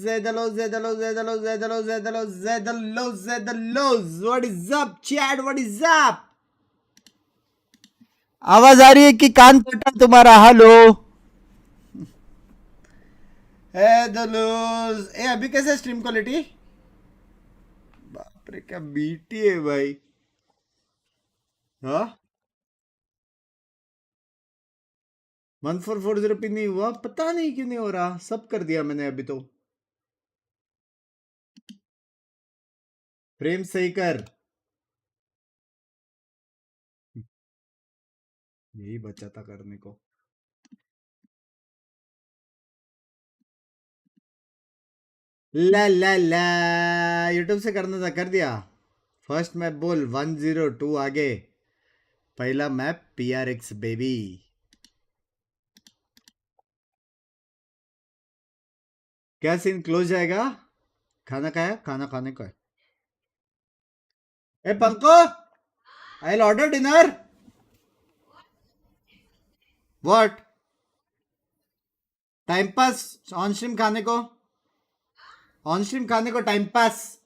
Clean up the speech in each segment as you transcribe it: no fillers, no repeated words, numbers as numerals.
What is up, Chad? What is up? आवाज आ रही है कि कान फटा तुम्हारा? हेलो दलोज। ए अभी कैसे स्ट्रीम क्वालिटी? बाप रे क्या बीटी है भाई। हाँ 1440 पिन नहीं हुआ, पता नहीं क्यों नहीं हो रहा। सब कर दिया मैंने अभी तो। फ्रेम सही कर, यही बचा था करने को। ला ला ला यूट्यूब से करना था, कर दिया। फर्स्ट मैप बोल 102 आगे। पहला मैप PRX बेबी। क्या सीन क्लोज जाएगा? खाना खाया? खाना खाने का है। ए पंको, I will order dinner. What? Time pass on stream खाने को, ऑन स्ट्रीम खाने को time pass.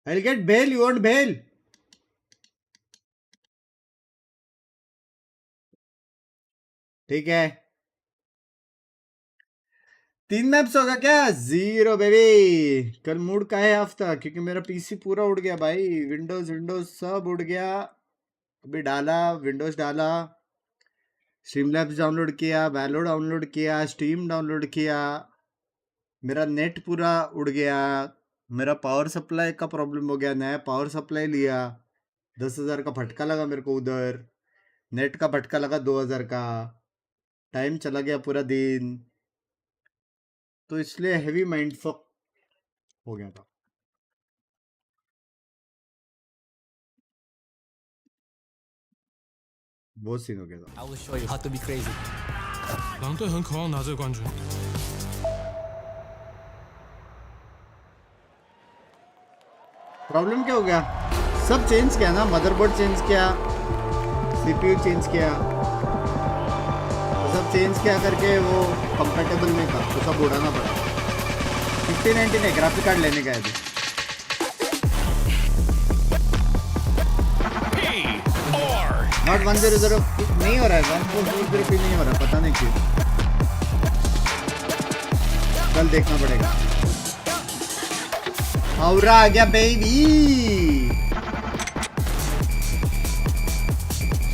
I will get bhel, you want bhel? ठीक है। 3 मैप्स होगा क्या? 0 बेबी। कल मूड का है हफ्ता, क्योंकि मेरा पीसी पूरा उड़ गया भाई। विंडोज विंडोज सब उड़ गया। अभी डाला विंडोज, डाला स्ट्रीमलैब्स डाउनलोड किया, वैलो डाउनलोड किया, स्टीम डाउनलोड किया। मेरा नेट पूरा उड़ गया। मेरा पावर सप्लाई का प्रॉब्लम हो गया, नया पावर सप्लाई लिया। 10,000 का फटका लगा मेरे को उधर। नेट का फटका लगा 2,000 का। टाइम चला गया पूरा दिन, तो इसलिए हेवी माइंड फक हो गया था। बहुत सीन हो गया था। I will show you how to be crazy. 狼队很渴望拿这个冠军。प्रॉब्लम क्या हो गया? सब चेंज किया ना, मदरबोर्ड चेंज किया, CPU चेंज किया, तो सब चेंज किया करके वो कंपेटेबल नहीं था, तो सब उड़ाना पड़ा। 5090 है, ग्राफिक कार्ड लेने का है अभी। नॉट 100 नहीं हो रहा है, 1440 भी नहीं हो रहा, पता नहीं क्यों। कल देखना पड़ेगा। औरा आ गया बेबी।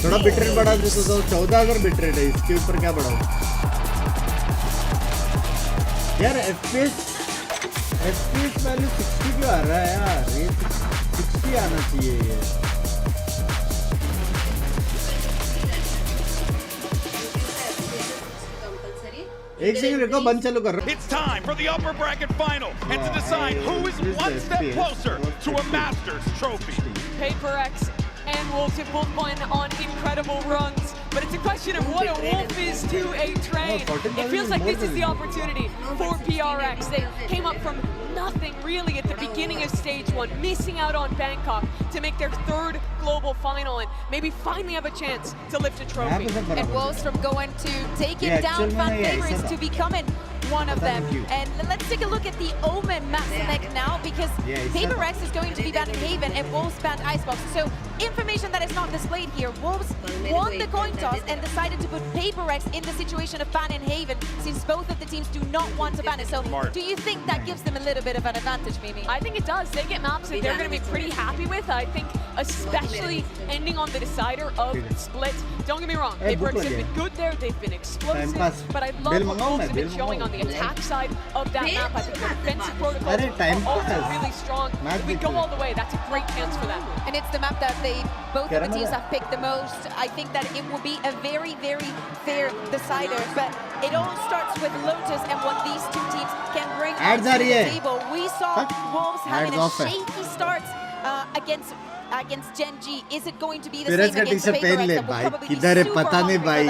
थोड़ा बिटरेट बढ़ा दे तो 14,000 बिटरेट है, इसके ऊपर क्या बढ़ाऊं यार? FPS वैल्यू 60 क्यों आ रहा है यार? ये 60 आना चाहिए ये। एक सेकंड रुको, बंद चालू कर रहा हूं। It's time for the upper bracket final and to decide who is one step closer to a Masters trophy. PaperX and Wolves have both won on incredible runs, but it's a question of what a Wolf is to a Train. It feels like this is the opportunity for PRX. They came up from nothing really at the beginning of stage 1, missing out on Bangkok to make their 3rd global final and maybe finally have a chance to lift a trophy. And Wolves from going to taking down fan favorites to becoming one of them. And let's take a look at the Omen map select now, because PaperX is going to be banned Haven and Wolves banned Icebox. So information that is not displayed here. Wolves won the coin toss and decided to put PaperX in the situation of banning Haven, since both of the teams do not want to ban it. So do you think that gives them a little bit of an advantage, Mimi? I think it does. They get maps that they're going to be pretty happy with. I think especially ending on the decider of Split. Don't get me wrong, PaperX have been good there. They've been explosive. But I love what Wolves have been showing on the attack side of that map. I think the defensive protocols are also really strong. If we go all the way, that's a great chance for them. And it's the map that both of the teams have picked the most. I think that it will be a very, very fair decider. But it all starts with Lotus and what these two teams can bring to the table. We saw Wolves having a shaky start against Gen G. Is it going to be the same against PaperX? पहन ले भाई, किधर है पता नहीं भाई।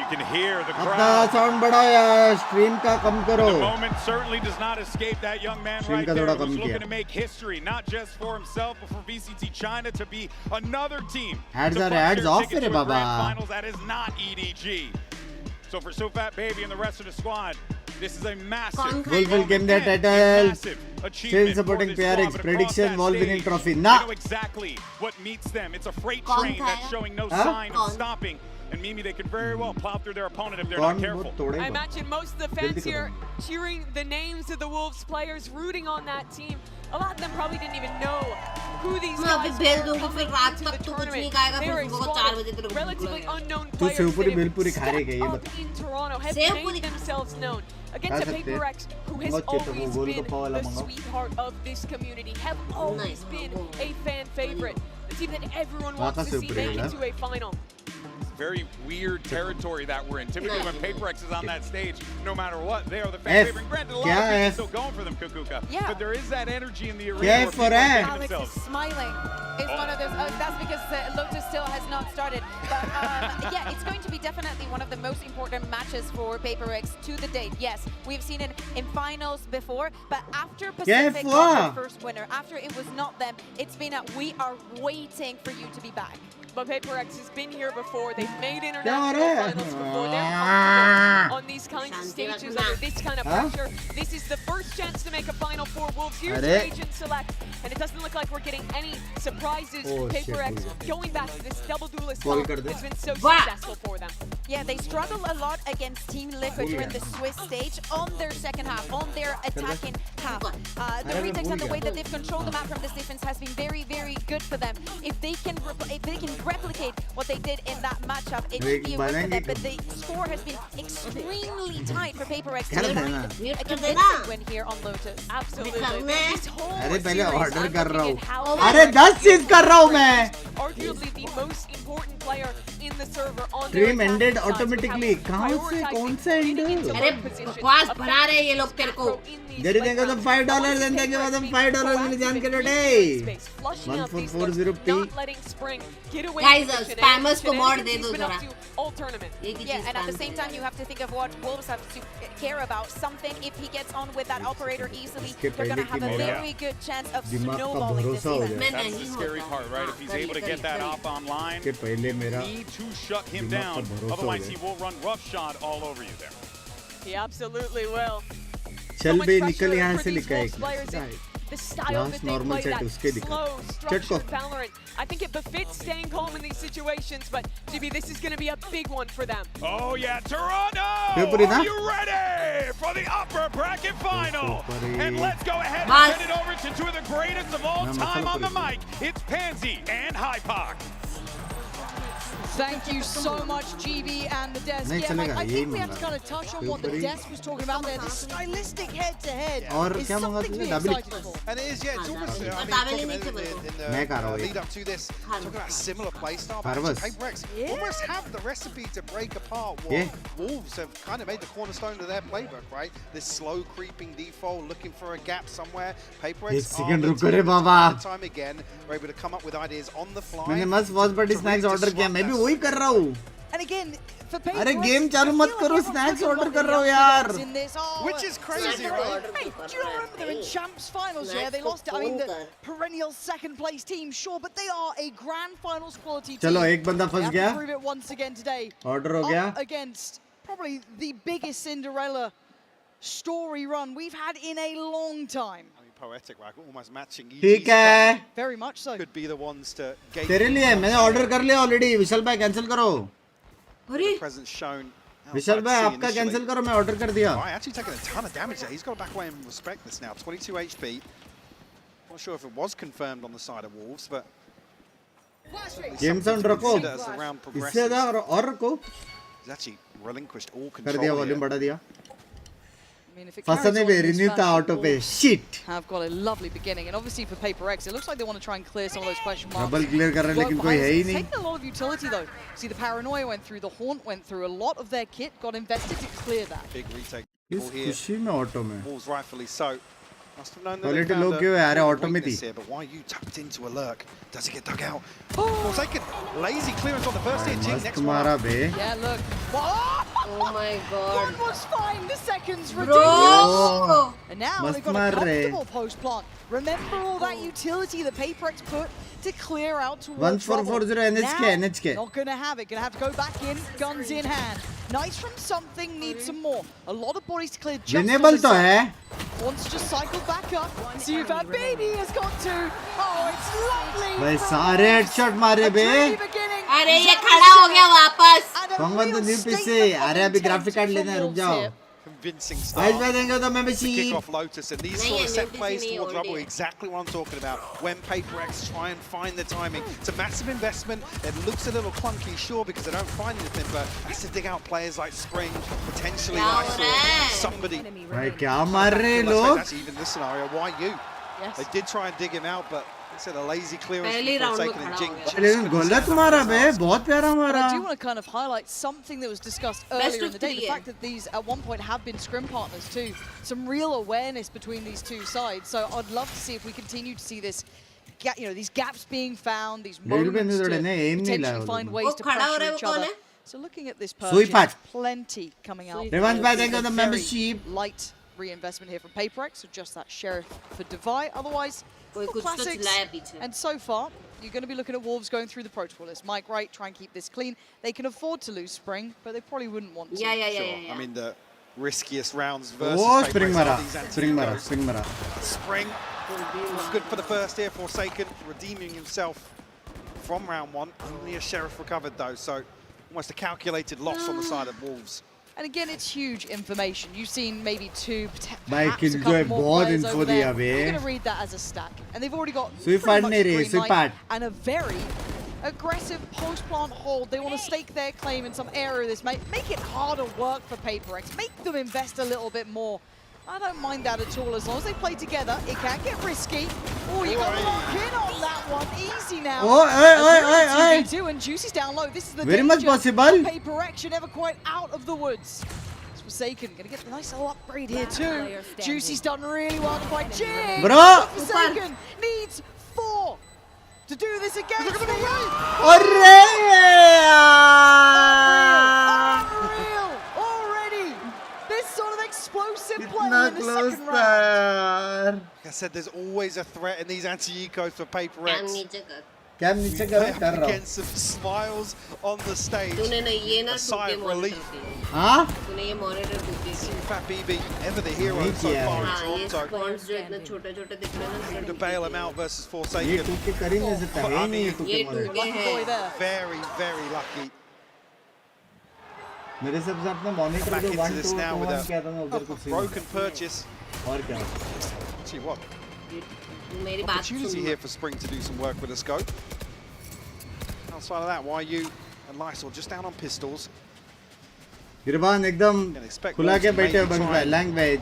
can hear the अपना crowd. Sound बढ़ाओ यार, स्ट्रीम का कम करो. The moment certainly does not escape that young man Stream right का there थोड़ा who's कम looking किया. to make history, not just for himself, but for VCT China to be another team. Ads to are punch ads their off ticket रे to a Baba. grand finals. That is not EDG. So for Sofat Baby and the rest of the squad, this is a massive, Wolf came their title. Still supporting PRX. Prediction wall winning trophy. You Nah. know exactly what meets them. It's a freight train that's showing no sign of stopping. And Mimi, they could very well plow through their opponent if they're not careful. I imagine most of the fans here cheering the names of the Wolves players, rooting on that team. A lot of them probably didn't even know who these guys were coming into the tournament. They were a squad of relatively unknown players that have stepped up in Toronto, have made themselves known against a Paper X who has always been the sweetheart of this community, have always been a fan favorite, the team that everyone wants to see make it to a final. Very weird territory that we're in. Typically, when Paper X is on that stage, no matter what, they are the fan favorite. Granted, a lot of people still going for them, Kukuka. Yeah. But there is that energy in the arena. Yeah, where for people are taking Alex themselves. is smiling. It's one of those. That's because Lotus still has not started. But yeah, it's going to be definitely one of the most important matches for Paper X to the date. Yes, we've seen it in finals before, but after Pacific got the first winner, after it was not them, it's been a we are waiting for you to be back. But Paper X has been here before. They've made international finals before. They're comfortable on these kinds of stages under this kind of pressure. This is the first chance to make a final for Wolves. Here's the Agent Select, and it doesn't look like we're getting any surprises. Paper X going back to this double duelist has been so successful for them. Yeah, they struggle a lot against Team Liquid during the Swiss stage on their second half, on their attacking half. The retakes and the way that they've controlled the map from this defense has been very, very good for them. If they can replicate what they did in that matchup, it should be a win for them. But the score has been extremely tight for Paper X to find a convincing win here on Lotus. Absolutely. This whole अरे पहले series, order I'm कर रहा looking हूँ. at how अरे 10 चीज कर रहा हूँ मैं. arguably the most important player in the server on Stream ended automatically. कहाँ से कौन सा end? अरे बकवास बना रहे ये लोग तेरे को. जरी देंगे तो $5 देने के बाद हम $5 के लिए जान के लौटे. 1440p. Guys, spammers को mod दे दो जरा. Yeah, and at the same time, you have to think of what Wolves have to care about. Something, if he gets on with that operator easily, they're going to have a very good chance of snowballing this event. That's the scary part, right? If he's able to get that op online, need to shut him down. Otherwise, he will run roughshod all over you there. He absolutely will. चल बे निकल यहाँ से लिखा है. The style that they play, that slow, structured Valorant. I think it befits staying calm in these situations, but GB, this is going to be a big one for them. Oh yeah, Toronto! Are you ready for the upper bracket final? And let's go ahead and send it over to two of the greatest of all time on the mic. It's Pansy and Hypoc. Thank you so much, GB and the Desk. Yeah, Mike, I think we have to kind of touch on what the Desk was talking about there. This stylistic head-to-head is something to be excited for. And it is, yeah, it's almost, I mean, in the lead up to this, talking about a similar playstyle, but Paper X almost have the recipe to break apart what Wolves have kind of made the cornerstone of their playbook, right? This slow creeping default, looking for a gap somewhere. Paper X are the team time again, we're able to come up with ideas on the fly. मैंने मस्त first birth snacks order किया. मैं भी वही कर रहा हूँ. And again, for Paper अरे X, गेम चालू मत करो, स्नैक्स ऑर्डर कर रहा हूँ यार. Which is crazy, right? Hey, do you remember they're in Champs finals? Yeah, they lost it. I mean, the perennial second place team, sure, but they are a grand finals quality team. चलो एक बंदा फंस गया. Prove it once again today. Order हो गया. Up against probably the biggest Cinderella story run we've had in a long time. I mean, poetic, right? Almost matching. ठीक है. Very much so. Could be the ones to gate. तेरे लिए मैंने order कर लिया already. विशाल भाई cancel करो. Presence shown. विशाल भाई आपका कैंसिल करो, मैं ऑर्डर कर दिया. Right, actually taking a ton of damage there. He's got to back away and respect this now. 22 HP. Not sure if it was confirmed on the side of Wolves, but game sound रखो. as the round इससे ज़्यादा और रखो. he's actually relinquished all कर control दिया, here. Volume बढ़ा दिया. I mean, if it फंसने पे रिन्यू था ऑटो पे. Shit. Have got a lovely beginning, and obviously for Paper X, it looks like they want to try and clear some of those question marks. Double clear कर रहे हैं लेकिन कोई है ही नहीं. Taking a lot of utility though. See, the Paranoia went through, the Haunt went through. A lot of their kit got invested to clear that. Big retake इस here. खुशी में ऑटो में. Wolves rightfully so. क्वालिटी लो क्यों है यार auto में थी but why you tucked into a lurk? Does it get dug out? Forsaken, lazy clearance on the first hit. Jing next तुम्हारा बे Yeah, look. Oh my god. 1.5 seconds Bro. ridiculous. And now Must they've got a marre. comfortable post plant. Remember all that utility the Paperex put to clear out towards 1440 NHK, Now, NHK. Not gonna have it. Gonna have to go back in, guns in hand. Nice from something, needs some more. A lot of bodies to clear. Just winnable तो है wants to just cycle back up. See if that baby has got to. Oh, it's lovely. भाई सारे headshot मारे बे अरे ये खड़ा हो गया वापस. पंगन तो न्यू पीसी अरे अभी ग्राफिक कार्ड लेना है रुक जाओ convincing आज start. मैं देंगे तो मैं To भी kick off Lotus, and these sort of set plays Lotus towards is rubble, already. exactly what I'm talking about. When Paperex try and find the timing, it's a massive investment. It looks a little clunky, sure, because they don't find anything, but has to dig out players like Spring, potentially Nice or somebody. भाई क्या मार रहे हैं Let's say लोग that's even this scenario. Why you? Yes. They did try and dig him out, but instead a lazy clearance पहले from round में Forsaken and खड़ा Jing. हो गया. लेकिन गलत मारा बे बहुत प्यारा But मारा I do want to kind of highlight something that was discussed earlier in the day. The fact that these at one point have been scrim partners too. Some real awareness between these two sides. So I'd love to see if we continue to see this, these gaps being found, these moments to potentially find ways to pressure each other. So looking at this purchase, plenty coming out. Revanche by thank you for the Very membership. light reinvestment here from Paperex, so just that sheriff for Divide. Otherwise, कोई कुछ तो classics. चिल्लाया पीछे. And so far, you're going to be looking at Wolves going through the protocol list. Mike Wright, try and keep this clean. They can afford to lose Spring, but they probably wouldn't want to. Yeah. I mean, the riskiest rounds versus Oh, Paperex Spring are mara, these Spring mara, anti-heroes. Spring mara. Spring was good for the first here, Forsaken, redeeming himself from round one. Only a sheriff recovered though, so almost a calculated loss on the side of Wolves. And again, it's huge information. You've seen maybe two, Bhai, perhaps a Killjoy couple more बहुत players info over there. दिया बे. You're going to read that as a stack. And they've already got Sui pretty part much नहीं the रही, green sui light part. and a very aggressive post-plant hold. They want to stake their claim in some area of this. Make it harder work for Paperex. Make them invest a little bit more. I don't mind that at all as long as they play together. It can get risky. Oh, you got to lock in on that one. Easy now. Oh, hey. 2v2 and Juicy's down low. This is the Very much danger possible. of Paperex. You're never quite out of the woods. It's Forsaken gonna get a nice little upgrade here too. Juicy's done really well to fight Jing. Bro. Forsaken needs 4 to do this again. Look at the Unreal already. This sort of explosive play in the second round. Like I said, there's always a threat in these anti-ecos for Paperex. क्या नीचे कर रहा हूँ Against some smiles on the stage. तूने ना ये ना A sigh of Tukey relief. Monitor हाँ तूने ये monitor Tukey See Fat BB, ever the hero नहीं so किया far है. in हाँ ये Toronto. स्पॉन्स जो इतने छोटे-छोटे दिख रहे हैं Trying to ना bail him out versus ये Forsaken. टूके कर ही नहीं सकता है ही नहीं ये टूके ये मॉनिटर टूके Lucky हैं boy there. Very, very lucky. मेरे हिसाब से अपना मॉनिटर Back जो into 1 this 2 now with 1 किया था ना उधर a कुछ broken purchase. और क्या See what? मेरी बात Opportunity soon here for Spring to do some work with a scope. Outside of that, YU and Lysol just down on pistols. गिरबान एकदम Can expect खुला के Wolves to बैठे हो maybe बंद try पे and language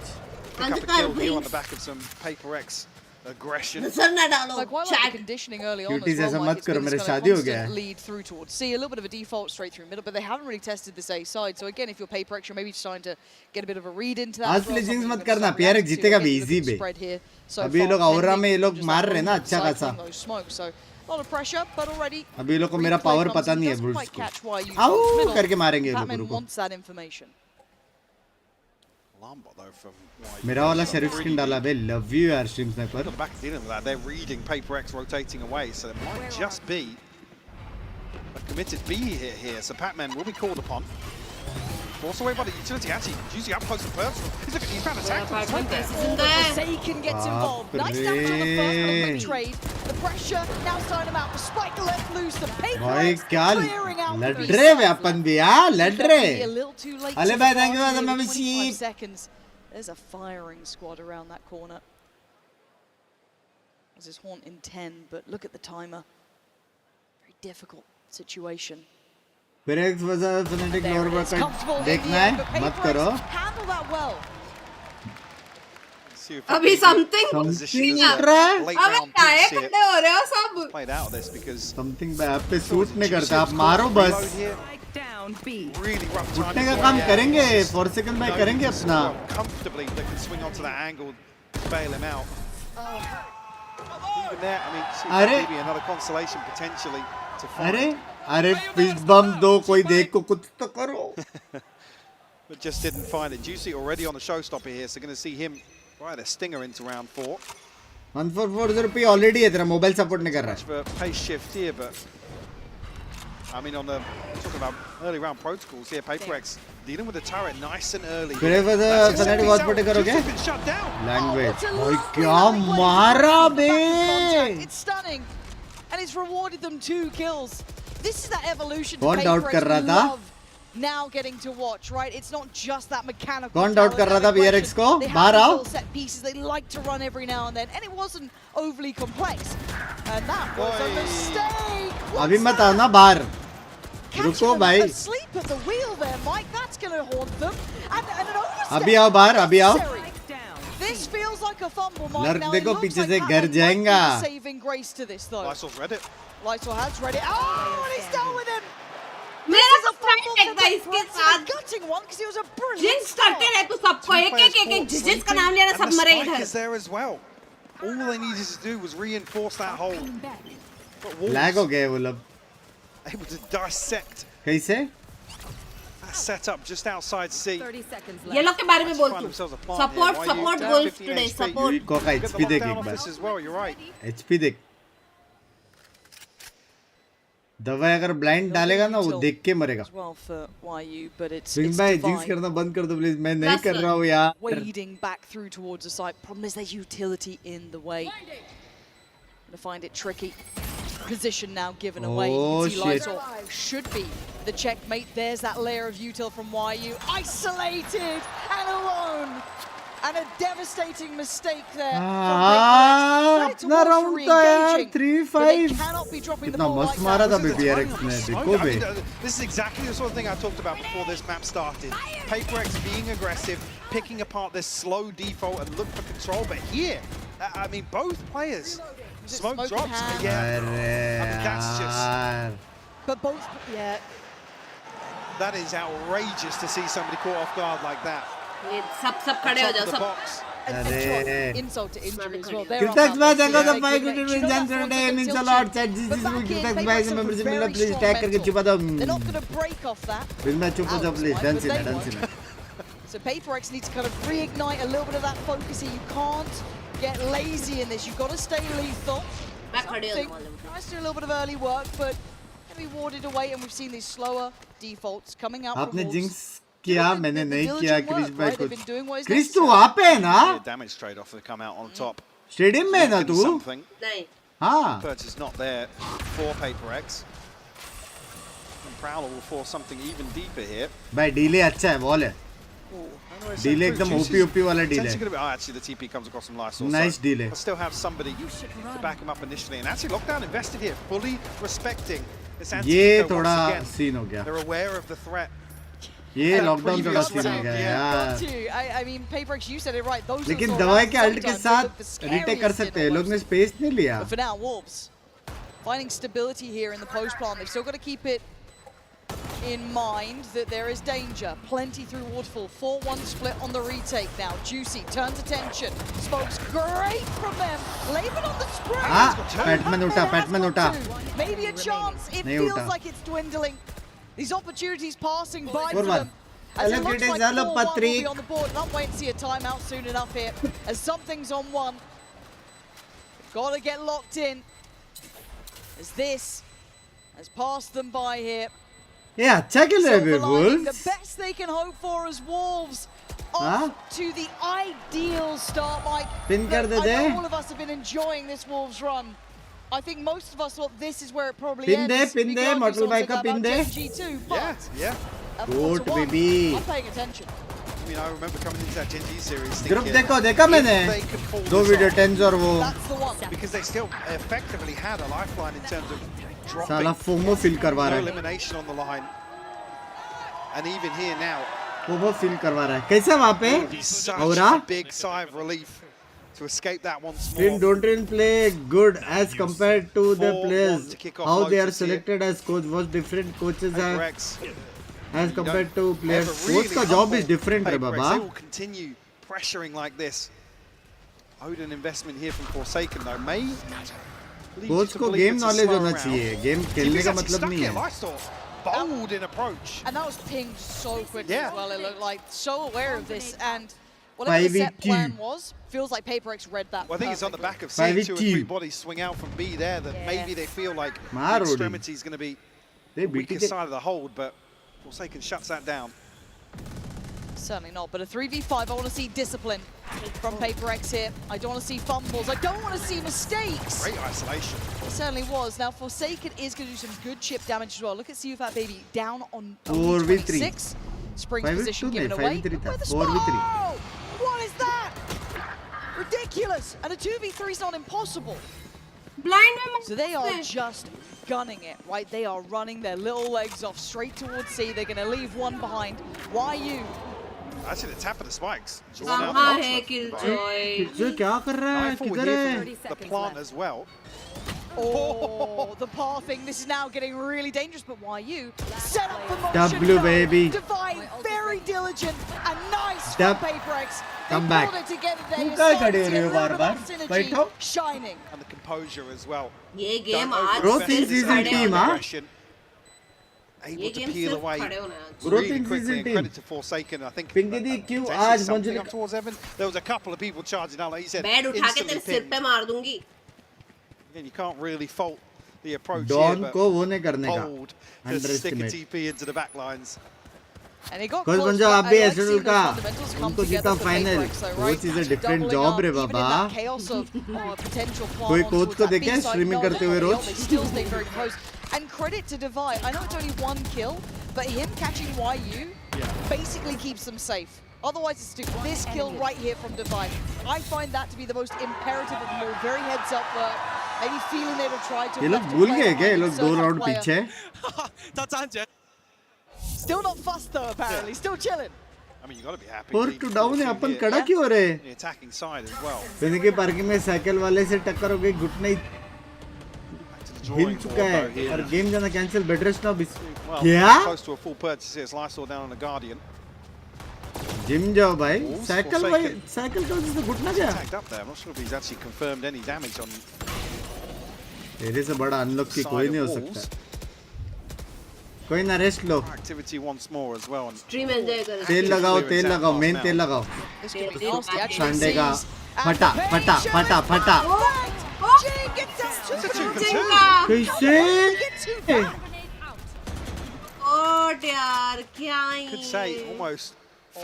pick up a kill here on the back of some Paperex aggression. नजर ना डालो Like, why like the chat conditioning early on Cuties as well, ऐसा Mike, मत it's करो, been मेरे this kind शादी of हो गया constant है. lead through towards C, a little bit of a default straight through middle, but they haven't really tested this A side. So again, if you're Paperex, you're maybe trying to get a bit of a read into that. आज as well, Fledglings something मत you're gonna करना, start PRX reacting to, जीतेगा again, भी with a easy good पे. spread here so अभी ये far, लोग औरा में ये pending लोग just मार that रहे हैं ना one अच्छा खासा. cycling those smokes. So a lot of pressure, but already अभी ये लोग को मेरा replay पावर comes पता and नहीं है doesn't ब्रूट्स quite को. catch why you आओ towards middle. करके मारेंगे ये लोग Batman रुको. wants that information. Alarm bot though from YU. मेरा वाला शेरिफ Really स्किन डाला बे लव यू यार stream sniper. Got the back dealing with that. They're reading Paperex rotating away, so it might just be a committed B hit here. So Pac-Man will be called upon. Forced away by the utility. Actually, using up close and personal. He's found a tackle. He's right there. जिंदा है Forsaken gets involved. Nice damage on the first, but a quick trade. The pressure now starting them out. The spike let loose. The भाई Paperex क्या clearing out लड़ the रहे B वे side. अपन भी यार लड़ It's gonna be रहे. a little too late अले to भाई the thank you party for the with membership. 25 seconds. There's a firing squad around that corner. This is Haunt in 10, but look at the timer. Very difficult situation. Paperex versus Fnatic There lower it is. पर Comfortable in the देखना end, but है मत Paperex करो. handle that well. See if अभी something Something as a कर रहा है. late अबे round काहे piece here. खड़े हो रहे हो सब Played out of this because something पे आप पे सूट नहीं करता आप मारो reload बस. here. Really rough उठने timing का for काम YU. करेंगे 4 सेकंड में करेंगे अपना. Comfortably, they can swing onto that angle. bail him out. Even there, I mean, see, maybe another consolation potentially to find. अरे fist bump दो कोई देख को कुछ तो करो. But just didn't find it. Juicy already on the showstopper here, so going to see him ride a stinger into round 4. 1440 रुपये already है तेरा mobile support नहीं कर रहा. For pace shift here, but I mean on the talking about early round protocols here, PaperX dealing with the turret nice and early. Pray for the Fnatic hotspot करोगे? Language. ओए क्या मारा बे? It's stunning, and it's rewarded them 2 kills. This is that evolution. कौन doubt कर रहा था? Now getting to watch, right? It's not just that mechanical. कौन doubt कर रहा था VRX को? बाहर आओ. Set pieces. They like to run every now and then, and it wasn't overly complex. And that was a mistake. अभी मत आओ ना बाहर. रुको भाई. Asleep at the wheel there, Mike. That's going to haunt them. And an overstep. अभी आओ बाहर. अभी आओ. This feels like a fumble, Mike. Lurk Now देखो it पीछे looks से like घर जाएगा. saving grace to this though. Lysol's read it. Lysol has read it. Oh, and he's down with him. मेरा तो फ्रेंड एक था इसके साथ. Gutting one because he was a brilliant. Jinx करते रहे तो सबको एक जिस का नाम लेना सब मरे इधर. is there as well. All they needed to do was reinforce that hole. Lag हो गए वो लोग. Able to dissect. कैसे? That setup just outside C. 30 seconds left. ये लोग के बारे में बोल तू. Support goals today. Support. को का HP देख एक बार. As well, you're right. HP देख. दवाई अगर ब्लाइंड डालेगा ना वो देख के मरेगा. सिंह भाई जिंक्स करना बंद कर दो प्लीज. मैं नहीं कर रहा हूँ यार. Wading back through towards the site. Problem is there's utility in the way. Gonna find it tricky. Position now given away. Oh shit. Should be the checkmate. There's that layer of util from YU. Isolated and alone. And a devastating mistake there. अपना round था यार 3-5. कितना मस्त मारा था BBRX ने. देखो बे. This is exactly the sort of thing I talked about before this map started. PaperX being aggressive, picking apart this slow default and look for control. But here, I mean, both players. Smoke drops. Yeah. I mean, that's just. But both, yeah. That is outrageous to see somebody caught off guard like that. ये सब खड़े हो जाओ सब. अरे insult to injury as well. Kirtax भाई देखो तो भाई क्रिकेट में जान करने मींस अ लॉट. चैट जीजी को Kirtax भाई से मेंबरशिप मिला. प्लीज टैग करके छुपा दो. They're not going to break off that. फिर मैं चुप हो जाओ please. Dance in. So PaperX needs to kind of reignite a little bit of that focus here. You can't get lazy in this. You've got to stay lethal. Tries to do a little bit of early work, but can be warded away, and we've seen these slower defaults coming out. आपने jinx किया मैंने नहीं किया क्रिश भाई को. क्रिश तू वहाँ पे है ना? Damage trade off to come out on top. Stadium में है ना तू? नहीं. हाँ. Purge is not there for PaperX. And Prowler will force something even deeper here. भाई डीले अच्छा है बॉल है. डीले एकदम ओपी वाला delay. Actually, the TP comes across from Lysol. Nice delay. But still have somebody to back him up initially. And actually, Lockdown invested here, fully respecting this anti-veto. ये थोड़ा scene हो गया. They're aware of the threat. ये lockdown थोड़ा scene हो गया यार. I mean, PaperX, you said it right. Those लेकिन दवाई के अल्ट के साथ रिटेक कर सकते हैं. लोग ने स्पेस नहीं लिया. But for now, Wolves finding stability here in the post plant. They've still got to keep it in mind that there is danger. Plenty through Waterfall. 4-1 split on the retake now. Juicy turns attention. Spokes great from them. Laban on the spray. Patman uta. Maybe a chance. It feels like it's dwindling. These opportunities passing by for them. As it looks like 4-1 will be on the board. Not wait to see a timeout soon enough here. As something's on one. Got to get locked in. As this has passed them by here. Yeah, check it out, Wolves. The best they can hope for is Wolves off to the ideal start, Mike. Pin kar de I de. know all of us have been enjoying this Wolves run. I think most of us thought this is where it probably ends. Pin de, Mortal Bike ka pin de. Yeah. Good, baby. I'm paying attention. I mean, I remember coming into that Gen G series Group thinking, देखा मैंने. दो video 10s और वो. That's the one. Because they still effectively had a lifeline in terms of dropping. साला FOMO feel करवा रहा है. Elimination on the line. And even here now. FOMO feel करवा रहा है. कैसे वहाँ पे? Such a big sigh of relief to escape that once more. Don't play good as compared to the players. How they are selected as coach. What different coaches have as compared to players. Coach का job is different, रे बाबा. They will continue pressuring like this. Odin investment here from Forsaken though may coach को game knowledge होना चाहिए, game खेलने का मतलब नहीं है. Bold in approach. And that was pinged so quickly as well. It looked like so aware of this, and 5v2. whatever the set plan was, feels like Paper X read that. Well, I think it's on the back of 5v2. seeing 2 or 3 bodies swing out from B there that maybe they feel like the extremity is going to be the weaker side of the hold, but Forsaken shuts that down. Certainly not, but a 3v5, I want to see discipline from Paper X here. I don't want to see fumbles. I don't want to see mistakes. Great isolation. It certainly was. Now, Forsaken is going to do some good chip damage as well. Look at CUFAT Baby down on 26. Spring's position given away. Where the smoke? What is that? Ridiculous. And a 2v3 is not impossible. Blind. So they are just gunning it, right? They are running their little legs off straight towards C. They're going to leave one behind. YU. Actually, the tap of the spikes. कहाँ है Killjoy? जो क्या कर रहा है? किधर है? The plant as well. Oh, the pathing. This is now getting really dangerous, but YU set up the motion. W baby. Divine, very diligent and nice Dub. from Paper X. Come They back. pulled it together. They तू क्या खड़े हो रहे हो Ascent, बार-बार? synergy बैठो. shining. And the composure as well. ये game आज Growth सिर्फ is in खड़े team, होना है. हाँ? Able ये to गेम peel सिर्फ away खड़े होना है आज. Growth really is quickly, in and team. credit to Forsaken. I think Pinky क्यों potentially आज something Manjuli up towards Evan. There was a couple of people charging out, like you said. Bat उठा के तेरे instantly सिर pinged. पे मार दूंगी. And you can't really fault the approach Dawn here, को वो नहीं करने का. bold to stick a Underestimate. TP into the back lines. And he got coach close, बन जाओ but आप I भी like ऐसे seeing का. those fundamentals come उनको together जीता for final. Paper X, though, right? Coach is a different Doubling job up, रे even in Baba. that chaos of potential plant कोई on कोच towards को that देखे B side, streaming no, करते हुए they rose. still stay very close. And credit to Divide. I know it's only one kill, but him catching YU basically keeps them safe. Otherwise, it's this kill right here from Divide. I find that to be the most imperative of them all. Very heads up, maybe feeling they'd have tried to. ये लोग भूल गए क्या? ये लोग 2 round पीछे. Still not fussed though, apparently. Still chilling. I mean, you got to be happy. 4-2 down है अपन here. कड़ा क्यों हो रहे? The attacking side as well. फिर के पार्किंग में साइकिल वाले से टक्कर हो गई, घुटने Back to the hill drawing चुका board है though here. और गेम जाना cancel. Bed rest now. Well, क्या? close to a full purchase here. Lysol down on the Guardian. Gym जाओ भाई. Wolves, cycle Forsaken. भाई साइकिल का जिससे घुटना क्या? Tagged up there. I'm not sure if he's actually confirmed any damage on तेरे से बड़ा अनलॉक की side कोई of नहीं हो Wolves. सकता. कोई ना rest low. Activity once more as well. And stream enjoy कर. तेल लगाओ मेन तेल लगाओ. This could be nasty. Actually, Sunday का sees फटा फटा फटा फटा. Jing gets out to the कैसे? ओट यार क्या ही. could say almost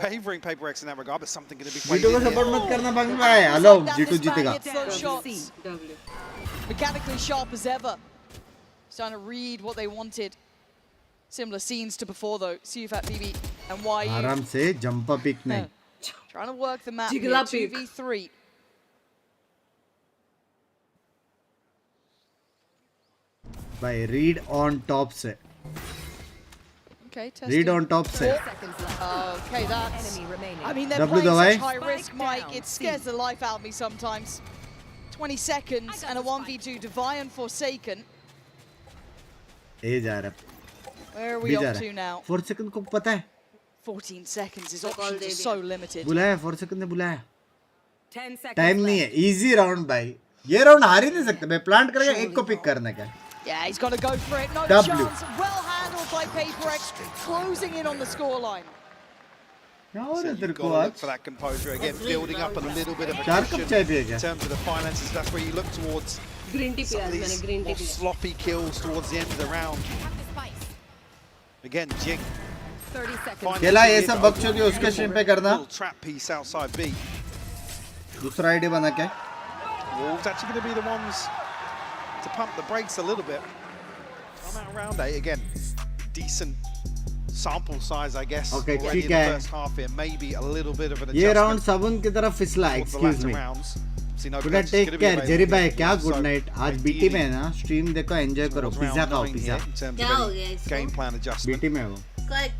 favouring Paper X in that regard, but something going to be played जीटू को in here. सपोर्ट मत करना बंद भाई. हेलो जीटू जीतेगा. Those shots. Mechanically sharp as ever. Trying to read what they wanted. Similar scenes to before though. CUFAT BB and YU. आराम से jump pick नहीं. Trying to work the map here. Jigla pick. 2v3. भाई read on top से. Okay, testing. Read on top से. Okay, that's. I mean, they're W playing दवाई. such high risk, Mike. It scares the life out of me sometimes. 20 seconds and a 1v2. Divine and Forsaken. ए जा रहा. Where are भी we जा up to रहा. now? 4 second को पता है. 14 seconds. His options are so limited. बुलाया 4 second ने बुलाया. टाइम नहीं है. इजी राउंड भाई. ये राउंड हार ही नहीं सकते. मैं प्लांट करेगा एक को पिक करने का. Yeah, he's got to go for it. No W. chance. Well handled by Paper X, closing in on the scoreline. क्या हो रहा है You've तेरे got को to look आज? for that composure again, building up a little bit of a 4 cushion cup चाय पिए in क्या? terms of the finances. That's where you look towards green tea some पिया of मैंने. these green tea more पिया. sloppy kills towards the end of the round. Again, Jing. केला ये सब बकचोदी उसके स्ट्रीम पे करना. Little trap piece outside B. दूसरा आईडी बना के. Wolves actually going to be the ones to pump the brakes a little bit. Come out round 8 again. Decent sample size, I guess. Okay, already ठीक in the है. first half here. Maybe a little bit of an ये adjustment round साबुन की तरफ फिसला. towards the excuse latter me. rounds. See, no good purchase take gonna be care. available Jerry भाई here. क्या So, good night. आज BT में है ideally, ना. स्ट्रीम देखो एंजॉय करो. towards पिज्जा round खाओ 9 पिज्जा. here in terms क्या of हो any गया इसको? game plan adjustment. बीटी में हो.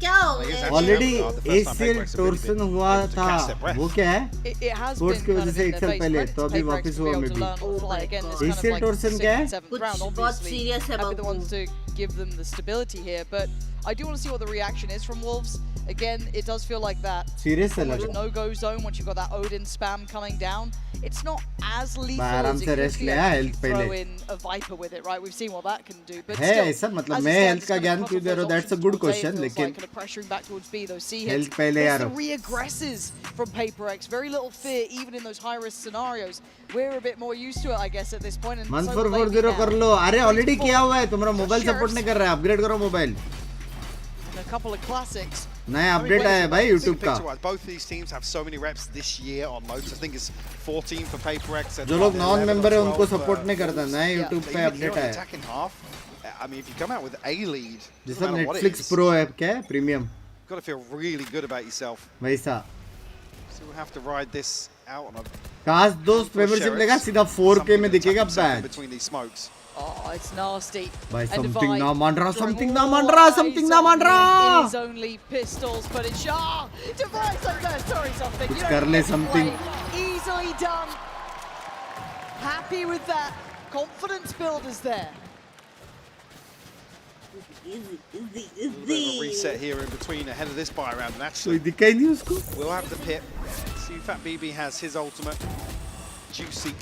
क्या हो गया? Already The first time ACL Paper X have really torsion been हुआ able to था. catch their breath. वो क्या है? It has Sports been की kind वजह of से in एक their साल face. पहले, Credit तो to अभी Paper X वापस to be हुआ able में to भी. learn on the fly again. It's kind of ACL like Torsen 6th क्या है? and 7th round. कुछ बहुत Obviously, सीरियस है happy the Babu. ones to give them the stability here, but I do want to see what the reaction is from Wolves. Again, it does feel like that. Serious है लगा. No-go zone once you've got that Odin spam coming down. It's not as lethal आराम as से it rest could be. ले आ, health Throw पहले. in a Viper with it, right? We've seen what that can do. But है still, ऐसा मतलब as मैं it stands, health का it's ज्ञान gonna क्यों cut दे off रहा हूँ? those That's a options good towards A. It question. feels लेकिन like kind of pressuring back towards B, those C hits. health पहले There's यार. the re-aggresses from PaperX. Very little fear, even in those high-risk scenarios. We're a bit more used to it, I guess, at this point. And 1440 कर लो. अरे already किया हुआ है. तुम्हारा mobile support नहीं कर रहा है. अपग्रेड करो mobile. A couple of classics. नया अपडेट आया है भाई YouTube का. Both these teams have so many reps this year on Lotus. I think it's 14 for PaperX. जो लोग नॉन मेंबर है उनको सपोर्ट नहीं करता. नया YouTube पे अपडेट आया है. I mean, if you come out with A lead, जिसका Netflix Pro है क्या है? Premium. Got to feel really good about yourself. वैसा. So we'll have to ride this out on a. काश दोस्त मेंबरशिप लेगा सीधा 4K में दिखेगा batch. Between these smokes. Oh, it's nasty. भाई And something Divide ना मान रहा, throwing something ना all मान रहा, eyes something ना on मान him रहा. in his only pistols, but it's Divide's like that. Sorry, something. कुछ You don't कर ले get to something. play. Easily done. Happy with that. Confidence build is there. Easy. A bit of a reset here in between ahead of this buy round, and कोई actually दिखा ही नहीं उसको. we'll have the pit. See, Fat BB has his ultimate. Juicy,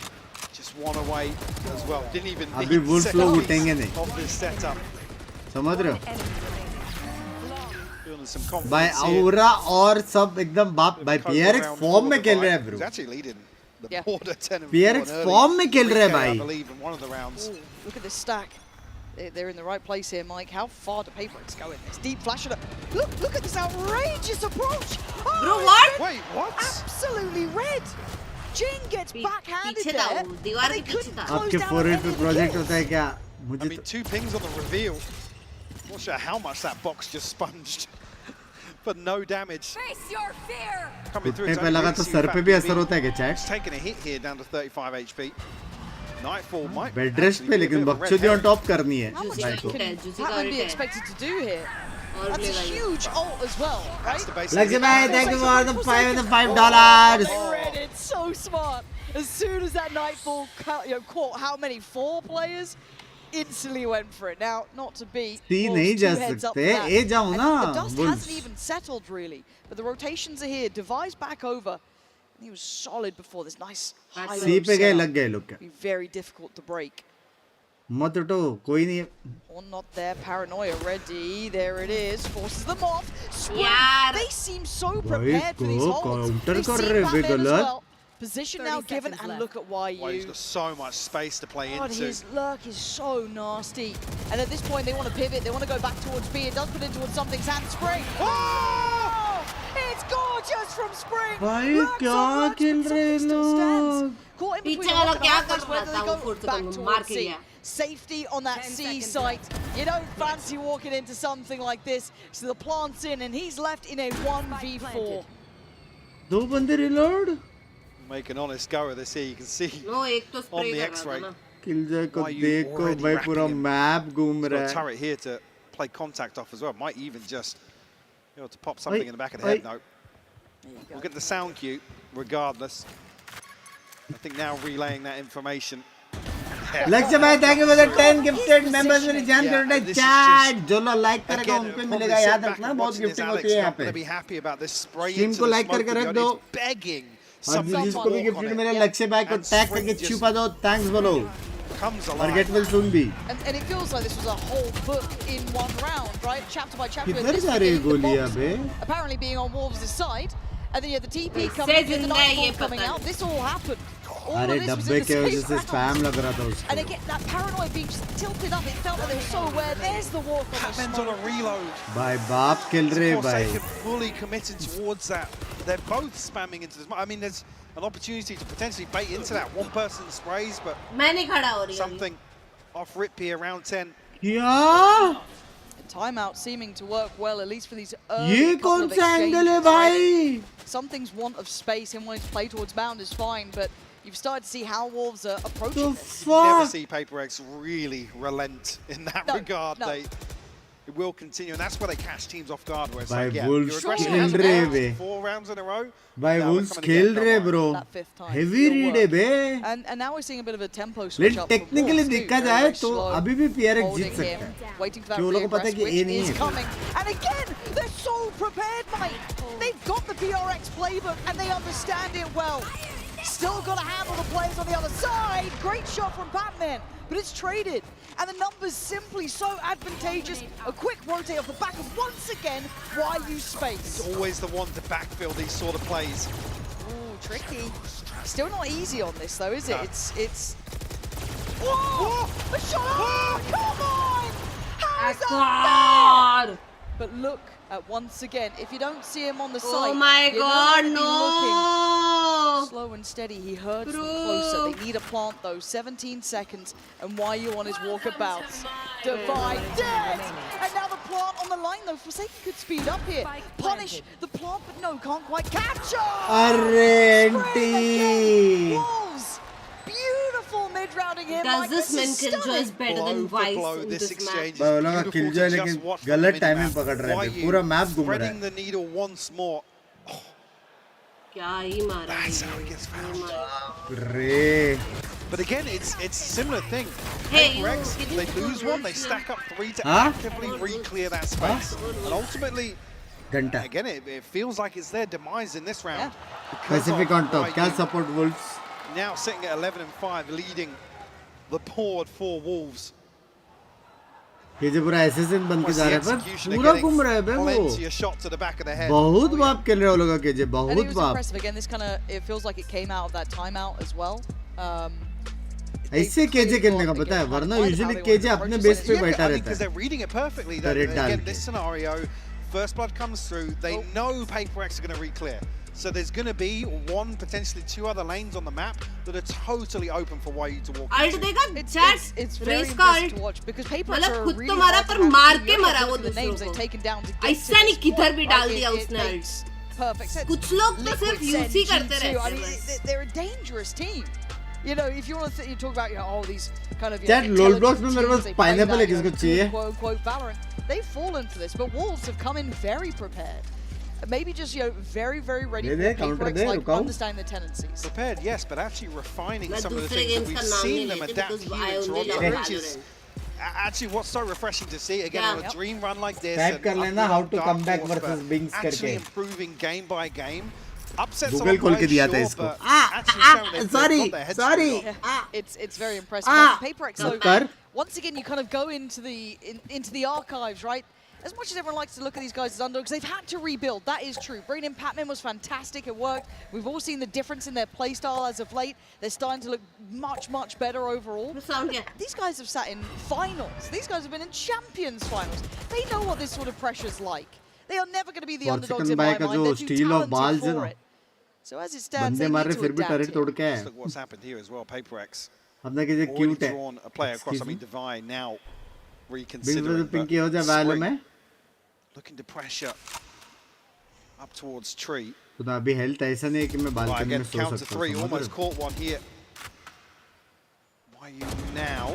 just one away as well. Didn't even अभी need Wolf second लोग piece उठेंगे नहीं. of this setup. समझ रहे हो? Feeling some भाई confidence here. औरा और सब एकदम बाप भाई PRX फॉर्म में खेल रहा है He's bro. actually leading the Yeah. border 10 and 4 PRX early. Form में खेल रहा है 3K, I भाई. believe, in one of the rounds. Ooh, look at this stack. They're in the right place here, Mike. How far do PaperX go in this? Deep flash at it. Look at this outrageous approach. Oh, Bro, what? Wait, what? Absolutely red. Jing gets backhanded पीछे था there. वो, दीवार and के they पीछे couldn't था. close आपके down forehead any पे of the project kills. होता है क्या? I मुझे mean, 2 pings on the reveal. Not sure how much that box just sponged, but no damage. Face your fear. Coming through. पे It's only लगा great तो to see sir Fat पे भी BB. असर होता है क्या chat? He's taking a hit here down to 35 HP. Nightfall might bed rest actually पे be a लेकिन bit of a red बकचोदी ऑन herring. टॉप करनी है How much भाई को. can Juicy Batman got be it. expected to do here? और That's a मिलेगा ये. huge ult as well, That's right? the basic. लक्ष्य भाई thank you for the $5. They read it so smart. As soon as that Nightfall caught how many? 4 players? Instantly went for it. Now, not to beat. C Wolves नहीं 2 जा heads up सकते. for that. A जाओ And ना, the dust Wolves. hasn't even settled really. But the rotations are here. Device back over. He was solid before this nice high C low पे गए setup. लग गए लोग क्या? Be very difficult to break. मत उठो कोई नहीं. Or not there. Paranoia ready. There it is. Forces them off. Swing. यार. They seem so भाई prepared for these को holds. counter They've कर seen रहे वे Batman as गलत. well. Position now 30 given, seconds and left. look at why Well, he's you. got so much space to play God, into. his lurk is so nasty. And at this point, they want to pivot. They want to go back towards B. It does put in towards something. Sand Spring. Oh! It's gorgeous from Spring. भाई Lurks क्या on lurks, खेल but रहे something still stands. लोग? Caught in between पीछे a वाला rock and a क्या hard कर place, रहा whether था they वो go फुर्सत back में मार towards के C. लिया. Safety on that 10 C seconds site. You don't fancy walking into something like this. So the plant's in, and he's left in a 1v4. दो बंदे reload. Make an honest go of this here. You can see no एक तो on spray the कर रहा X-ray. था ना. Killjoy को Why are you देखो already भाई wrapping पूरा him? मैप घूम He's got रहा a है. turret here to play contact off as well. Might even just be able to pop something in the back of the head. No. We'll get the sound cue regardless. I think now relaying that information. लक्ष्य भाई thank you for the 10 gifted members मेरी जान Yeah, करो and this is chat. just- जो लोग like करेगा Again, उनको probably मिलेगा. sit याद back रखना and बहुत watching this, गिफ्टिंग Alex, होती है यहाँ not पे. gonna be happy about this spray Stream into को the like smoke करके with रख the दो. Odin. He's begging और something जिसको to भी walk गिफ्टेड on it. मेरे लक्ष्य भाई को And टैग Spring करके just छुपा दो. थैंक्स बोलो. comes और alive. गेट विल सून भी. And it feels like this was a whole book in one round, right? Chapter by chapter. किधर This जा रही है beginning, the गोलियां box bay? apparently being on Wolves' side. And then you have the TP इससे coming in, the जिंदा है ये Nightfall coming पता out. नहीं. This all happened. All अरे of this was डब्बे in the के same वजह से round. स्पैम लग रहा था And उसको. again, that paranoia being just tilted up. It felt like they were so aware. There's the walk on the Batman's on a smoke. reload. भाई बाप खेल रहे Of course, भाई. they can fully committed towards that. They're both spamming into this. I mean, there's an opportunity to potentially bait into that. One person sprays, but मैं नहीं खड़ा हो रही हूँ. something off rip here, round 10. क्या? Timeout seeming to work well, at least for these ये early couple कौन of सा एंगल है exchanges, right? भाई? Some things want of space, him wanting to play towards bound is fine, but you've started to see how Wolves are The approaching this. Never fuck? see PaperX really relent in that No, regard. no. It will continue, and that's where they catch teams off guard. Where it's By like, yeah, Wolves your aggression खेल hasn't रहे worked way. 4 rounds in a row. भाई Now we're wolves coming खेल again, रहे don't bro. That fifth time. Heavy Still read है work. बे. And now we're seeing a bit of a tempo switch लेकिन up from technically Wolves too. देखा Very, जाए very तो slow, अभी भी PRX holding जीत सकता him, है. waiting for that क्यों लोगों को पता है re-aggress, कि A which नहीं is है. coming. And again, they're so prepared, Mike. They've got the PRX playbook and they understand it well. Still got to handle the players on the other side. Great shot from Batman, but it's traded. And the numbers simply so advantageous. A quick rotate off the back of, once again, why use space? It's always the one to backfill these sort of plays. Ooh, tricky. Still not easy on this though, is it? No. It's... Whoa! A shot! Oh, come on! How is that God. But look at, once again, if you don't see him on the side, Oh my God, no! Slow and steady, he herds them closer. They need a plant though, 17 seconds, and Meier on his walkabout. Divide dead! And now the plant on the line though, Forsaken could speed up here. Punish the plant, but no, can't quite capture! Wolves! Beautiful mid-rounding here. Does this mean Killjoy is better than Vice in this this exchange map? is beautiful to just watch from the minimap. पूरा map घूम रहा Spreading है the needle once more. क्या ही मारा That's how he gets found. रे But again, it's similar thing. Hey, Rex, they lose one, they stack up 3 to actively re-clear that space. And ultimately, घंटा again, it feels like it's their demise in this round. Pacific on top क्या support Wolves Now sitting at 11 and 5, leading the board for Wolves. ये जो पूरा assassin बन के जा रहा है पर पूरा घूम रहा है बे वो Plenty of shots to the back of the head. बहुत बाप खेल रहे हो लोग के जे And it बहुत was बाप impressive. Again, this kind of, it feels like it came out of that timeout as well. ऐसे केजे खेलने का पता है वरना usually केजे अपने बेस पे बैठा रहता Because है they're reading it perfectly. Again, this scenario, first blood comes through, they know Paper X are going to re-clear. So there's going to be one, potentially 2 other lanes on the map that are totally open for YU to walk Ult into. देगा chat It's very race का impressive ult to watch because Paper X मतलब are खुद really तो मारा hard to पर handle. मार You के look मारा at वो the दूसरों names को they've taken down to get ऐसा to नहीं this किधर point, भी right? डाल दिया It उसने ult makes perfect sense. कुछ लोग तो Liquid सिर्फ Sen, यूज ही करते G2, रहते I हैं mean, बस they're a dangerous team. You know, if you want to you talk about these kind of Chat, load blocks में मेरे पास they play pineapple that, है किसको चाहिए? quote unquote Valorant, they've fallen for this, but Wolves have come in very prepared. Maybe just very ready for Paper X, like understand their tendencies. Prepared, yes, but actually refining मैं some of the दूसरे things that games we've का नाम seen नहीं them लेती adapt because here I in only Toronto, love which is Valorant actually what's so refreshing to see again on a dream run like this. Type कर लेना how to Dark come back Force, versus but Binks actually करके improving game by game. Upsets Google खोल के दिया था sure, इसको but actually showing they've got their heads sorry screwed on. Yeah, it's very impressive. Paper X, so कर once again, you kind of go into the archives, right? As much as everyone likes to look at these guys as underdogs, they've had to rebuild. That is true. Bringing in Patman was fantastic. It worked. We've all seen the difference in their playstyle as of late. They're starting to look much better overall. These guys have sat in finals. These guys have been in Champions finals. They know what this sort of pressure's like. They are never going to be the underdogs in my mind. They're too talented for it. So as it stands, they need to adapt here. Let's look what's happened here as well. Paper X अपना के जे already cute है drawn a player across. I mean, Divine now Binks reconsidering. Pinky हो जाए वालों में Looking to pressure up towards Tree. तो ना अभी health ऐसा नहीं है कि मैं बालकनी Again, में सो counter सकता 3, हूँ almost caught one here. YU now.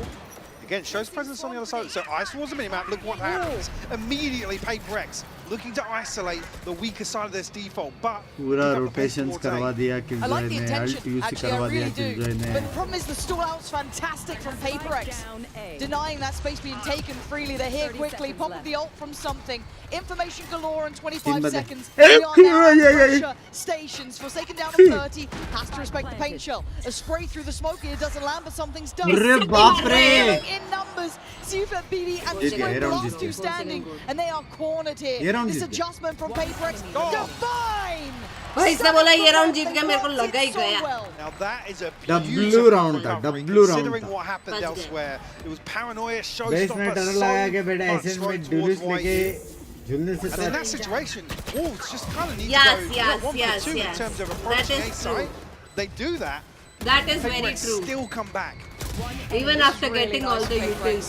Again, shows presence on the other side. So ice towards the minimap. Look what happens. Immediately, Paper X looking to isolate the weaker side of this default. But पूरा rotations करवा दिया I like Killjoy the ने intention. ult use Actually, I करवा दिया really do. Killjoy ने But the problem is the stall out's fantastic from Paper X. Denying that space being taken freely. They're here quickly. Pop up the ult from something. Information galore in 25 seconds. We are now at pressure stations. Forsaken down to 30. Has to respect the paint shell. A spray through the smoke here doesn't land, but something's done. अरे बाप रे In numbers. Sifa, BD, and Spring last two standing. And they are cornered here. This adjustment from Paper X. Divine! भाई इसने बोला ये round जीत गया मेरे को लगा ही गया now that is a W round था W round considering था what happened elsewhere. It was paranoia, base showstopper, में डर so लगा के बेटा much ऐसे में thrown डुलिस towards लेके YU. झुलने से And in that साथ situation, Wolves just kind of need Yes, to go yes, 1 yes, for 2 yes. in terms of That approaching is A side. They do that. that is Paper very X true still come back. even after getting all the utils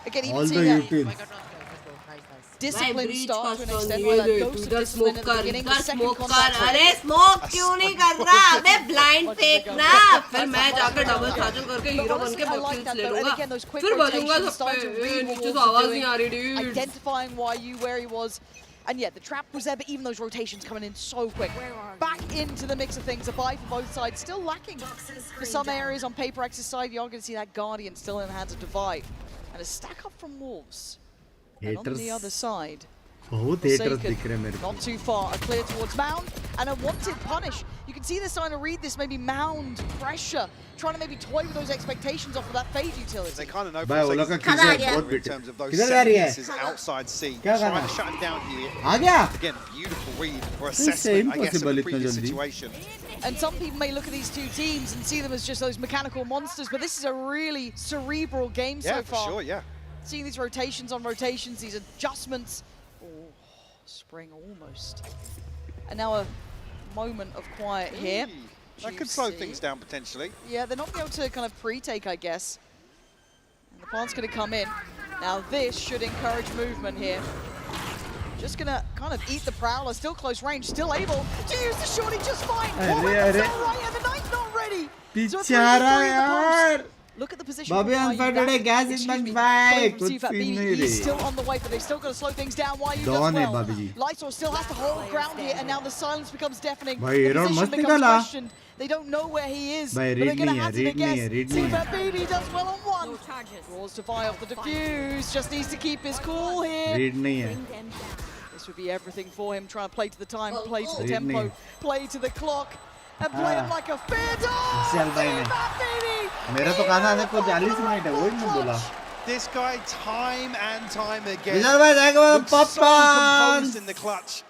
Again, even all the seeing that utils discipline start to an extent ये where that they dose तू of इधर discipline smoke at the कर beginning, इधर the second smoke कर contact. अरे smoke क्यों नहीं कर रहा अबे ब्लाइंड फेंकना फिर मैं जाकर डबल चार्जिंग करके हीरो बन के बहुत ले लूंगा फिर बजूंगा सब पे नीचे से आवाज नहीं आ रही dude identifying YU where he was. And yeah, the trap was there, but even those rotations coming in so quick. Back into the mix of things. A buy for both sides. Still lacking for some areas on Paper X's side. You're going to see that Guardian still in the hands of Divide. And a stack up from Wolves. And on the other side, बहुत haters दिख रहे हैं मेरे को. Not too far, a clear towards Mound and a wanted punish. You can see they're starting to read this, maybe Mound pressure, trying to maybe toy with those expectations off of that fade utility. They kind of know भाई वो लोग का किधर बहुत in terms of those किधर जा रही है? pieces outside C. क्या Trying करना? to shut him down here. आ गया? Again, beautiful read or This is assessment, I guess, of impossible the इतना previous जल्दी. situation. And some people may look at these two teams and see them as just those mechanical monsters, but this is a really cerebral game so Yeah, far. for sure, yeah. Seeing these rotations on rotations, these adjustments. Oh, spring almost. And now a moment of quiet here. That could slow things down potentially. Yeah, they're not able to kind of pre-take, I guess. And the plant's going to come in. Now this should encourage movement here. Just going to kind of eat the Prowler, still close range, still able to use the shorty just fine. Arre, Oh, that's arre. all right, and the Knight's not ready. So a 3v3 बेचारा in the post. यार. Look at the position. Bobby of Why unfed You today, back. gas is Excuse much me, back. coming from Good CFAT. scene He's नहीं still on the way, but they've still got to slow things down. Why You Dawn does है well. Babi ji. Lysor still has to hold ground here, and now the silence becomes deafening. भाई, The Aaron position मस्त becomes निकाला. questioned. They don't know where he is, भाई, but they're read going to नहीं है, hazard a read नहीं है, guess. read See नहीं if BB does well on one. Draws to fire off the defuse. Just needs to keep his cool here. Read नहीं है. This would be everything for him, trying to play to the time, play to the Read tempo, नहीं. play to the clock, and play it like a fair dog. चल भाई ने. मेरा तो कहा था को 40 मिनट है, वही मैं बोला. This guy, time and time again, विशाल भाई जाएगा looks so popcorn. composed in the clutch.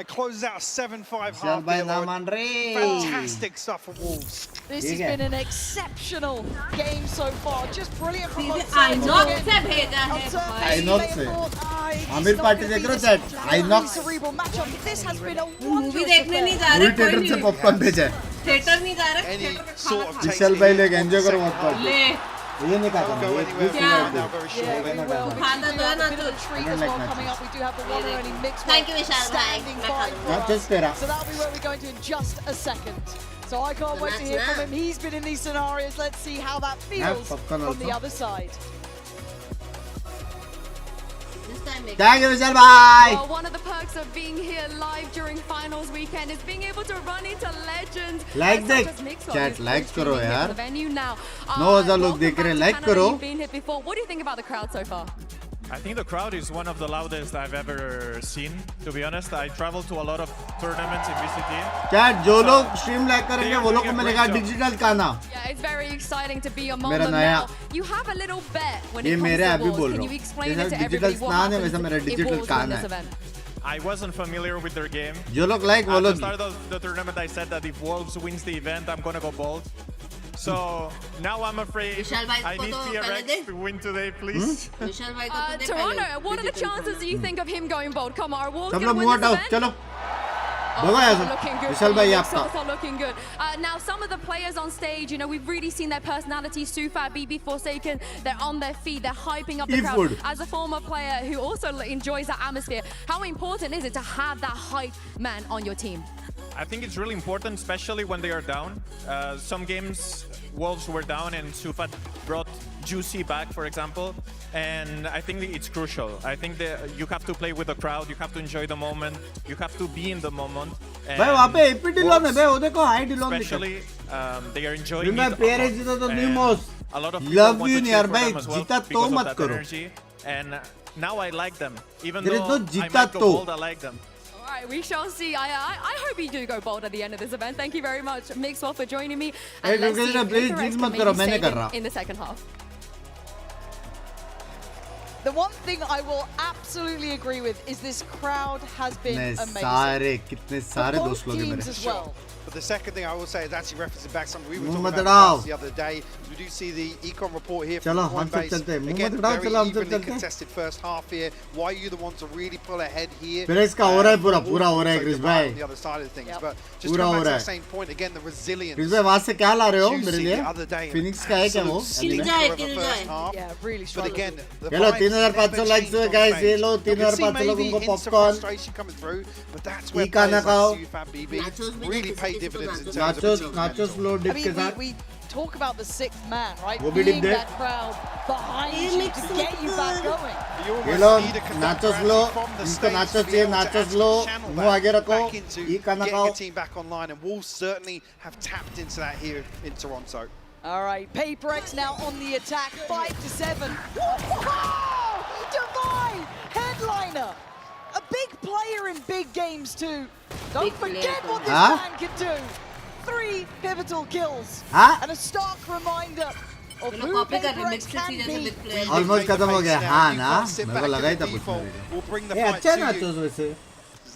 It closes out a 7-5 Vishal half भाई ना there. मान रहे. Fantastic stuff from Wolves. This ठीक has है. been an exceptional game so far. Just brilliant from both I sides. know Again, से भेजा है Upset, भाई. maybe Inox they से. thought, it's Aamir not party gonna देख be रहे हो this chat. really Inox. cerebral matchup. This has been a movie wondrous देखने नहीं affair. जा वही रहे थिएटर कोई से नहीं. पॉपकॉर्न भेजा है. थिएटर नहीं जा रहे. Any थिएटर पे sort खाना of खा. विशाल भाई लोग एंजॉय करो पॉपकॉर्न. ले. ये नहीं खाता Don't go मैं. anywhere Yeah. from now very Yeah, shortly. we will. We Khana do to have hai a bit of a na treat I as don't well like coming up. We do have the one and only mix Thank you, Vishal. standing Bye. by for Not us. just तेरा. So that'll be where we go into in just a second. So I can't wait to hear from him. He's been in these scenarios. Let's see how that feels popcorn from the also. other side. This time make Thank you विशाल भाई. Well, one of the perks of being here live during finals weekend is being able to run into legends. Like such देख. as Mixwell, Chat, who's like streaming करो here यार. for the venue now. 9,000 लोग welcome देख रहे हैं, back to like Canada. करो. You've been here before. What do you think about the crowd so far? I think the crowd is one of the loudest I've ever seen, to be honest. I traveled to a lot of tournaments in VCT. Chat जो लोग stream like करेंगे वो लोग को मिलेगा digital खाना. Yeah, it's very exciting to be among मेरा them नया. now. You have a little bet when ये it comes मेरे to अभी awards. बोल Can रहा you हूँ. explain जैसा it to digital everybody what स्नान है happens वैसा मेरा if डिजिटल awards win खाना this है. event? I wasn't familiar with their game. जो लोग लाइक वो At the लोग. start of the tournament, I said that if Wolves wins the event, I'm gonna go bold. So now I'm afraid Vishal bhai I ko need to TRX pehle de. to win today, please. विशाल भाई को तो दे Toronto, पहले. what are the chances that you think of him going bold? Come on, are Wolves सब going लोग to मुंह win this हटाओ event? चलो. Oh, भगो it's यहाँ not से. looking good विशाल for भाई you. आपका. It's not looking good. Now, some of the players on stage, you know, we've really seen their personalities. Sufat, BB Forsaken, they're on their feet. They're hyping up the crowd. E-food. As a former player who also enjoys that atmosphere, how important is it to have that hype man on your team? I think it's really important, especially when they are down. Some games, Wolves were down and Sufat brought Juicy back, for example. And I think it's crucial. I think that you have to play with the crowd. You have to enjoy the moment. You have to be in the moment. And भाई वहाँ पे AP Dhillon है भाई वो देखो high Dhillon दिखा. especially, they are enjoying मैं it a parents lot. जीता तो And न्यूमोस. a lot of people Love want you to cheer यार for भाई them as well जीता तो because of मत that करो. energy. And now I like them. Even There is though no I जीता might go तो. bold, I like them. All right, we shall see. I hope you do go bold at the end of this event. Thank you very much, Mixwell, for joining me. Hey, And let's see Lucas, if please, Interrex Jeet can मत maybe करो, मैंने save कर it रहा. in the second half. The one thing I will absolutely agree with is this crowd has been कितने amazing. सारे कितने For सारे both दोस्त लोग हैं teams मेरे. as well. But the second thing I will say is actually referencing back something we were मुंह talking मत about उड़ाओ. the other day. We do see the econ report here चलो, from हम सब Coinbase. चलते हैं. मुंह Again, मत उड़ाओ, very चलो, हम सब evenly चलते हैं. contested first half here. Why are you the ones to really pull ahead here? फिर इसका हो रहा है पूरा Wolves पूरा हो रहा है also क्रिस divide भाई. on the other side of things. Yep. But just पूरा come हो back to रहा the है. same point again, the resilience. Chris भाई वहाँ से क्या ला रहे हो Juicy मेरे the लिए? other day, फिनिक्स का है क्या वो? absolute अभी में? जाए, stinker of a kill first जाए. half. Yeah, really But struggled. again, the चलो vibes 3,500 never likes हुए changed on guys. ये stage. Low You can see 3,500 लोगों maybe को instant popcorn. frustration coming through, but that's where ई खाना players खाओ. like Sufat BB Nachos भी really दे, pay किसी को dividends in nachos. terms of nachos achieving nachos mental. लो I dip के mean, साथ. we talk about the sixth man, right? वो भी डिप Being दे. that crowd behind you to get you back going. You ये almost low need a conductor nachos low. actually from the इनको stage nachos to be चाहिए able to nachos actually low. channel मुंह आगे that रखो. back into ई खाना getting खाओ. a team back online, and Wolves certainly have tapped into that here in Toronto. All right, PaperX now on the attack, 5-7. Wow! Divine headliner. A They're in big games too. Don't Big forget player. what this man can do. 3 pivotal kills and a stark reminder of who copy कर Paper X remix can जैसे be. big player Almost खत्म हो गया हाँ ना मेरे को लगा ही था कुछ We'll bring the ये fight अच्छा है to ना you. चोस वैसे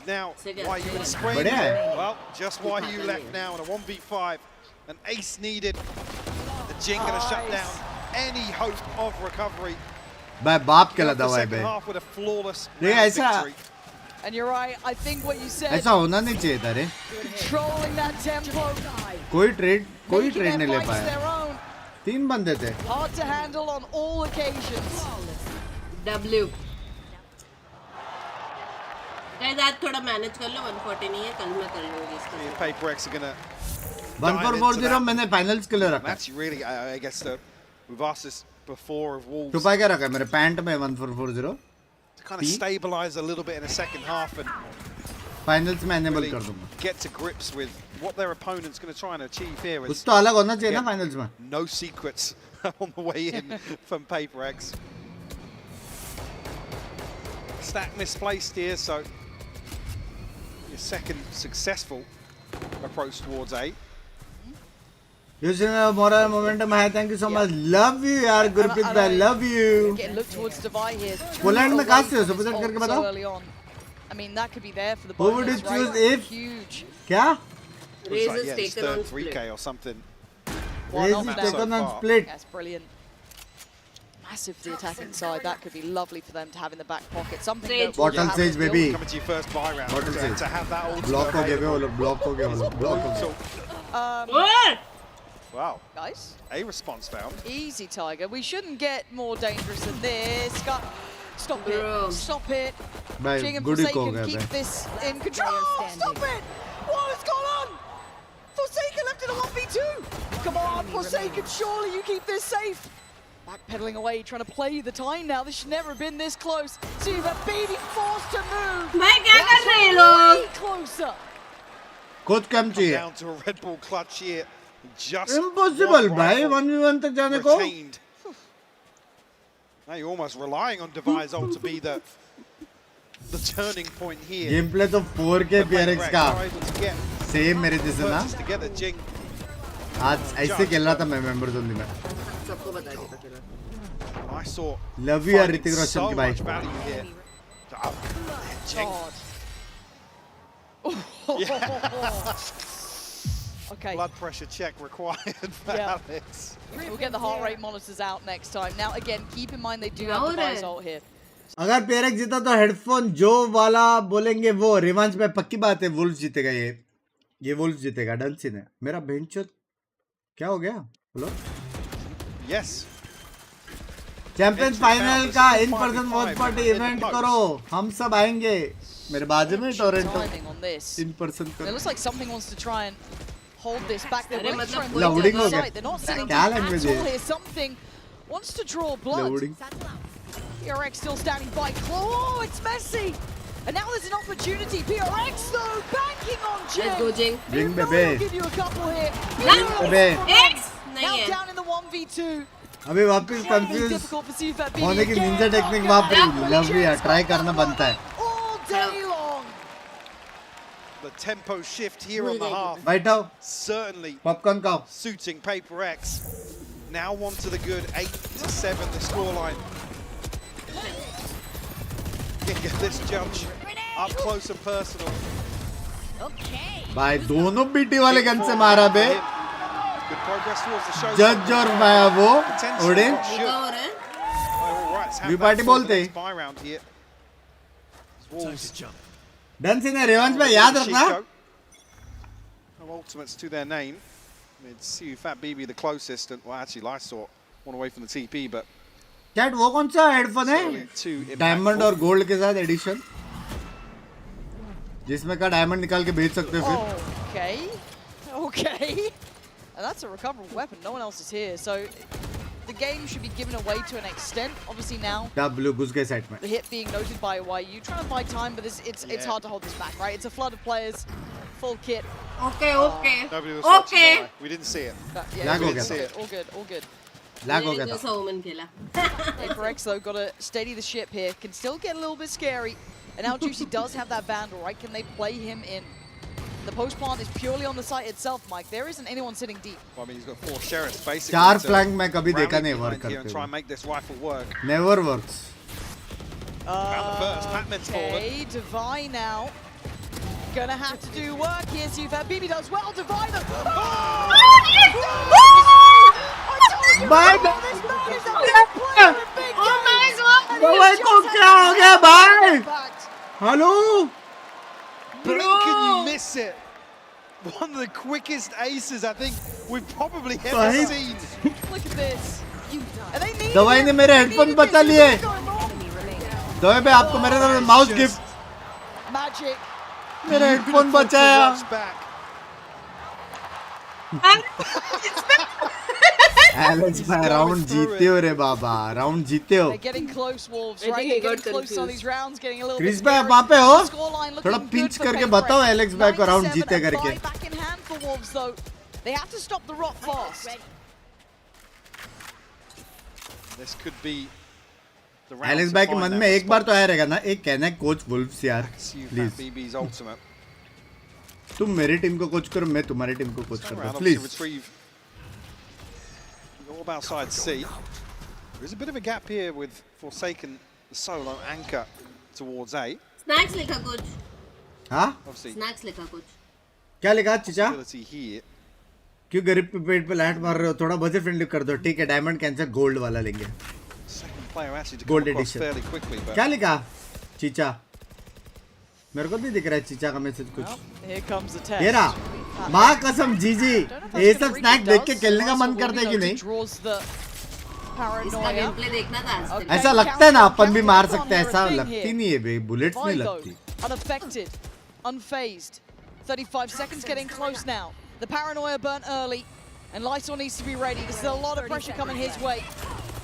Now, why you would scream? बढ़िया है Well, just why you left now in a 1v5. An ace needed. The Jing gonna shut down any hope of recovery. भाई बाप के लगा The हुआ है second bay half with a flawless देखिए round ऐसा victory. And you're right, I think what you said, ऐसा होना नहीं चाहिए था रे controlling that tempo, कोई ट्रेड making नहीं their ले fights पाया their own, 3 बंदे थे hard to handle on all occasions. W guys आज थोड़ा मैनेज कर लो 140 नहीं है कल मैं कर लूंगी इसका Paper X are gonna 1440 मैंने फाइनल्स के लिए रखा That's really, I guess, we've asked this before of Wolves छुपा के रखा है मेरे पैंट में 1440 to kind of stabilize a little bit in the second half and finals में एनेबल really कर दूंगा get to grips with what their opponent's going to try and achieve here. कुछ It's तो अलग होना चाहिए ना फाइनल्स में no secrets on the way in from Paper X. Stack misplaced here, so your second successful approach towards A. Using a moral momentum high, thank you so much. Love you, yaar, Gurpreet bhai, love you. Get look towards Dubai here. Poland में कहाँ से हो? Super करके So बताओ. early on. I mean, that could be there for the Who would you bonus, choose right? if? Huge. क्या? Raze Looks like, is yeah, it's taken on third split 3K or something. Why Raze not is now? taken on far. split. That's brilliant. Massive for the attacking side. That could be lovely for them to have in the back pocket. Something Sage. that Bottle Wolves Sage, have built. baby. Coming to your first buy round. Bottom side. To have that all Block हो गए वो लोग, block हो गए वो लोग, block हो गए. ओए Wow. Guys, A response found. easy, Tiger. We shouldn't get more dangerous than this. Stop Bro. it. Stop it. भाई Jing and गुडी को हो Forsaken गया keep भाई. this in control. Stop it. What has gone on? Forsaken left in a 1v2. Come on, Forsaken. Surely you keep this safe. Backpedaling away, trying to play the time now. This should never have been this close. See that being forced to move. भाई क्या कर रहे हैं Way लोग closer. कुछ कम चाहिए. Down to a Red Bull clutch here. Just Impossible one भाई rifle 1v1 तक जाने को. retained. Now you're almost relying on Devi's ult to be the turning point here. Gameplay तो 4K PRX का. Are able to get Same मेरे जैसे ना. purchase together. Jing आज ऐसे खेल रहा था मैं मेंबर्स ओनली में. सबको बता दिया था फिर I saw Love you यार finding ऋतिक रोशन so की भाई. much value here. Oh, Jing. Okay. Blood pressure check required for Yeah. Alex. We'll get the heart rate monitors out next time. Now, again, keep in mind they do have Now Devi's then. ult here. अगर PRX जीता तो headphone जो वाला बोलेंगे वो रिवांच में पक्की बात है. वुल्फ जीतेगा ये वुल्फ जीतेगा डन सीन है. मेरा बेंचो क्या हो गया? Hello Yes. चैंपियंस फाइनल का in person watch party event करो. हम सब आएंगे मेरे बाजू में Toronto Timing on this. In person It करो. looks like something wants to try and hold this back. They're अरे really मतलब trying to loading hold हो the गया. side. They're not sitting क्या deep language at all है? here. Something wants to draw blood. Loading PRX still standing by. Oh, it's messy. And now there's an opportunity. PRX though, banking on Jing. let's go Jing Jing, We'll baby. give you a couple here. अबे X Now नहीं है down in the 1v2. अभी वापस Incredibly confuse difficult for CFAT BB होने की again. Ninja technique वापरी. Love you यार try करना बनता है. All day long. The tempo shift here on the half बैठाओ certainly popcorn खाओ. suiting Paper X. Now on to the good 8-7 the scoreline. Get this judge up close and personal. भाई दोनों BT वाले gun से मारा बे. Good progress towards the show. जज और मैं वो ओडिन क्या हो रहा है All right, We party बोलते हैं. buy round here. Wolves. Done scene है. रिवांच में याद रखना. No ultimates to their name. I mean, CFAT BB the closest, and well, actually, Lysort one away from the TP, but cat वो कौन सा हेडफोन certainly है? too diamond impactful. और गोल्ड के साथ एडिशन जिसमें का डायमंड निकाल के बेच सकते हो फिर. Okay. And that's a recoverable weapon. No one else is here. So the game should be given away to an extent. Obviously now, W घुस गए साइड में. the hit being noted by YU. Trying to buy time, but it's hard to hold this back, right? It's a flood of players. Full kit. okay okay Nobody was watching, okay no way. We didn't see it. But, Lag हो we गया didn't see था. it. all good, all good. Lag हो गया मैंने था. जैसा ओमन खेला Paper X though got to steady the ship here. Can still get a little bit scary. And now Juicy does have that Vandal, right? Can they play him in? The post plant is purely on the site itself, Mike. There isn't anyone sitting deep. Well, I mean, he's got 4 sheriffs basically. 4 flank मैं कभी देखा नहीं work here and करते try and make this rifle work. Never works. Found the first. Patman's fallen. Okay, Divine now. Gonna have to do work here. See if BB does well. Divine. Bye. भाई को क्या हो गया भाई? Hello. Blink and you miss it. One of the quickest aces I think we've probably ever seen. Look at this. दवाई ने मेरे headphone बचा लिए. दवाई पे आपको मेरे तरफ माउस गिफ्ट. Magic. मेरा हेडफोन बचाया. Alex भाई राउंड जीते हो रे बाबा. राउंड जीते हो. Getting close, Wolves. Right? Getting close on these rounds, getting a little bit. Chris भाई वहाँ पे हो? थोड़ा पिंच करके बताओ एलेक्स भाई को राउंड जीते करके. Back in hand for Wolves though. They have to stop the rock fast. This could be the round. Alex भाई के मन में एक बार तो आया रहेगा ना, एक कहना है कोच वुल्फ्स यार प्लीज. तुम मेरी टीम को कोच करो, मैं तुम्हारी टीम को कोच करता हूं please. All outside C. There's a bit of a gap here with Forsaken, the solo anchor towards A. Snacks लिखा कुछ. हाँ? Snacks लिखा कुछ. क्या लिखा चिचा? क्यों गरीब पे पेट पे लाइट मार रहे हो? थोड़ा बजट फ्रेंडली कर दो. ठीक है, डायमंड कैंसर गोल्ड वाला लेंगे. Gold edition. क्या लिखा चीचा? मेरे को नहीं दिख रहा है चीचा का मैसेज कुछ. ये रहा. माँ कसम जीजी, ये सब स्नैक देख के खेलने का मन करता है कि नहीं? इसका गेमप्ले देखना था. ऐसा लगता है ना अपन भी मार सकते हैं. ऐसा लगती नहीं है बे, बुलेट्स नहीं लगती. Unaffected, unfazed. 35 seconds getting close now. The paranoia burnt early, and Lysol needs to be ready. This is a lot of pressure coming his way.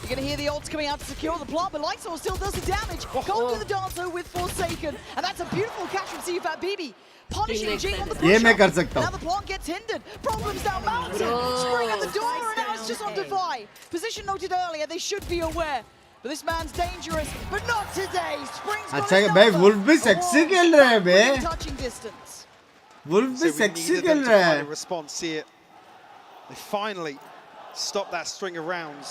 You're going to hear the ults coming out to secure the plant, but Lysol still does the damage. Can't do the dance though with Forsaken, and that's a beautiful catch from CFAT BB. Punishing Jing on the push. ये मैं कर सकता हूँ. Now the plant gets hindered. Problems down mountain. Spring at the door, and now it's just on Defy. Position noted earlier. They should be aware. But this man's dangerous, but not today. Spring's got अच्छा भाई wolf भी sexy खेल रहा है बे. touching distance. Wolf भी sexy खेल रहा है. Response here. They finally stopped that string of rounds.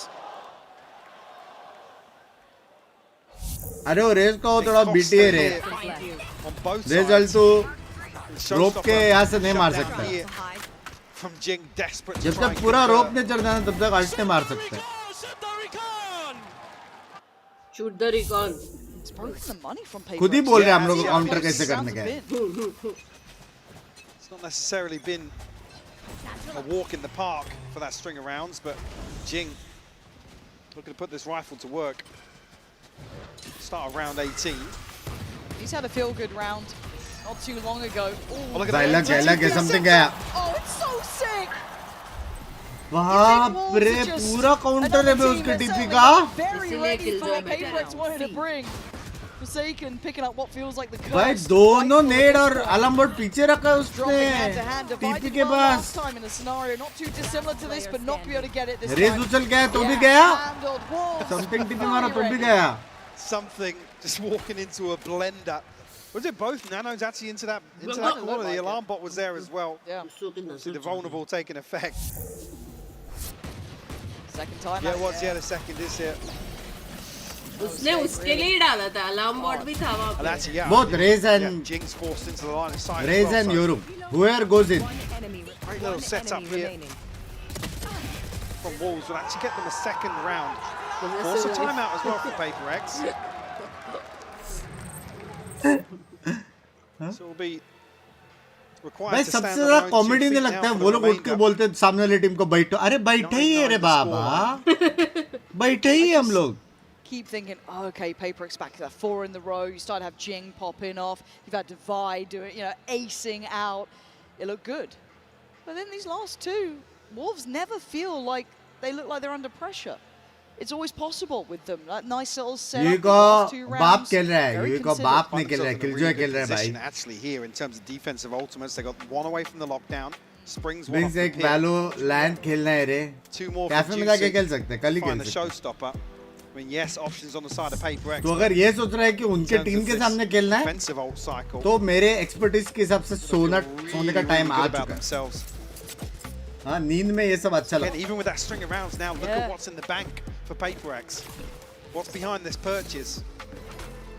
अरे वो रेस का वो थोड़ा बीटी है रे. रेस तो रोप के यहाँ से नहीं मार सकता. जब तक पूरा रोप नहीं चढ़ जाना तब तक अल्ट नहीं मार सकते. Shoot the recon. खुद ही बोल रहे हैं हम लोग काउंटर कैसे करने का है. It's not necessarily been a walk in the park for that string of rounds, but Jing looking to put this rifle to work. Start of round 18. He's had a feel-good round not too long ago. Oh, look at that. Something gaya. Oh, it's so sick. बाप रे पूरा counter है बे उसके TP का. Very ready for what Paperx wanted to bring. Forsaken picking up what feels like the curse. भाई दोनों नेड और alarm board पीछे रखा है उसने टीपी के पास. Not too dissimilar to this, but not be able to get it this time. Race उछल गया तो भी गया. Something टीपी मारा तो भी गया. Something just walking into a blender. Was it both nanos actually into that corner? The alarm bot was there as well. Yeah. See the vulnerable taking effect. Second time. Yeah, it was. Yeah, the second is here. उसने उसके लिए डाला था. Alarm bot भी था वहाँ पे. Both Raze and Jing's forced into the line of sight. Raze and Yorum. Whoever goes in. Great little setup here from Wolves will actually get them a second round. Force a timeout as well for Paperx. So will be भाई सबसे ज्यादा comedy नहीं लगता है वो लोग उठ के बोलते हैं सामने वाली टीम को बैठो. अरे बैठे ही है रे बाबा. बैठे ही हम लोग. Keep thinking, oh, okay, Paperx back to that 4 in the row. You start to have Jing popping off. You've had Divide do it, you know, acing out. It looked good. But then these last two, Wolves never feel like they look like they're under pressure. It's always possible with them. That nice little setup. ये को बाप खेल रहा है. ये को बाप नहीं खेल रहा है. किलजॉय खेल रहा है भाई. Actually here in terms of defensive ultimates, they got one away from the lockdown. Springs one Binks एक valorant खेलना है रे. Two more. कैफे में जाके खेल सकते हैं. कल ही खेल सकते हैं. Showstopper. mean, yes, options on the side of Paper X. तो अगर ये सोच रहा है कि उनके टीम के सामने खेलना है, तो मेरे एक्सपर्टीज के हिसाब से सोने का टाइम आ चुका है। हाँ, नींद में ये सब अच्छा लगता है। Even with that string of rounds now, look at what's in the bank for Paper X. What's behind this purchase?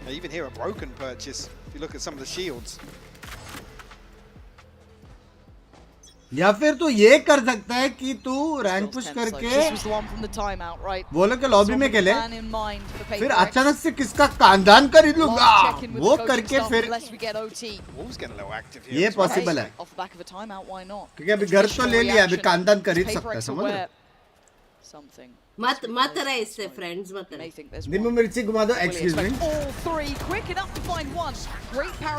I even hear a broken purchase if you look at some of the shields. या फिर तो ये कर सकता है कि तू rank push करके वो लोग के लॉबी में खेले, फिर अचानक से किसका खानदान खरीद लूंगा, वो करके फिर ये पॉसिबल है, क्योंकि अभी घर तो ले लिया, अभी खानदान खरीद सकता है, समझ रहे? मत रहे इससे फ्रेंड्स, मत रहे। नींबू मिर्ची घुमा दो, एक्सक्यूज मी।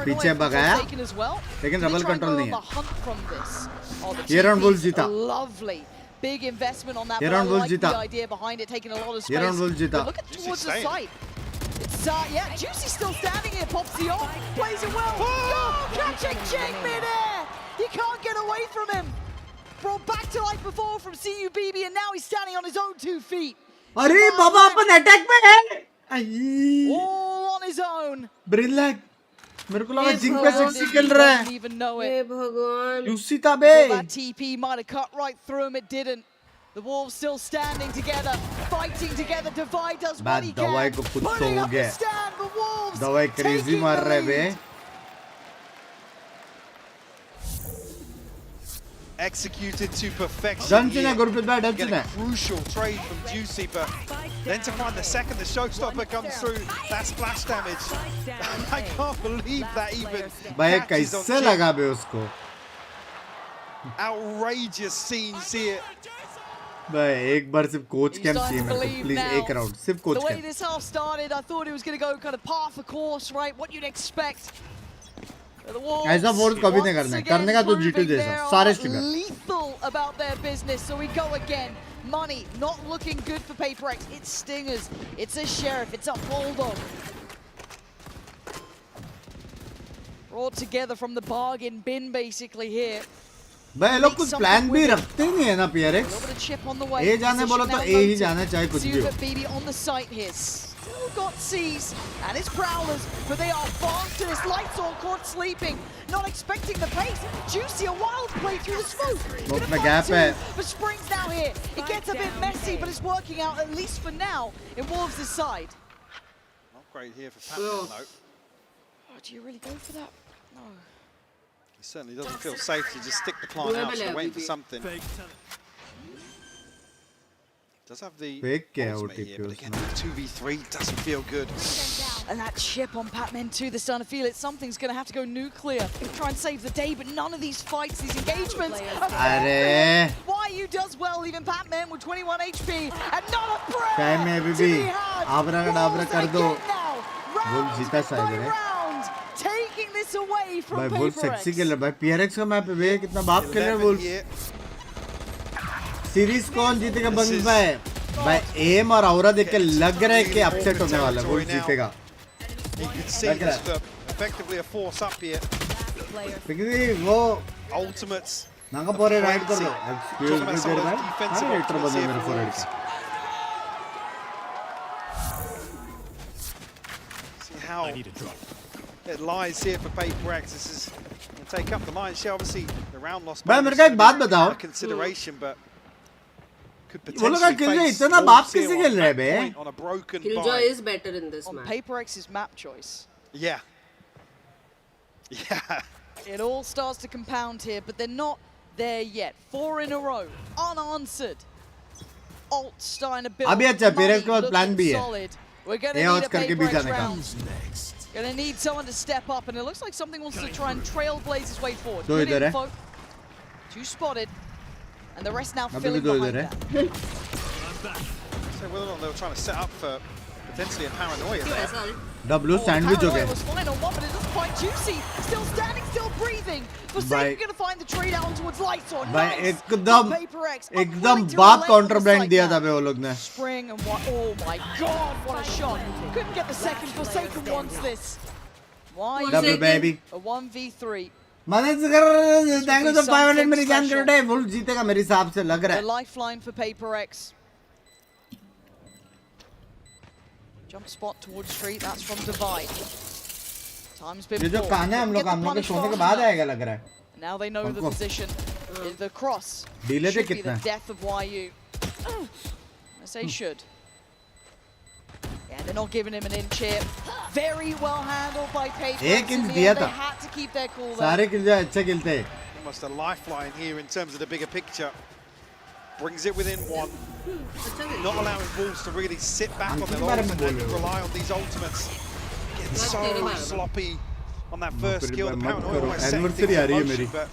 पीछे भगाया, लेकिन रबल कंट्रोल नहीं है। ये राउंड वुल्फ जीता, Big investment on that. ये राउंड वुल्फ जीता, idea behind it, taking a lot of space. ये राउंड वुल्फ जीता। Look at towards the side. It's yeah, Juicy still standing here, pops the ult, plays it well. Oh, catching Jake mid-air. You can't get away from him. Brought back to life before from CUBB, and now he's standing on his own 2 feet. अरे बाबा अपन attack में है। All on his own. Brain lag, मेरे को लगा zinc पे 60 खेल रहा है। हे भगवान। यूसी था बे। That TP might have cut right through him, it didn't. The Wolves still standing together, fighting together. Divide does what he can. दवाई को कुछ तो हो गया। दवाई क्रेजी मार रहा है बे। Executed to perfection. Getting a crucial trade from Juicy, but then to find the second the showstopper comes through, that splash damage. I can't believe that even. भाई कैसे लगा बे उसको? Outrageous scenes here. भाई एक बार सिर्फ कोच कैंप चाहिए मेरे को, प्लीज एक राउंड सिर्फ coach camp. The way this half started, I thought it was going to go kind of par for course, right? What you'd expect. ऐसा फोर्स कभी नहीं करना है, करने का तो G2 जैसा सारे streamer lethal about their business. So we go again. Money not looking good for Paper X. It's Stingers, it's a Sheriff, it's a Bulldog. Brought together from the bargain bin basically here. भाई लोग कुछ plan भी रखते नहीं है ना PRX, ए जाने बोलो तो ए ही जाना चाहे कुछ भी हो। Still got C's and his Prowlers, but they are fast to this lights on court sleeping, not expecting the pace. Juicy, a wild play through the smoke. Gonna find two, but Spring's now here. It gets a bit messy, but it's working out at least for now in Wolves' side. Not great here for Pac-Man though. Oh, do you really go for that? No. He certainly doesn't feel safe to just stick the plant out, so waiting for something. Does have the ultimate here, but again, 2v3 doesn't feel good. And that chip on Pac-Man 2, they're starting to feel it. Something's going to have to go nuclear. Try and save the day, but none of these fights, these engagements. YU does well, even Pac-Man with 21 HP. And not a break to be had. Abra kar do. Wolf जीता शायद है। Taking this away from Paper X. भाई Wolf sexy खेल रहा है, भाई PRX का map पे कितना बाप खेल रहा है Wolf। सीरीज कौन जीतेगा बंग्स भाई? भाई एम और औरा देख के लग रहा है कि अपसेट होने वाला है, वो जीतेगा। क्योंकि वो ultimates नांगा पोरे राइड कर दो। एक्सक्यूज मी देर भाई, हाँ रेटर बंदे मेरे फोरहेड का। See how it lies here for Paper X. This is going to take up the lion's share. Obviously, the round loss. भाई मेरे को एक बात बताओ। Consideration, but वो लोग का किलजॉय इतना बाप किसे खेल रहा है बे? Killjoy is better in this on map. Paper X's map choice. Yeah. Yeah. It all starts to compound here, but they're not there yet. 4 in a row, unanswered. Alt starting to build. अभी अच्छा PRX के बाद plan भी है। We're gonna need a Paper X round. Gonna need someone to step up, and it looks like something wants to try and trailblaze his way forward. दो इधर है। 2 spotted. And the rest now filling behind that. So whether or not they were trying to set up for potentially a paranoia there. W sandwich हो गया। was fine on one, but at this point Juicy still standing, still breathing. For Satan going to find the trade out towards lights on. भाई एकदम बाप counter blind दिया था बे वो लोग ने। Spring and what? Oh my God, what a shot! Couldn't get the second. For Satan wants this. Why? W baby. A 1v3. Manage कर देंगे तो 500 में रिजाइन कर दे, वुल्फ जीतेगा मेरे हिसाब से लग रहा है। The lifeline for Paper X. Jump spot towards street. That's from Divide. Time's been ये जो कान है हम लोग के सोने के बाद आएगा लग रहा है. Now they know the position. The cross Delay should be कितना? the death of YU. As they should. Yeah, they're not giving him an inch here. Very well handled by Paper. एक इंच दिया था. They had to keep their cool there. सारे किल जो अच्छे खेलते हैं. Almost a lifeline here in terms of the bigger picture. Brings it within one. Not allowing Wolves to really sit back on their ultimate and rely on these ultimates. Getting so sloppy on that first kill. The paranoia almost setting things in motion, but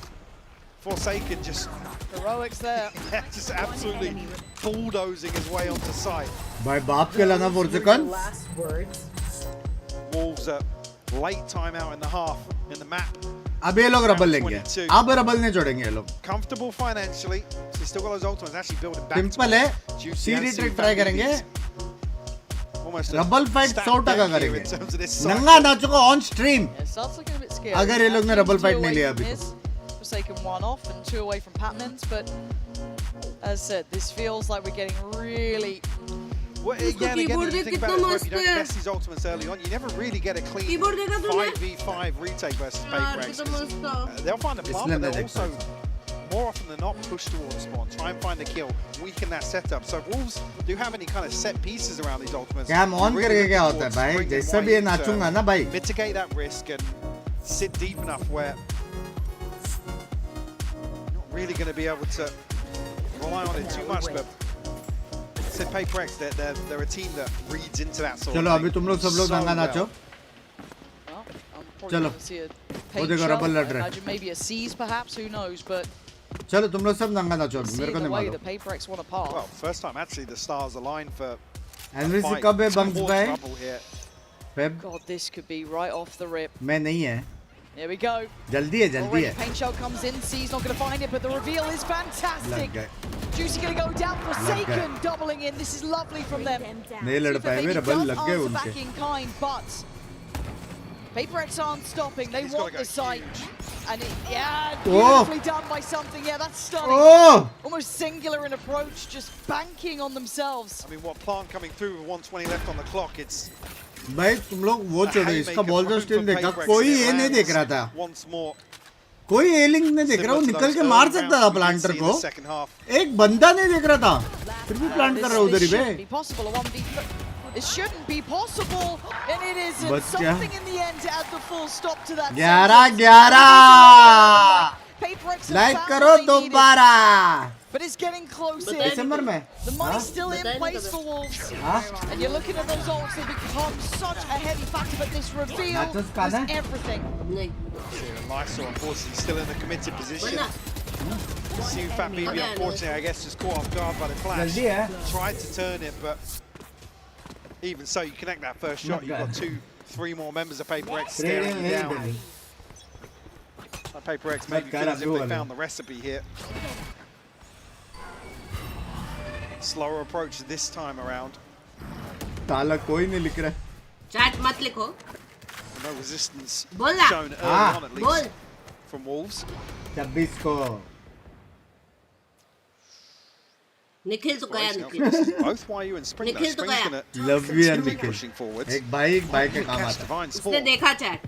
Forsaken just heroics there. Just absolutely bulldozing his way onto site. भाई बाप के लाना Forsaken. Wolves a late timeout in the half in the map. अब ये लोग rubble लेंगे. अब rubble नहीं छोड़ेंगे ये लोग. Comfortable financially. So he's still got those ultimates. Actually building back. Simple है. सीरी ट्रिक ट्राई करेंगे. रबल फाइट 100% करेंगे. नंगा नाचो को ऑन स्ट्रीम. अगर ये लोग ने रबल फाइट नहीं लिया अभी. Forsaken one off and 2 away from Patmans, but as said, this feels like we're getting really. Well, again, the thing about it is if you don't invest these ultimates early on, you never really get a clean 5v5 retake versus Paper. They'll find a plant, but they'll also, more often than not, push towards spawn, try and find a kill, weaken that setup. So if Wolves do have any kind of set pieces around these ultimates, क्या on करके क्या होता है भाई? जैसा भी ये नाचूंगा ना भाई. Mitigate that risk and sit deep enough where you're not really going to be able to rely on it too much, but said Paper X, they're a team that reads into that sort चलो of अभी तुम लोग सब लोग दंगा नाचो. चलो. वो देखो रबल लड़ रहे हैं. Maybe a C's perhaps, who knows, but चलो तुम लोग सब दंगा नाचो. मेरे को नहीं मालूम. Paper X want a path. Well, first time actually the stars align for FNC कब है Binks भाई? Feb. God, this could be right off the rip. मैं नहीं है. Here we go. जल्दी है जल्दी है. Paint shell comes in. C's not going to find it, but the reveal is fantastic. Juicy going to go down. Forsaken doubling in. This is lovely from them. नहीं लड़ पाए वे rubble लग गए उनके. Back in kind, but Paper X aren't stopping. They want the site, and beautifully done by something. Yeah, that's stunning. Almost singular in approach, just banking on themselves. I mean, what plant coming through with 120 left on the clock? It's भाई तुम लोग वो छोड़ो. इसका ball जो still देखा कोई ये नहीं देख रहा था. कोई एलिंग नहीं देख रहा. वो निकल के मार सकता था प्लांटर को. एक बंदा नहीं देख रहा था. फिर भी प्लांट कर रहा उधर ही बे. It shouldn't be possible, and it isn't. Something in the end to add the full stop to that. 11-11. Like करो दोबारा. But it's getting close in. December में. The money's still in place for Wolves. And you're looking at those ults, they become such a heavy factor, but this reveal was everything. Lysol, unfortunately, still in the committed position. Fat BB, unfortunately, I guess, just caught off guard by the flash. Tried to turn it, but even so, you connect that first shot, you've got 2-3 more members of Paper X staring you down. Paper X maybe feel as if they found the recipe here. Slower approach this time around. ताला कोई नहीं लिख रहा. Chat मत लिखो. No resistance बोला. shown early on at least from Wolves. 26 को. निखिल तो गया Nikhil. Both YU and Spring. Nikhil तो गया. Love you and Nikhil. एक बाइक के काम आता. उसने देखा chat.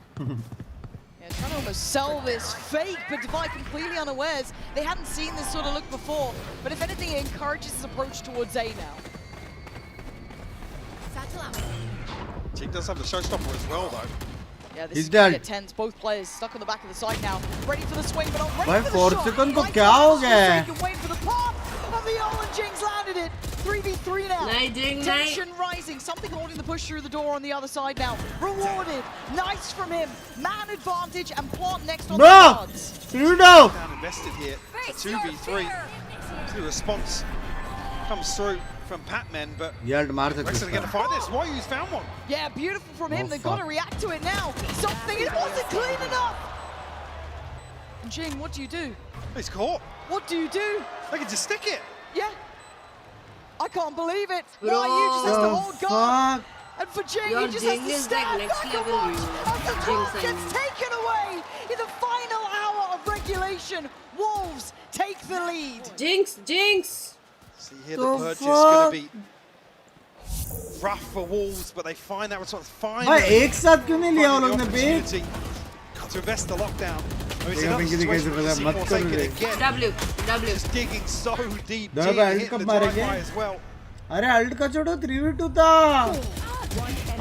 Trying to almost sell this fake, but Divide completely unawares. They hadn't seen this sort of look before, but if anything, it encourages his approach towards A now. Jing does have the showstopper as well, though. Yeah, this is going to get tense. Both players stuck on the back of the site now, ready for the swing, but not ready for the shot. Forsaken को क्या हो गया? Waiting for the pop of the ult, and Jing's landed it. 3v3 now. Tension rising. Something holding the push through the door on the other side now. Rewarded. Nice from him. Man advantage and plant next on the cards. Down invested here. It's a 2v3. The response comes through from Patmen, but Rex are going to fight this. YU's found one. Yeah, beautiful from him. They've got to react to it now. Something. It wasn't clean enough. And Jing, what do you do? He's caught. What do you do? They can just stick it. Yeah. I can't believe it. YU just has to hold guard. And for Jing, he just has to stand back and watch as the clock gets taken away in the final hour of regulation. Wolves take the lead. Jinx. See here, the purge is going to be rough for Wolves, but they find that response. भाई Finally, एक साथ क्यों नहीं लिया वो लोग ने पे? to invest the lockdown. मत करो रे. W. Just digging so deep. दो बार अल्ट कब मारेंगे? अरे अल्ट का छोड़ो 3v2 था.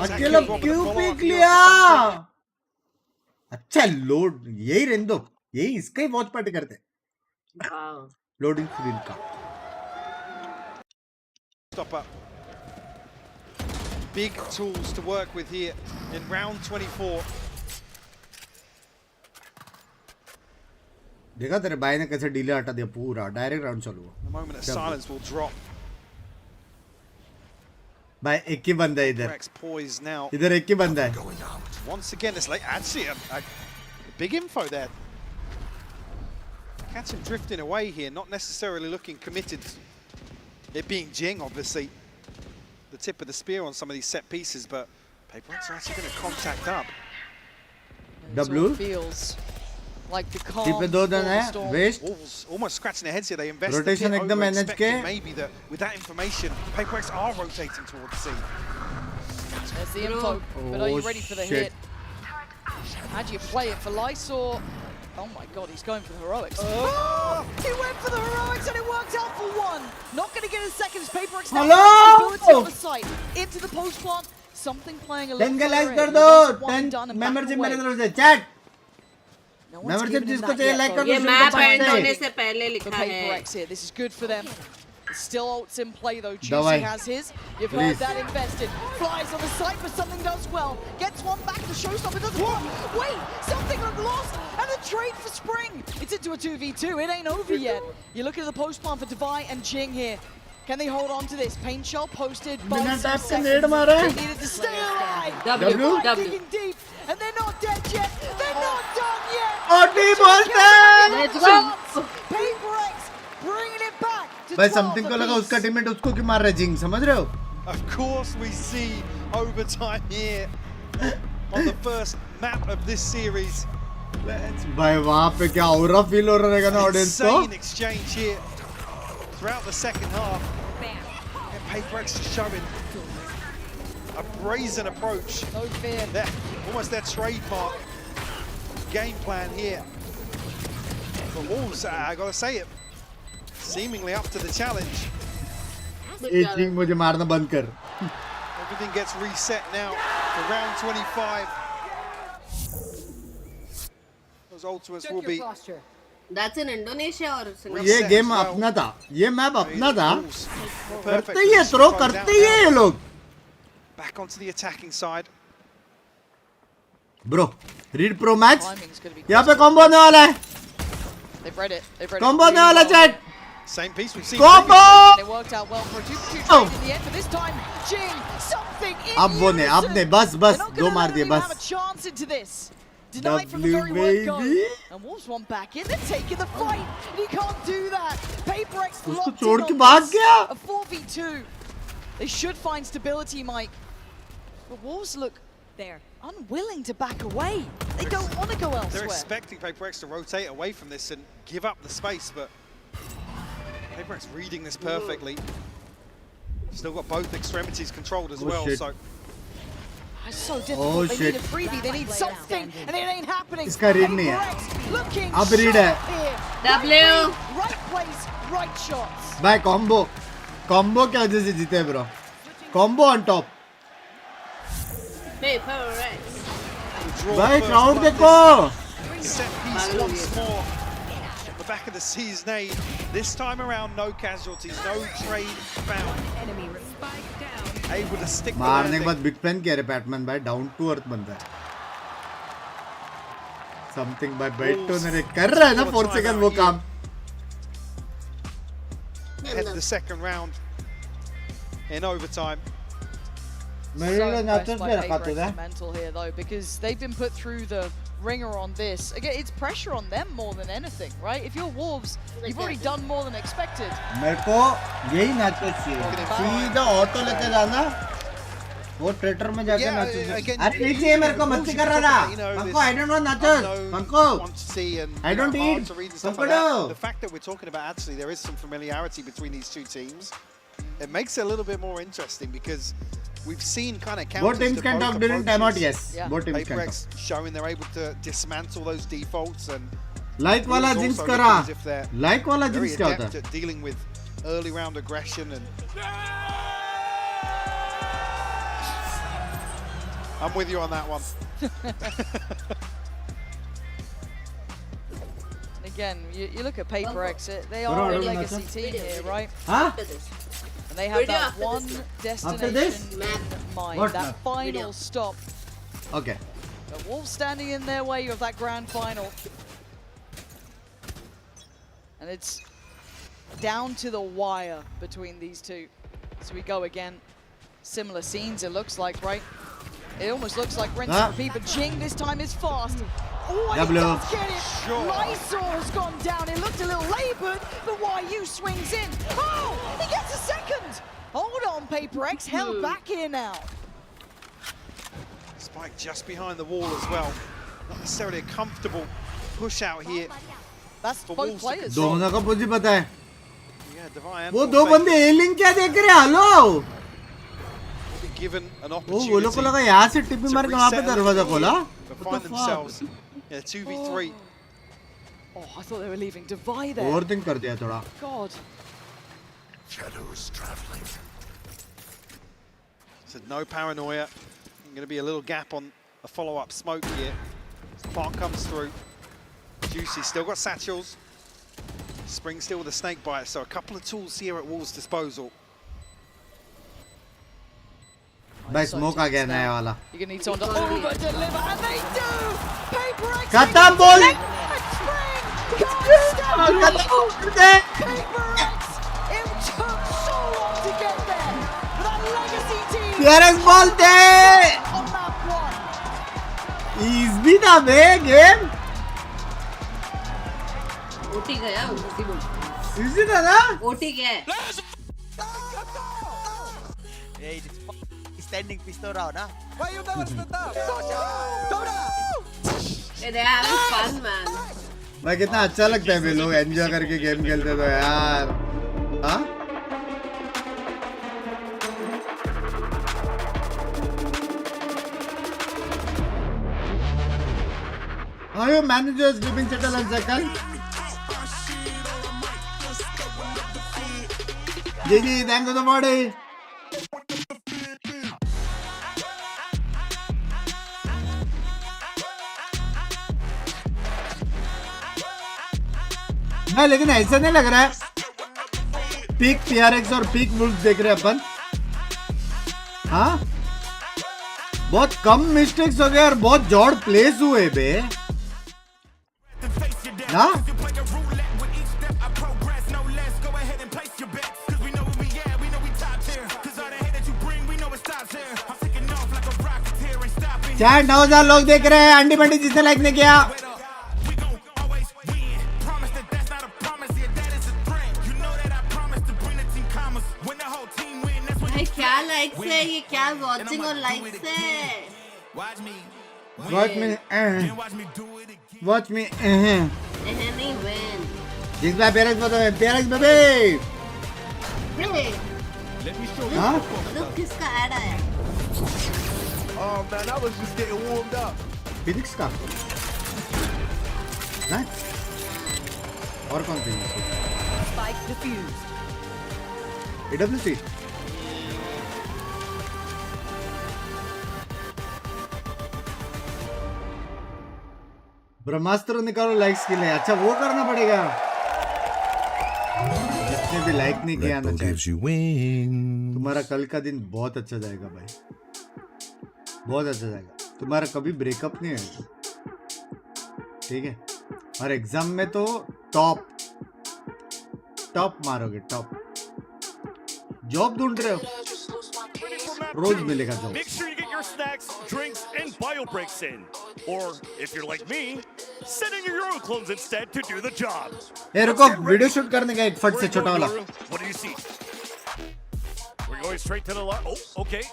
अकेला क्यों पिक लिया? अच्छा लोड यही रहने दो. यही इसका ही वॉच पार्टी करते. लोडिंग स्क्रीन का. Stop up. Big tools to work with here in round 24. देखा तेरे भाई ने कैसे डिले हटा दिया पूरा डायरेक्ट राउंड चालू हुआ. The moment of silence will drop. भाई एक ही बंदा है इधर. Poised now. इधर एक ही बंदा है. Once again, it's like actually a big info there. Catch him drifting away here, not necessarily looking committed. It being Jing, obviously, the tip of the spear on some of these set pieces, but Paperworks are actually going to contact up. W. Feels like the calm. पे दो जन है. Waste. Wolves almost scratching their heads here. They invested Rotation a bit एकदम over, manage expecting के. maybe that with that information, Paperworks are rotating towards C. There's the info, but are you ready for the hit? How do you play it for Lysor? Oh my god, he's going for the heroics. Oh! He went for the heroics and it worked out for one. Not going to get a second. Paperworks now has stability on the site. Into the post plant. Something playing a little कर further दो. in. 10 membership मेरे तरफ से chat. Membership जिसको चाहिए like कर दो. ये मैप एंड होने से पहले लिखा है. Paperworks here. This is good for them. Still ults in play though. Juicy has his. You've heard that invested. Flies on the site, but something does well. Gets one back to showstopper. Doesn't work. Wait, something got lost. And a trade for Spring. It's into a 2v2. It ain't over yet. You're looking at the post plan for Divide and Jing here. Can they hold on to this? Pain shell posted by some seconds. They needed to stay alive. W. Digging deep. And they're not dead yet. They're not done yet. Let's go. Paperworks bringing it back. भाई something को लगा उसका teammate उसको क्यों मार रहा है जिंग समझ रहे हो? Of course we see overtime here on the first map of this series. भाई वहाँ पे क्या औरा फील हो रहा है ना ऑडियंस को? Insane exchange here throughout the second half. And Paperworks is showing a brazen approach. No fear. Almost their trademark game plan here. But Wolves, I gotta say it, seemingly up to the challenge. जिंग मुझे मारना बंद कर. Everything gets reset now for round 25. Those ultimates will be. That's in Indonesia or Singapore. ये game अपना था. ये map अपना था. करते ही है थ्रो करते ही है ये लोग. Back onto the attacking side. Bro, read pro match. यहाँ पे कॉम्बो होने वाला है. They've read it. कॉम्बो होने वाला chat. Same piece we've seen. Combo! It worked out well for a 2v2 trade in the end, but this time, Jing, something in अब वो नहीं, अब नहीं, बस दो मार दिए बस. have a chance into this. Denied from the very word go. And Wolves want back in. They're taking the fight. And he can't do that. Paperworks locked in on this. A 4v2. They should find stability, Mike. But Wolves look there, unwilling to back away. They don't want to go elsewhere. They're expecting Paperworks to rotate away from this and give up the space, but Paperworks reading this perfectly. Still got both extremities controlled as well, so. It's so difficult. They need a freebie. They need something, and it ain't happening. इसका read नहीं है. Looking अब read है. W. Right place, right shots. भाई combo क्या वजह से जीते ब्रो? Combo on top. भाई क्राउड देखो. Set piece once more. On the back of the C's nade. This time around, no casualties, no trade found. Enemy spike down. Able to stick the मारने के बाद landing. Big pen कह रहे Batman भाई down to earth बंदा है. Something भाई बेटो ने कर रहा है ना 4 सेकंड वो काम. Head to the second round in overtime. Mental here though, because they've been put through the ringer on this. Again, it's pressure on them more than anything, right? If you're Wolves, you've already done more than expected. मेरे को यही नाचो चाहिए. सीधा auto लेके जाना. वो traitor में जाके नाचो. अरे नहीं चाहिए मेरे को मस्ती कर रहा था. पंको I don't want nacho. पंको I don't eat. पंको The fact that we're talking about actually there is some familiarity between these two teams. it makes it a little bit more interesting because we've seen kind of both teams can talk during timeout. Yes, both teams can talk. Showing they're able to dismantle those defaults and like wala jinx kara. Like wala jinx kya hota hai? Dealing with early round aggression and I'm with you on that one. Again, you look at Paper X, they are a legacy team here, right? Huh? And they have that one destination in mind, that final stop. Okay. The Wolves standing in their way of that grand final. And it's down to the wire between these two. So we go again. Similar scenes, it looks like, right? It almost looks like Rinse and Repeat, but Jing this time is fast. Oh, he does get it. Lysor's gone down. It looked a little laboured, but YU swings in. Oh, he gets a second. Hold on, Paper X, held back here now. Spike just behind the wall as well. Not necessarily a comfortable push out here. That's both players. दोनों का पोजी पता है. Yeah, Divine. वो दो बंदे एलिंग क्या देख रहे हैं? हेलो. Given an opportunity. वो लोग को लगा यहाँ से टिप्पी मार के वहाँ पे दरवाजा खोला. Find themselves. Yeah, 2v3. Oh, I thought they were leaving Divine there. Overthink कर दिया थोड़ा. God. Shadows traveling. So no paranoia. Going to be a little gap on a follow-up smoke here. Spark comes through. Juicy still got satchels. Spring still with a snake bite. So a couple of tools here at Wolves' disposal. By smoke again, naya wala. You're gonna need someone to over-deliver, and they do! Paper X! Khatam bol! Paper X! It took so long to get there! But that legacy team... PRX bolte! On that one! Easy tha be game! OT gaya, OT बोल. Easy tha na? OT क्या है? Standing pistol round, huh? Why you never stand up? They are having fun, man. भाई कितना अच्छा लगता है वे लोग enjoy करके गेम खेलते तो यार. हाँ? Are you managers giving settle and second? GG, thank you the body. हाँ लेकिन ऐसा नहीं लग रहा है पीक PRX और पीक वुल्फ देख रहे हैं अपन. हाँ बहुत कम मिस्टेक्स हो गए और बहुत जोड़ प्लेस हुए बे. हाँ चार 9,000 लोग देख रहे हैं. अंडी बंडी जिसने लाइक नहीं किया क्या लाइक्स है ये, क्या वॉचिंग और लाइक्स है. Watch me नहीं win. जिस बार PRX बताओ PRX बेबी. हाँ मतलब किसका ऐड आया? Oh man, I was just getting warmed up. Phoenix का. ना? और कौन सी? Spike defused. AWC. ब्रह्मास्त्र निकालो लाइक्स के लिए. अच्छा वो करना पड़ेगा. जिसने भी लाइक नहीं किया ना चाहिए. तुम्हारा कल का दिन बहुत अच्छा जाएगा भाई. बहुत अच्छा जाएगा. तुम्हारा कभी ब्रेकअप नहीं होगा. ठीक है. और एग्जाम में तो टॉप मारोगे. टॉप जॉब ढूंढ रहे हो रोज मिलेगा job. Make sure you get your snacks, drinks, and bio breaks in. Or if you're like me, send in your own clones instead to do the job. ए रुको video shoot करने का एक फट से छोटा वाला. What do you see? We're going straight to the left. Oh, okay.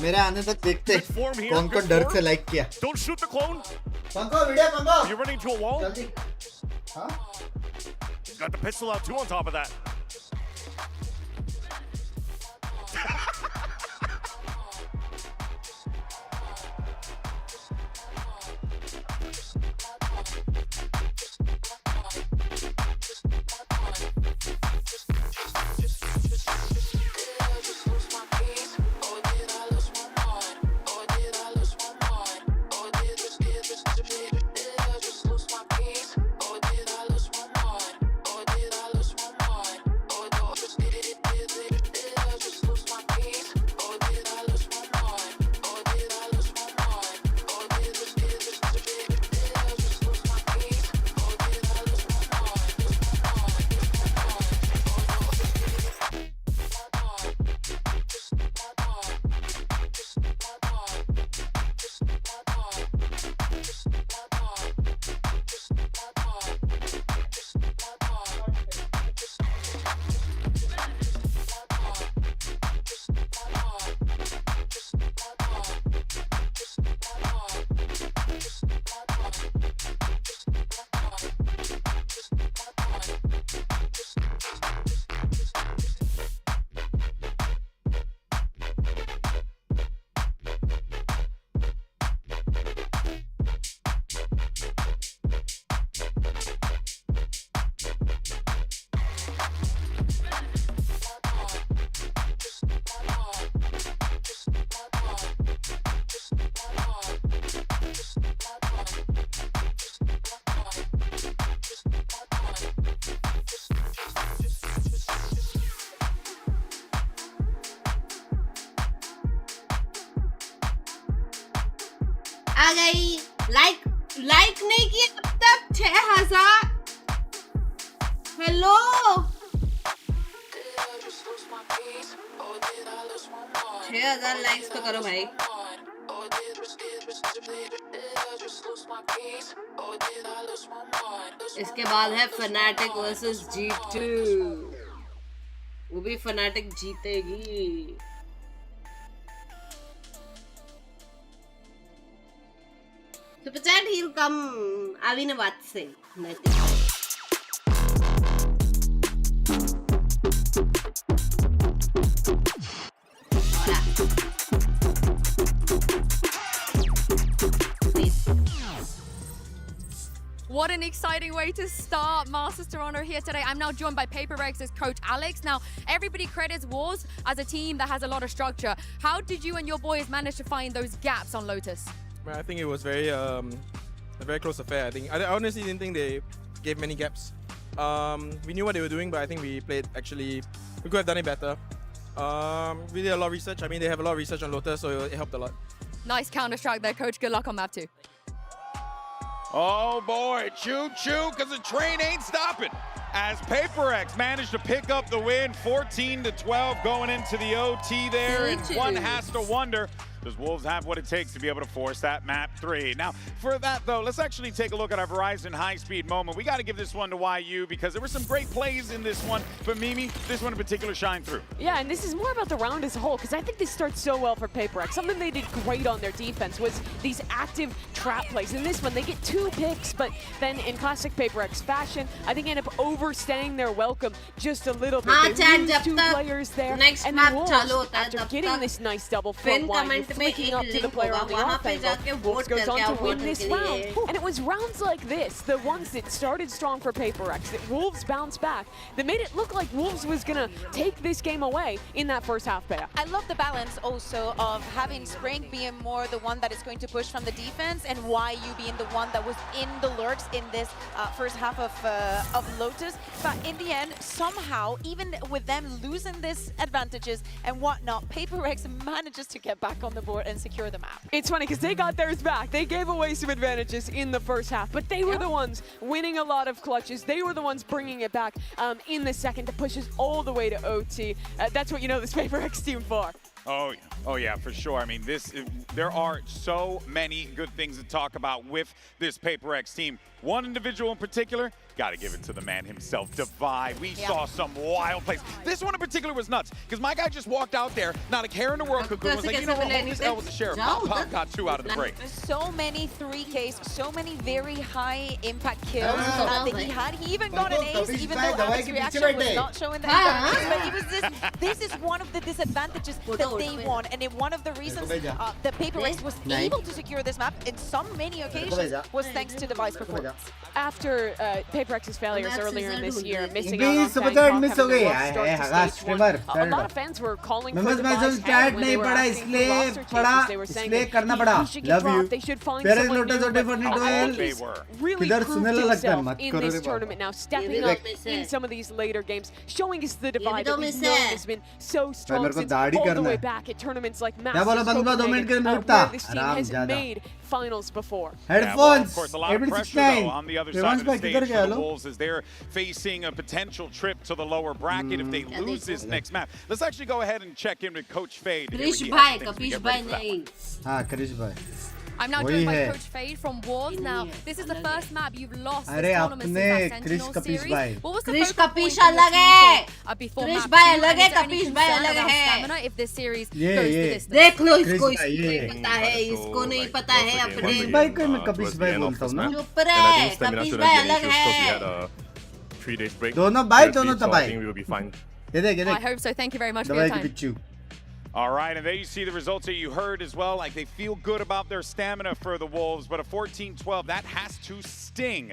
मेरे आने तक देखते कौन कौन डर से लाइक किया. Don't shoot the clone. पंको वीडियो पंको. You're running to a wall. जल्दी. हाँ? Got the pistol out too on top of that. आ गई लाइक नहीं किया अब तक 6000 हेलो 6000 लाइक्स तो करो भाई इसके बाद है फनाटिक वर्सेस G2 वो भी फनाटिक जीतेगी Super chat, he'll come Avinavat Singh. What an exciting way to start Masters Toronto here today. I'm now joined by PaperX's coach Alex. Now, everybody credits Wolves as a team that has a lot of structure. How did you and your boys manage to find those gaps on Lotus? I think it was a very close affair. I honestly didn't think they gave many gaps. We knew what they were doing, but I think we could have done it better. We did a lot of research. I mean, they have a lot of research on Lotus, so it helped a lot. Nice counter-strike there, coach. Good luck on map 2. Oh boy, choo-choo, because the train ain't stopping. As PaperX managed to pick up the win, 14-12 going into the OT there, and one has to wonder, does Wolves have what it takes to be able to force that map 3? Now, for that though, let's actually take a look at our Verizon high-speed moment. We got to give this one to YU because there were some great plays in this one, but Mimi, this one in particular shined through. Yeah, and this is more about the round as a whole because I think this starts so well for PaperX. Something they did great on their defense was these active trap plays. In this one, they get 2 picks, but then in classic PaperX fashion, I think end up overstaying their welcome just a little bit. They lose 2 players there, and Wolves, after getting this nice double from YU, flicking up to the player on the off angle, Wolves goes on to win this round. And it was rounds like this, the ones that started strong for PaperX, that Wolves bounced back, that made it look like Wolves was going to take this game away in that first half beta. I love the balance also of having Spring being more the one that is going to push from the defense and YU being the one that was in the lurks in this first half of Lotus. But in the end, somehow, even with them losing these advantages and whatnot, PaperX manages to get back on the board and secure the map. It's funny because they got theirs back. They gave away some advantages in the first half, but they were the ones winning a lot of clutches. They were the ones bringing it back in the second to push us all the way to OT. That's what you know this PaperX team for. Oh yeah, for sure. I mean, there are so many good things to talk about with this PaperX team. One individual in particular, got to give it to the man himself, Divide. We saw some wild plays. This one in particular was nuts, because my guy just walked out there, not a care in the world, Cocoon was like, you know what, hold this L with the sheriff. Pop got 2 out of the break. So many 3Ks, so many very high impact kills that he had. He even got an ace, even though Alex's reaction was not showing that he got an ace, but he was this is one of the disadvantages that they won, and one of the reasons that PaperX was able to secure this map in so many occasions was thanks to Divide's performance. After PaperX's failures earlier in this year, missing out on a lot of fans were calling for Divide's head when they were asking for roster changes. They were saying that he should get dropped, they should find someone new, but all of this really proved himself in this tournament now, stepping up in some of these later games, showing us the Divide that we've known has been so strong since all the way back at tournaments like Masters Copenhagen, where this team has made finals before. Headphones. Of course, a lot of pressure though on the other side of the stage for the Wolves as they're facing a potential trip to the lower bracket if they lose this next map. Let's actually go ahead and check in with Coach Fade. Krish bhai, Kapish bhai nahi. Krish bhai. I'm now joined by Coach Fade from Wolves. Now, this is the first map you've lost this tournament since that Sentinel series. What was the Krish Kapish alag hai. Before Krish map bhai 2, alag hai, and is there any Kapish bhai concern alag about hai. stamina if this series goes the distance? देख लो इसको नहीं पता है इसको नहीं पता है अपने कपिश भाई को मैं कपिश भाई बोलता हूँ ना चुप रहे कपिश भाई अलग है 3 days break. दोनों भाई दोनों so I तबाही think we will be fine. ये देख I hope so. Thank you very much for your time. All right, and there you see the results that you heard as well. Like, they feel good about their stamina for the Wolves, but a 14-12, that has to sting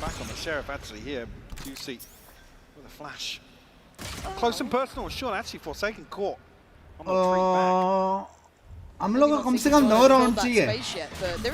back on the Sheriff actually here. Juicy with a flash. Close and personal, Sean actually Forsaken caught हम लोग को कम से कम 9 round चाहिए.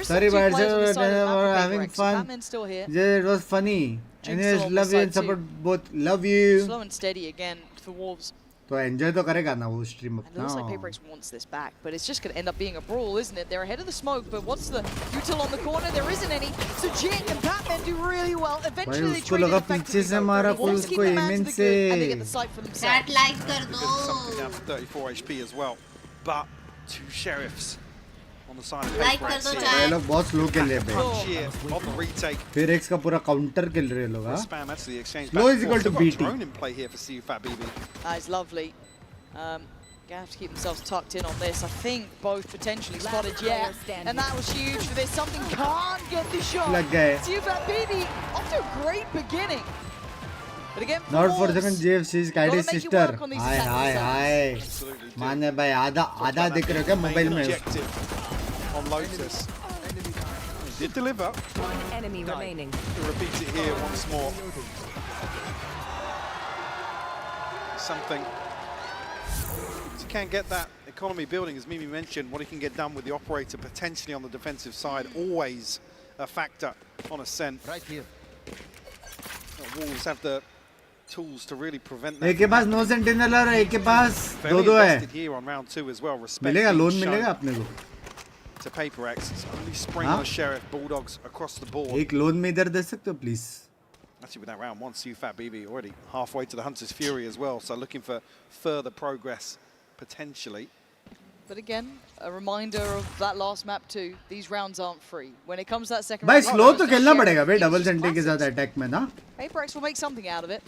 Sorry, but we're having fun. Yeah, it was funny. Anyways, love you and support both. Love you. Slow and steady again for Wolves. तो enjoy तो करेगा ना वो stream And it looks like PaperX wants this back, but it's just going to end up being a brawl, isn't it? They're ahead of the smoke, but what's the util on the corner? There isn't any. So Jin and Batman do really well. Eventually they trade it effectively. Wolves keep the man to the good, and they get the site for themselves. Chat like कर दो. Something down for 34 HP as well, but 2 sheriffs on the side of Like कर PaperX दो here. chat. ये लोग बहुत slow खेल रहे हैं. Cheer on the retake. फिर एक्स का पूरा काउंटर खेल रहे हैं लोग. हाँ. Spam, that's the exchange. Slow is equal to BT. Drone in play here for CFAT BB. That is lovely. Gonna have to keep themselves tucked in on this. I think both potentially spotted, yeah. And that was huge for this. Something can't get the shot. लग गए. CFAT BB off to a great beginning. But again, Not for second JFC's Kaidi's sister. Hi. माने भाई आधा दिख रहा है क्या mobile में? On Lotus. He did deliver. Enemy remaining. He'll repeat it here once more. Something. He can't get that economy building, as Mimi mentioned. What he can get done with the operator potentially on the defensive side, always a factor on Ascent. Right here. Wolves have the tools to really prevent that. एक के पास no sentinel और एक के पास दो है. Here on round 2 as well. मिलेगा loan मिलेगा अपने को. To PaperX, it's only Spring on the Sheriff, Bulldogs across the board. एक लोन में इधर दे सकते हो please. Actually, with that round 1, CFAT BB already halfway to the Hunter's Fury as well, so looking for further progress potentially. But again, a reminder of that last map too. These rounds aren't free. When it comes to that second भाई round, slow तो खेलना पड़ेगा भाई double senti के साथ attack में ना. PaperX will make something out of it.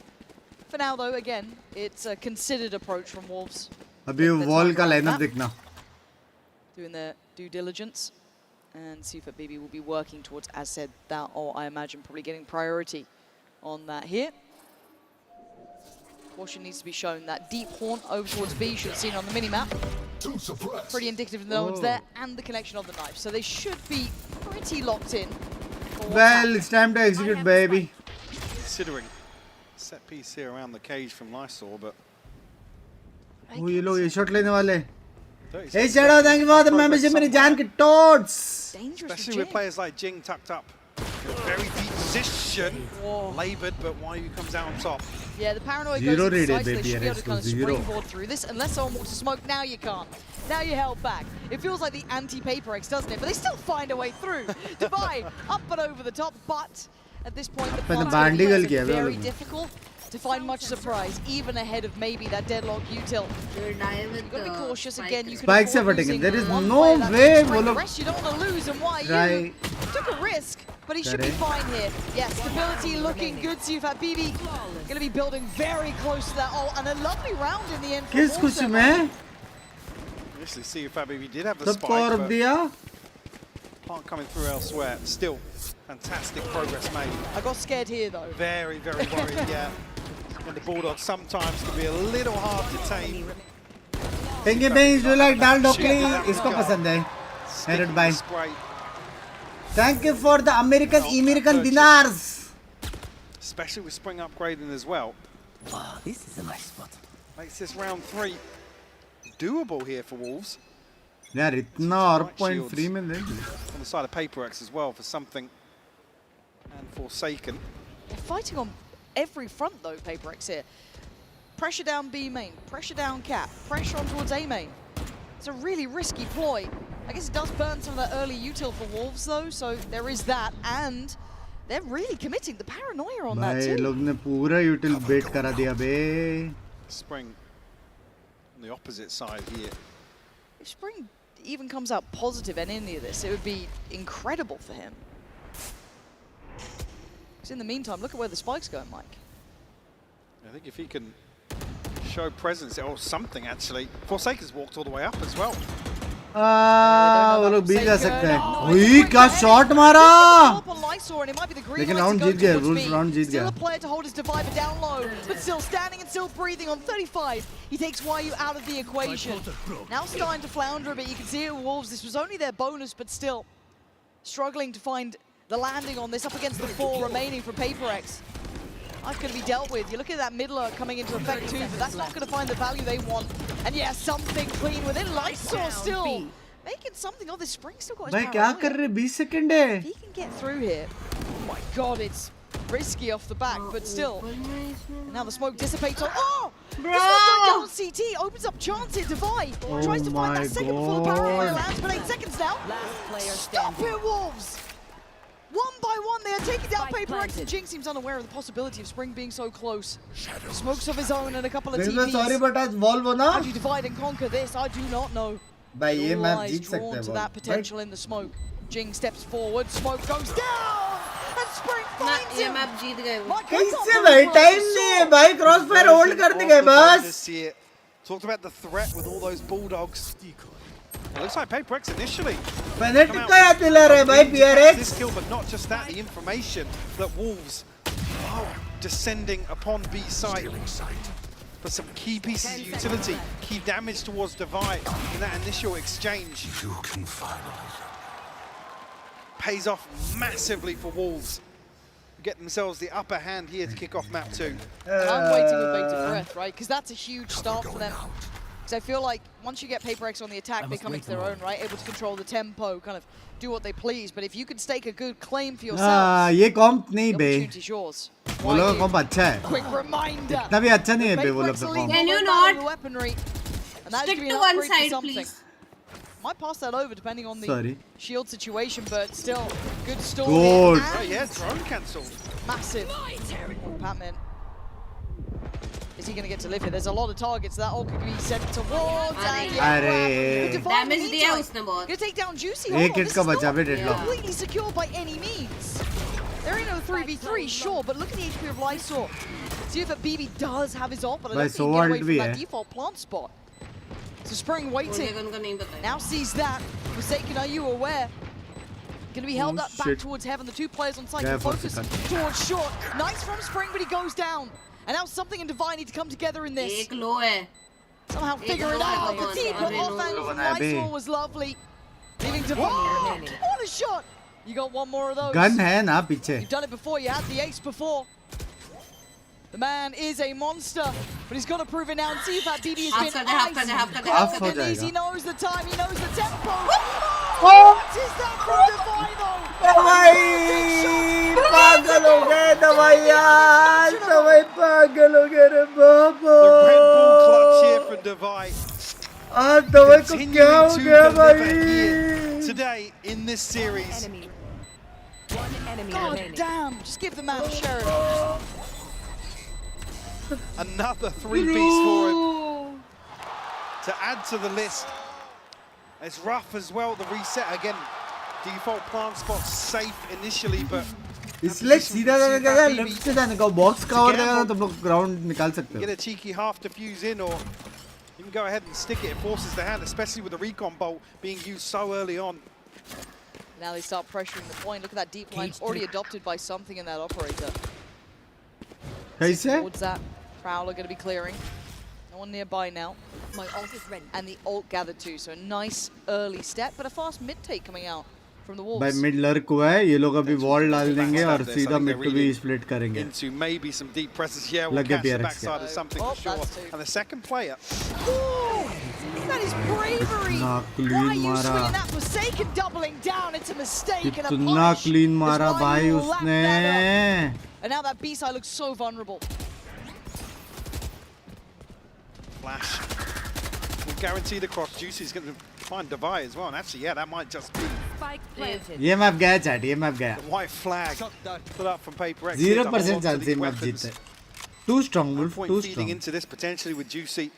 For now though, again, it's a considered approach from Wolves. अभी वॉल का लाइनअप देखना. Doing their due diligence, and CFAT BB will be working towards, as said, that, or I imagine probably getting priority on that here. Caution needs to be shown. That deep haunt over towards B, should have seen on the mini-map. Pretty indicative that no one's there, and the connection of the knife. So they should be pretty locked in. Well, it's time to execute, baby. Considering set piece here around the cage from Lysol, but... वो ये लोग ये shot लेने वाले. Hey Shadow, thank you for the membership. मेरी जान की toads. Especially with players like Jing tucked up. Very deep position. Laboured, but Wyu comes out on top. Yeah, the paranoia Zero goes inside, so baby, they should be able to kind of zero. springboard through this. Unless someone walks to smoke, now you can't. Now you're held back. It feels like the anti-PaperX, doesn't it? But they still find a way through. Divide up and over the top, but at this point, the plans are very difficult to find much surprise, even ahead of maybe that deadlock util. You've got to be cautious again. You Spikes have taken. There is no way. The rest you don't want to lose, and Wyu took a risk, but he should be fine here. Yeah, stability looking good. CFAT BB going to be building very close to that. Oh, and a lovely round in the end. किस खुशी में? Initially, CFAT BB did have the spike, but can't coming through elsewhere. Still, fantastic progress made. I got scared here though. Very, very worried. Yeah. And the Bulldogs sometimes can be a little hard to tame. Pinky Binks, do you like Dal Dokli? इसको पसंद है. Headed by. Thank you for the American dinars. Especially with Spring upgrading as well. Wow, this is a nice spot. Makes this round 3 doable here for Wolves. यार इतना और point free में दे. On the side of PaperX as well for something. And Forsaken. They're fighting on every front though, PaperX here. Pressure down B main, pressure down cap, pressure on towards A main. It's a really risky ploy. I guess it does burn some of that early util for Wolves though, so there is that, and they're really committing the paranoia on that too. भाई लोग ने पूरा util bait करा दिया बे. Spring on the opposite side here. If Spring even comes out positive in any of this, it would be incredible for him. Because in the meantime, look at where the spike's going, Mike. I think if he can show presence, or something actually. Forsaken's walked all the way up as well. वो लोग बीच जा सकते हैं. ओए क्या shot मारा. लेकिन round जीत गया. रूल्स राउंड जीत गया. Still a player to hold his divider down low, but still standing and still breathing on 35. He takes Wyu out of the equation. Now starting to flounder a bit. You can see it with Wolves. This was only their bonus, but still struggling to find the landing on this up against the 4 remaining for PaperX. That's going to be dealt with. You look at that mid lurk coming into effect too, but that's not going to find the value they want. And yeah, something clean within. Lysor still making something of this. Spring still got his भाई क्या कर रहे 20 second है. If he can get through here, oh my god, it's risky off the back, but still. Now the smoke dissipates on. Oh! Bro! This one's going down CT, opens up chance here, Divide. Tries to find that second before the power lands, but 8 seconds now. Stop it, Wolves! One by one, they are taking down Paper X, and Jinx seems unaware of the possibility of Spring being so close. Smokes of his own and a couple of TPs. Sorry, but आज wall बना. How do you divide and conquer this? I do not know. भाई ये map Lies जीत सकते drawn हैं to that potential in the smoke. Jing steps forward, smoke goes down, and Spring finds ये him. Map जीत गए वो. कैसे भाई time नहीं है भाई क्रॉसफायर होल्ड करते गए बस. Talked about the threat with all those bulldogs. It looks like Paper X initially. Penalty का याद दिला रहे भाई PRX. This kill, but not just that. The information that Wolves are descending upon B site. But some key pieces of utility, key damage towards Divide in that initial exchange. You can finally Pays off massively for Wolves. Get themselves the upper hand here to kick off map 2. I'm waiting with bated breath, right? Because that's a huge start for them. Because I feel like once you get Paper X on the attack, they come into their own, right? Able to control the tempo, kind of do what they please. But if you can stake a good claim for yourself, ये कॉम्प नहीं the bay. opportunity's yours. वो लोग का कॉम्प अच्छा है. Quick reminder. इतना भी अच्छा नहीं है बे वो लोग का कॉम्प. Can you not weaponry? And that's stick gonna be to an one upgrade for side, something. please? Might pass that over depending on the Sorry. shield situation, but still good stall. Good. Oh yeah, drone cancelled. Massive. Batman. Is he going to get to live here? There's a lot of targets. That all could be sent towards. Damage दिया उसने बहुत. Going to take down Juicy. एक hit का बचा बे deadlock. Completely secure by any means. They're in a 3v3, sure, but look at the HP of Lysor. See if a BB does have his ult, but I don't think he can get away from that default plant spot. So Spring waiting. Now sees that. Forsaken, are you aware? Going to be held up back towards Heaven. The two players on site can focus towards short. Nice from Spring, but he goes down. And now something and Divine need to come together in this. Somehow figure it out. The team put off and Lysor was lovely. Leaving Divine. What a shot! You got one more of those. Gun है ना पीछे. You've done it before. You had the ace before. The man is a monster, but he's got to prove it now and see if that BB has been iced. He knows the time, he knows the tempo. What is that from Divine though? दवाई पागल हो गए दवाई यार दवाई पागल हो गए रे बाबा. The Red Bull clutch here from Divide. आज दवाई को क्या हो गया भाई? Today in this series. God damn! Just give the man a share. Another 3-piece for him to add to the list. It's rough as well, the reset again. Default plant spot safe initially, but इसलिए सीधा जाएगा left से जाने का box cover देगा तो तुम लोग ग्राउंड निकाल सकते हो. Get a cheeky half defuse in, or you can go ahead and stick it. It forces the hand, especially with the recon bolt being used so early on. Now they start pressuring the point. Look at that deep line already adopted by something in that operator. कैसे? Towards that Prowler going to be clearing. No one nearby now. My ult is ready. And the ult gathered too. So a nice early step, but a fast mid take coming out from the Wolves. भाई mid lurk हुआ है ये लोग अभी wall डाल देंगे और सीधा मिड टू बी स्प्लिट करेंगे. Into maybe some deep presses here. We'll catch the backside of something for sure. And the second player. Ooh, that is bravery. Why are you swinging that Forsaken doubling down? It's a mistake and a punish. कितना clean मारा भाई उसने. And now that B-side looks so vulnerable. Flash. We'll guarantee the cross. Juicy's going to find Divide as well. And actually, yeah, that might just be. ये map गया chat ये map गया. The white flag put up from Paper X. 0% chance ये map जीतते. Too strong, Wolf. Too Feeding strong. into this potentially with Juicy.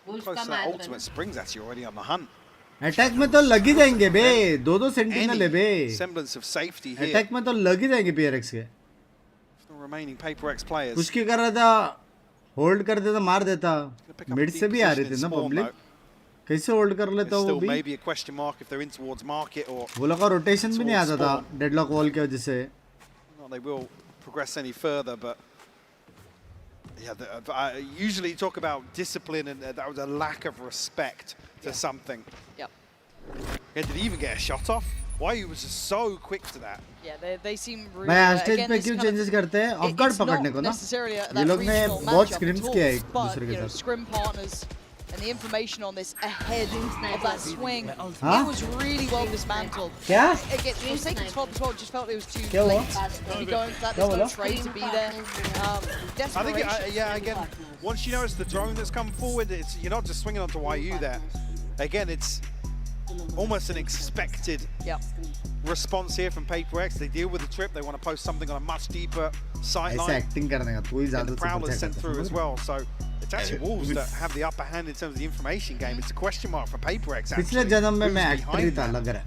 Close to that ultimate. Springs actually already on the hunt. Attack में तो लग ही जाएंगे बे. दो sentinel है बे. Semblance of safety here. Attack में तो लग ही जाएंगे PRX के. The remaining Paper X players. कुछ क्या कर रहा था? होल्ड कर देता मार देता. मिड से भी आ रहे थे ना पब्लिक. कैसे होल्ड कर लेता वो भी? Maybe a question mark if they're in towards market or. वो लोग का रोटेशन भी नहीं आता था डेडलॉक वॉल की वजह से. Well, they will progress any further, but yeah, I usually talk about discipline, and that was a lack of respect to something. Yep. Yeah, did he even get a shot off? YU was just so quick to that. Yeah, they seem really. मैं stage पे क्यों changes करते हैं of guard पकड़ने को ना ये लोग ने बहुत स्क्रिम्स किया है एक दूसरे के साथ scrim partners and the information on this ahead of that swing. Huh? It was really well dismantled. क्या Again, Forsaken's fault as well, just felt it was too क्या हुआ late to be going for that. There's no trade to be there. I think, yeah, again, once you notice the drone that's come forward, you're not just swinging onto YU there. Again, it's almost an expected response here from Paper X. They deal with the trip. They want to post something on a much deeper sight line. acting करने का तू ही ज़्यादा the Prowler's sent through as well. So it's actually Wolves that have the upper hand in terms of the information game. It's a question mark for Paper X. पिछले जन्म में मैं actor ही था लग रहा है.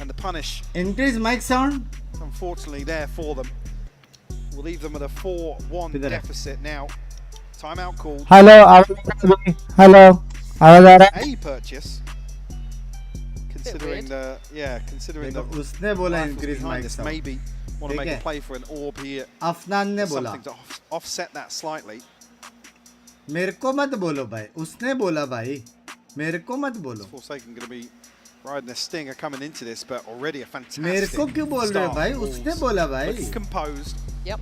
And the punish. Increase mic sound. Unfortunately, there for them. We'll leave them with a 4-1 deficit now. Timeout called. Hello. Hello. A purchase. Considering the उसने बोला increase mic sound. Maybe want to make a play for an orb here. Afnan ने बोला. Something to offset that slightly. मेरे को मत बोलो भाई. उसने बोला भाई. मेरे को मत बोलो. Forsaken going to be riding the stinger coming into this, but already a fantastic. मेरे को क्यों बोल रहे हो भाई? उसने बोला भाई. Looking composed. Yep.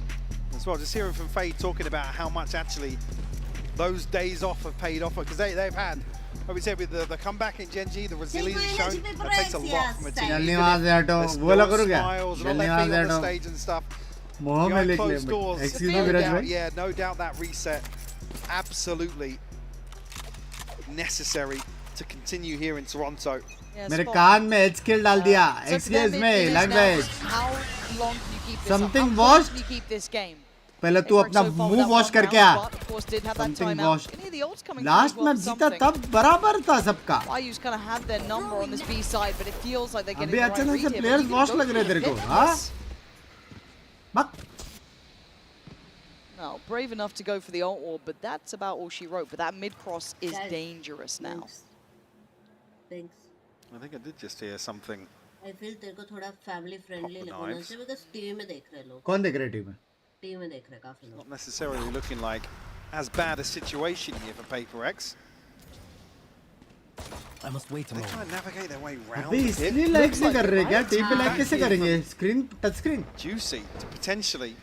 As well, just hearing from Faye talking about how much actually those days off have paid off because they've had, like we said, with the comeback in Gen G, the resilience shown. That takes a lot from a team. धन्यवाद auto. बोला करो क्या? धन्यवाद auto. Stage and stuff. मुँह में लिख ले. Excuse me, विराज भाई. Yeah, no doubt that reset absolutely necessary to continue here in Toronto. मेरे कान में H kill डाल दिया. Excuse me, language. How long can you keep this Something up? How washed? long can you keep this game? पहले तू अपना मुंह wash करके आ. Something washed. Last match जीता तब बराबर था सबका. YU's kind of had their number on this B side, but it feels like they're getting अभी the right अचानक read से here. players वॉश लग रहे तेरे को, हाँ? बक. No, brave enough to go for the ult orb, but that's about all she wrote. But that mid cross is dangerous now. Thanks. I think I did just hear something. I feel तेरे को थोड़ा family friendly लगना चाहिए because TV में देख रहे लोग. कौन देख रहे टीवी में? टीवी में देख रहे काफी लोग. Not necessarily looking like as bad a situation here for Paper X. I must wait a moment. They try and navigate their way round. अबे इसलिए लाइक नहीं कर रहे क्या? टीवी पे लाइक कैसे करेंगे? Screen, touch screen. Juicy to potentially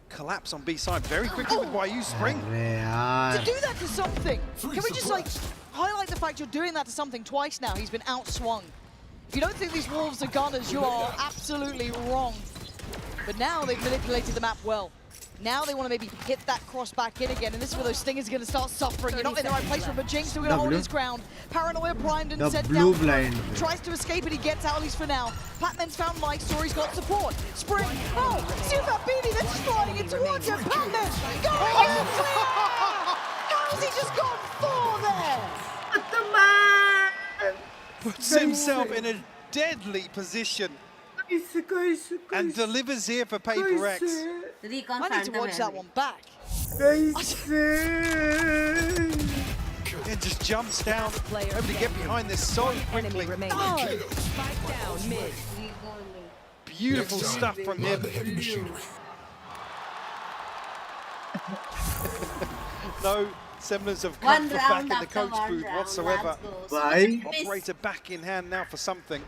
collapse on B side very quickly with YU Spring. अरे यार. To do that to something, can we just like highlight the fact you're doing that to something twice now? He's been outswung. If you don't think these Wolves are gunners, you are absolutely wrong. But now they've manipulated the map well. Now they want to maybe hit that cross back in again, and this is where those stingers are going to start suffering. You're not in the right place for him, but Jinx still going to hold his ground. Paranoia primed and set down. Tries to escape, but he gets out at least for now. Patman's found Mike, Story's got support. Spring, oh, see that BB, they're just flying it towards him. Patman, going in clear! How's he just gone 4 there? What the man? Puts himself in a deadly position. And delivers here for Paper X. I need to watch that one back. It just jumps down, able to get behind this so quickly. Beautiful stuff from him. No semblance of comfort back in the coach booth whatsoever. Operator back in hand now for something.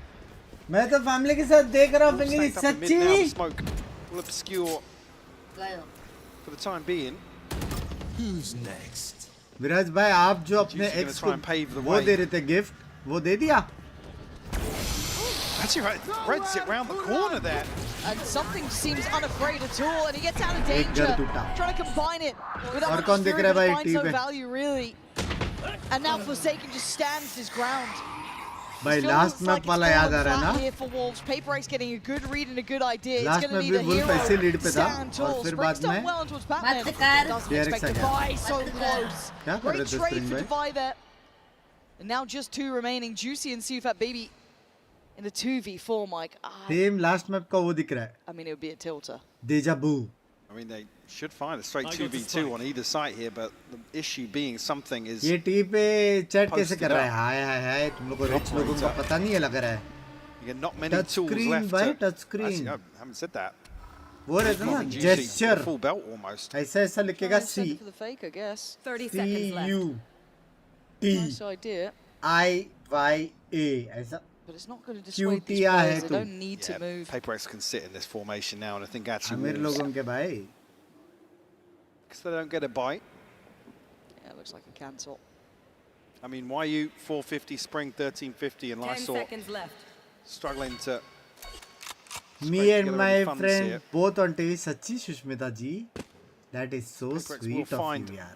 मैं तो family के साथ देख रहा हूँ फिंगरी सच्ची. Smoke will obscure for the time being. Who's next? विराज भाई आप जो अपने एक्स को वो दे रहे थे गिफ्ट वो दे दिया. Actually, right, threads it round the corner there. And something seems unafraid at all, and he gets out of danger. Trying to combine it with that much spirit to find some value, really. And now Forsaken just stands his ground. भाई last map वाला याद आ रहा है ना? Paper X getting a good read and a good idea. Last में भी wolf ऐसे lead पे था और फिर बाद में DRX आ गया. So close. Great trade for Divide there. And now just 2 remaining. Juicy and Sufat Baby in the 2v4, Mike. Team last map का वो दिख रहा है. I mean, it would be a tilter. Deja vu. I mean, they should find a straight 2v2 on either side here, but the issue being something is. ये T पे chat कैसे कर रहा है? हाय हाय हाय तुम लोगों को रिच लोगों को पता नहीं है लग रहा है. Not many tools left. Touch screen. I haven't said that. वो रहता ना gesture. Full belt almost. ऐसा लिखेगा C. For the fake, I guess. 30 seconds left. C-U-T. Nice idea. I-Y-E. ऐसा But it's not going to dissuade these QTR players. है They तू don't need to move. PaperX can sit in this formation now, and I think actually अमीर लोगों के भाई because they don't get a bite. Yeah, it looks like a cancel. I mean, why you 450 spring 1350 and 10 Lysol seconds left. struggling to Me and my friend here. both on TV. Sachi Shushmita ji, that is so PaperX sweet will of find you yaar.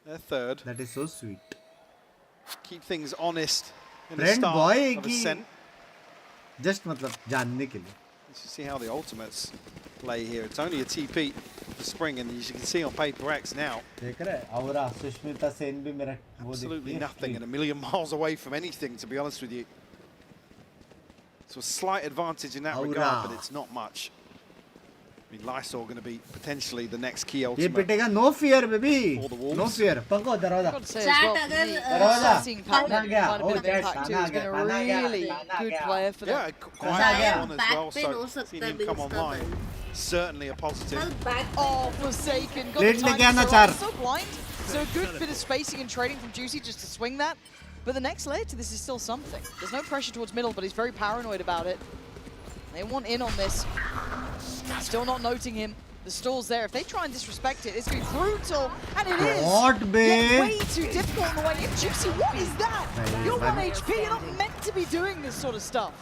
their third. That is so sweet. Keep things honest in the Friend start boy of की Ascent. just मतलब जानने के लिए. Let's see how the ultimates play here. It's only a TP for spring, and as you can see on PaperX now, देख रहे हैं और सुष्मिता सेन भी मेरा वो absolutely देखती है. nothing and a million miles away from anything, to be honest with you. So a slight advantage in that regard, but it's not much. I mean, Lysol going to be potentially the next key ये ultimate. पिटेगा no fear baby. For the Wolves. No fear. पको दरवाजा. I've got to say as well, for me, दरवाजा. seeing Patman गया. quite a bit of Oh, impact too. He's been a really good player for them. Yeah, quiet on as well, Back pain हो so सकता seeing है him come Binks का online, then. certainly a positive. Oh, Forsaken. Got Late the लेके time आना to चार. so blind. So a good bit of spacing and trading from Juicy just to swing that. But the next layer to this is still something. There's no pressure towards middle, but he's very paranoid about it. They want in on this. Still not noting him. The stall's there. If they try and disrespect it, it's going to be brutal. And it is. What, Yet babe? way too difficult on the way in. Juicy, what is that? You're 1 HP. You're not meant to be doing this sort of stuff.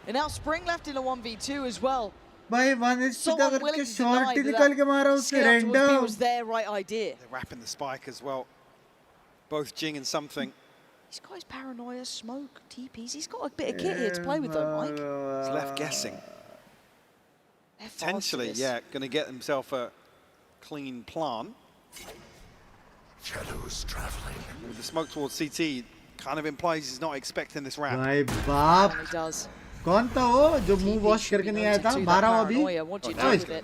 And now Spring left in a 1v2 as well. भाई 1 HP So तक unwilling करके to short deny he that निकल के मारा उसने scale towards B random. was their right idea. They're wrapping the spike as well. Both Jing and something. He's got his paranoia, smoke, TPs. He's got a bit of kit here to play with though, Mike. He's left guessing. Potentially, yeah, going to get himself a clean plan. Shadows traveling. With the smoke towards CT, kind of implies he's not expecting this wrap. भाई बाप. He does. कौन था वो जो मुंह wash करके नहीं आया था 12 अभी. What do you do with it?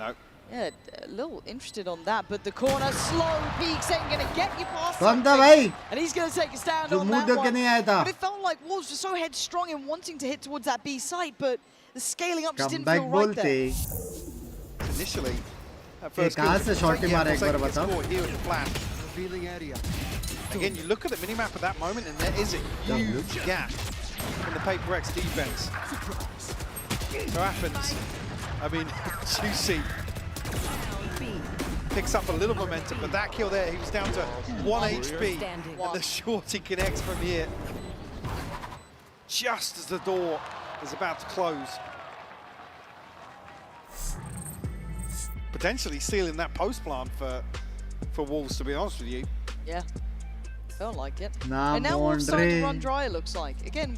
Yeah, a little interested on that, but the corner slow peaks ain't gonna get you past. कौन था भाई? And he's gonna take a stand जो on मुंह that देख के one. नहीं आया था. But it felt like Wolves were so headstrong in wanting to hit towards that B site, but the scaling up just didn't Comeback feel right there. बोलते. Initially, that ये first कहाँ kill, से shot ही मारा एक बार बताओ. here with the flash. Revealing area. Again, you look at the minimap at that moment, and there is a huge gap in the PaperX defense. So happens. I mean, Juicy picks up a little momentum, but that kill there, he was down to 1 HP, and the shorty connects from here. Just as the door is about to close. Potentially sealing that post plant for Wolves, to be honest with you. Yeah, felt like it. Nah, and now Wolves starting to Mondre. run dry, it looks like. Again,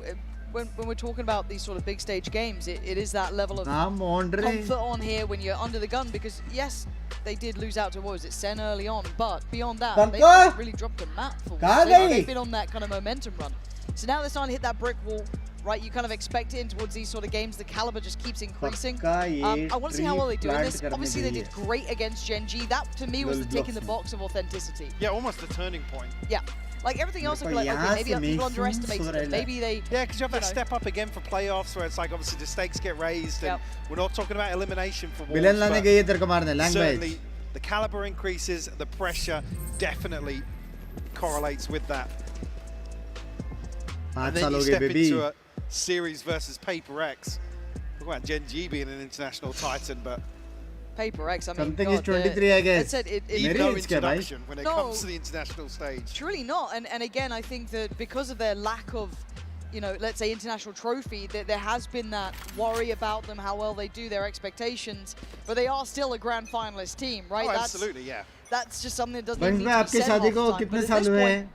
when we're talking about these sort of big stage games, it is that level of नाम Mondre. comfort on here when you're under the gun, because yes, they did lose out to, what was it, Sen early on, but beyond that, they Pankaj! really dropped a map for कहाँ Wolves. गई? They've been on that kind of momentum run. So now they're starting to hit that brick wall, right? You kind of expect it in towards these sort of games. The caliber just keeps increasing. पक्का ये I want to see how well they do in plant this. करने Obviously, के they लिए. did great against Gen G. That, to me, was the tick in the box of authenticity. Yeah, almost a turning point. Yeah. Like everything else, I'd be like, okay, maybe people underestimated it. Maybe they... Yeah, because you have that step up again for playoffs where it's like obviously the stakes get raised and we're not talking about elimination for Wolves. Villain लाने गई है तेरे को मारने language. Certainly, the caliber increases, the pressure definitely correlates with that. And then you step into a series versus PaperX. Talk about Gen G being an international titan, but PaperX, I mean, something God, is 23, I guess. That's it. Even no introduction when it No. comes to the international stage. Truly not. And again, I think that because of their lack of, you know, let's say international trophy, that there has been that worry about them, how well they do, their expectations, but they are still a grand finalist team, right? Oh, absolutely, yeah. That's just something that doesn't Binks need में to be आपकी said half शादी the को time. कितने But at साल this हुए point, हैं?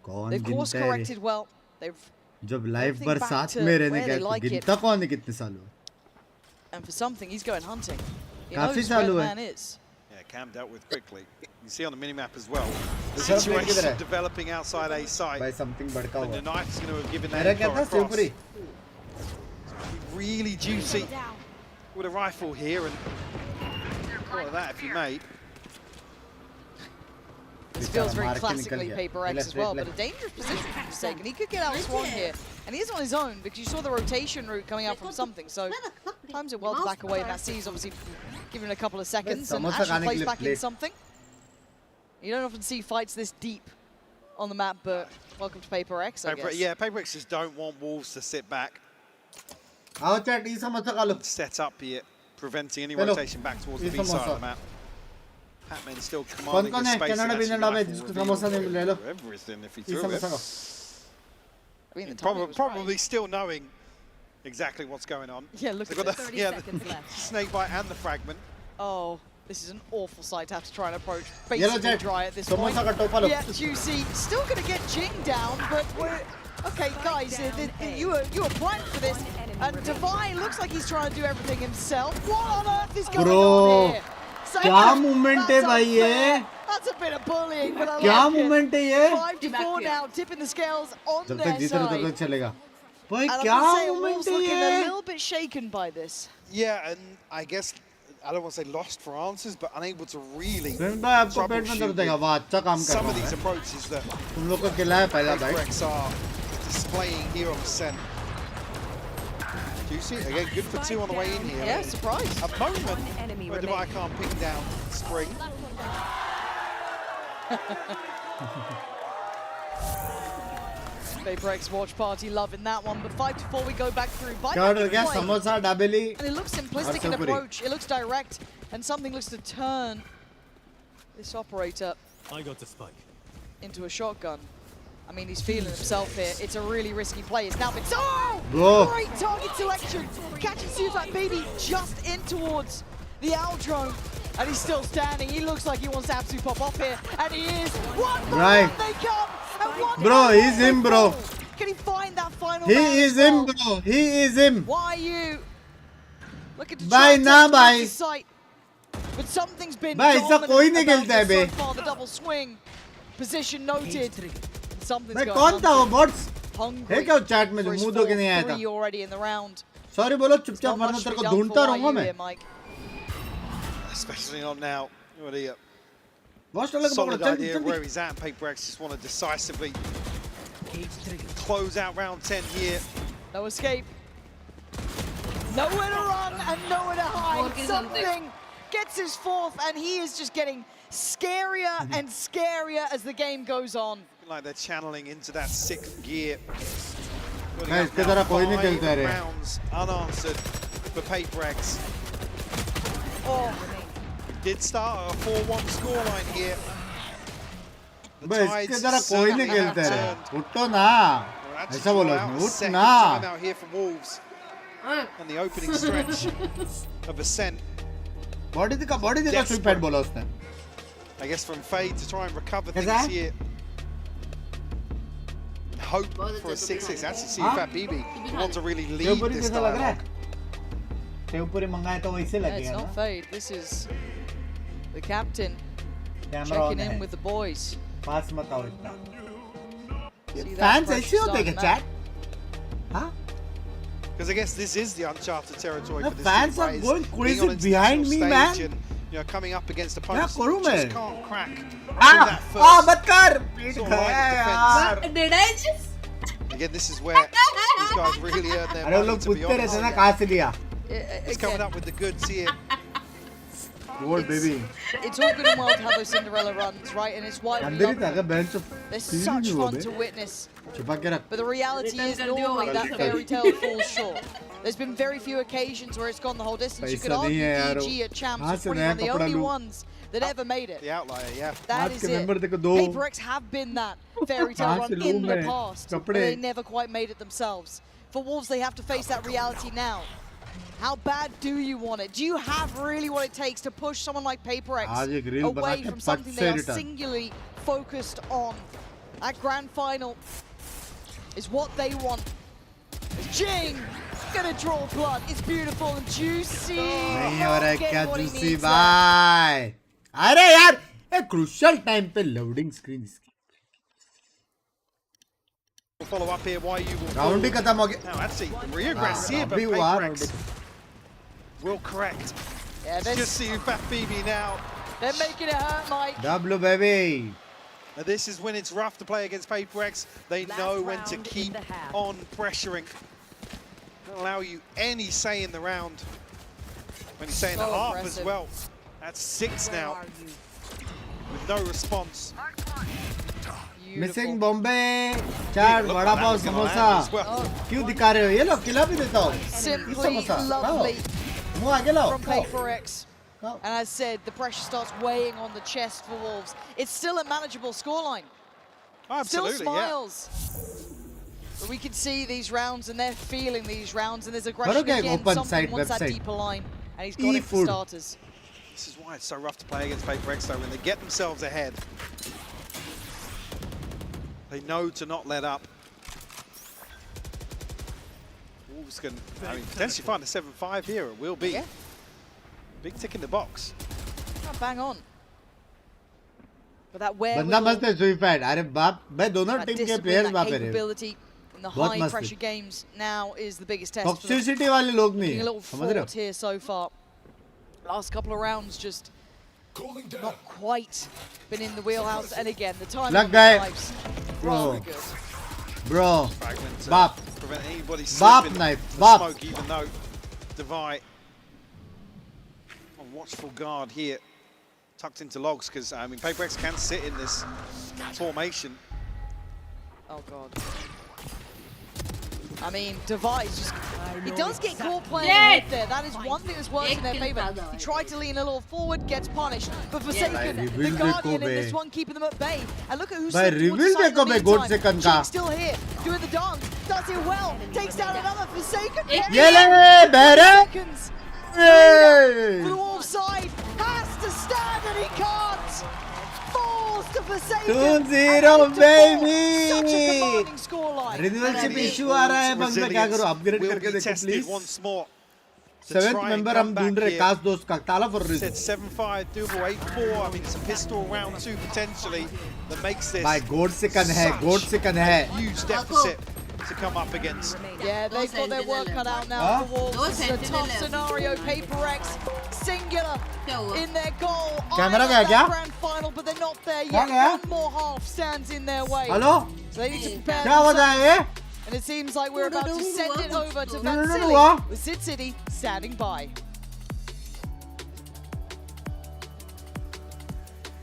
कौन they've course गिनता है? corrected well. They've जब लाइफ think पर back साथ to में रहने where गया they तो like it. गिनता कौन है कितने साल हुए? and for something, he's going hunting. He काफी knows साल where the हुए. man is. Yeah, Cam dealt with quickly. You see on the minimap as well, the Sir, किधर situation है? developing outside A site. भाई something भड़का And हुआ. the knife is going to have given मेरा that क्या था across. Shivpuri? Really juicy with a rifle here, and all of that if you may. This feels very मार के classically निकल गया. PaperX as Left, well, left, but a dangerous position for Forsaken. He could get out swung here, and he is on his own because you saw the rotation route coming out from something. So times it well to back away, and that sees obviously giving it a couple of seconds, and samosa actually खाने के plays लिए back in plate. something. You don't often see fights this deep on the map, but welcome to Paper X, I guess. Yeah, Paper X just don't want Wolves to sit back. Set up here, preventing any rotation back towards the B side of the map. Pac-Man still commanding the space and everything if he threw it. I mean, probably still knowing exactly what's going on. Yeah, look at this. The snake bite and the fragment. Oh, this is an awful sight to have to try and approach. Basically dry at this point. Yeah, Juicy still going to get Jing down, but we're... Okay, guys, you were planned for this. And Divine looks like he's trying to do everything himself. What on earth is going on here? क्या movement है भाई ये? That's a bit of bullying, but I क्या like movement है ये? 5-4 now, tipping the scales on जब their तक जीते रहो तब तक side. चलेगा. भाई And क्या I'm movement है looking a ये? little bit shaken by this. Yeah, and I guess I don't want to say lost for answers, but unable to really troubleshoot some of these approaches that तुम लोग को किला है पहला भाई. Rex are displaying here on Ascent. Do you see again? Good for 2 on the way in here. Yeah, surprise. A moment where Divine can't ping down Spring. Paper X watch party loving that one, but 5-4 we go back through. Samosa, dabeli. And it looks simplistic in approach. It looks direct, and something looks to turn this operator into a shotgun. I mean, he's feeling himself here. It's a really risky play. It's now been great target selection. Catching Sufat Baby just in towards the Aldrone. And he's still standing. He looks like he wants to absolutely pop off here. And he is. One more they come. And one bro, he's him, bro. Can he find that final He is him, bro. He is him. Why you? Looking to try to sight. But something's been dominant about so far. The double swing. Position noted. Something's going on. कौन था वो bots? Hungry है क्या chat में जो मुंह धो के नहीं आया था? already in the round. Sorry बोलो चुपचाप वरना तेरे को ढूंढता रहूँगा मैं. Especially not now. What are you? Solid Solid idea of where he's at. Paper X just want to decisively close out round 10 here. No escape. Nowhere to run and nowhere to hide. Something gets his fourth, and he is just getting scarier and scarier as the game goes on. Like they're channeling into that 6th gear. Guys, किस तरह कोई नहीं खेलता है. Rounds unanswered for Paper X. Oh. Did start a 4-1 scoreline here. बस किस तरह कोई नहीं खेलता है. उठो ना. ऐसा बोलो. उठ ना. Time out here from Wolves. And the opening stretch of Ascent. Body दिखा sweep pad बोला उसने. I guess from Fade to try and recover things here. Hope for a 6-6. Actually, see Fat BB want to really lead this dialogue. It's not Fade. This is the captain checking in with the boys. Fans ऐसे होते हैं chat? Huh? Because I guess this is the uncharted territory for this fans are going crazy behind me, man. And, you know, coming up against opponents who just can't crack that first. मत कर. Did I just? Again, this is where these guys really earn their money, to be honest. He's coming up with the goods here. Baby. It's all good and well to have those Cinderella runs, right? And it's why we love them. They're such fun to witness. But the reality is normally that fairy tale falls short. There's been very few occasions where it's gone the whole distance. You could argue DG at Champs were one of the only ones that ever made it. The outlier, yeah. That is it. Paper X have been that fairy tale run in the past, but they never quite made it themselves. For Wolves, they have to face that reality now. How bad do you want it? Do you have really what it takes to push someone like Paper X away from something they are singularly focused on? That grand final is what they want. Jing gonna draw blood. It's beautiful and juicy. नहीं हो रहा है क्या juicy भाई? अरे यार, एक crucial time पे loading screen इसकी. Follow up here. Why you will round ही खत्म हो गया. Now actually, really aggressive, but Paper X will correct. Yeah, just see Fat BB now. They're making it hurt, Mike. W baby. Now this is when it's rough to play against Paper X. They know when to keep on pressuring. Don't allow you any say in the round. When you say in the half as well. That's 6 now. With no response. Missing Bombay chaat vada pav samosa क्यों दिखा रहे हो ये लो खिला भी देता हूँ Simply lovely मुँह आगे लाओ from PaperX. And as said, the pressure starts weighing on the chest for Wolves. It's still a manageable scoreline. Absolutely, still smiles. But we can see these rounds, and they're feeling these rounds, and there's aggression again. Something wants that deeper line, and he's got it for starters. This is why it's so rough to play against PaperX though, when they get themselves ahead. They know to not let up. Wolves can potentially find a 7-5 here. It will be. Yeah. Big tick in the box. Not bang on. But that where बंदा मस्त है सुइफाइड अरे बाप मैं दोनों team के players वहाँ पे रहे in the high pressure games now is the biggest test. Toxicity वाले लोग नहीं है समझ रहे हो here so far. Last couple of rounds just not quite been in the wheelhouse, and again the time लग गए bro बाप बाप knife बाप even though Divide on watchful guard here, tucked into logs, because I mean PaperX can sit in this formation. Oh god. I mean, Device just, he does get caught playing ahead there. That is one thing that's worked in their favor. He tried to lean a little forward, gets punished. But Forsaken, the Guardian in this one, keeping them at bay. And look at who's slipped towards the side in the meantime. Cheek still here, doing the dunk, does it well, takes down another Forsaken. Seconds. For the Wolves side, has to stand and he can't. Falls to Forsaken. 2-0 baby. Such a commanding scoreline. रिन्यूअलशिप issue आ रहा है बस मैं क्या करूं upgrade करके देखो प्लीज 7th member हम ढूंढ रहे काश दोस्त का ताला for reason 7-5 doable 8-4. I mean it's a pistol round 2 potentially that makes this भाई गोड से कन है huge deficit to come up against. Yeah, they've got their work cut out now for Wolves. This is a tough scenario. PaperX singular in their goal. Camera gaya kya? Grand final, but they're not there yet. One more half stands in their way. Hello? So they need to prepare क्या हो रहा है? And it seems like we're about to send it over to VCT with Sid City standing by.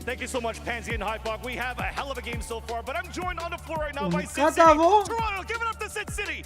Thank you so much, Pansy and Hypog. We have a hell of a game so far, but I'm joined on the floor right now by Sid City. Toronto, give it up to Sid City.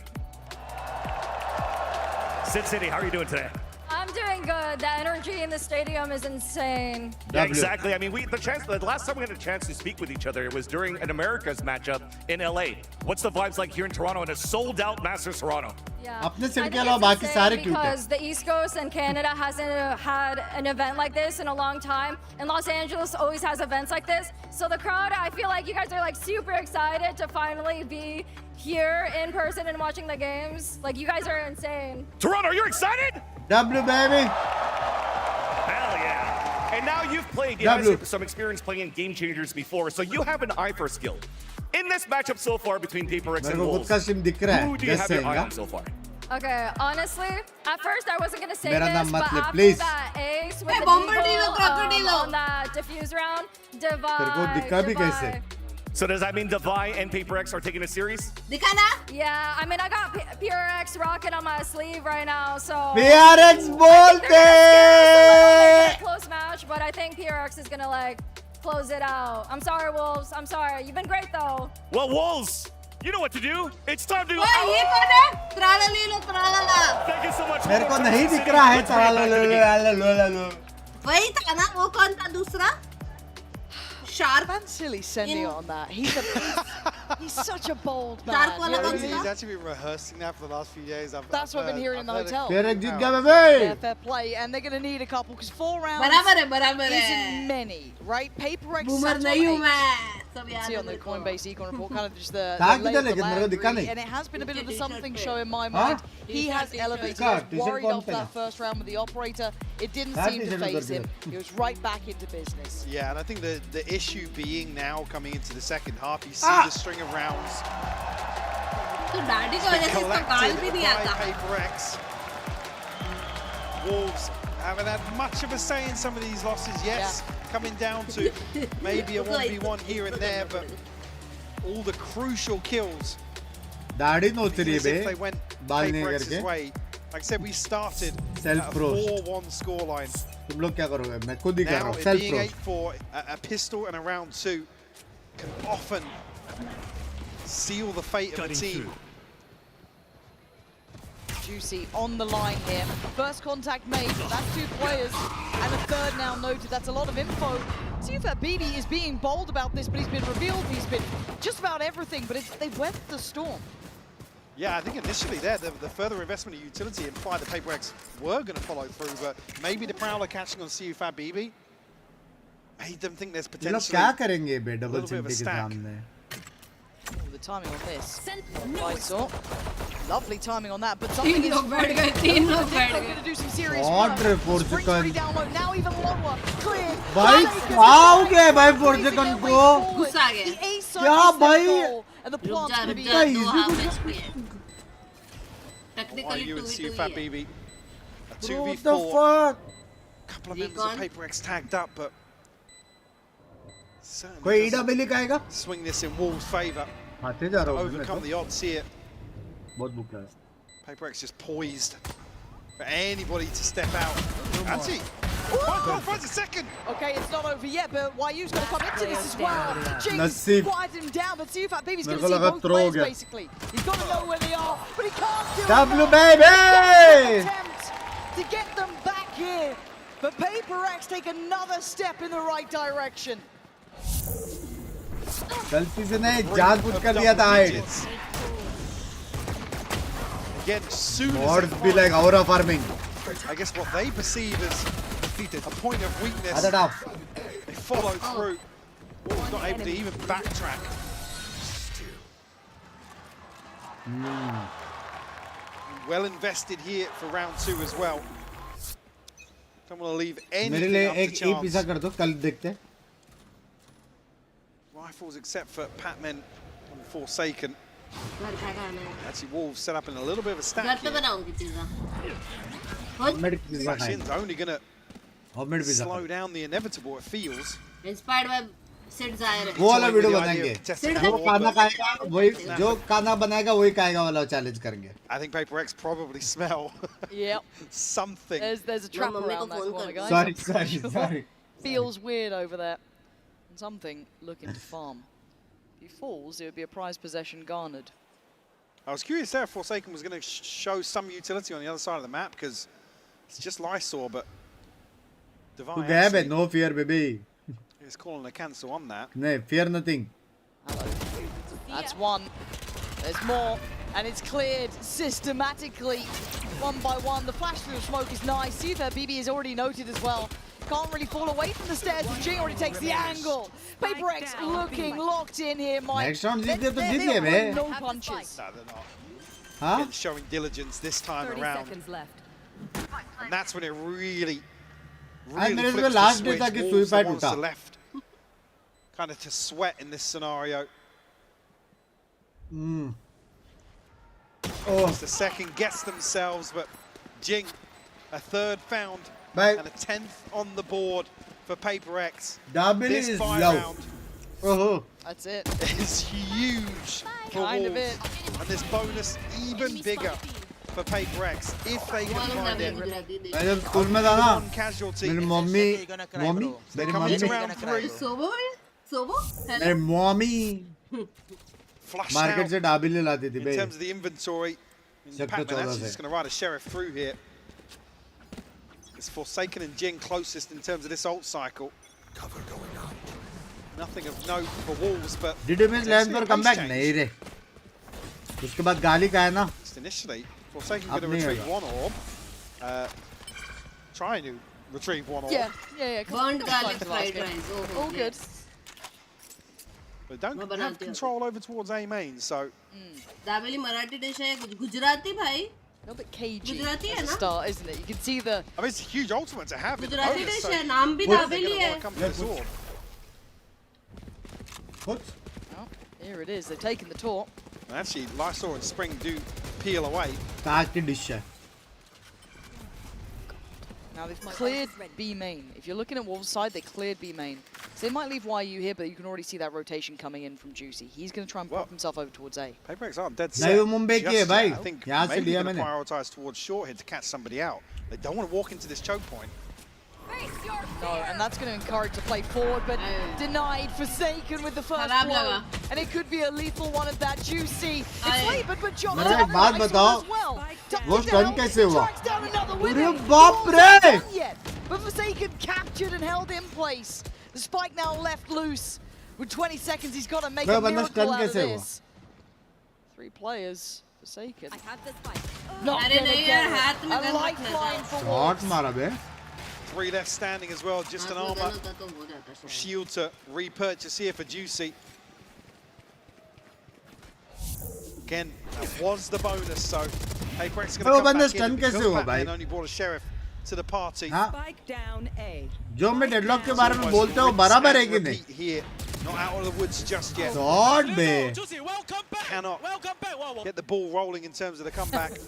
Sid City, how are you doing today? I'm doing good. The energy in the stadium is insane. Yeah, exactly. I mean, the last time we had a chance to speak with each other, it was during an Americas matchup in LA. What's the vibes like here in Toronto in a sold-out Masters Toronto? Yeah. अपने I सिर think के अलावा बाकी सारे it's cute हैं because the East Coast and Canada hasn't had an event like this in a long time, and Los Angeles always has events like this. So the crowd, I feel like you guys are like super excited to finally be here in person and watching the games. Like you guys are insane. Toronto, you're excited? W baby. Hell yeah. And now you've played, you have some experience playing in Game Changers before, so you have an eye for skill. In this matchup so far between PaperX and Wolves, who do you have your eye on so far? Okay, honestly, at first I wasn't gonna say मेरा this, नाम मत but ले, after please. that ace with the deagle, on that diffuse round, Divide. So does that mean Divide and PaperX are taking a series? Yeah, I mean I got PRX rocket on my sleeve right now, so PRX bolte. Close match, but I think PRX is gonna like close it out. I'm sorry, Wolves. I'm sorry. You've been great though. Well, Wolves, you know what to do. It's time to. Thank you so much. मेरे को नहीं दिख रहा है ताला वही था ना वो कौन था दूसरा Sharp and silly sending it on that. He's such a bold man. He's actually been rehearsing that for the last few days. That's what I've been hearing in the hotel. Yeah, fair play, and they're going to need a couple because 4 rounds isn't many, right? PaperX sat on 8. See on the Coinbase Econ report, kind of just the lay of the land, really. And it has been a bit of the something show in my mind. He has elevated. I was worried after that first round with the operator. It didn't seem to phase him. He was right back into business. Yeah, and I think the issue being now coming into the second half, you see the string of rounds. Collected by PaperX. Wolves haven't had much of a say in some of these losses. Yes, coming down to maybe a 1v1 here and there, but all the crucial kills. If they went PaperX's way. Like I said, we started at a 4-1 scoreline. Now, it being 8-4, a pistol and a round 2 can often seal the fate of the team. Juicy on the line here. First contact made, that's 2 players. And a third now noted, that's a lot of info. CFAT BB is being bold about this, but he's been revealed, he's been just about everything, but they weathered the storm. Yeah, I think initially there, the further investment of utility implied that PaperX were going to follow through, but maybe the Prowler catching on CFAT BB made them think there's potentially a little bit of a stack. The timing on this. I saw. Lovely timing on that, but something is going to do some serious work. Springs pretty down low, now even lower. Cleared. Wow, okay, bhai, Portugal ko. गुस्सा आ गया. The A side क्या is their भाई? goal, and the plant's going to be दो half HP है. Why Technically you 2v2 and he CFAT है. BB? A Bro, what 2v4. the fuck? Couple of members of PaperX tagged up, but certainly कोई doesn't EW का आएगा? swing this in Wolves' favour. आते जा रहा हूँ मैं Overcome तो. the odds here. बहुत भूख लगा. PaperX just poised for anybody to step out. That's it. Finds a second. Okay, it's not over yet, but YU's going to come into this as well. Jinx Nasib. quieted him down, but CFAT BB's going मेरे to को see लगा both throw players गया. basically. He's got to know where they are, but he can't do W it. baby! Attempt to get them back here, but PaperX take another step in the right direction. गलती से नहीं जानबूझ कर दिया था hide. Again, soon Mods be like aura farming. I guess what they perceive as a point of weakness, Other down. they follow through. Wolves not able to even backtrack. Well invested here for round 2 as well. Don't want to leave मेरे anything लिए up to एक chance. Pizza कर दो कल देखते हैं. Rifles except for Patman and Forsaken. घर का खाना है. Actually, Wolves set up in a little bit of a stack घर पे here. बनाऊंगी पिज़्ज़ा. होममेड पिज़्ज़ा खाएं. Shin's only going to homemade pizza. slow down the inevitable, it feels. Inspired by Sid Zaire. वो वाला video With the idea बनाएंगे. of testing जो out खाना all the- खाएगा वही जो खाना बनाएगा वही खाएगा वाला चैलेंज करेंगे. I think PaperX probably smell Yep. something. There's a trap mummy around ko that phone corner, kar guys. Sorry. Feels weird over there. And something looking to farm. If he falls, it would be a prized possession garnered. I was curious there if Forsaken was going to show some utility on the other side of the map, because it's just Lysor, but तू Divine गैब है, actually no fear baby. is calling a cancel on that. नहीं, fear nothing. That's one. There's more. And it's cleared systematically, one by one. The flash through of smoke is nice. CFAT BB is already noted as well. Can't really fall away from the stairs. Jing already takes the angle. PaperX looking locked in here, Mike. Next round जीत गए तो They're जीत गए बे. no punches. No, they're not. हाँ? Again, showing diligence this time 30 around. seconds left. And that's when it really मेरे flips को last the day था switch. कि Wolves suicide the ones उठा. to left. Kind of to sweat in this scenario. Oh. Just a second gets themselves, but Jing, a third found Bye. and a 10th on the board for PaperX. W This is buy low. round Oh. That's it. is huge for Kind of Wolves. And this bonus even bigger for PaperX if they can find it. मैं जब school में था ना, One casualty. मेरी mummy मेरी Coming to mummy round 3. सोबो है? सोबो? मेरी Hello? Mummy Flushed market out से डाबी ले लाती थी in bay. terms of the inventory. Sector Pac-Man 14 actually से. just going to ride a sheriff through here. It's Forsaken and Jing closest in terms of this ult cycle. Cover going up. Nothing of note for Wolves, but Did you miss land पर comeback? नहीं रे. उसके बाद गाली का है ना. just initially, Forsaken अब going to नहीं retrieve होगा. one orb. Trying to retrieve one orb. Yeah. Burned garlic fried rice. Oh, All good. But don't मैं have बनाती हूँ. control over towards A main, so dabeli Marathi dish है गुजराती भाई. A little bit cagey Gujarati at है the ना? start, isn't it? You can see the... I mean, it's a huge ultimate to have in the Gujarati bonus, dish so है नाम भी they're dabeli going to है. want to come for this orb. What? Oh, here it is. They've taken the taunt. And actually, Lysor and Spring do peel away. ताज की dish है. Now they've cleared B main. If you're looking at Wolves' side, they cleared B main. So they might leave YU here, but you can already see that rotation coming in from Juicy. He's going to try and pop himself over towards A. PaperX aren't dead नहीं set. वो मुंबई की है Just भाई. yet. I think यहाँ से maybe लिया going to मैंने. prioritize towards short here to catch somebody out. They don't want to walk into this choke point. Face your No, and that's going to encourage to play forward, but denied. Forsaken with the first blow. And it could be a lethal one at that. Juicy. It's late, but John मुझे एक बात बताओ, वो stun कैसे हुआ? अरे बाप रे! But Forsaken captured and held in place. The spike now left loose. With 20 seconds, he's got to make a miracle out of this. 3 players. Forsaken. I have the spike. Not अरे नहीं यार, हाथ में a gun lifeline for shot मारा बे. 3 left standing as well, just an armor shield to repurchase here for Juicy. Again, that was the bonus, so HyperX going to come back in. Because Batman only brought a sheriff to the party. Spike down A. जो मैं deadlock के बारे में बोलता हूँ बराबर है कि नहीं? Here, not out of the woods just yet. Shot बे. Cannot get the ball rolling in terms of the comeback.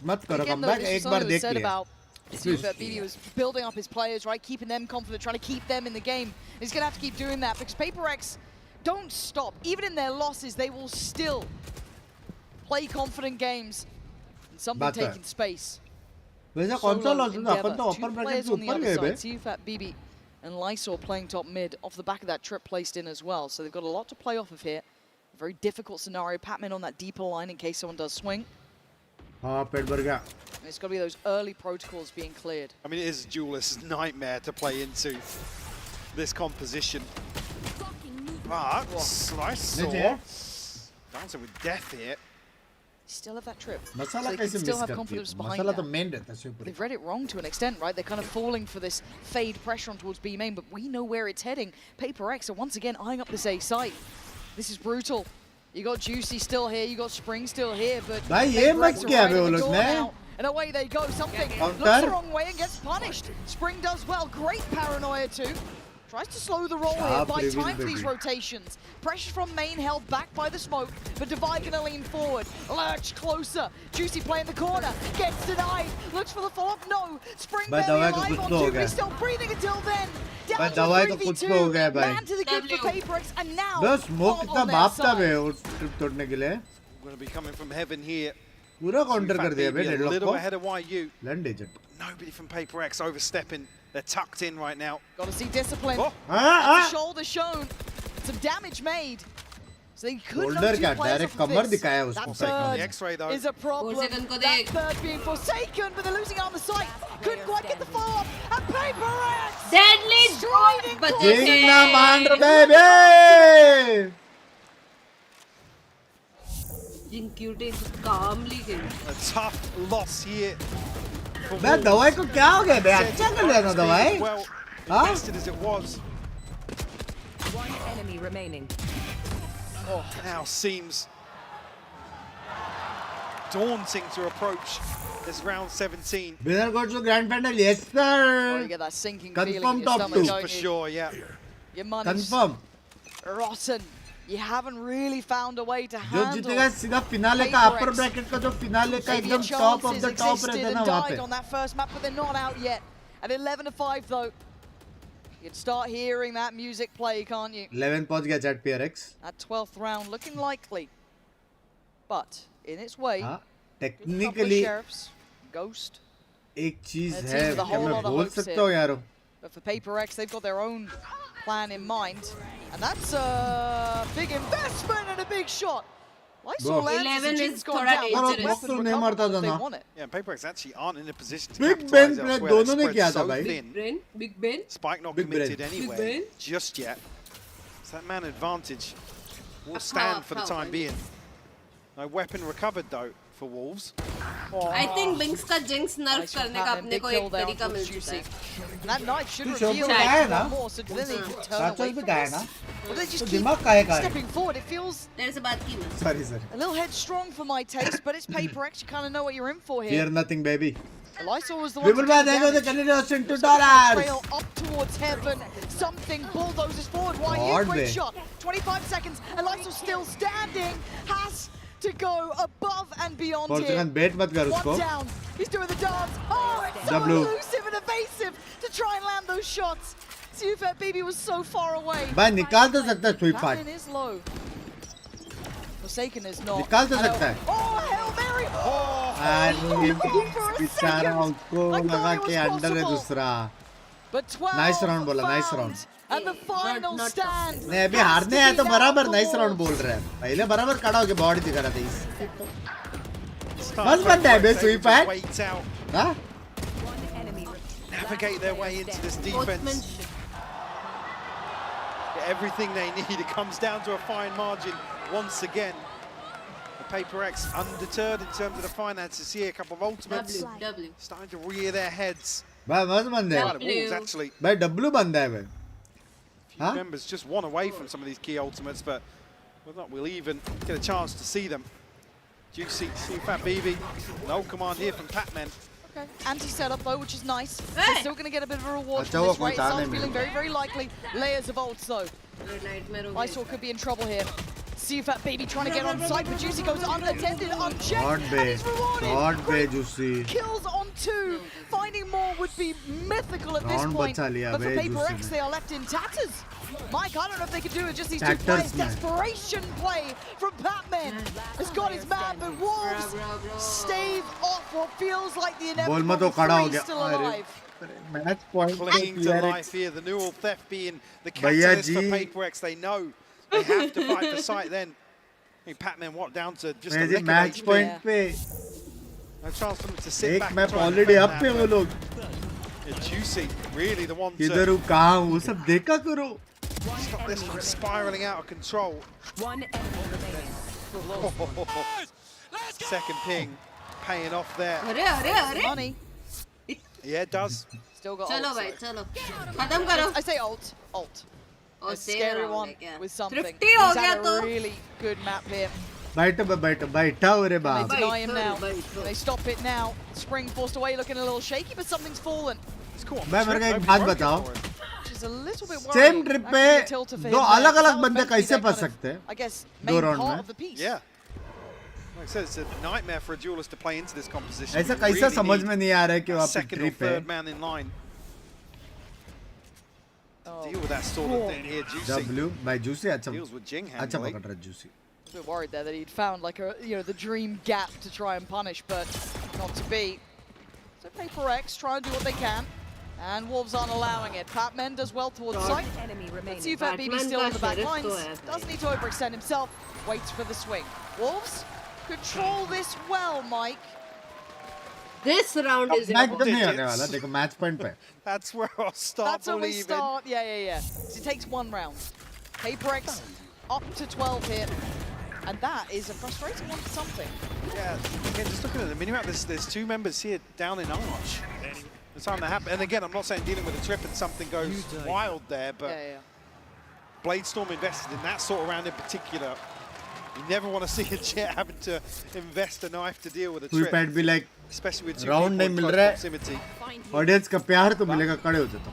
मत करो comeback, एक बार देख लिया. BB was building up his players, right, keeping them confident, trying to keep them in the game. He's going to have to keep doing that because PaperX don't stop. Even in their losses, they will still play confident games. And something taking space. वैसे कौन सा loss था? अपन तो upper bracket से ऊपर गए बे. CFAT BB and Lysor playing top mid off the back of that trip placed in as well. So they've got a lot to play off of here. A very difficult scenario. Patman on that deeper line in case someone does swing. हाँ पेट भर गया. And it's got to be those early protocols being cleared. I mean, it is a duelist's nightmare to play into this composition. But Lysor dancing with death here. Still have that trip. Masala so कैसे still miss have करती confidence है? behind masala that. तो main रहता है super. They've read it wrong to an extent, right? They're kind of falling for this fade pressure on towards B main, but we know where it's heading. PaperX are once again eyeing up this A site. This is brutal. You got Juicy still here, you got Spring still here, but भाई ये मत किया बे वो लोग ने. And away they go. Something looks the wrong way and gets punished. Spring does well. Great paranoia too. Tries to slow the roll here, buy time for these rotations. Pressure from main held back by the smoke, but Divide gonna lean forward. Lurch closer. Juicy play in the corner. Gets denied. Looks for the follow-up. No. Spring barely alive on two. He's still breathing until then. Down to 3v2. Man to the good for PaperX, and now बस smoke इतना बाप था बे उस trip तोड़ने के लिए. Going to be coming from heaven here. पूरा counter कर दिया बे a डेडलॉक little को. ahead of YU. Land agent. Nobody from PaperX overstepping. They're tucked in right now. Got to see discipline. Oh. The shoulder shown. Some damage made. So they could not Shoulder do क्या players direct off of Qamar this. दिखाया उसको. That third the X-ray though is a problem. That third being Forsaken, but they're losing out on the site. Couldn't quite get the follow-up. And PaperX Deadly striding but Jingna Mandra baby. Jinkyute calmly game. A tough loss here. बे दवाई को क्या हो गया बे? अच्छा कर लिया ना दवाई. Well, हाँ? tested as it was. One enemy remaining. Oh, now seems daunting to approach this round 17. Winner goes to grand final. Yes Oh, sir. you get that sinking feeling in Confirm your top stomach, 2 don't For you? sure, yeah. Your money's Confirm. rotten. You haven't really found a way to जो handle. जीतेगा सीधा finale का upper bracket का जो finale का Maybe a एकदम top of chances the top existed रहता है and ना वहाँ died पे. on that first map, but they're not out yet. At 11-5 though, you can start hearing that music play, can't you? 11 पहुँच गया chat PRX. That 12th round looking likely, but in its way, हाँ, couple of technically sheriffs, Ghost. एक चीज A team है with a क्या whole मैं lot of बोल hopes सकता here. हूँ यारो. But for PaperX, they've got their own plan in mind, and that's a big investment and a big shot. Lysor lands as the 11 Jinx is gone thoda down. dangerous. That's a weapon नहीं recoverable मारता था if they ना. want it. Yeah, and PaperX actually aren't in a position to Big capitalize Ben play elsewhere. दोनों ने They're किया spread था so भाई. thin. Brain, Big Ben. Spike not Big committed brain. anyway, brain. just yet. So that man advantage will stand for the time being. No weapon recovered though for Wolves. I think Binks का Jinx nerf Nice from करने का Patman, अपने big को kill एक there तरीका on mill Juicy. चुका है. And that knife should तू reveal शॉप पे गया है ना? more, so then they can turn साचल away पे from गया है this. ना? But they just तो keep दिमाग काहे का है? stepping forward. It feels तेरे से बात की मैं. Sorry sir. a little headstrong for my taste, but it's PaperX. You kind of know what you're in for here. Fear nothing baby. Lysor was the one We will to buy do the damage. Canadian Ascent Trail $2. up towards heaven. Something bulldozes forward. Why Hard you? Great way. shot. 25 seconds. And Lysor still standing. Has to go above and beyond For here. second bait मत कर उसको. One down. He's doing the dance. Oh, it's so W. elusive and evasive to try and land those shots. CFAT BB was so far away. भाई निकाल तो सकता है sweep part. Patman is low. Forsaken is not. निकाल तो सकता है. Oh, Hail Mary! बेचारा उसको लगा के अंडर है दूसरा. Nice round बोला, nice round. And the final stand. नहीं अभी हारने हैं तो बराबर nice round बोल रहे हैं. पहले बराबर खड़ा होके बॉडी दिखा रहा था इस. बस बंदा है बे स्वीप है. हाँ? Navigate their way into this defense. Get everything they need. It comes down to a fine margin once again. The Paper X undeterred in terms of the finances here. A couple of ultimates starting to rear their heads. भाई मस्त बंदा है. Wolves actually. भाई W बंदा है भाई. Few members just one away from some of these key ultimates, but we'll even get a chance to see them. Juicy, see Fat BB. No command here from Pac-Man. Okay. Anti-setup though, which is nice. They're still going to get a bit of a reward from this rate. Sounds feeling very, very likely. Layers of ults though. Lysol could be in trouble here. See Fat Baby trying to get on site, but Juicy goes unattended, unchecked, and he's rewarded. Juicy. Kills on 2. Finding more would be mythical at this point. But for Paper X, they are left in tatters. Mike, I don't know if they can do it. Just these two plays. Desperation play from Batman. Has got his man, but Wolves stave off what feels like the inevitable. Three still alive. Match point. Clinging to life here. The neural theft being the catalyst for Paper X. They know they have to fight for sight then. I mean, Pac-Man down to just a lick of match HP. point पे. No chance for them to sit back. एक map already up पे वो लोग. Juicy, really the one to. किधर हूँ कहाँ हूँ वो सब देखा करो. Stop this from spiraling out of control. One enemy remaining. Second ping, paying off there. Money. Yeah, it does. Still got चलो ult, भाई so. चलो. खत्म करो. I say ult. A scary one with something. Thrifty हो He's गया had a तो. really good map here. बैठा हो रे बाप. They deny him now. They stop it now. Spring forced away, looking a little shaky, but something's fallen. मैं मेरे को एक बात बताओ. Which is a little bit Same worrying. trip Actually, पे a tilter for दो him there. अलग-अलग Some बंदे offensively, कैसे they're फंस kind of, सकते हैं? I guess दो main round part में. of the piece. Yeah. Like I said, it's a nightmare for a duelist to play into this composition. ऐसा कैसा समझ में नहीं आ रहा है कि वो आप second or ट्रिप है. third man in line. Deal with that sort of thing here, Juicy. W by Juicy अच्छा Deals with Jing अच्छा handily. पकड़ रहा Juicy. A bit worried there that he'd found like the dream gap to try and punish, but not to be. So Paper X try and do what they can, and Wolves aren't allowing it. Patman does well towards sight. Let's see if that BB still in the back lines. Doesn't need to overextend himself. Waits for the swing. Wolves control this well, Mike. This round is देखो match point पे. That's where I'll start That's where we believing. start. Yeah. So it takes one round. Paper X up to 12 here. And that is a frustrating one for something. Yeah, again, just looking at the minimap, there's two members here down in Arch. The time that happened, and again, I'm not saying dealing with a trip and something goes wild there, but Bladestorm invested in that sort of round in particular. You never want to see a Jet having to invest a knife to deal with a trip. Be like, especially with two round people in नहीं मिल close रहा है. proximity. Audience का प्यार तो मिलेगा खड़े हो जाता.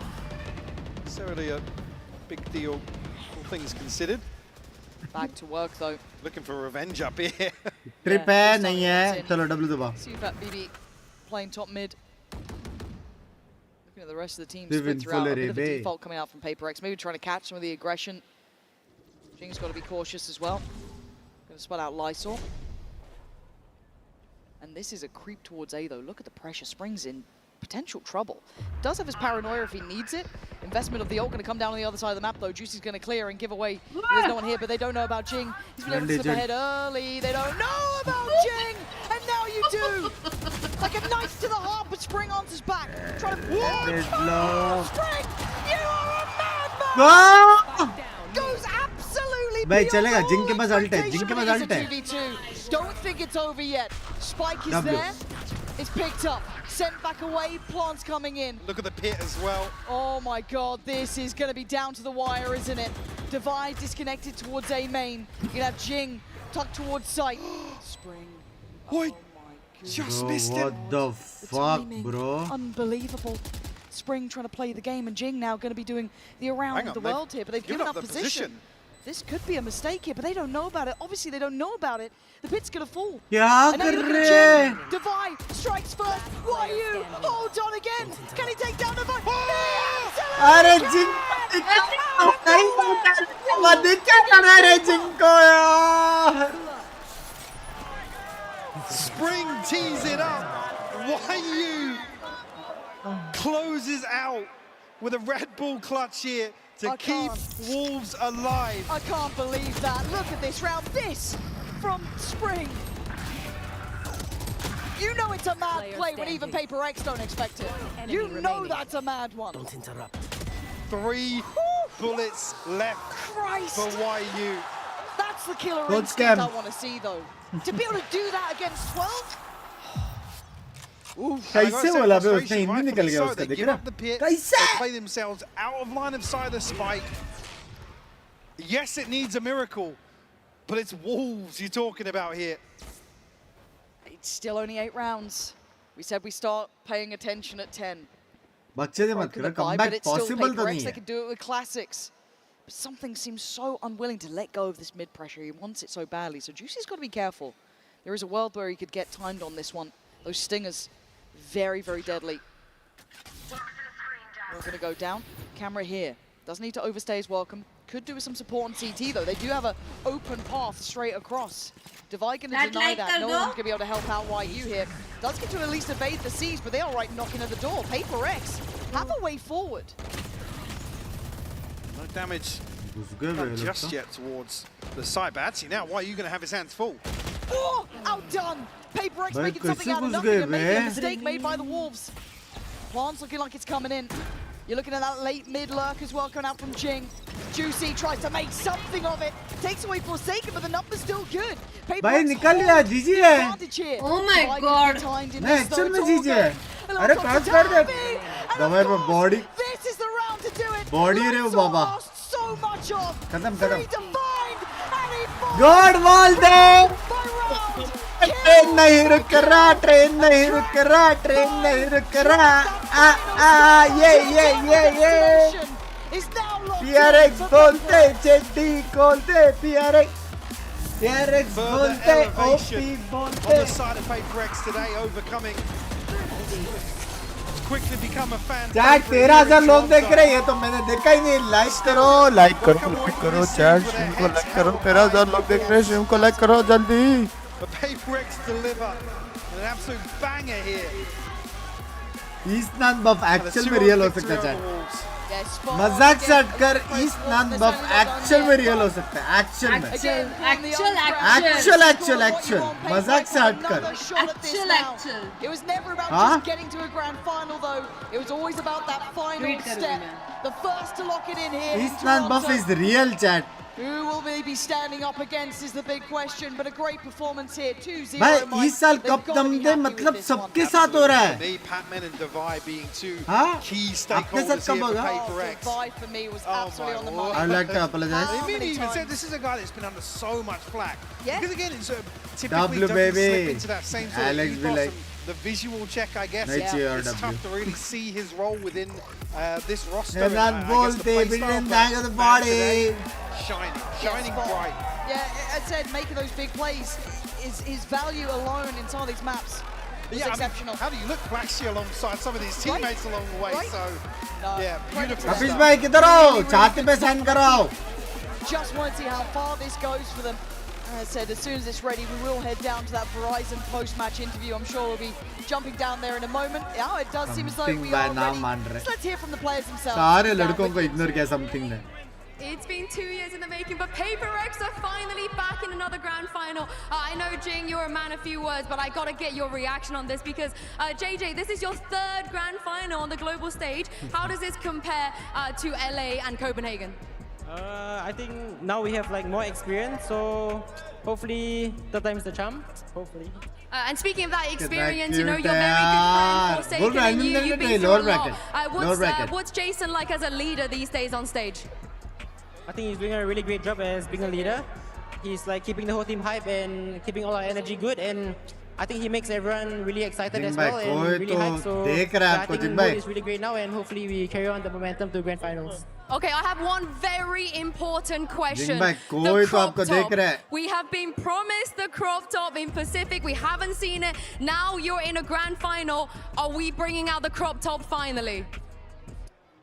Necessarily a big deal, all things considered. Back to work though. Looking for revenge up here. Trip है नहीं है. चलो W दबा. See that BB playing top mid. Looking at the rest of the team They've split been throughout. A bit of a fully default coming out from Paper X. Maybe trying to catch some of the aggression. Jing's got to be cautious as well. Going to spell out Lysol. And this is a creep towards A though. Look at the pressure. Spring's in potential trouble. Does have his paranoia if he needs it. Investment of the ult going to come down on the other side of the map though. Juicy's going to clear and give away. There's no one here, but they don't know about Jing. He's been able to slip ahead early. They don't know about Jing, and now you do. Like a knife to the heart, but Spring answers back. Trying to Spring, you are a madman. Goes absolutely भाई beyond चलेगा. all Jing के पास ult है. Jing के पास ult है. TV2. Don't think it's over yet. Spike is there. It's picked up. Sent back away. Plants coming in. Look at the pit as well. Oh my god, this is going to be down to the wire, isn't it? Divide disconnected towards A main. You're going to have Jing tucked towards sight. Spring. Oh my god. Just missed it. What the fuck, bro? Unbelievable. Spring trying to play the game, and Jing now going to be doing the around the world here, but they've given up position. This could be a mistake here, but they don't know about it. Obviously, they don't know about it. The pit's going to fall. क्या कर रहे हैं? Divide strikes first. What are you? Hold on again. Can he take down Divide? अरे जिंग नहीं क्या कर रहे जिंग को यार? Spring tees it up. YU closes out with a Red Bull clutch here to keep Wolves alive. I can't believe that. Look at this round. This from Spring. You know it's a mad play when even Paper X don't expect it. You know that's a mad one. Don't interrupt. 3 bullets left for YU. That's the killer instinct I want to see, though. To be able to do that against 12? कैसे बोला बे उसने इनमें निकल गया उसका देख रहा कैसे they play themselves out of line of sight of the spike. Yes, it needs a miracle, but it's Wolves you're talking about here. It's still only 8 rounds. We said we start paying attention at 10. बच्चे दे मत कर comeback possible तो नहीं They है can do it with classics. But something seems so unwilling to let go of this mid pressure. He wants it so badly. So Juicy's got to be careful. There is a world where he could get timed on this one. Those stingers, very, very deadly. We're going to go down. Camera here. Doesn't need to overstay his welcome. Could do with some support on CT though. They do have an open path straight across. Divide going to deny that. No one's going to be able to help out YU here. Does get to at least evade the siege, but they are right knocking at the door. Paper X have a way forward. No damage done just yet towards the side, but actually now, why are you going to have his hands full? Oh, outdone! Paper X making something out of nothing and making a mistake made by the Wolves. Plan's looking like it's coming in. You're looking at that late mid lurk as well coming out from Jing. Juicy tries to make something of it. Takes away Forsaken, but the number's still good. भाई निकल लिया जीजी है Oh my god नहीं actual में जीजी है अरे क्रॉस कर दे दवाई पे बॉडी बॉडी रे वो बाबा खत्म खत्म गॉड वॉल दे ट्रेन नहीं रुक रहा ट्रेन नहीं रुक रहा ट्रेन नहीं रुक रहा ये PRX बोलते चेटी खोलते PRX बोलते OP बोलते on the side of Paper X today, overcoming. It's quickly become a fan. Chat 13,000 लोग देख रहे हैं ये तो मैंने देखा ही नहीं लाइक करो चैट को लाइक करो 13,000 लोग देख रहे हैं स्ट्रीम को लाइक करो जल्दी But Paper X deliver an absolute banger here. East non buff actual में रियल हो सकता है चैट मजाक से हटकर ईस्ट नॉन बफ एक्चुअल में रियल हो सकता है एक्चुअल में एक्चुअल मजाक से हटकर It was never about just getting to a grand final though. It was always about that final step. The first to lock it in here. East none buff is real chat. Who will they be standing up against is the big question, but a great performance here. 2-0. भाई इस साल cup दमदे मतलब सबके साथ हो रहा है Patman and Divide being two हाँ key अपने साथ stakeholders कब here for होगा Paper X. Divide for me was absolutely on the mark. I'd like to apologize They even said this is a guy that's been under so much flack. Yeah. Because again, it's typically W, doesn't baby. slip into that same sort Alex of be ethos like, and the visual check, I guess. Nice year, It's W. tough to really see his role within this roster. They're not I guess the bolte, play but style, then but bang of the body. Shining bright. Yeah, as I said, making those big plays is his value alone in some of these maps. It's exceptional. How do you look flashy alongside some of these teammates along the way? So, yeah, beautiful Kapish stuff. भाई किधर हो छाती पे sign कराओ Just want to see how far this goes for them. As I said, as soon as it's ready, we will head down to that Verizon post-match interview. I'm sure we'll be jumping down there in a moment. Yeah, it does seem as though we are ready. So let's hear from the players themselves. सारे लड़कों को ignore किया something ने It's been 2 years in the making, but Paper X are finally back in another grand final. I know, Jing, you're a man of few words, but I got to get your reaction on this because, JJ, this is your 3rd grand final on the global stage. How does this compare to LA and Copenhagen? I think now we have like more experience, so hopefully third time's the charm. Hopefully. And speaking of that experience, you know, you're very good friend Forsaken and you've been through a lot. What's Jason like as a leader these days on stage? I think he's doing a really great job as being a leader. He's like keeping the whole team hype and keeping all our energy good, and I think he makes everyone really excited as well and really hyped. So I think the mood is really great now, and hopefully we carry on the momentum to grand finals. Okay, I have one very important question. The crop top. We have been promised the crop top in Pacific. We haven't seen it. Now you're in a grand final. Are we bringing out the crop top finally?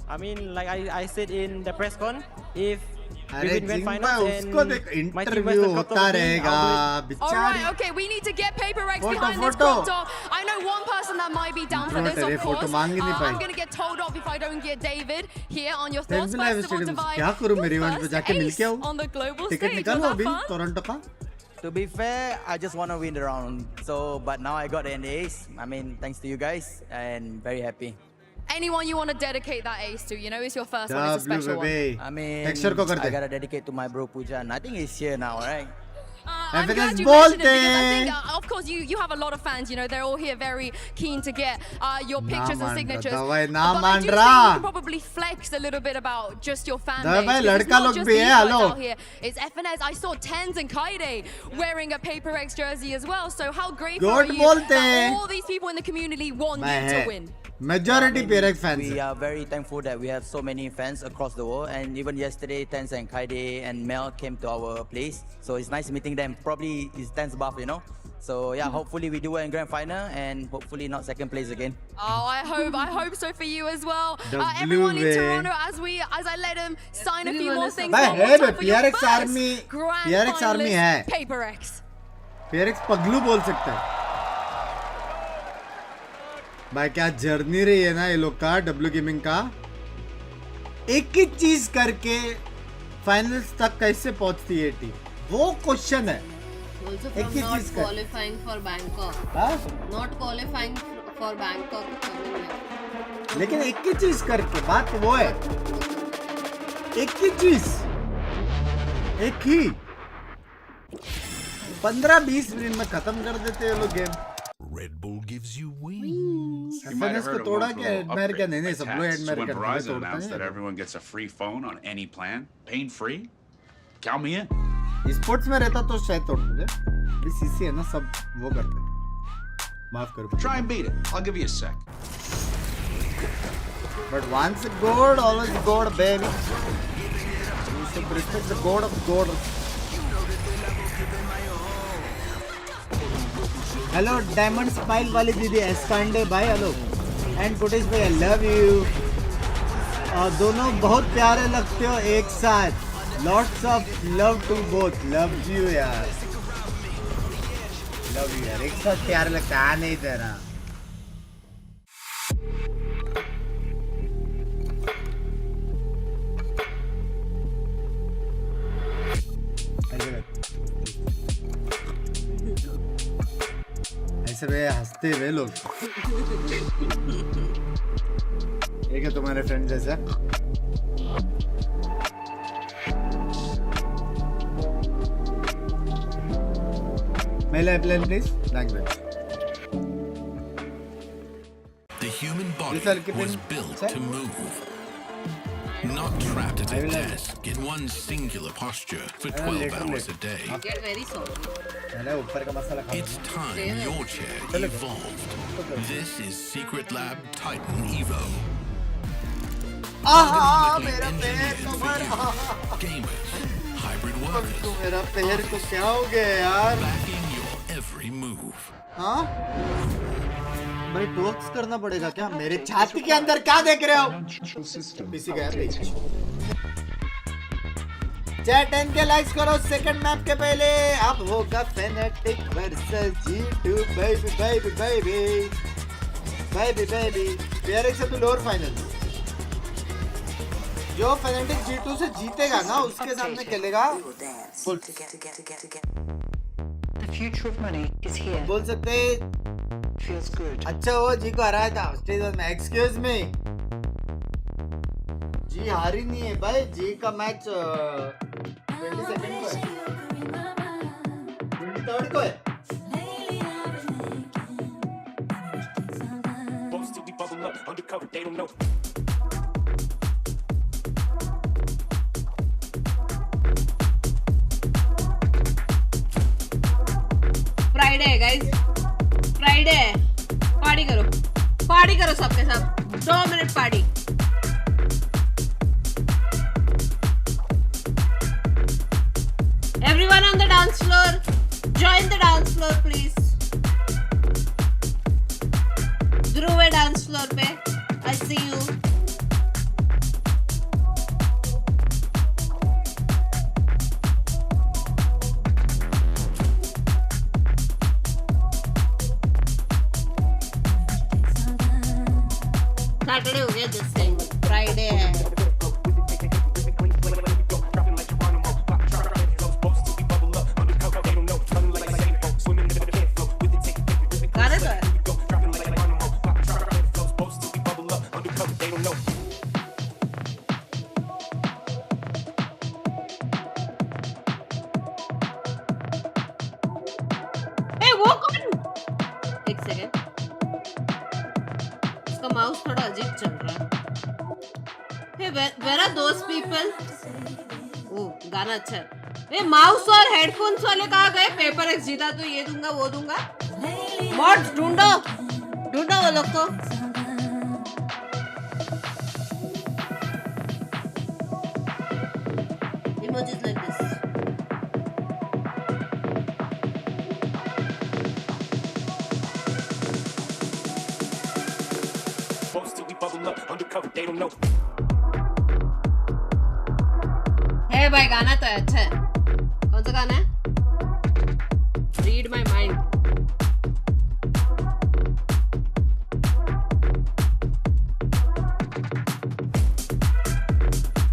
I mean, like I said in the press con, if We win grand finals and my team was interview the cup होता of the रहेगा All बिचारी right, okay, we need to get Paper Rex Photo, behind this photo. crop top. I know one person that might be down for Bro, this, तेरे of photo course. मांग ही नहीं पाई। I'm going to get told off if I don't get David here on your thoughts. Tension First of all, Stadium Divide, क्या करूँ मैं your revenge पे first जाके मिल के ace आऊँ on the global ticket stage. निकालो Was अभी that fun? Toronto का To be fair, I just want to win the round. So, but now I got an ace. I mean, thanks to you guys, and very happy. Anyone you want to dedicate that ace to? You know, it's your first one. It's a special one. I mean, Texture ko kar de. I gotta dedicate to my bro Pujan. I think he's here now, right? I'm FNC glad you mentioned it because I bolte. think, of course, you have a lot of fans. You know, they're all here very keen to get your pictures and signatures. दवाई ना But I मान do think रहा you can probably flex a little bit about just your fan base. दवाई because it's लड़का not लोग just भी these है, guys hello. out here. It's FNS. I saw Tens and Kaide wearing a Paper X jersey as well. So how grateful are Good you बोलते that हैं। all these people in the community want मैं you to है। win? Majority PRX fans We are very thankful that we have so many fans across the world. And even yesterday, Tens and Kaide and Mel came to our place. So it's nice meeting them. Probably it's Tens buff, you know. So yeah, hopefully we do well in grand final and hopefully not second place again. Oh, I hope so for you as well. W Everyone in way. Toronto, as I let him sign a few more things. भाई one है more बे time for your PRX first army grand PRX army finalist, है Paper X. PRX पगलू बोल सकते हैं भाई क्या जर्नी रही है ना ये लोग का डब्ल्यू गेमिंग का एक ही चीज करके फाइनल्स तक कैसे पहुंचती है टीम वो क्वेश्चन है Also एक from ही not चीज कर qualifying for Bangkok. हाँ? Not qualifying for Bangkok coming here. लेकिन एक ही चीज करके बात वो है एक ही चीज एक ही 15-20 मिनट में खत्म कर देते हैं लोग game Red Bull gives you wings. FNS को तोड़ा क्या एडमायर क्या नहीं सब लोग एडमायर when करते हैं Verizon तोड़ते announced that हैं everyone gets a free phone on any plan, pain free, count me in. Sports में रहता तो शायद तोड़ दे अभी सीसी है ना सब वो करते हैं माफ करो Try and beat it. I'll give you a sec. But once a god, always a god, baby. You should respect the god of god. Hello, Diamond Smile वाली दीदी एस्कांडे भाई हेलो एंड गुडेश भाई आई लव यू दोनों बहुत प्यारे लगते हो एक साथ lots of love to both love you यार एक साथ प्यारे लगता है नहीं तेरा ऐसे वे हंसते हुए लोग एक है तुम्हारे फ्रेंड जैसा male plain please language The human body was built to move. Not trapped at a desk in one singular posture for 12 hours a day. Get very sorry. It's time your chair evolved. This is Secret Lab Titan Evo. मेरा पैर तो मर Gamers, hybrid workers, मेरा पैर को क्या हो गया यार backing your every move. हाँ भाई टॉक्स करना पड़ेगा क्या मेरे छाती के अंदर क्या देख रहे हो पीसी गया चैट 10 के लाइक्स करो सेकंड मैप के पहले अब होगा fanatic versus G2 baby baby baby baby baby PRX से तो लोअर फाइनल जो फैनेटिक G2 से जीतेगा ना उसके सामने खेलेगा The future of money is here. बोल सकते Feels good. अच्छा वो जी को हराया था स्टेज में एक्सक्यूज मी जी हारी नहीं है भाई जी का मैच 22nd को है 23rd को है फ्राइडे है गाइस फ्राइडे है पार्टी करो सबके सब 2 minute party everyone on the dance floor join the dance floor please ध्रुव है डांस फ्लोर पे I see you सैटरडे हो गया जिस टाइम फ्राइडे है गाने तो है वो कौन एक सेकेंड इसका माउस थोड़ा अजीब चल रहा है hey, where are those people ओह गाना अच्छा है ए माउस और हेडफोन्स वाले कहाँ गए पेपर एक्स जीता तो ये दूंगा वो दूंगा मॉड्स ढूंढो ढूंढो वो लोग को emojis like this है भाई गाना तो अच्छा है कौन सा गाना है रीड माई माइंड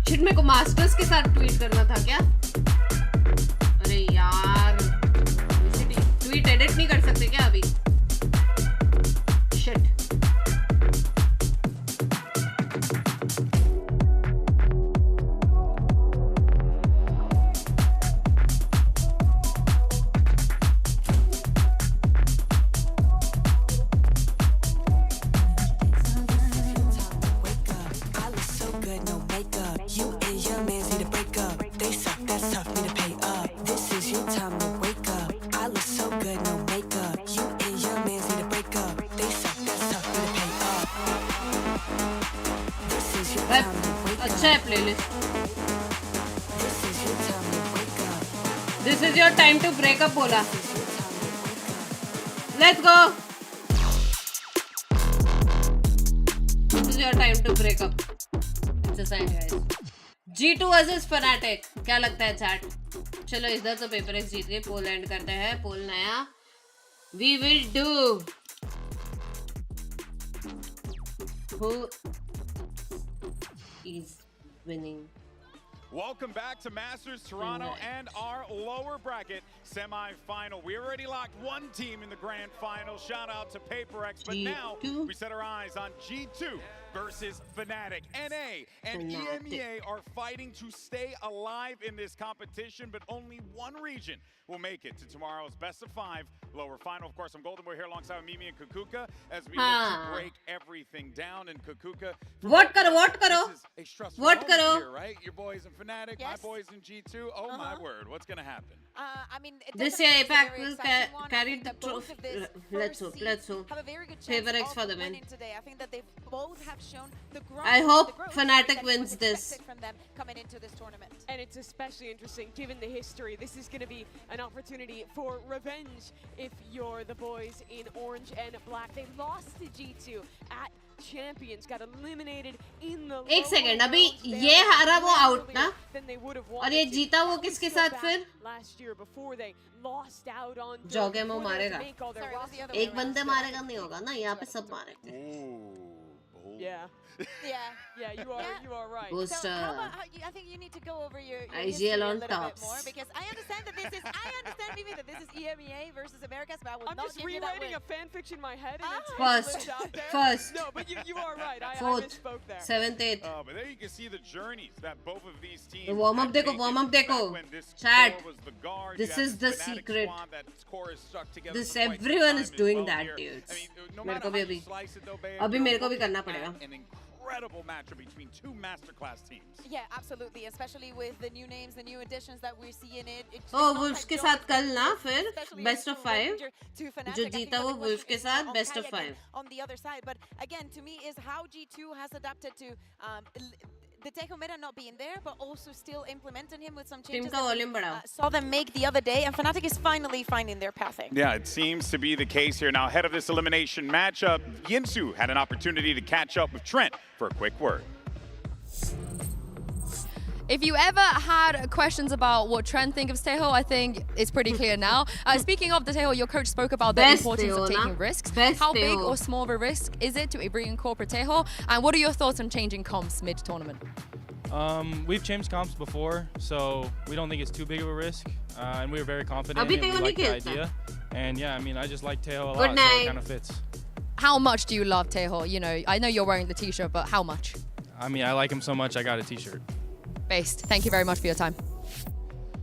शिट मेरे को मास्टर्स के साथ ट्वीट करना था क्या अरे यार ट्वीट एडिट नहीं कर सकते क्या अभी शिट अच्छा है playlist this is your time to break up बोला let's go this is your time to break up it's a sign guys G2 versus Fnatic क्या लगता है चैट चलो इधर तो पेपर एक्स जीत गए पोल एंड करते हैं पोल नया we will do who is winning. Welcome back to Masters Toronto and our lower bracket semi-final. We already locked one team in the grand final. Shout out to PaperX. But now we set our eyes on G2 versus Fnatic. NA and EMEA are fighting to stay alive in this competition, but only one region will make it to tomorrow's best of 5 lower final. Of course, I'm Golden Boy here alongside Mimi and Kukuka as we look to break everything down. And Kukuka, what karo? What karo? Here, right? Your boys in Fnatic, my boys in G2. Oh my word, what's gonna happen? I mean, this year APAC will carry the trophy. Let's hope. FavorX for the win. I think that they both have shown the growth. I hope Fnatic wins this. From them coming into this tournament. And it's especially interesting given the history. This is going to be an opportunity for revenge if you're the boys in orange and black. They lost to G2 at Champions, got eliminated in the एक second अभी ये हारा वो out ना और ये जीता वो किसके साथ फिर जोगेमो मारेगा एक बंदे मारेगा नहीं होगा ना यहाँ पे सब मारेंगे Yeah, you are right. Booster. So how about I think you need to go over your IGL on a little tops. bit more because I understand Mimi that this is EMEA versus Americas, but I will I'm not just give you that rewriting win. a fan fiction in my head. And it's First. No, but you are right. I misspoke there. 7th, 8th. But there you can see the journeys that both of these teams. Warm up dekho. Chat. This is the secret. This everyone is doing that, dudes. मेरे को भी अभी मेरे को भी करना पड़ेगा. Incredible matchup between two masterclass teams. Yeah, absolutely, especially with the new names, the new additions that we're seeing it. Oh, Wolves के साथ कल ना फिर best of 5 जो जीता वो Wolves के साथ best of 5 on the other side. But again, to me is how G2 has adapted to the Tejo meta not being there, but also still implementing him with some changes that we saw them make the other day, and Fnatic is finally finding their pathing. Yeah, it seems to be the case here. Now, ahead of this elimination matchup, Yinsu had an opportunity to catch up with Trent for a quick word. If you ever had questions about what Trent think of Teho, I think it's pretty clear now. Speaking of the Teho, your coach spoke about the importance of taking risks. How big or small of a risk is it to bring in corporate Teho? And what are your thoughts on changing comps mid-tournament? We've changed comps before, so we don't think it's too big of a risk. And we were very confident and we like the idea. And yeah, I mean, I just like Teho a lot, so it kind of fits. How much do you love Teho? You know, I know you're wearing the t-shirt, but how much? I mean, I like him so much, I got a t-shirt. Based. Thank you very much for your time.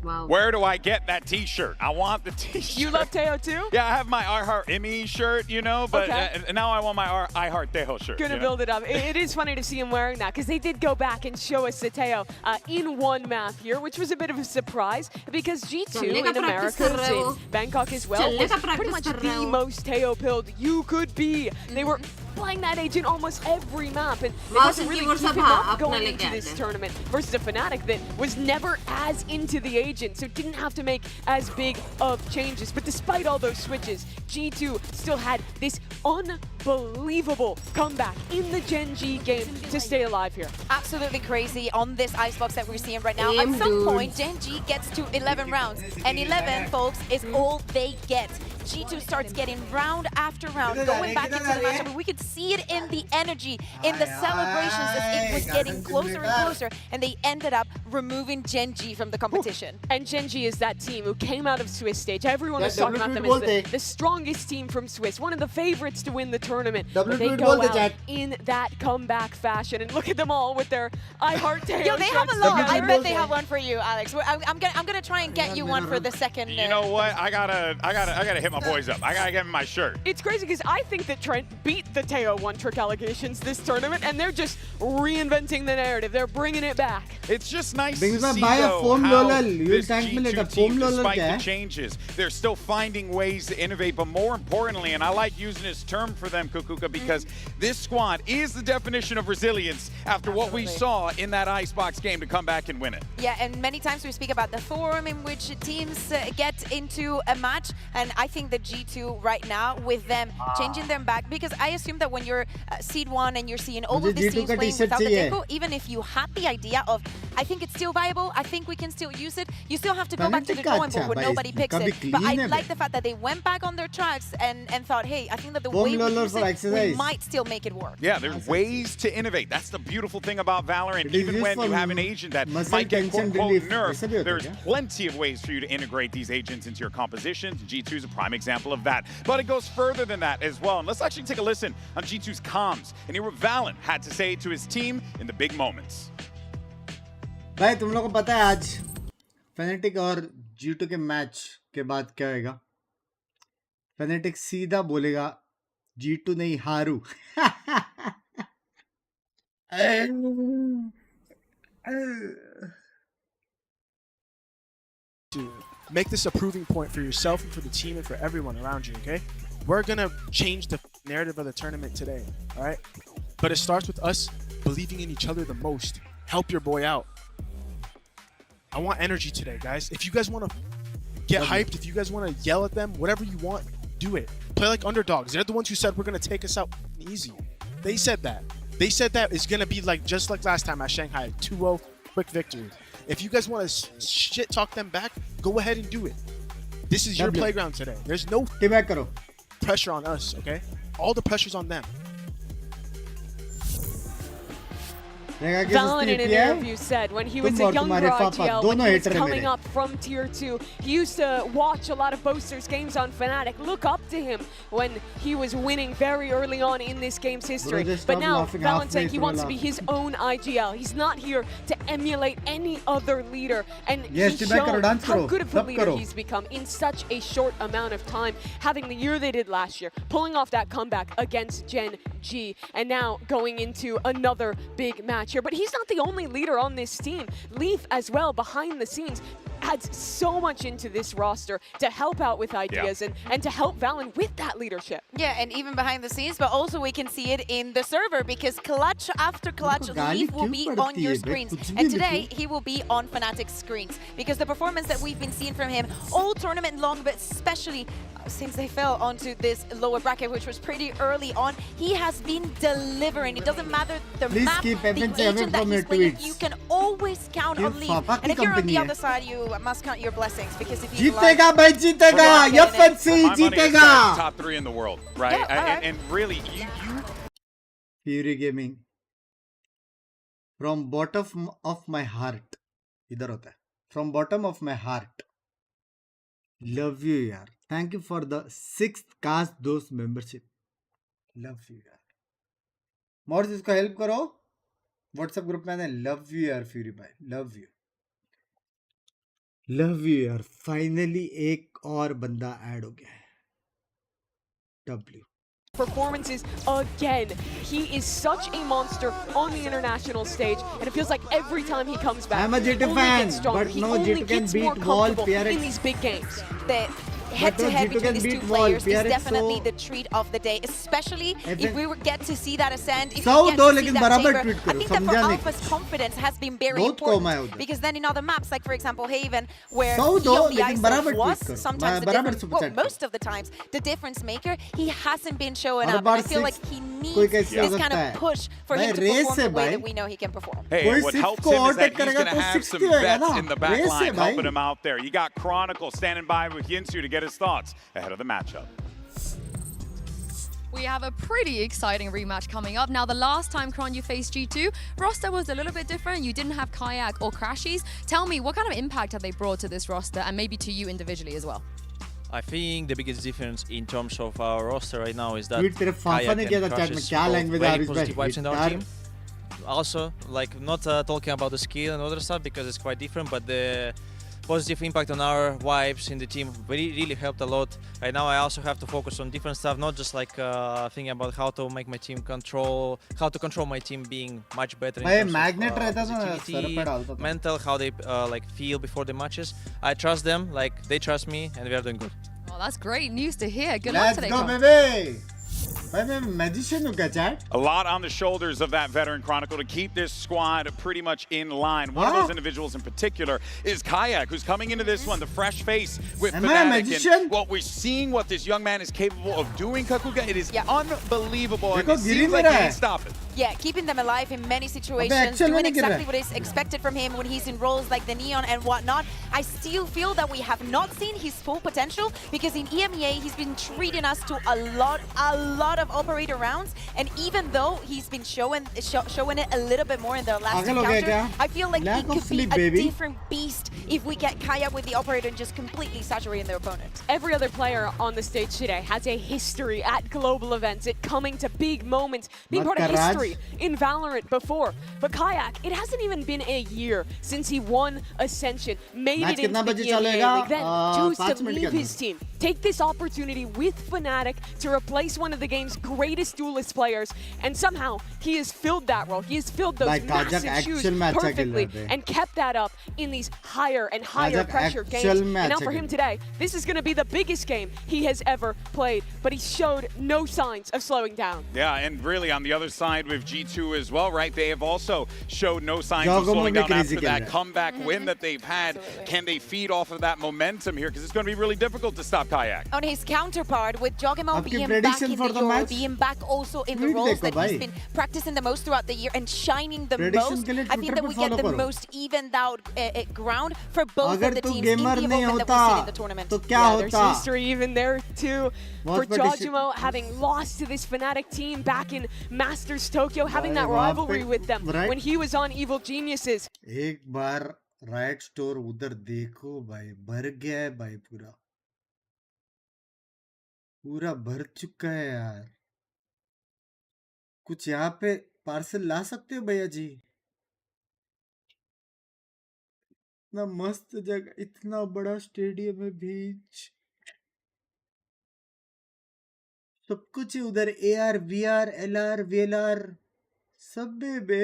Wow. Where do I get that t-shirt? I want the t-shirt. You love Teho too? Yeah, I have my I Heart Emmy shirt, you know, but now I want my I Heart Teho shirt. Gonna build it up. It is funny to see him wearing that because they did go back and show us the Teho in one map here, which was a bit of a surprise because G2 in America, in Bangkok as well, was pretty much the most Teho build you could be. They were playing that agent almost every map, and they wasn't really keeping up going into this tournament versus a Fnatic that was never as into the agent, so didn't have to make as big of changes. But despite all those switches, G2 still had this unbelievable comeback in the Gen G game to stay alive here. Absolutely crazy on this icebox that we're seeing right now. At some point, Gen G gets to 11 rounds, and 11, folks, is all they get. G2 starts getting round after round, going back into the matchup, and we could see it in the energy, in the celebrations as it was getting closer and closer, and they ended up removing Gen G from the competition. And Gen G is that team who came out of Swiss stage. Everyone was talking about them as the strongest team from Swiss, one of the favorites to win the tournament. But they go out in that comeback fashion, and look at them all with their I Heart Teho. Yo, they have a lot. I bet they have one for you, Alex. I'm gonna try and get you one for the second. You know what? I gotta hit my boys up. I gotta get them my shirt. It's crazy because I think that Trent beat the Teho one-trick allegations this tournament, and they're just reinventing the narrative. They're bringing it back. It's just nice Binks to see foam how roller. this G2 team, despite the changes, they're still finding ways to innovate. But more importantly, and I like using this term for them, Kukuka, because this squad is the definition of resilience after what we saw in that Icebox game to come back and win it. Yeah, and many times we speak about the form in which teams get into a match, and I think that G2 right now, with them changing them back, because I assume that when you're seed 1 and you're seeing all of these teams playing without the Deco, even if you had the idea of, I think it's still viable, I think we can still use it, you still have to go back to the drawing board when nobody picks it. But I like the fact that they went back on their tracks and thought, hey, I think that the way we use it, we might still make it work. Yeah, there's ways to innovate. That's the beautiful thing about Valorant. Even when you have an agent that might get quote-unquote nerfed, there's plenty of ways for you to integrate these agents into your compositions. G2 is a prime example of that. But it goes further than that as well. And let's actually take a listen on G2's comms and hear what Valorant had to say to his team in the big moments. भाई तुम लोगों को पता है आज Fnatic और G2 के match के बाद क्या होगा? Fnatic सीधा बोलेगा G2 नहीं हारू. To make this a proving point for yourself and for the team and for everyone around you, okay? We're gonna change the narrative of the tournament today, all right? But it starts with us believing in each other the most. Help your boy out. I want energy today, guys. If you guys want to get hyped, if you guys want to yell at them, whatever you want, do it. Play like underdogs. They're the ones who said we're going to take us out easy. They said that. They said that it's going to be like just like last time at Shanghai, 2-0, quick victory. If you guys want to shit talk them back, go ahead and do it. This is your playground today. There's no pressure on us, okay? All the pressure's on them. Valen in an interview said when he was a younger IGL, when he was coming up from Tier 2, he used to watch a lot of Boaster's games on Fnatic, look up to him when he was winning very early on in this game's history. But now, Valen said he wants to be his own IGL. He's not here to emulate any other leader. And he's shown how good of a leader he's become in such a short amount of time, having the year they did last year, pulling off that comeback against Gen G, and now going into another big match here. But he's not the only leader on this team. Leaf as well, behind the scenes, adds so much into this roster to help out with ideas and to help Valen with that leadership. Yeah, and even behind the scenes, but also we can see it in the server because clutch after clutch, Leaf will be on your screens. And today, he will be on Fnatic's screens because the performance that we've been seeing from him all tournament long, but especially since they fell onto this lower bracket, which was pretty early on, he has been delivering. It doesn't matter the Please map, keep the FNC away agent that from he's your playing, tweets. you can always count ये on Leaf. पापा And की if you're on company the है. other side, you must count your blessings, because if you जीतेगा भाई जीतेगा, FNC For my money, this जीतेगा. guy's top 3 in the world, right? Yeah, all right. And really, you Fury Gaming. From bottom of my heart. इधर होता है. From bottom of my heart. Love you यार. Thank you for the 6th cast दोस्त membership. Love you यार. Mods इसको help करो. WhatsApp group में love you यार फ्यूरी भाई. Love you. लव यू यार. फाइनली एक और बंदा ऐड हो गया है. W. Performances again. He is such a monster on the international stage, and it feels like every time he comes back, I'm a G2 he only fan, gets stronger. but He no, only G2 can gets more beat Wall, comfortable PRX. in these big games. The head-to-head G2 between can these two beat Wall, players is PRX definitely so- the treat of the day, especially if we would get to see that Ascent, if सौ we get दो to see लेकिन that बराबर Saber. Tweet I करो, think that for समझा नहीं. Alpha's confidence has been very बहुत कौम है important, उधर. because then in other maps, like for example Haven, where सौ he दो on the लेकिन ice बराबर was ट्वीट करो. sometimes the बराबर difference, सुपर well, चैट करो. most of the times, the difference maker, he hasn't been showing her up, and bar I feel like 6 he कोई needs कैसे हो this kind सकता of है. push for भाई him to race perform है the way भाई. that we know he can perform. Hey, कोई and what सिर्फ helps को him is overtake that he's करेगा going to तो have 60 some होएगा ना. vets in the back race है line भाई. helping him out there. You got Chronicle standing by with Yinsu to get his thoughts ahead of the matchup. We have a pretty exciting rematch coming up. Now, the last time, Kron, you faced G2, roster was a little bit different. You didn't have Kayak or Crashies. Tell me, what kind of impact have they brought to this roster, and maybe to you individually as well? I think the biggest difference in terms of our roster right now is that tweet तेरे फाफा Kayak ने and किया था chat में. Crashes क्या both language है very Aarish positive भाई. vibes in our यार team. Also, like not talking about the skill and other stuff because it's quite different, but the positive impact on our vibes in the team really helped a lot. Right now I also have to focus on different stuff, not just like thinking about how to make my team control my team being much better in भाई terms magnet of रहता था ना, sir positivity, पे डालता था. mental, how they like feel before the matches. I trust them, like they trust me, and we are doing good. Well, that's great news to hear. Good luck Let's today, go Kron. baby. भाई मैं magician हूँ क्या chat? A lot on the shoulders of that veteran Chronicle to keep this squad pretty much in line. One of those individuals in particular is Kayak, who's coming into this one, the fresh face with Am I a Fnatic. magician? And what we're seeing, what this young man is capable of doing, Kakuga, it is unbelievable. And देखो, it गिर ही seems like नहीं he रहा ain't है. stopping. Yeah, keeping them alive in many situations, actual doing में नहीं गिर exactly रहा what is expected from him when he's in roles like the Neon and whatnot. I still feel that we have not seen his full potential, because in EMEA he's been treating us to a lot of operator rounds, and even though he's been showing it a little bit more in the last पागल हो गया encounter, क्या? I feel like Lack he of could sleep, be a baby. different beast if we get Kaya with the operator and just completely saturating their opponent. Every other player on the stage today has a history at global events, at coming to big moments, being part of Makaraj. history in Valorant before. But Kayak, it hasn't even been a year since he won Ascension, made Match it into कितना the बजे EMEA चलेगा? League, then 5 chose to minute के leave अंदर. his team, take this opportunity with Fnatic to replace one of the game's greatest duelist players, and somehow he has filled that role. He has filled those Like, Kajak massive shoes actual match perfectly खेल रहे थे. and kept that up in these higher and higher Kajak pressure games. actual And match now for him today, this is going to be the biggest game he has ever played, but he showed no signs of slowing down. Yeah, and really on the other side with G2 as well, right? They have also showed no signs Jogo of slowing में down crazy after खेल that रहा है. comeback win that they've had. Can they feed off of that momentum here? Because it's going to be really difficult to stop Kayak. On his counterpart, with Jogemo आपकी being back prediction in for the the Euro, match? being back also in the Tweet roles देखो that he's भाई. been practicing the most throughout the year and shining the Prediction most, के लिए I think Twitter that पे we get follow the करो. most evened out ground for both अगर of the तू teams in the gamer event नहीं that होता, we see in the tournament. तो क्या Yeah, there's होता? history even there too. For What prediction? Jojimo having lost to this Fnatic team back in Masters Tokyo, having that भाई, वहाँ rivalry पे- with them right? when he was on Evil Geniuses. एक बार right store उधर देखो भाई, भर गया है भाई, पूरा भर चुका है यार. कुछ यहाँ पे पार्सल ला सकते हो भैया जी? इतना मस्त जगह, इतना बड़ा स्टेडियम है बीच, सब कुछ है उधर. AR VR LR VLR सब बे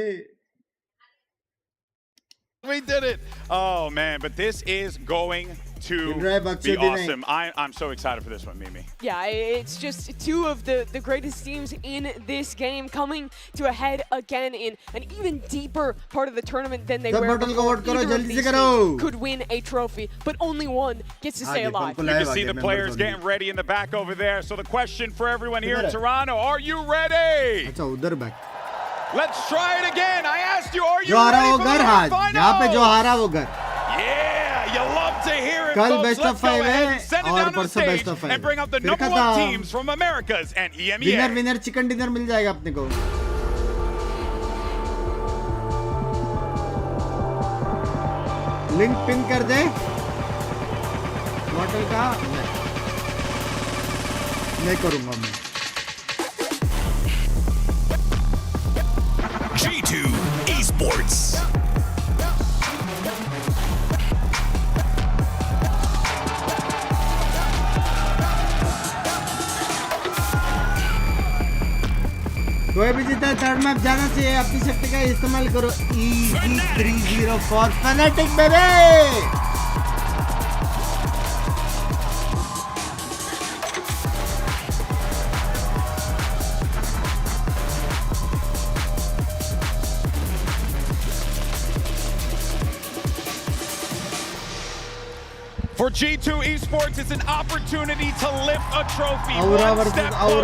We did it. Oh, man, but this is going to be awesome. I'm so excited for this one, Mimi. Yeah, it's just two of the greatest teams in this game coming to a head again in an even deeper part of the tournament than they were before. Either of these teams could win a trophy, but only one gets to stay alive. You can see the players getting ready in the back over there. So the question for everyone here in Toronto, are you ready? Let's try it again. I asked you, are you ready for the final? Yeah, you love to hear it, folks. Let's go ahead and send it down to the stage and bring up the #1 teams from Americas and EMEA. Winner chicken dinner मिल जाएगा अपने को. Link pin कर दे. Bottle का नहीं करूँगा मैं. G2 Esports. कोई भी जीता थर्ड मैप जाना चाहिए. अपनी शक्ति का इस्तेमाल करो. EG30 for fanatic baby. For G2 Esports, it's an opportunity to lift a trophy one step closer.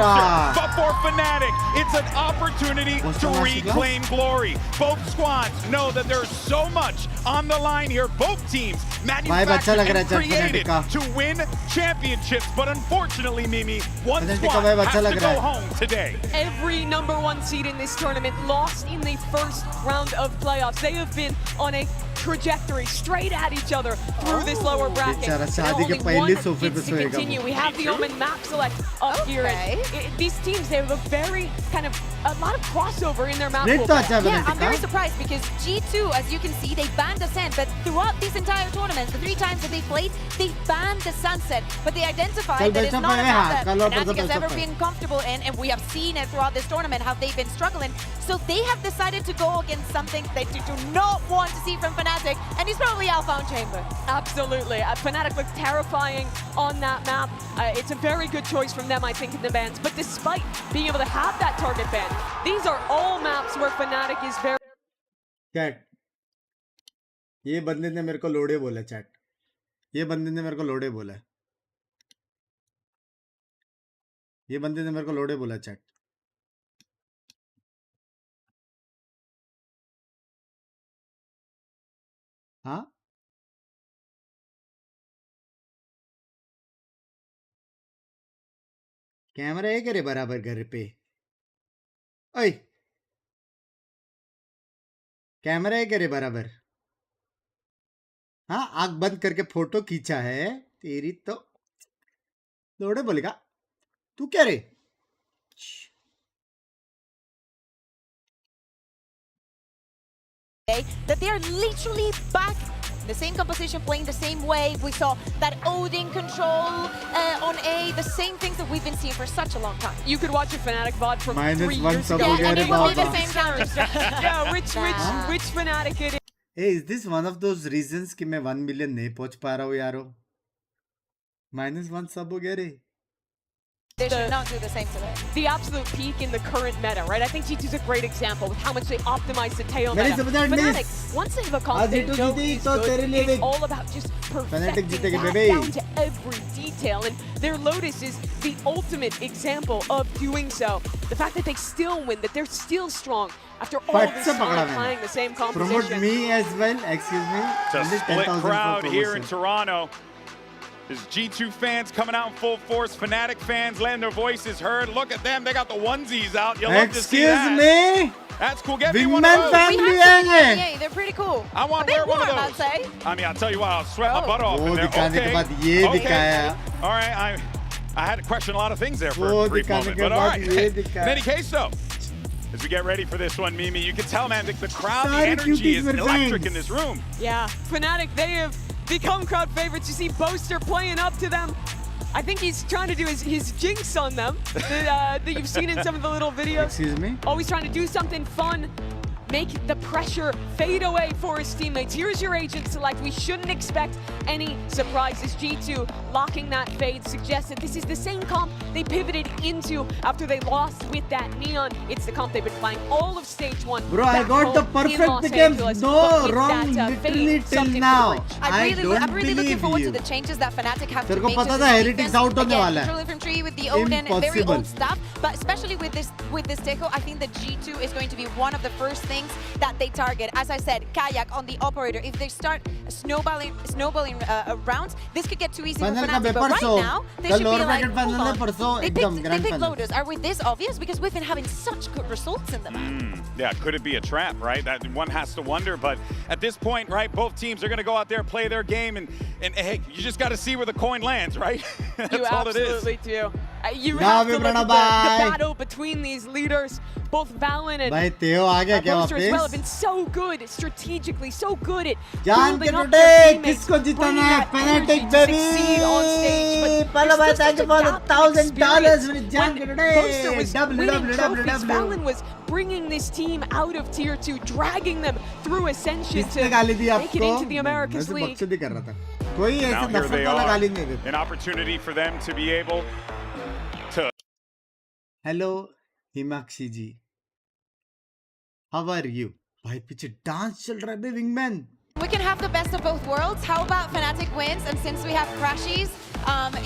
But for Fnatic, it's an opportunity to reclaim glory. Both squads know that there's so much on the line here. Both teams manufactured and created to win championships. But unfortunately, Mimi, one squad has to go home today. Every #1 seed in this tournament lost in the first round of playoffs. They have been on a trajectory straight at each other through this lower bracket. Now only one gets to continue. We have the Omen map select up here. And these teams, they have a very a lot of crossover in their map pool. Yeah, I'm very surprised because G2, as you can see, they banned Ascent, but throughout this entire tournament, the 3 times that they played, they banned the Sunset. But they identified that it's not a map that Fnatic has ever been comfortable in, and we have seen it throughout this tournament, how they've been struggling. So they have decided to go against something they do not want to see from Fnatic, and it's probably Alpha on Chamber. Absolutely. Fnatic looked terrifying on that map. It's a very good choice from them, I think, in the bans. But despite being able to have that target ban, these are all maps where Fnatic is very... chat, ये बंदे ने मेरे को लोड़े बोला. Chat, ये बंदे ने मेरे को लोड़े बोला. ये बंदे ने मेरे को लोड़े बोला. चैट, हाँ, कैमरा है करे बराबर घर पे. ओए, कैमरा है करे बराबर. हाँ, आंख बंद करके फोटो खींचा है. तेरी तो लोड़े बोलेगा. तू क्या रे? That they are literally back in the same composition, playing the same way. We saw that Odin control on A, the same things that we've been seeing for such a long time. You could watch a Fnatic VOD from -3 years ago. Yeah, and it will be the same counter. Yeah, which Fnatic it is. Hey, is this one of those reasons कि मैं 1 million नहीं पहुंच पा रहा हूँ यारो? -1 सब हो गया रे. They should not do the same today. The absolute peak in the current meta, right? I think G2 is a great example with how much they optimize the tail meta. Fnatic, once they've accomplished it's all about just perfecting that down to every detail. And their Lotus is the ultimate example of doing so. The fact that they still win, that they're still strong after all this time playing the same composition. Promote me as well, excuse me. It's a split crowd here in Toronto. There's G2 fans coming out in full force. Fnatic fans letting their voices heard. Look at them. They got the onesies out. You'll love to see that. Excuse me? That's cool. Get me one of those. Yeah, they're pretty cool. I want to wear one of those. I'd say. I mean, I'll tell you what. I'll sweat my butt off in there. Okay. All right. I had to question a lot of things there for a brief moment. But all right. In any case, though, as we get ready for this one, Mimi, you can tell, man, the crowd, the energy is electric in this room. Yeah. Fnatic, they have become crowd favorites. You see Boaster playing up to them. I think he's trying to do his jinx on them that you've seen in some of the little videos. Excuse me? Always trying to do something fun. make the pressure fade away for his teammates. Here's your agent select. We shouldn't expect any surprises. G2 locking that fade suggests that this is the same comp they pivoted into after they lost with that Neon. It's the comp they've been playing all of stage 1. Bro, I got the perfect games. No wrong literally till now. I'm really looking forward to the changes that Fnatic have to make to this Heretics defense. out Again, control infantry with the Odin, very Impossible. old stuff, but especially with this Teco, I think that G2 is going to be one of the first things that they target. As I said, Kayak on the operator. If they start snowballing rounds, this could get too easy for Fnatic. But right now, they should be like, hold on. They picked Lotus. Are we this obvious? Because we've been having such good results in the map. Yeah, could it be a trap, right? That one has to wonder. But at this point, right, both teams are going to go out there, play their game, and hey, you just got to see where the coin lands, right? That's all it is. You absolutely do. You have to look at the battle between these leaders. Both Valen and Boaster as well have been so good strategically, so good at building up their teammates, bringing that energy to succeed on stage. But thank you for the $1,000. Boaster was winning trophies. Valen was bringing this team out of Tier 2, dragging them through Ascension to make it into the Americas League. Now here they are, an opportunity for them to be able to... Hello, Himakshi ji. How are you? भाई पीछे dance चल रहा है बे wingman. We can have the best of both worlds. How about Fnatic wins? And since we have crashies,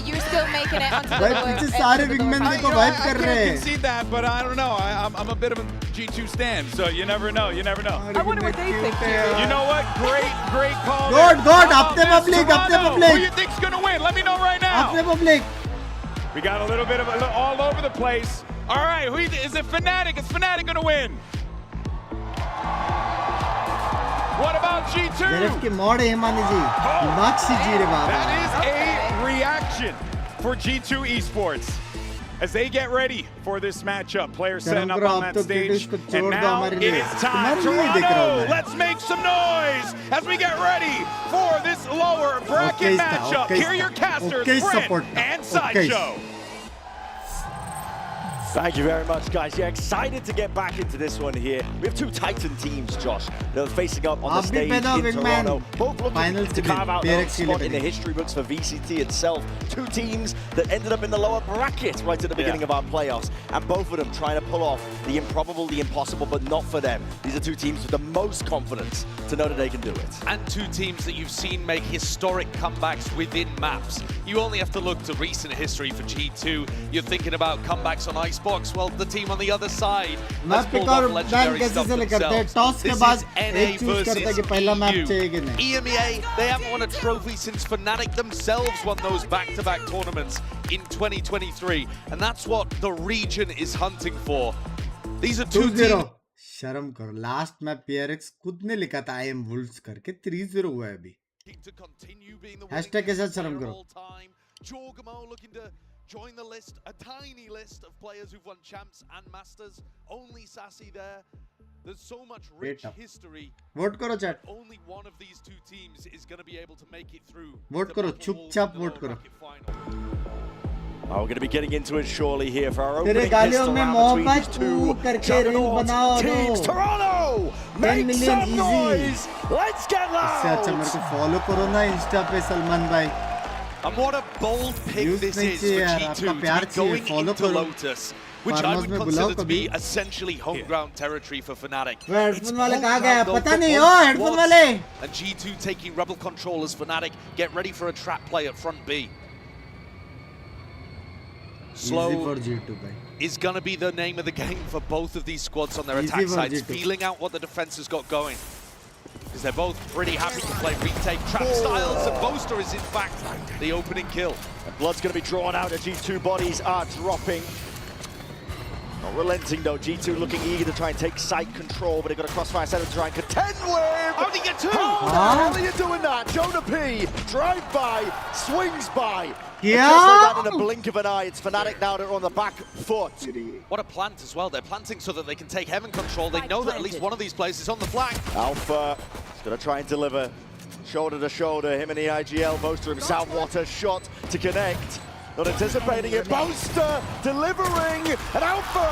you're still making it onto the lower. भाई पीछे सारे wingman देखो wipe कर रहे हैं. I can see that, but I don't know. I'm a bit of a G2 stan, so you never know. You never know. I wonder what they think. You know what? Great call. God, अपने public. Who you think's gonna win? Let me know right now. अपने public. We got a little bit of all over the place. All right, is it Fnatic? Is Fnatic gonna win? What about G2? That is a reaction for G2 Esports as they get ready for this matchup. Players setting up on that stage. And now it is time. Toronto, let's make some noise as we get ready for this lower bracket matchup. Here are your casters, Brent and Sideshow. Thank you very much, guys. Yeah, excited to get back into this one here. We have two Titan teams, Josh, that are facing up on the stage in Toronto. Both looking to carve out their own spot in the history books for VCT itself. Two teams that ended up in the lower bracket right at the beginning of our playoffs. And both of them trying to pull off the improbable, the impossible, but not for them. These are two teams with the most confidence to know that they can do it. And two teams that you've seen make historic comebacks within maps. You only have to look to recent history for G2. You're thinking about comebacks on Icebox. Well, the team on the other side has pulled off legendary stuff themselves. This is NA versus EU. EMEA, they haven't won a trophy since Fnatic themselves won those back-to-back tournaments in 2023. And that's what the region is hunting for. These are two teams... शर्म करो. Last map PRX खुद ने लिखा था I am Wolves करके 3-0 हुआ है अभी. हैशटैग के साथ शर्म करो. Join the list, a tiny list of players who've won champs and masters. Only Sassy there. There's so much rich history. Vote करो chat. Only one of these two teams is going to be able to make it through. Vote करो, चुपचाप vote करो. Oh, we're going to be getting into it surely here for our opening तेरे गालियों में mohabbat मोहब्बत करके reel बनाओ teams. Toronto, make some noise. Let's get loud. इससे अच्छा मेरे को follow करो ना Insta पे सलमान भाई. And what a bold pick this is for G2 to be going into Lotus, which I would consider to be essentially home ground territory for Fnatic. It's and G2 taking rebel control as Fnatic get ready for a trap play at front B. Slow is going to be the name of the game for both of these squads on their attack sides, feeling out what the defense has got going. Because they're both pretty happy to play retake trap styles, and Boaster is in fact the opening kill. And blood's going to be drawn out as G2 bodies are dropping. Not relenting though, G2 looking eager to try and take site control, but they've got a crossfire set to try and contend with! How did he get two? How the hell are you doing that? Jonah P, drive by, swings by. Yeah. And just like that in a blink of an eye, it's Fnatic now that are on the back foot. What a plant as well. They're planting so that they can take heaven control. They know that at least one of these players is on the flank. Alpha is going to try and deliver shoulder to shoulder. Him and the IGL, Boaster himself, what a shot to connect. Not anticipating it. Boaster delivering an alpha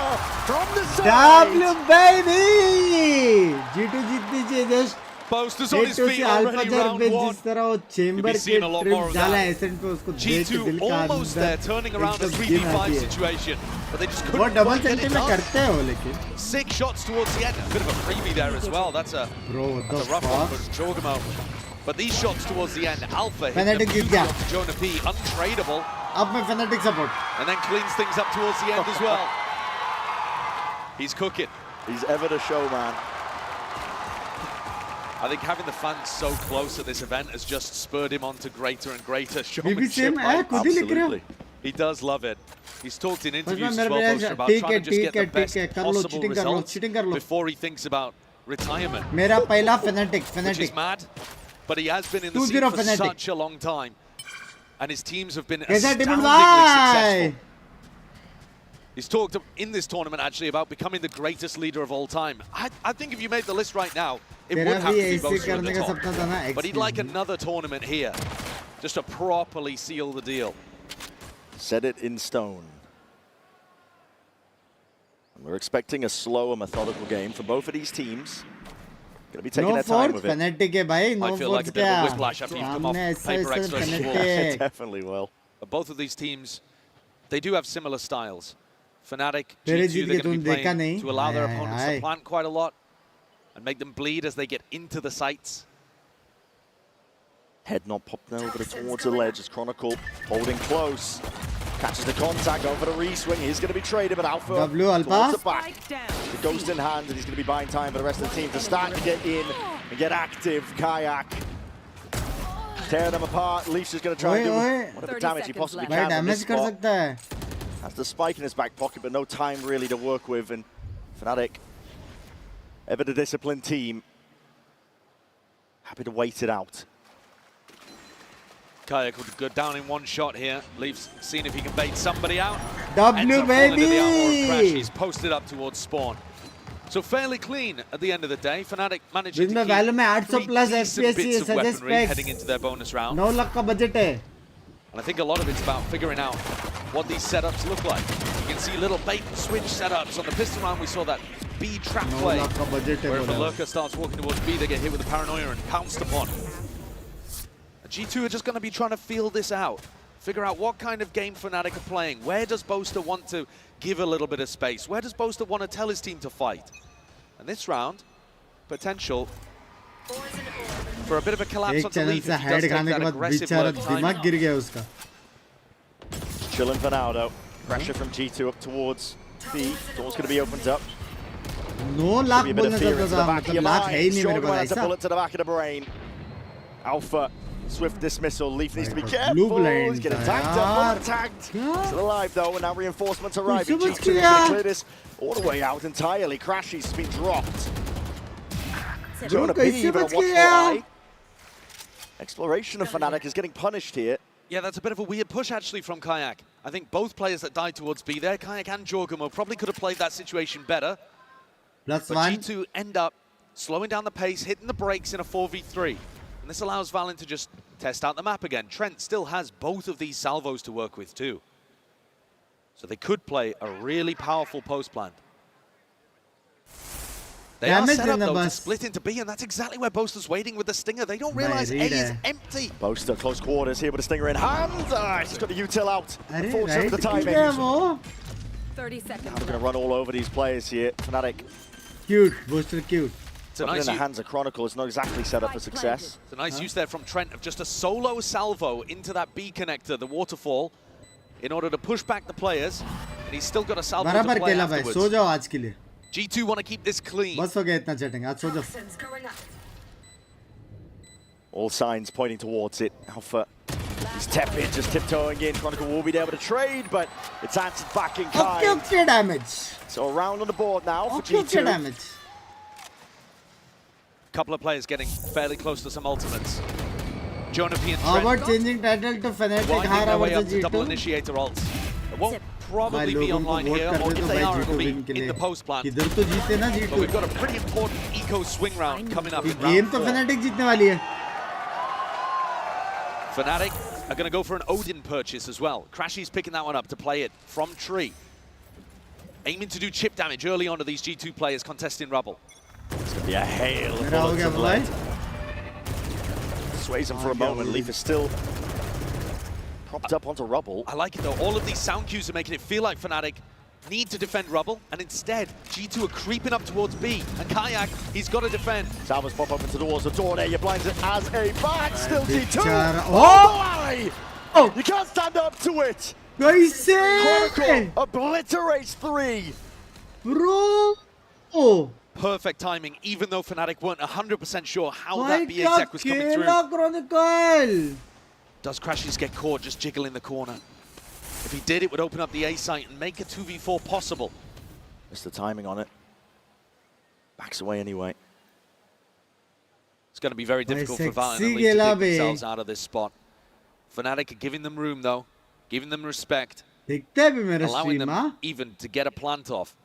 from the side. W baby. G2 जीतनी चाहिए just. Boaster's on his feet already round one. जिस तरह वो chamber के trip डाला accent पे उसको देख के दिल का almost there, turning around a 3v5 situation, but they just couldn't वो डबल get सेंटी it में up. करते हो लेकिन 6 shots towards the end. A bit of a freebie there as well. That's a rough one for Jorgamo. But these shots towards the end, Alpha hit them beautifully onto Jonah P, untradeable. अब मैं Fnatic support. And then cleans things up towards the end as well. He's cooking. He's ever the showman. I think having the fans so close at this event has just spurred him on to greater and greater Maybe showmanship. same Absolutely. He does love it. He's talked in interviews मेरे as well, पे Boaster, about ठीक trying है to just ठीक get है the best ठीक है कर लो possible cheating कर लो results चीटिंग कर लो before he thinks about retirement. मेरा पहला Fnatic Which is mad, but he has been in the scene 2-0 for Fnatic. such a long time. And his teams have been कैसा team astoundingly भाई successful. He's talked in this tournament actually about becoming the greatest leader of all time. I think if you made the list right now, it would तेरा have भी to be ऐसे Boaster at करने the का top. सपना था ना But he'd like another tournament here, just to properly seal the deal. Set it in stone. And we're expecting a slow and methodical game for both of these teams. Going to be taking No their time fourth with it. Fnatic है भाई no I feel like fourth a bit of a क्या whiplash after you've come off हमने ऐसा Paper ऐसा X versus Wolves. Fnatic Definitely will. But both of these teams, they do have similar styles. Fnatic, तेरे G2, जीत they're के going to तुम be देखा playing नहीं to allow their I, opponents I. to plant quite a lot and make them bleed as they get into the sights. Head not popped over towards the ledge as Chronicle holding close. Catches the contact over the re-swing. He's going to be traded, but Alpha W Alpha. towards the back. The ghost in hand, and he's going to be buying time for the rest of the team to start to get in and get active. Kayak tear them apart. Leafs is going to try and do whatever damage he possibly भाई can. Damage कर सकता है Has the spike in his back pocket, but no time really to work with. And Fnatic, ever the disciplined team, happy to wait it out. Kayak could go down in one shot here. Leafs seeing if he can bait somebody out. W Ends up falling into the armor of Crash. baby He's posted up towards spawn. So fairly clean at the end of the day. Fnatic managing to जिसमें keep value में 800 three plus decent FPS bits of suggest weaponry heading into their bonus round. 9 lakh का budget है And I think a lot of it's about figuring out what these setups look like. You can see little bait and switch setups. On the pistol round, we saw that B trap 9 play, lakh का budget है where if a बोला lurker starts walking towards B, they get hit with the paranoia and pounced upon. G2 are just going to be trying to feel this out. Figure out what kind of game Fnatic are playing. Where does Boaster want to give a little bit of space? Where does Boaster want to tell his team to fight? And this round, potential for a bit of a collapse एक on the channel lead से if he does head take खाने that के बाद aggressive बेचारा lurk time. दिमाग गिर गया उसका Chilling for now, though. Pressure from G2 up towards B. Door's going to be opened up. 9 lakh Could be a bit बोलना of fear चाहता into the था back of your मतलब लाख है ही mind. नहीं मेरे Shogun पास has a ऐसा bullet to the back of the brain. Alpha, swift dismissal. Leaf needs to be careful. blue blind He's getting था tagged up, यार. bullet tagged. Still alive though, and now reinforcements arriving. समझ G2 is going गया. to clear this all the way out entirely. Crashy's has been dropped. Jonah P, कैसे but बच watchful गया? eye. Exploration of Fnatic is getting punished here. Yeah, that's a bit of a weird push actually from Kayak. I think both players that died towards B there, Kayak and Jorgamo, probably could have played that situation better. Plus But 1 G2 end up slowing down the pace, hitting the brakes in a 4v3. And this allows Valen to just test out the map again. Trent still has both of these salvos to work with too. So they could play a really powerful post plan. They are set up though to split into B, and that's exactly where Boaster's waiting with the Stinger. They don't realize A is empty. Boaster close quarters here with a Stinger in hand. He's got the util out. अरे Unfortunate for the right timing. क्या वो 30 seconds. Now they're going to run all over these players here. Fnatic cute booster cute It's a in nice the hands of Chronicle is not exactly set up for success. It's a nice use there from Trent of just a solo salvo into that B connector, the waterfall, in order to push back the players. And he's still got a salvo to बराबर play खेला भाई afterwards. सो जाओ आज के लिए G2 want to keep this clean. बस हो गया इतना चैटिंग आज सो जाओ All signs pointing towards it. Alpha, he's tepid, just tiptoeing in. Chronicle will be able to trade, but it's answered back in kind. okay damage So a round on the board now for okay G2. damage Couple of players getting fairly close to some ultimates. Jonah P and Trent About changing title to Fnatic winding हारा their way versus up to double G2 initiator ults. It won't probably भाई be लोगों को online vote here, कर or they if तो they भाई are, G2 it'll be win के in लिए the post plan. किधर तो जीते ना But we've G2 got a pretty important eco swing round coming up in game round तो 4. Fnatic जीतने वाली है Fnatic are going to go for an Odin purchase as well. Crashy's picking that one up to play it from tree. Aiming to do chip damage early on to these G2 players contesting Rubble. It's going to be a hail of bullets and lead. Sways him for a moment. Leaf is still propped up onto Rubble. I like it though. All of these sound cues are making it feel like Fnatic need to defend Rubble, and instead G2 are creeping up towards B. And Kayak, he's got to defend. Salvos pop up into the walls of door there. You blinds it as a back. Still G2. Oh! Oh! You can't stand up to it. Chronicle obliterates 3. Bro! Oh! Perfect timing, even though Fnatic weren't 100% sure how that B exec was coming through. Chronicle! Does Crashies get caught just jiggling the corner? If he did, it would open up the A site and make a 2v4 possible. Missed the timing on it. Backs away anyway. It's going to be very difficult for Valorant to pick themselves out of this spot. Fnatic are giving them room though, giving them respect, allowing them even to get a plant off.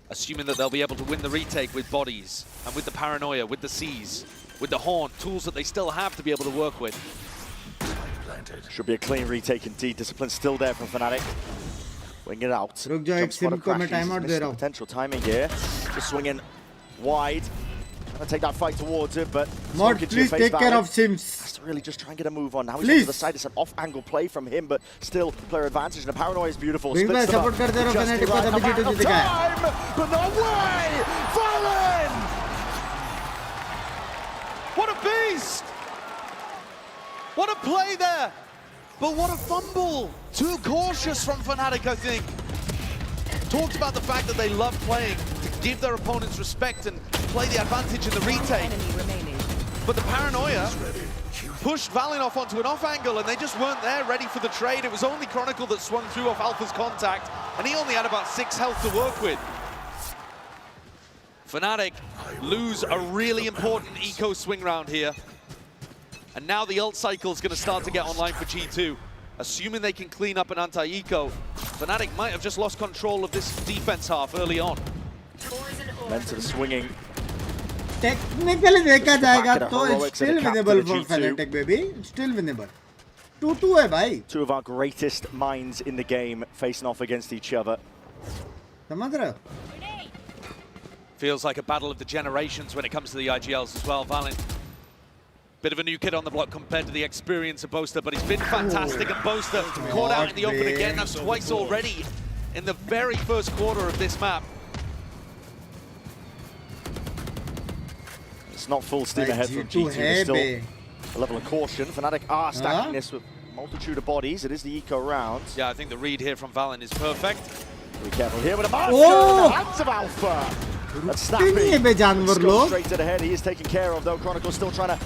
Assuming that they'll be able to win the retake with bodies and with the paranoia, with the C's, with the horn, tools that they still have to be able to work with. Should be a clean retake indeed. Discipline still there from Fnatic. Wing it out. Potential timing here. Just swinging wide. Trying to take that fight towards it, but Mod, please take care of Sims. Has to really just try and get a move on. Now he's to the side. It's an off-angle play from him, but still player advantage. And the paranoia is beautiful. Splits them up. Just the right amount of time, but no way! Fallen! What a beast! What a play there! But what a fumble! Too cautious from Fnatic, I think. Talked about the fact that they love playing to give their opponents respect and play the advantage in the retake. But the paranoia pushed Valen off onto an off angle and they just weren't there ready for the trade. It was only Chronicle that swung through off Alpha's contact and he only had about 6 health to work with. Fnatic lose a really important eco swing round here. And now the ult cycle is going to start to get online for G2. Assuming they can clean up an anti-eco, Fnatic might have just lost control of this defense half early on. Men to the swinging. Technically देखा जाएगा तो it's still winnable for Fnatic, baby. It's still winnable. 2-2 है भाई. Two of our greatest minds in the game facing off against each other. समझ रहे हो? Feels like a battle of the generations when it comes to the IGLs as well. Valen, bit of a new kid on the block compared to the experience of Boaster, but he's been fantastic, and Boaster caught out in the open again. That's twice already in the very first quarter of this map. It's not full steam ahead from G2, there's still a level of caution. Fnatic are stacking this with a multitude of bodies. It is the eco round. Yeah, I think the read here from Valen is perfect. Be careful here with a master in the hands of Alpha. That's snappy. Go straight to the head. He is taken care of though. Chronicle's still trying to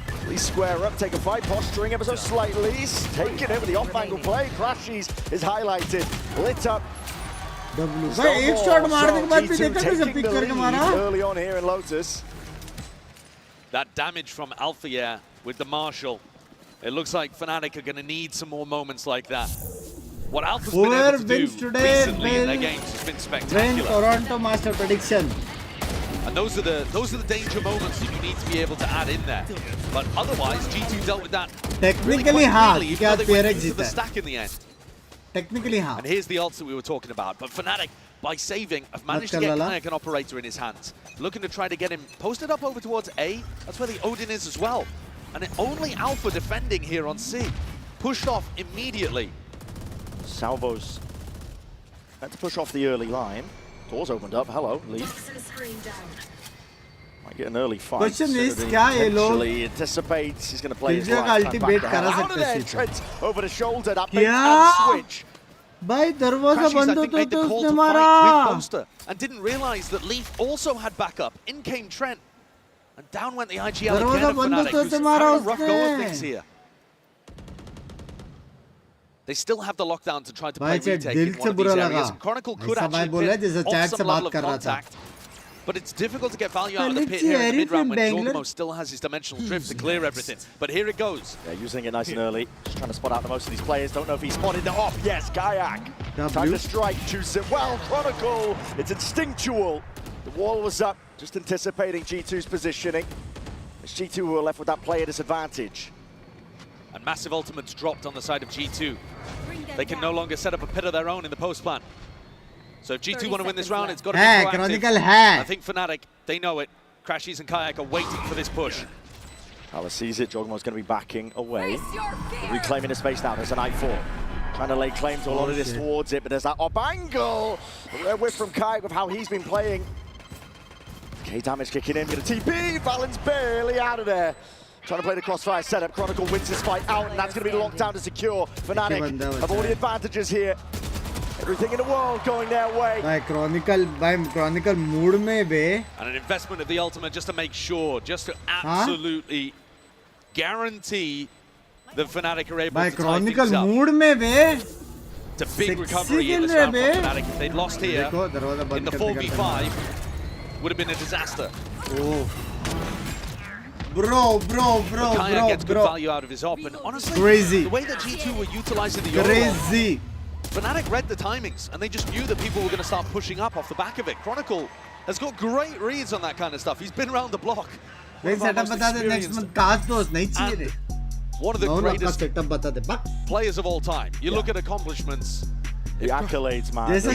at least square up, take a fight, posturing ever so slightly. He's taking it with the off-angle play. Crashies is highlighted, lit up. एक shot मारने के बाद भी देखा कैसे pick करके मारा. Early on here in Lotus. That damage from Alpha, yeah, with the Marshal. It looks like Fnatic are going to need some more moments like that. What Alpha's been able to do recently in their games has been spectacular. Toronto Master prediction. And those are the danger moments that you need to be able to add in there. But otherwise, G2 dealt with that Technically, हाँ, क्या PRX into the जीता. stack in the end. Technically, हाँ. And here's the ults that we were talking about. But Fnatic, by saving, have managed to get Nayak an operator in his hands. Looking to try to get him posted up over towards A. That's where the Odin is as well. And only Alpha defending here on C. Pushed off immediately. Salvos had to push off the early line. Doors opened up. Hello, Leaf. Might get an early fight. Question is, क्या ये लोग anticipates he's going to play his life ultimate करा सकते हैं? Trent over the shoulder. That makes and switch. भाई दरवाजा बंद होता तो उसने मारा. And didn't realize that Leaf also had backup. In came Trent. And down went the IGL दरवाजा again of बंद Fnatic, होता who's तो having मारा a rough go of उसने. things here. They still have the lockdown to try to play retake in one of these areas. And Chronicle could actually pit off some level of contact. But it's difficult to get value out of the pit here in the mid-round when Jorgamo still has his dimensional drift to clear everything. But here it goes. Yeah, using it nice and early. Just trying to spot out the most of these players. Don't know if he's spotted it off. Yes, Kayak. Time to strike. Choose it well. Chronicle. It's instinctual. The wall was up. Just anticipating G2's positioning. It's G2 who are left with that player disadvantage. And massive ultimates dropped on the side of G2. They can no longer set up a pit of their own in the post plan. So if G2 want to win this round, it's got to be proactive. Chronicle hai. I think Fnatic, they know it. Crashies and Kayak are waiting for this push. Alice sees it. Jogmo's going to be backing away. Reclaiming the space now. There's an I4. Trying to lay claim to a lot of this towards it, but there's that up angle. A rare whiff from Kayak with how he's been playing. K damage kicking in. Get a TP. Valen's barely out of there. Trying to play the crossfire setup. Chronicle wins this fight out, and that's going to be the lockdown to secure. Fnatic have all the advantages here. Everything in the world going their way. By Chronicle mood mein be. And an investment of the ultimate just to make sure, just to absolutely guarantee that Fnatic are able to tie things up. By Chronicle mood mein be. It's a big recovery in this round for Fnatic. If they'd lost here in the 4v5, would have been a disaster. Oh. Bro. Kaya gets good value out of his op, and honestly, crazy. The way that G2 were utilizing the crazy. Fnatic read the timings, and they just knew that people were going to start pushing up off the back of it. Chronicle has got great reads on that kind of stuff. He's been around the block. One of the greatest players of all time. You look at accomplishments. The accolades, man. He's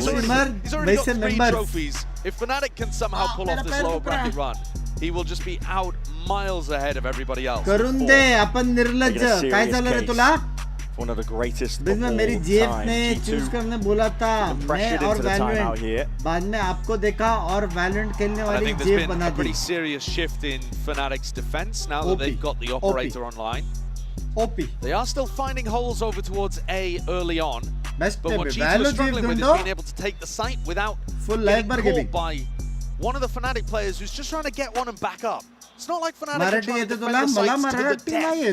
already got 3 trophies. If Fnatic can somehow pull off this lower bracket run, he will just be out miles ahead of everybody else. करून दे अपन निर्लज्ज काय झालं रे तुला one of the greatest बीच में मेरी Jeff ने choose करने बोला था मैं और वैलोरेंट बाद में आपको देखा और वैलोरेंट खेलने वाली जेफ बना दी. A pretty serious shift in Fnatic's defense now that they've got the operator online. They are still finding holes over towards A early on, but what G2 are struggling with is being able to take the site without getting caught by one of the Fnatic players who's just trying to get one and back up. It's not like Fnatic are trying to defend the sites to the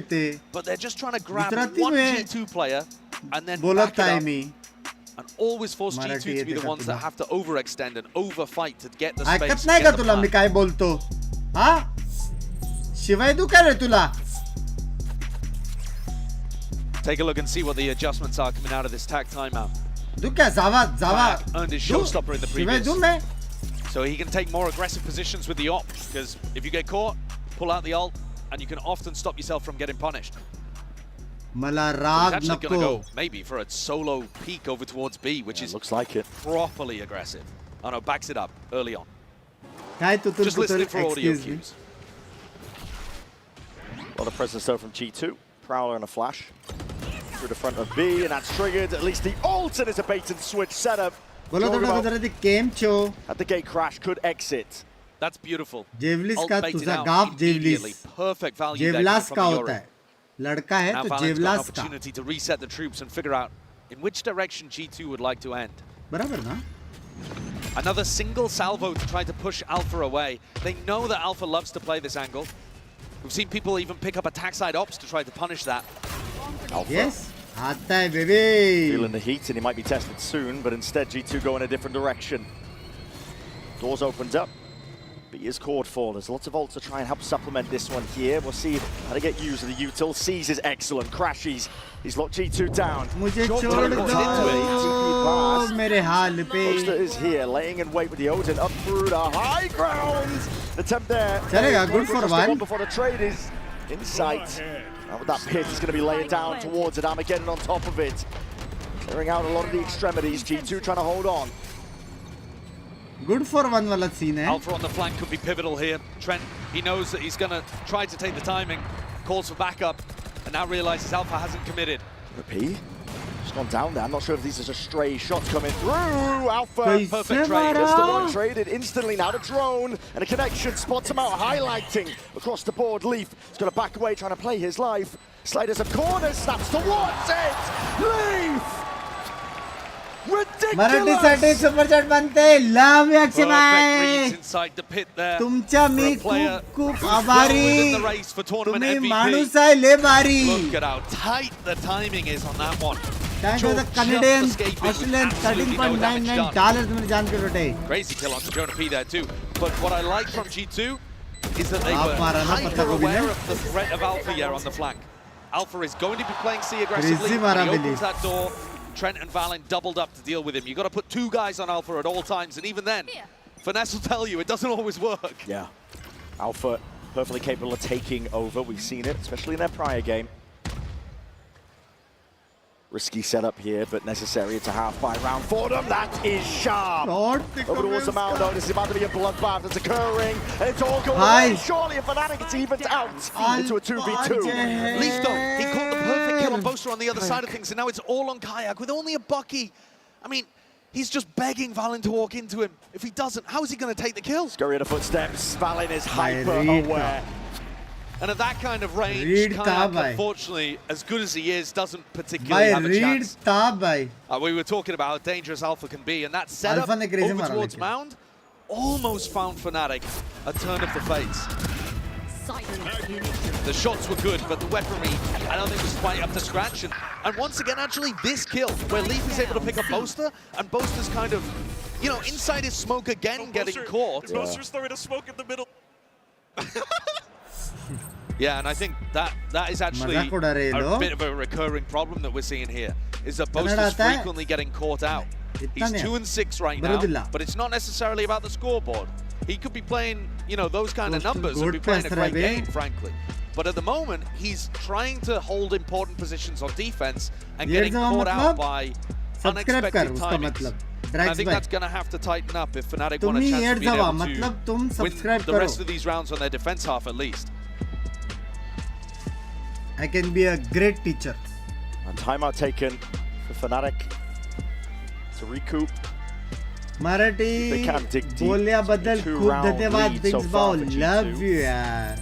death, but they're just trying to grab one G2 player and then back it up and always force G2 to be the ones that have to overextend and overfight to get the space to get the plan. मी काय बोलतो हा शिवाय तू काय रे तुला. Take a look and see what the adjustments are coming out of this tag timeout. तू क्या जावा earned his showstopper in the previous. So he can take more aggressive positions with the op, because if you get caught, pull out the ult, and you can often stop yourself from getting punished. मला He's राग actually going to नको go maybe for a solo peek over towards B, which is looks like it properly aggressive. Oh no, backs it up early on. काय तू Just listening for audio cues. A lot of presence though from G2. Prowler and a flash through the front of B, and that's triggered at least the ult, and it's a bait and switch setup. At the gate crash, could exit. That's beautiful. जेवलिस का तुझा गाफ जेवलिस. Perfect value जेवलास का होता है. लड़का है तो जेवलास का. Opportunity to reset the troops and figure out in which direction G2 would like to end. बराबर ना? Another single salvo to try to push Alpha away. They know that Alpha loves to play this angle. We've seen people even pick up attack side ops to try to punish that. Alpha. Yes. आता है baby. Feeling the heat, and he might be tested soon, but instead G2 go in a different direction. Doors opened up. B is called for. There's lots of ults to try and help supplement this one here. We'll see how to get use of the util. Sees is excellent. Crashies. He's locked G2 down. मुझे छोड़ दो मेरे हाल पे. Poster is here, laying in wait with the Odin up through the high ground. Attempt there. चलेगा, good for one. Before the trade is in sight. Now with that pit, he's going to be laying down towards it. Armageddon on top of it. Clearing out a lot of the extremities. G2 trying to hold on. Good for one वाला scene है. Alpha on the flank could be pivotal here. Trent, he knows that he's going to try to take the timing. Calls for backup, and now realizes Alpha hasn't committed. The P. Just gone down there. I'm not sure if these are just stray shots coming through. Alpha. Perfect trade. Just the one traded instantly. Now the drone and a connection spots him out, highlighting across the board. Leaf is going to back away, trying to play his life. Sliders a corner, snaps towards it. Leaf. मराठीसाठी Super Chat बनते. Love you Akshay भाई. तुमच्या मी खूप आभारी. तुम्ही माणूस आहे ले भारी. Look at how tight the timing is on that one. Thanks for the Canadian, Australian $13.99 मेरे जान के रोटे. Crazy kill onto Jonah P there too. But what I like from G2 is that they were hyper aware of the threat of Alpha here on the flank. Alpha is going to be playing C aggressively. He opens that door. Trent and Valen doubled up to deal with him. You've got to put 2 guys on Alpha at all times, and even then, Finesse will tell you it doesn't always work. Yeah. Alpha perfectly capable of taking over. We've seen it, especially in their prior game. Risky setup here, but necessary. It's a half-by round for them. That is sharp. Over towards the mound, though. This is about to be a bloodbath that's occurring. And it's all going away. Surely a Fnatic, it's evened out into a 2v2. Leaf, though, he caught the perfect kill on Boaster on the other side of things, and now it's all on Kayak with only a Bucky. I mean, he's just begging Valen to walk into him. If he doesn't, how is he going to take the kill? Scurry of the footsteps. Valen is hyper-aware. And at that kind of range, Kayak, unfortunately, as good as he is, doesn't particularly have a chance. We were talking about how dangerous Alpha can be, and that setup over towards Mound almost found Fnatic a turn of the fates. The shots were good, but the weaponry, I don't think was quite up to scratch. And once again, actually, this kill, where Leaf is able to pick up Boaster, and Boaster's kind of, you know, inside his smoke again, getting caught. Boaster's throwing a smoke in the middle. Yeah, and I think that is actually a bit of a recurring problem that we're seeing here, is that Boaster's frequently getting caught out. He's 2-6 right now, but it's not necessarily about the scoreboard. He could be playing, you know, those kind of numbers and be playing a great game, frankly. But at the moment, he's trying to hold important positions on defense and getting caught out by unexpected timings. And I think that's going to have to tighten up if Fnatic want a chance to be able to win the rest of these rounds on their defense half at least. I can be a great teacher. A timeout taken for Fnatic to recoup. Marathi बोलया बदल खूप धन्यवाद Binks भाऊ, love you यार.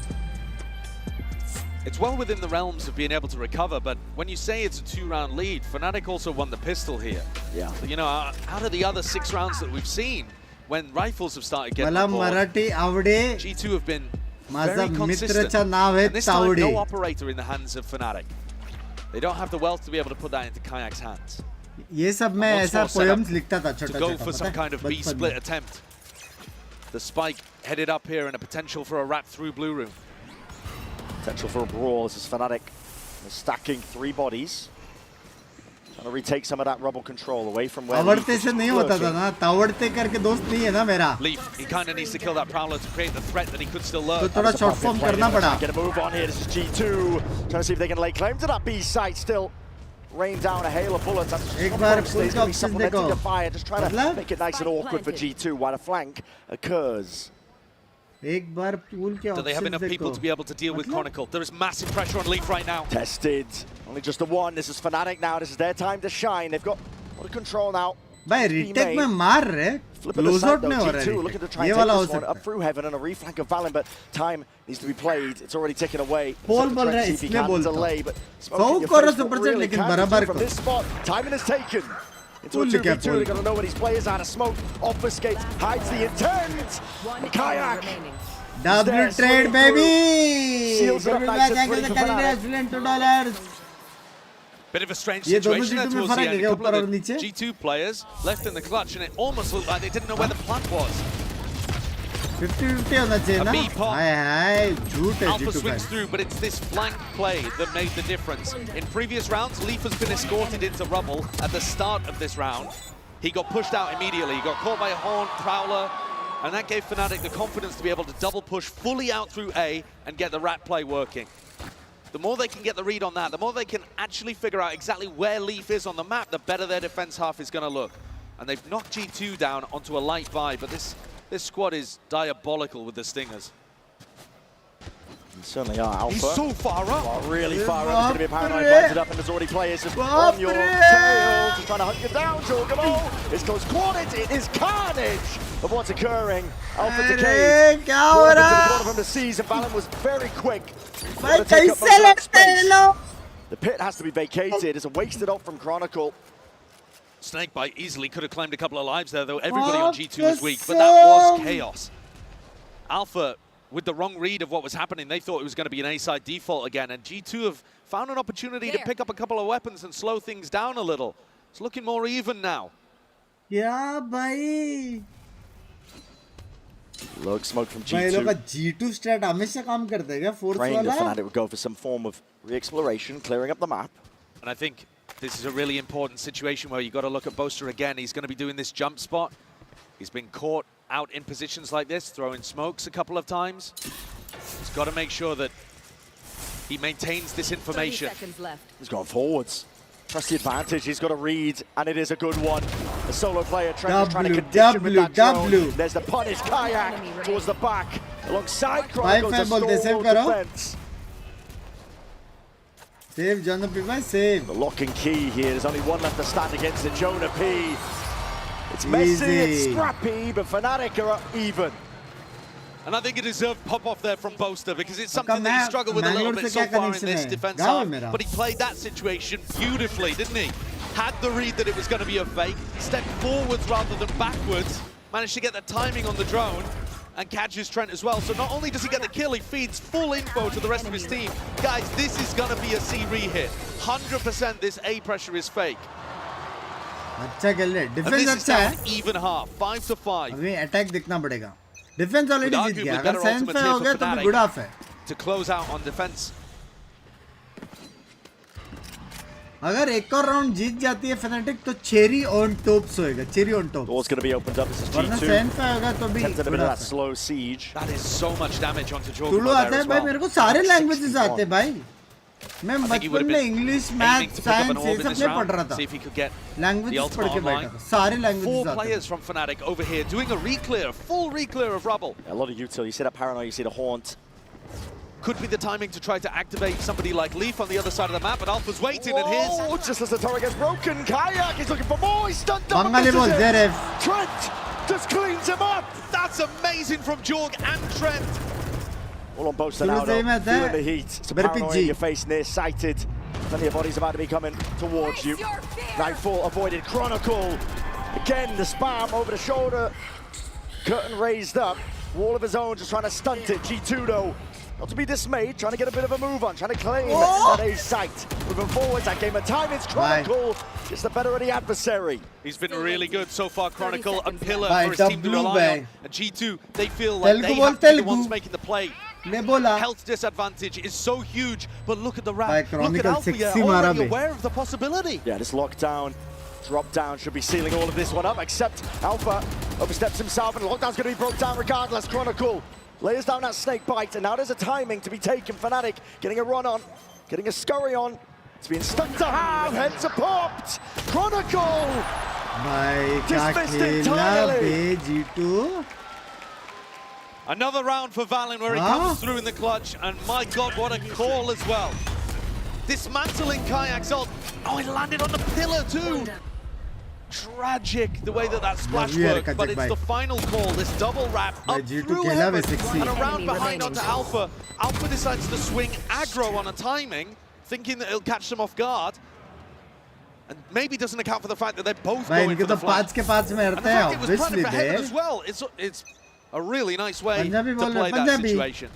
It's well within the realms of being able to recover, but when you say it's a 2-round lead, Fnatic also won the pistol here. Yeah. So, you know, out of the other 6 rounds that we've seen, when rifles have started getting on board, G2 have been very consistent. And this time, no operator in the hands of Fnatic. They don't have the wealth to be able to put that into Kayak's hands. ये सब मैं ऐसा poems लिखता था to go for some kind of B split attempt. The spike headed up here and a potential for a wrap through blue room. Potential for a brawl. This is Fnatic stacking 3 bodies. Trying to retake some of that rubble control away from where तावड़ते से नहीं होता था ना, तावड़ते करके दोस्त नहीं है ना मेरा. Leaf, he kind of needs to kill that Prowler to create the threat that he could still lurk. तो थोड़ा short form करना पड़ा. Get a move on here. This is G2 trying to see if they can lay claim to that B site. Still rain down a hail of bullets. That's just supplementing the fire, just trying to make it nice and awkward for G2 while a flank occurs. Do they have enough people to be able to deal with Chronicle? There is massive pressure on Leaf right now. Tested. Only just the one. This is Fnatic now. This is their time to shine. They've got a lot of control now. भाई retake में मार रहे, close out नहीं हो रहा है. ये वाला हो सकता है. Up through heaven and a reflank of Valen, but time needs to be played. It's already taken away. Paul बोल रहा है इसलिए बोलता. सौ करो super chat लेकिन बराबर from this spot. Timing is taken. Into a 2v2, they're going to know what these players are. Smoke obfuscates, hides the intent. Kayak. W trade baby. Seals it up nice and pretty for Fnatic. $2. Bit of a strange situation there towards the end. A couple of the G2 players left in the clutch, and it almost looked like they didn't know where the plant was. 50-50 होना चाहिए ना. हाय झूठ है Alpha G2 swings through, but it's this flank play that made the difference. In previous rounds, Leaf has been escorted into rubble at the start of this round. He got pushed out immediately. He got caught by a Horn, Prowler, and that gave Fnatic the confidence to be able to double push fully out through A and get the rat play working. The more they can get the read on that, the more they can actually figure out exactly where Leaf is on the map, the better their defense half is going to look. And they've knocked G2 down onto a light buy, but this squad is diabolical with the Stingers. They certainly are. Alpha. He's so far up. Oh, really far up. It's going to be a paranoid planted up, and there's already players just on your tail, just trying to hunt you down, Jorgamo. It's close quarters. It is carnage of what's occurring. Alpha decayed. From the seas, and Valen was very quick. The pit has to be vacated. It's a wasted ult from Chronicle. Snakebite easily could have claimed a couple of lives there, though everybody on G2 was weak, but that was chaos. Alpha, with the wrong read of what was happening, they thought it was going to be an A-side default again, and G2 have found an opportunity to pick up a couple of weapons and slow things down a little. It's looking more even now. Yeah, bhai. Look, smoke from G2. भाई लोग का G2 strat हमेशा काम करता है क्या? Force Praying that वाला? Fnatic would go for some form of re-exploration, clearing up the map. And I think this is a really important situation where you've got to look at Boaster again. He's going to be doing this jump spot. He's been caught out in positions like this, throwing smokes a couple of times. He's got to make sure that he maintains this information. 30 seconds left. He's gone forwards. Trust the advantage, he's got a read, and it is a good one. The solo player trying to condition with that drone. There's the punish kayak towards the back, alongside Chronicles, a stalwart defense. Save Jonah P, save. The lock and key here, there's only one left to stand against the Jonah P. It's messy, it's scrappy, but Fnatic are up even. And I think a deserved pop-off there from Boaster, because it's something that he struggled with a little bit so far in this defense half. But he played that situation beautifully, didn't he? Had the read that it was going to be a fake, stepped forwards rather than backwards, managed to get the timing on the drone, and catches Trent as well. So not only does he get the kill, he feeds full info to the rest of his team. Guys, this is going to be a C re-hit. 100% this A pressure is fake. अच्छा खेल रहे defence अच्छा है even half 5 to 5 अभी attack दिखना पड़ेगा defence already जीत गया अगर सेंस पे हो गया तो भी गुड ऑफ है to close out on defense अगर एक और राउंड जीत जाती है Fnatic तो चेरी ऑन टॉप्स होएगा cherry on top Door's going to be opened up. This is वरना G2. सेंस पे होगा तो भी Tends a bit of that slow siege. that is so much damage onto Jordan तुलू आता है भाई मेरे को सारे लैंग्वेजेस आते हैं भाई मैं बचपन में इंग्लिश मैथ साइंस ये सब नहीं पढ़ रहा था लैंग्वेजेस पढ़ के बैठा था सारे लैंग्वेजेस आते 4 players from Fnatic over here doing a reclear, full reclear of rubble. A lot of util. You see that paranoia, you see the haunt. Could be the timing to try to activate somebody like Leaf on the other side of the map, but Alpha's waiting and his... Just as the turret gets broken, Kayak is looking for more, he's stunned up. Trent just cleans him up. That's amazing from Jorg and Trent. All on both sides now, feeling the heat. It's a paranoia in your face, near-sighted. Plenty of bodies about to be coming towards you. Nightfall avoided. Chronicle. Again, the spam over the shoulder. Curtain raised up. Wall of his own, just trying to stunt it. G2 though, not to be dismayed, trying to get a bit of a move on, trying to claim that A site. Moving forwards, that game of time, it's Chronicle. Gets the better of the adversary. He's been really good so far, Chronicle. A pillar for his team to rely on. And G2, they feel like they have to be the ones making the play. Health disadvantage is so huge, but look at the ramp. Look at Alpha, already aware of the possibility. Yeah, this lockdown, drop down should be sealing all of this one up, except Alpha oversteps himself, and the lockdown's going to be broke down regardless. Chronicle lays down that snake bite, and now there's a timing to be taken. Fnatic getting a run on, getting a scurry on. It's been stuck to half, heads are popped. Chronicle dismissed entirely. G2. Another round for Valen where he comes through in the clutch, and my god, what a call as well. Dismantling Kayak's ult. Oh, it landed on the pillar too. Tragic the way that splash worked, but it's the final call, this double wrap up through heaven and around behind onto Alpha. Alpha decides to swing aggro on a timing, thinking that it'll catch them off guard. And maybe doesn't account for the fact that they're both going for the flank. And the fact it was planted for heaven as well. It's a really nice way to play that situation.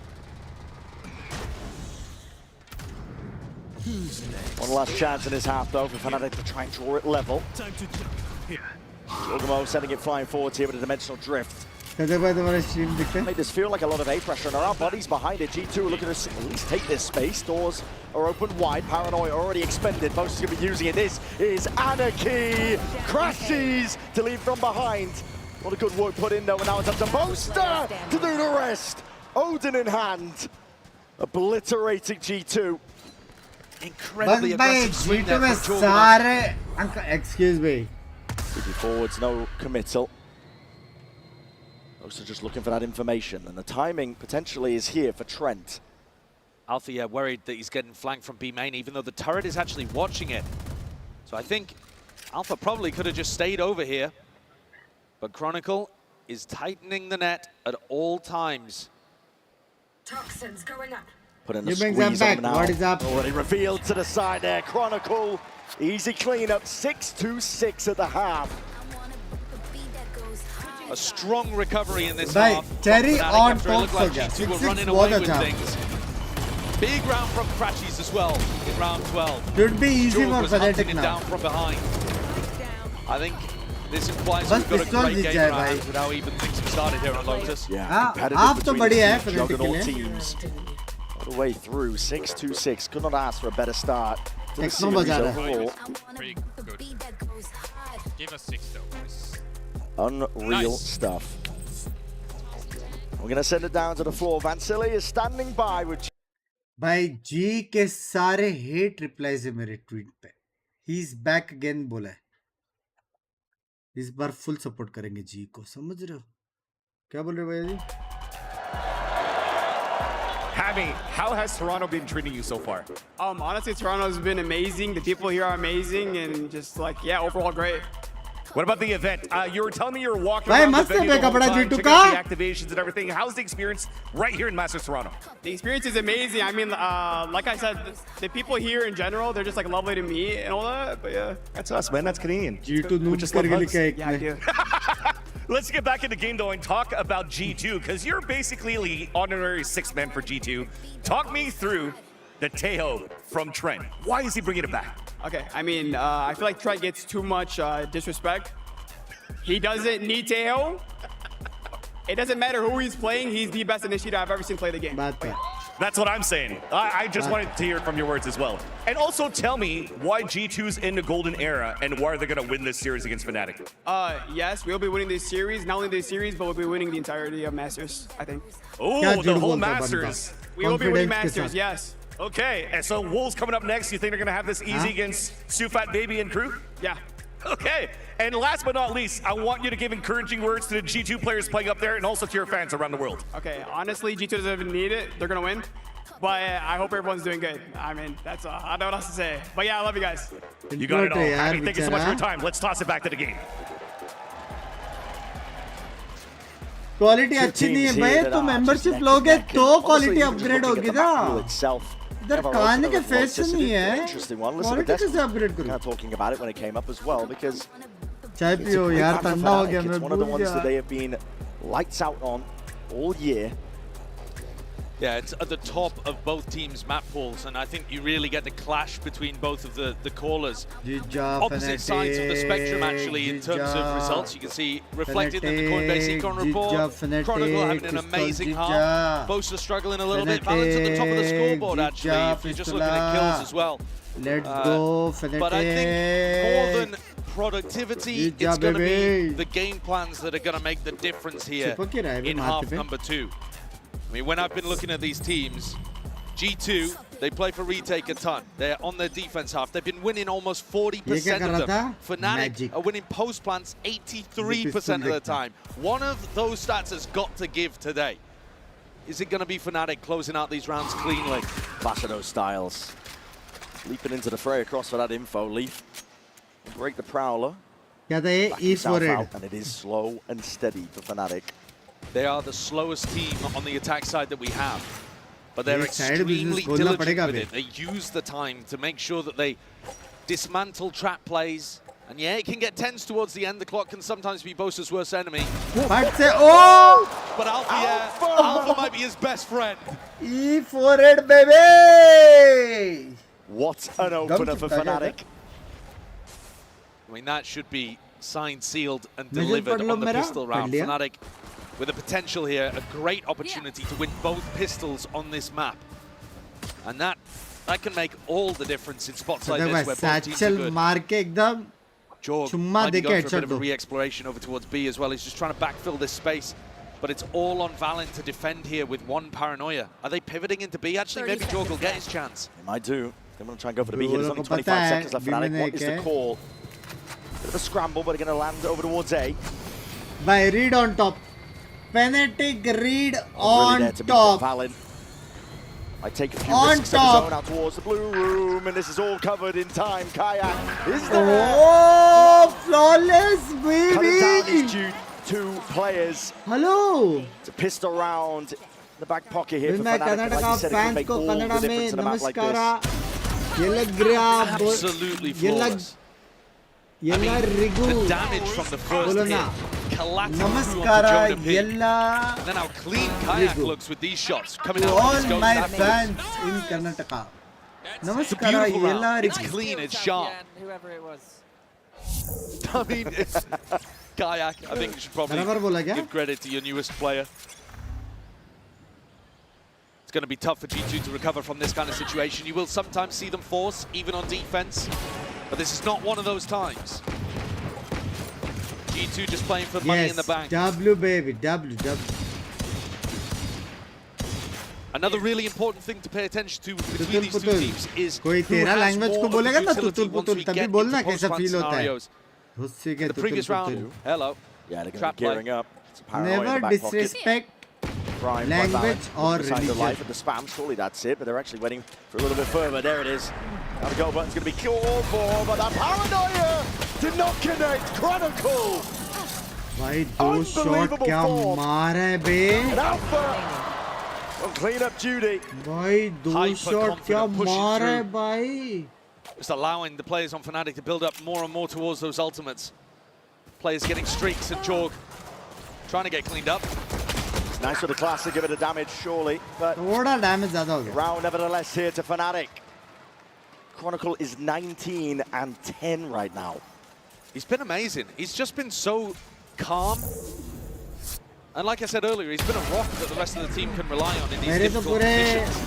One last chance in his half though for Fnatic to try and draw it level. Jorgamo sending it flying forwards here with a dimensional drift. Made this feel like a lot of A pressure, and there are bodies behind it. G2 looking to at least take this space. Doors are open wide. Paranoia already expended. Most is going to be using it. This is Anarchy. Crashes to leave from behind. A lot of good work put in though, and now it's up to Boaster to do the rest. Odin in hand, obliterating G2. Incredibly aggressive swing there from Jordan. Excuse me. Moving forwards, no committal. Boaster just looking for that information, and the timing potentially is here for Trent. Alpha, worried that he's getting flanked from B main, even though the turret is actually watching it. So I think Alpha probably could have just stayed over here. But Chronicle is tightening the net at all times. Toxins going up. Putting the squeeze on now. What is up? Already revealed to the side there. Chronicle, easy cleanup, 6-2-6 at the half. A strong recovery in this half. Cherry on top like G2 were running away with things. Big round from Crashies as well in round 12. Should be easy for Fnatic now. Down from behind. I think this implies we've got a great game in our hands with how even things have started here on Lotus. Yeah, competitive between the juggernaut teams. All the way through, 6-2-6. Could not ask for a better start to the series overall. Pretty good. Give us 6 though, boys. Unreal stuff. We're going to send it down to the floor. Vansili is standing by with... भाई जी के सारे hate replies है मेरे tweet पे. He is back again बोला है. इस बार full support करेंगे जी को. समझ रहे हो क्या बोल रहे हो भैया जी? Hammy, how has Toronto been treating you so far? Honestly, Toronto's been amazing. The people here are amazing, and just like, yeah, overall great. What about the event? You were telling me you were walking Bhai, around the mast hai venue the whole kapda time, G2 checking ka. out the activations and everything. How's the experience right here in Masters Toronto? The experience is amazing. I mean, like I said, the people here in general, they're just like lovely to meet and all that. But yeah, that's us, man. That's Canadian. G2 noob karke likha hai. Yeah, I do. Let's get back in the game though and talk about G2 because you're basically the honorary sixth man for G2. Talk me through the Teo from Trent. Why is he bringing it back? Okay, I mean, I feel like Trent gets too much disrespect. He doesn't need Teo. It doesn't matter who he's playing. He's the best initiator I've ever seen play the game. That's what I'm saying. I just wanted to hear it from your words as well. And also tell me why G2's in the golden era and why they're going to win this series against Fnatic. Yes, we'll be winning this series. Not only this series, but we'll be winning the entirety of Masters, I think. Oh, the whole Masters. We will be winning Masters, yes. Okay, and so Wolves coming up next. You think they're going to have this easy against Sufat Baby and crew? Yeah. Okay, and last but not least, I want you to give encouraging words to the G2 players playing up there and also to your fans around the world. Okay, honestly, G2 doesn't even need it. They're going to win. But I hope everyone's doing good. I mean, that's all. I don't know what else to say. But yeah, I love you guys. You got it all. Hammy, thank you so much for your time. Let's toss it back to the game. Quality अच्छी नहीं है भाई. तो membership लोगे तो quality upgrade होगी ना. इधर कान के फेस से नहीं है. क्वालिटी कैसे अपग्रेड करूं? Talking about it when it came up as well because चाय पियो यार, ठंडा हो गया. It's one of the ones that they have been lights out on all year. Yeah, it's at the top of both teams' map pools, and I think you really get the clash between both of the callers. Opposite sides of the spectrum, actually, in terms of results. You can see reflected in the Coinbase Econ report. Chronicle having an amazing half. Bosa struggling a little bit. Balance at the top of the scoreboard, actually, if you're just looking at kills as well. Let's go, Fnatic. But I think more than productivity, it's going to be the game plans that are going to make the difference here in half number 2. I mean, when I've been looking at these teams, G2, they play for retake a ton. They're on their defense half. They've been winning almost 40% of them. Fnatic are winning post plants 83% of the time. One of those stats has got to give today. Is it going to be Fnatic closing out these rounds cleanly? Basado Styles leaping into the fray across for that info. Leaf break the Prowler. Yeah, they E4 and it is slow and steady for Fnatic. They are the slowest team on the attack side that we have, but they're extremely diligent with it. They use the time to make sure that they dismantle trap plays, and yeah, it can get tense towards the end. The clock can sometimes be Bosa's worst enemy. But Alpha might be his best friend. E4 baby! What an opener for Fnatic. I mean, that should be signed, sealed, and delivered on the pistol round. Fnatic with the potential here, a great opportunity to win both pistols on this map. And that can make all the difference in spots like this where both teams are good. Jorg might be going for a bit of a re-exploration over towards B as well. He's just trying to backfill this space. But it's all on Valen to defend here with one paranoia. Are they pivoting into B? Actually, maybe Jorg will get his chance. They might do. They want to try and go for the B here. There's only 25 seconds left for Fnatic. What is the call? Bit of a scramble, but they're going to land over towards A. By read on top. Fnatic read on top. I take a few risks of his own out towards the blue room, and this is all covered in time. Kayak is there. Oh, flawless, baby! Cutting down these two players. Hello. It's a pistol round in the back pocket here for Fnatic. Like you said, it can make all the difference in a map like this. Absolutely flawless. I mean, the damage from the first hit collapsing through onto Jonah P. And then how clean Kayak looks with these shots coming out all of his my fans in Karnataka. It's a beautiful round. It's clean, it's sharp. Whoever it was. I mean, it's Kayak. I think you should probably give credit to your newest player. It's going to be tough for G2 to recover from this kind of situation. You will sometimes see them force, even on defense. But this is not one of those times. G2 just playing for money in the bank. W baby, W. Another really important thing to pay attention to between these two teams is कोई who तेरा has language more को of the बोलेगा ना utility तुतुल once Putul we तभी get बोलना into कैसा post-plant feel होता है scenarios. उससे के The previous round, hello. Yeah, they're going to Trap be gearing play. up. It's a paranoia in the never back pocket. disrespect Prime, language or Signs of religion. life at the spam, surely that's it, but they're actually waiting for a little bit further. There it is. Now the goal button's going to be called for, but that paranoia did not connect. Chronicle! भाई दो shot क्या मारा है बे And Alpha on clean-up duty. भाई दो shot क्या मारा है भाई Just allowing the players on Fnatic to build up more and more towards those ultimates. Players getting streaks and Jorg trying to get cleaned up. It's nice for the class to give it a damage, surely, but थोड़ा damage ज्यादा हो गया round nevertheless here to Fnatic. Chronicle is 19 and 10 right now. He's been amazing. He's just been so calm. And like I said earlier, he's been a rock that the rest of the team can rely on in these difficult conditions.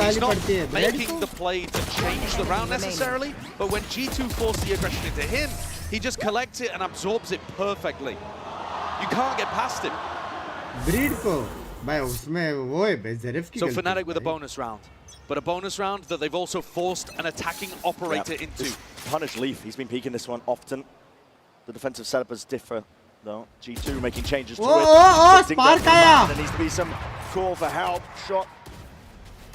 He's not making the play to change the round necessarily, but when G2 force the aggression into him, he just collects it and absorbs it perfectly. You can't get past him. Breed को भाई उसमें वो है बे ज़रीफ की So Fnatic with a bonus round. But a bonus round that they've also forced an attacking operator into. Just punish Leaf. He's been peeking this one often. The defensive setups differ, though. G2 making changes to it. Spark आया. There needs to be some call for help. Shot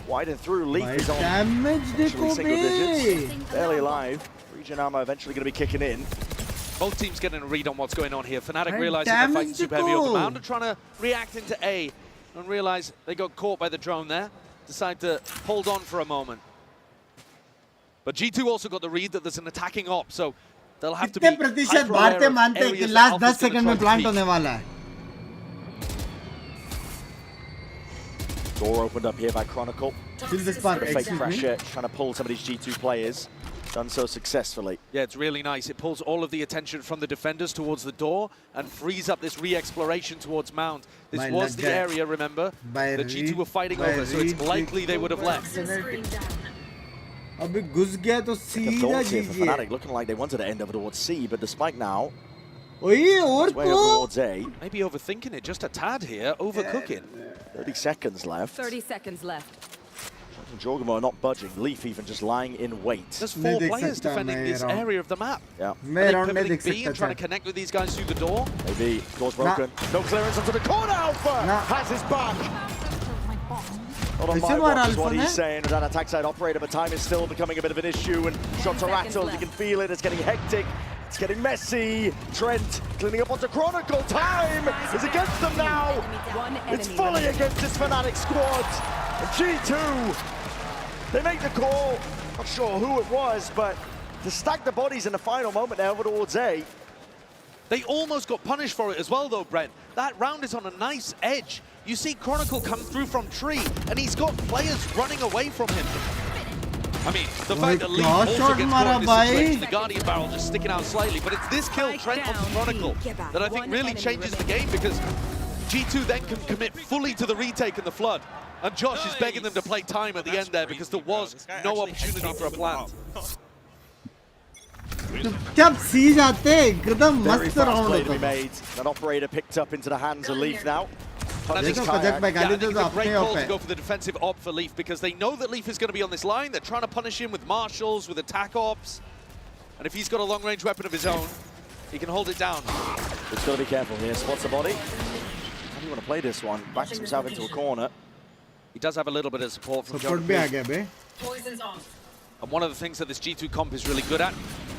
wide and through. Leaf is on damage देखो single digits. Bay Barely alive. Region armor eventually going to be kicking in. Both teams getting a read on what's going on here. Fnatic realizing they're fighting super heavy on the mound and trying to react into A and realize they got caught by the drone there. Decide to hold on for a moment. But G2 also got the read that there's an attacking op, so they'll have to be प्रतिशत भारतीय मानते हैं कि last 10 second में plant होने वाला है Door opened up here by Chronicle. Still the spark, fake pressure, trying to pull some of these G2 players. Done so successfully. Yeah, it's really nice. It pulls all of the attention from the defenders towards the door and frees up this re-exploration towards Mount. This was the area, remember, that G2 were fighting over, so it's likely they would have left. अभी घुस गया तो सीधा जीजिए Fnatic looking like they wanted to end over towards C, but the spike now. ओए और way over towards A. Maybe overthinking it just a tad here, overcooking. 30 seconds left. 30 seconds left. Jorgamo not budging. Leaf even just lying in wait. There's 4 players defending this area of the map. Yeah. Pivoting B and trying to connect with these guys through the door. Maybe door's broken. No clearance onto the corner. Alpha has his back. Not on my watch is what he's saying. That attack side operator, but time is still becoming a bit of an issue. And shots are rattled. You can feel it. It's getting hectic. It's getting messy. Trent cleaning up onto Chronicle. Time is against them now. It's fully against this Fnatic squad. And G2, they make the call. Not sure who it was, but to stack the bodies in the final moment there over towards A. They almost got punished for it as well, though, Brent. That round is on a nice edge. You see Chronicle come through from tree, and he's got players running away from him. I mean, the fact that Lee also gets caught in this situation, the Guardian barrel just sticking out slightly, but it's this kill, Trent on Chronicle, that I think really changes the game, because G2 then can commit fully to the retake and the flood. And Josh is begging them to play time at the end there, because there was no opportunity for a plant. जब सी जाते एकदम मस्त round Play होता to be made. That operator picked up into the hands of Leaf now. And I think it's a great call to go for the defensive op for Leaf, because they know that Leaf is going to be on this line. They're trying to punish him with marshals, with attack ops. And if he's got a long-range weapon of his own, he can hold it down. Just got to be careful here. Spots the body. How do you want to play this one? Backs himself into a corner. He does have a little bit of support from Support भी आ गया बे Poison's off. And one of the things that this G2 comp is really good at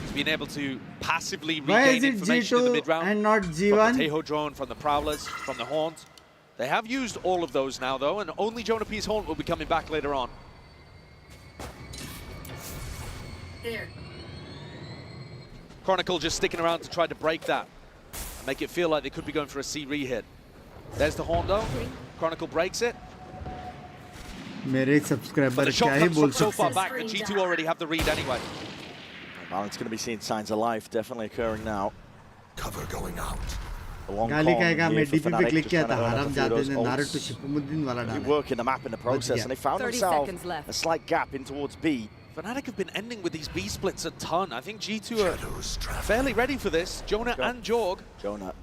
is being able to passively regain information in the mid-round. and not From G1? the Teho drone, from the Prowlers, from the Haunt. They have used all of those now, though, and only Jonah P's Haunt will be coming back later on. There. Chronicle just sticking around to try to break that and make it feel like they could be going for a C re-hit. There's the Haunt, though. Chronicle breaks it. मेरे subscriber But the shot क्या ही comes बोल from so far सकते back that G2 already have the read anyway. Valorant's going to be seeing signs of life definitely occurring now. Cover going out. गाली कहेगा मैं DP पे click किया था हराम जादे ने नारुतो शिपुमुद्दीन वाला डाला Working the map in the process, and they found themselves a slight gap in towards B. Fnatic have been ending with these B splits a ton. I think G2 are fairly ready for this. Jonah and Jorg. Jonah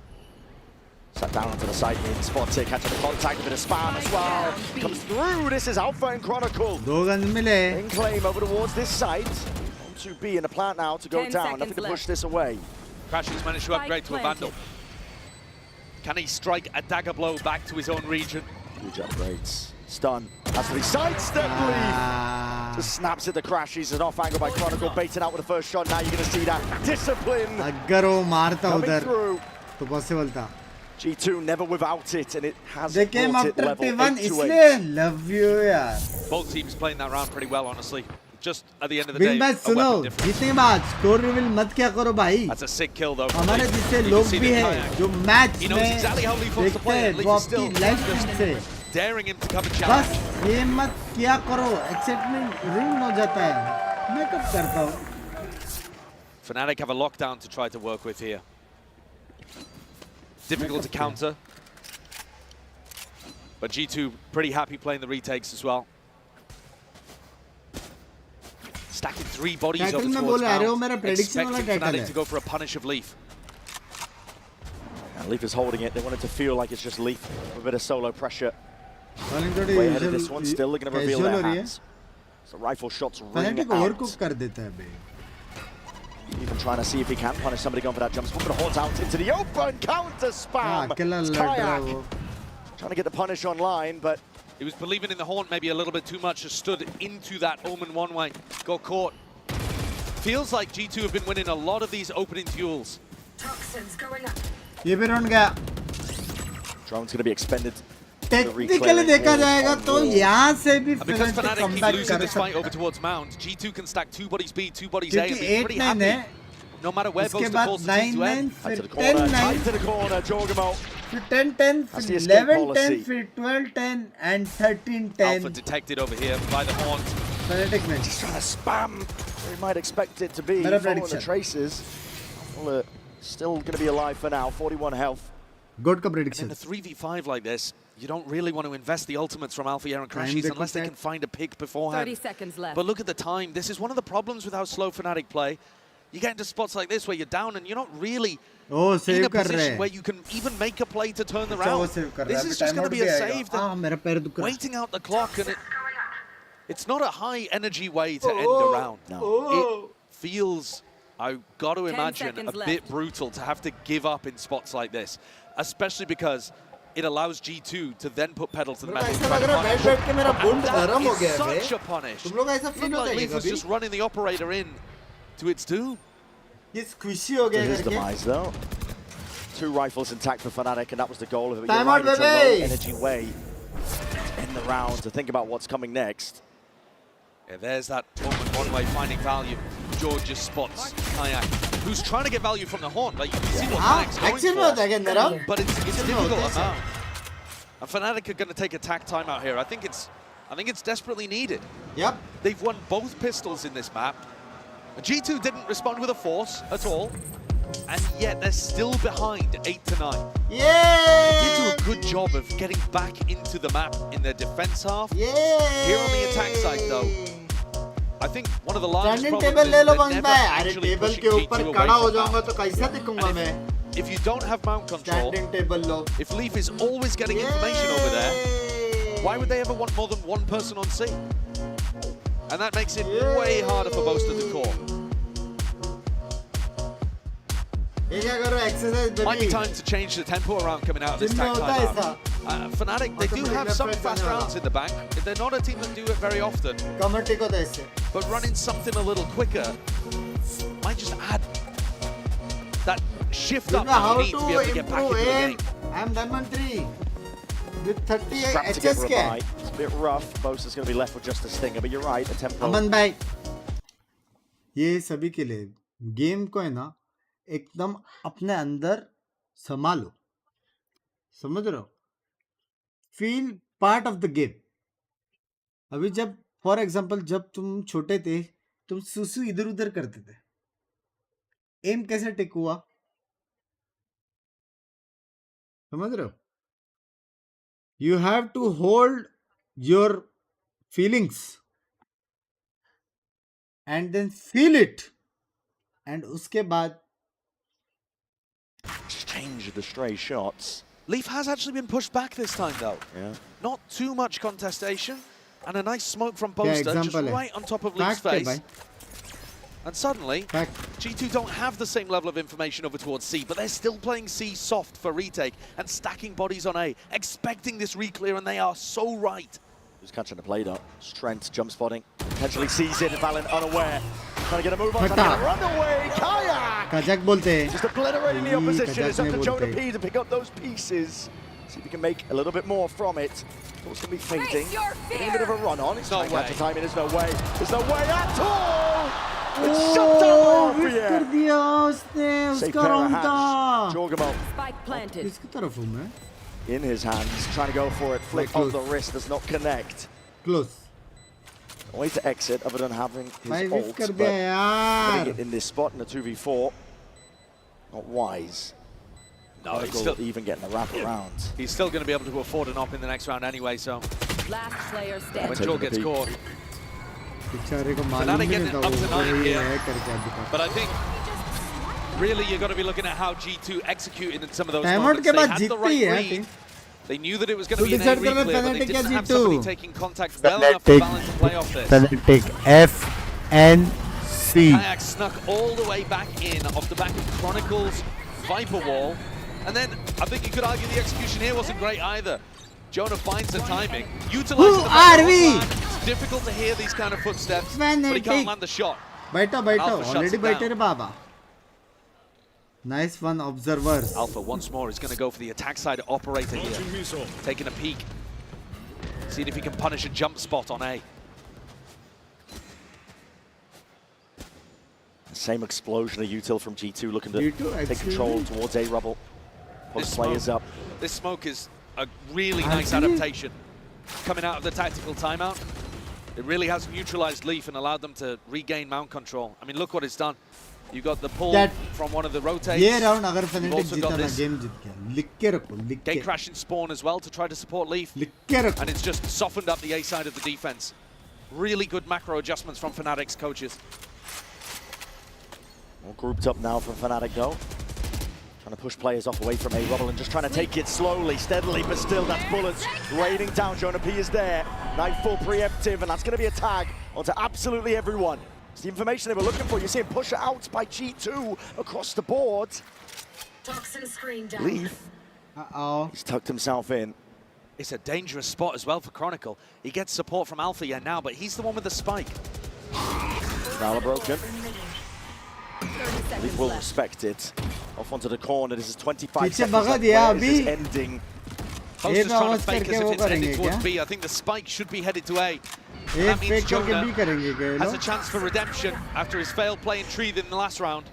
Sat down onto the side mid, spotted, catching the contact, a bit of spam as well. Comes through, this is Alpha and Chronicle. In claim over towards this side. On to B in the plant now to go down, nothing to push this away. Crashes managed to upgrade to a Vandal. Can he strike a dagger blow back to his own region? Huge upgrades. Stun. Has to be sidestep Leaf. Just snaps at the crashes. An off angle by Chronicle, baiting out with the first shot. Now you're going to see that discipline. Coming through. G2 never without it, and it has They came brought after it level T1 8 to 8. इसलिए love you यार. Both teams playing that round pretty well, honestly. Just at the end of the day, बिन match सुनो, जीतने के बाद score reveal मत क्या करो भाई. That's a sick kill though. हमारे जिससे लोग भी हैं जो मैच में देखते हैं वो आपकी लाइफ स्ट्रीम से. Daring him to come and challenge. बस ये मत क्या करो, एक्साइटमेंट रूम हो जाता है. मैं कब करता हूँ. Fnatic have a lockdown to try to work with here. Difficult to counter. But G2 pretty happy playing the retakes as well. Stacking 3 bodies over towards Mount, expecting Fnatic to go for a punish of Leaf. And Leaf is holding it. They want it to feel like it's just Leaf with a bit of solo pressure. Way ahead of this one, still looking to reveal their hands. So rifle shots ring out. Even trying to see if he can punish somebody going for that jump. But Horns out into the open, counter spam. Kayak trying to get the punish online, but he was believing in the Horn maybe a little bit too much, just stood into that Omen one way, got caught. Feels like G2 have been winning a lot of these opening duels. Toxins going up. ये भी run गया. Drone's going to be expended. Technically देखा जाएगा तो यहाँ से भी because Fnatic keep losing this fight over towards Mount, G2 can stack 2 bodies B, 2 bodies A, and be pretty happy. No matter where both the calls seem to end. To the corner, tight to the corner, Jorgamo. फिर 10-10, फिर 11-10, फिर 12-10 and 13-10. Alpha detected over here by the Horn. Fnatic में. Just trying to spam. Where he might expect it to be. Following the traces. Well, still going to be alive for now. 41 health. Good prediction. In a 3v5 like this, you don't really want to invest the ultimates from Alpha Air and Crashies unless they can find a pick beforehand. 30 seconds left. But look at the time. This is one of the problems with how slow Fnatic play. You get into spots like this where you're down and you're not really in a position where you can even make a play to turn the round. This is just going to be a save. Waiting out the clock, and it's not a high energy way to end a round. No. It feels, I've got to imagine, a bit brutal to have to give up in spots like this, especially because it allows G2 to then put pedal to the metal. Such a punish. Looked like Leaf was just running the operator in to its doom. Yes, खुशी हो गया his demise though. 2 rifles intact for Fnatic, and that was the goal of it. You're right, it's a low energy way in the round to think about what's coming next. Yeah, there's that moment one-way finding value. George just spots Nayak, who's trying to get value from the Horn. Like, you can see what Nayak's going for, but it's a difficult amount. And Fnatic are going to take attack time out here. I think it's desperately needed. Yep. They've won both pistols in this map. G2 didn't respond with a force at all, and yet they're still behind 8-9. Yeah! They did do a good job of getting back into the map in their defense half. Yeah! Here on the attack side, though, I think one of the largest Standing problems table is they're never actually pushing G2 away from map. If you don't have mount control, if Leaf is always getting information over there, why would they ever want more than one person on C? And that makes it way harder for Boaster to core. Might be time to change the tempo around coming out of this tag timeout. Fnatic, they do have some fast rounds in the bank. They're not a team that do it very often. But running something a little quicker might just add that shift up that you need to be able to get back into the game. I'm Diamond 3 with 30 Strapped together HS a bite. It's a bit rough. Boaster's going to be left with just a stinger, but you're right, a tempo. अमन भाई, ये सभी के लिए game को है ना एकदम अपने अंदर संभालो, समझ रहे हो? Feel part of the game. अभी जब फॉर एग्जांपल जब तुम छोटे थे, तुम सुसु इधर उधर करते थे, एम कैसे टिक हुआ, समझ रहे हो? You have to hold your feelings and then feel it, and उसके बाद change the stray shots. Leaf has actually been pushed back this time, though. Yeah. Not too much contestation, and a nice smoke from Poster, just right on top of Leaf's face. And suddenly, G2 don't have the same level of information over towards C, but they're still playing C soft for retake and stacking bodies on A, expecting this reclear, and they are so right. Who's catching the play though? Strength, jump spotting, potentially sees it, Valen unaware. Trying to get a move on, trying to get a run away, Kayak! Kajak bolte. Just obliterating the opposition. It's up to Jonah P to pick up those pieces. See if he can make a little bit more from it. Thoughts going to be fainting. Getting a bit of a run on. It's not way. Timing. There's no way. There's no way at all! It's shut down by Alfie. Safe pair of hands. Jorgamo. Spike planted. In his hands, trying to go for it. Flick on the wrist does not connect. Close. A way to exit other than having his ult, but putting it in this spot in a 2v4. Not wise. No, he's still even getting the wrap around. He's still going to be able to afford an op in the next round anyway, so. Last player standing. When Joel gets caught. Fnatic getting up to 9 here. But I think really you've got to be looking at how G2 executed in some of those moments. They had the right read. They knew that it was going to be an A reclear, but they didn't have somebody taking contact well enough to balance the play off this. FNC. Nayak snuck all the way back in off the back of Chronicle's Viper Wall. And then I think you could argue the execution here wasn't great either. Jonah finds the timing, utilizes the are we? It's difficult to hear these kind of footsteps, but he can't land the shot. Baita, already baita baba. Nice one, observers. Alpha once more is going to go for the attack side operator here. Taking a peek. Seeing if he can punish a jump spot on A. Same explosion of util from G2 looking to take control towards A rubble. Post players up. This smoke is a really nice adaptation. Coming out of the tactical timeout. It really has neutralized Leaf and allowed them to regain mount control. I mean, look what it's done. You got the pull from one of the rotates. You've also got this gate crash in spawn as well to try to support Leaf. And it's just softened up the A side of the defense. Really good macro adjustments from Fnatic's coaches. All grouped up now from Fnatic though. Trying to push players off away from A-Rubble and just trying to take it slowly, steadily, but still that's bullets raining down. Jonah P is there. Nightfall preemptive, and that's going to be a tag onto absolutely everyone. It's the information they were looking for. You see him push it out by G2 across the board. Toxin screen down. Leaf. He's tucked himself in. It's a dangerous spot as well for Chronicle. He gets support from Alpha yeah now, but he's the one with the spike. Nala broken. Leaf will respect it. Off onto the corner. This is 25 seconds left. This is ending. Poster's trying to fake as if it's headed towards B. I think the spike should be headed to A. That means Jonah has a chance for redemption after his failed play in Tree in the last round.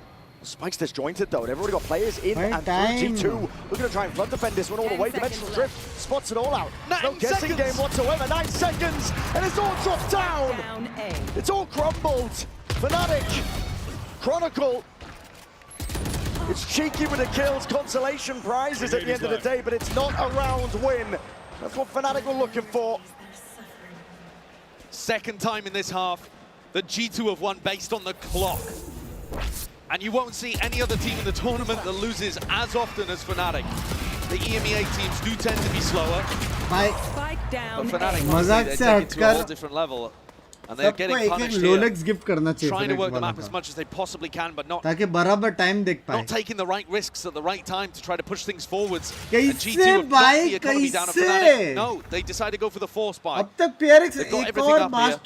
Spike's disjointed though, and everybody got players in and through G2. We're going to try and front defend this one all the way. Dimensional Drift spots it all out. No guessing game whatsoever. 9 seconds, and it's all dropped down. It's all crumbled. Fnatic, Chronicle. It's cheeky with the kills, consolation prizes at the end of the day, but it's not a round win. That's what Fnatic were looking for. Second time in this half that G2 have won based on the clock. And you won't see any other team in the tournament that loses as often as Fnatic. The EMEA teams do tend to be slower. Spike down. But Fnatic, honestly, they take it to a whole different level. And they're getting punished here. Trying to work the map as much as they possibly can, but not taking the right risks at the right time to try to push things forwards. And G2 have got the economy down on Fnatic. No, they decided to go for the force buy. They've got everything up here.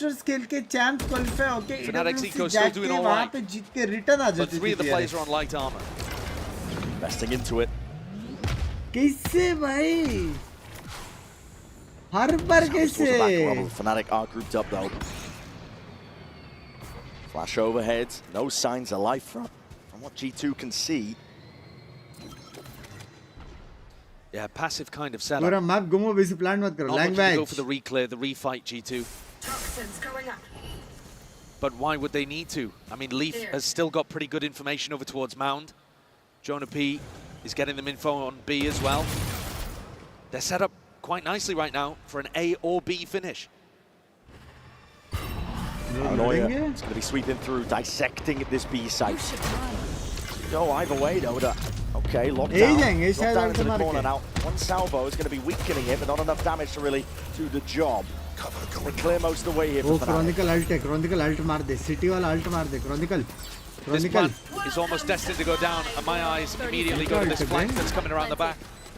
Fnatic's eco still doing all right. But 3 of the players are on light armor. Investing into it. Fnatic are grouped up though. Flash overhead, no signs of life from what G2 can see. Yeah, passive kind of setup. Not much to go for the reclear, the refight G2. Toxins going up. But why would they need to? I mean, Leaf has still got pretty good information over towards Mound. Jonah P is getting them info on B as well. They're set up quite nicely right now for an A or B finish. Meier is going to be sweeping through, dissecting this B site. Go either way though. No Okay, locked down. Locked down into the corner now. One salvo is going to be weakening it, but not enough damage to really do the job. They clear most of the way here for Chronicle ult hai. Chronicle ult maar de. City wala ult maar de. Chronicle. This plan is almost destined to go down, and my eyes immediately go to this flank that's coming around the back.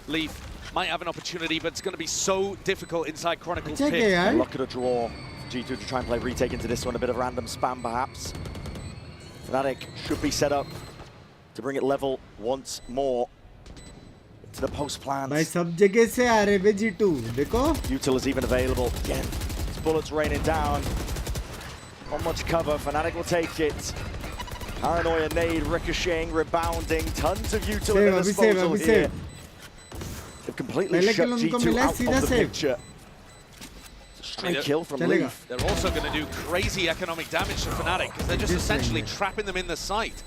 Leaf might have an opportunity, but it's going to be so difficult inside Chronicle's pit. Look at a draw. G2 to try and play retake into this one. A bit of random spam, perhaps. Fnatic should be set up to bring it level once more. To the post plans. भाई सब जगह से आ रहे हैं G2 देखो. Util is even available again. His bullets raining down. Not much cover. Fnatic will take it. Paranoia nade ricocheting, rebounding. Tons of Util in the disposal here. They've completely shut G2 out of the picture. Straight kill from Leaf. They're also going to do crazy economic damage to Fnatic because they're just essentially trapping them in the site.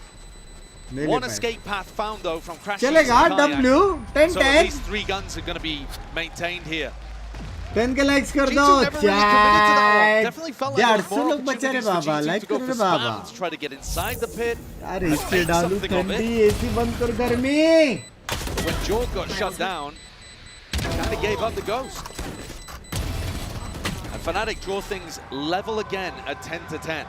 One escape path found though from crashing. Chalega W 10 so at least 3 guns are going to be maintained here. 10 के likes कर दो. Definitely felt like there were more opportunities for G2 to go for spams, try to get inside the pit. यार इससे डालू ठंडी AC बंद कर गर्मी. When Jorg got shut down, kind of gave up the ghost. And Fnatic draw things level again at 10-10.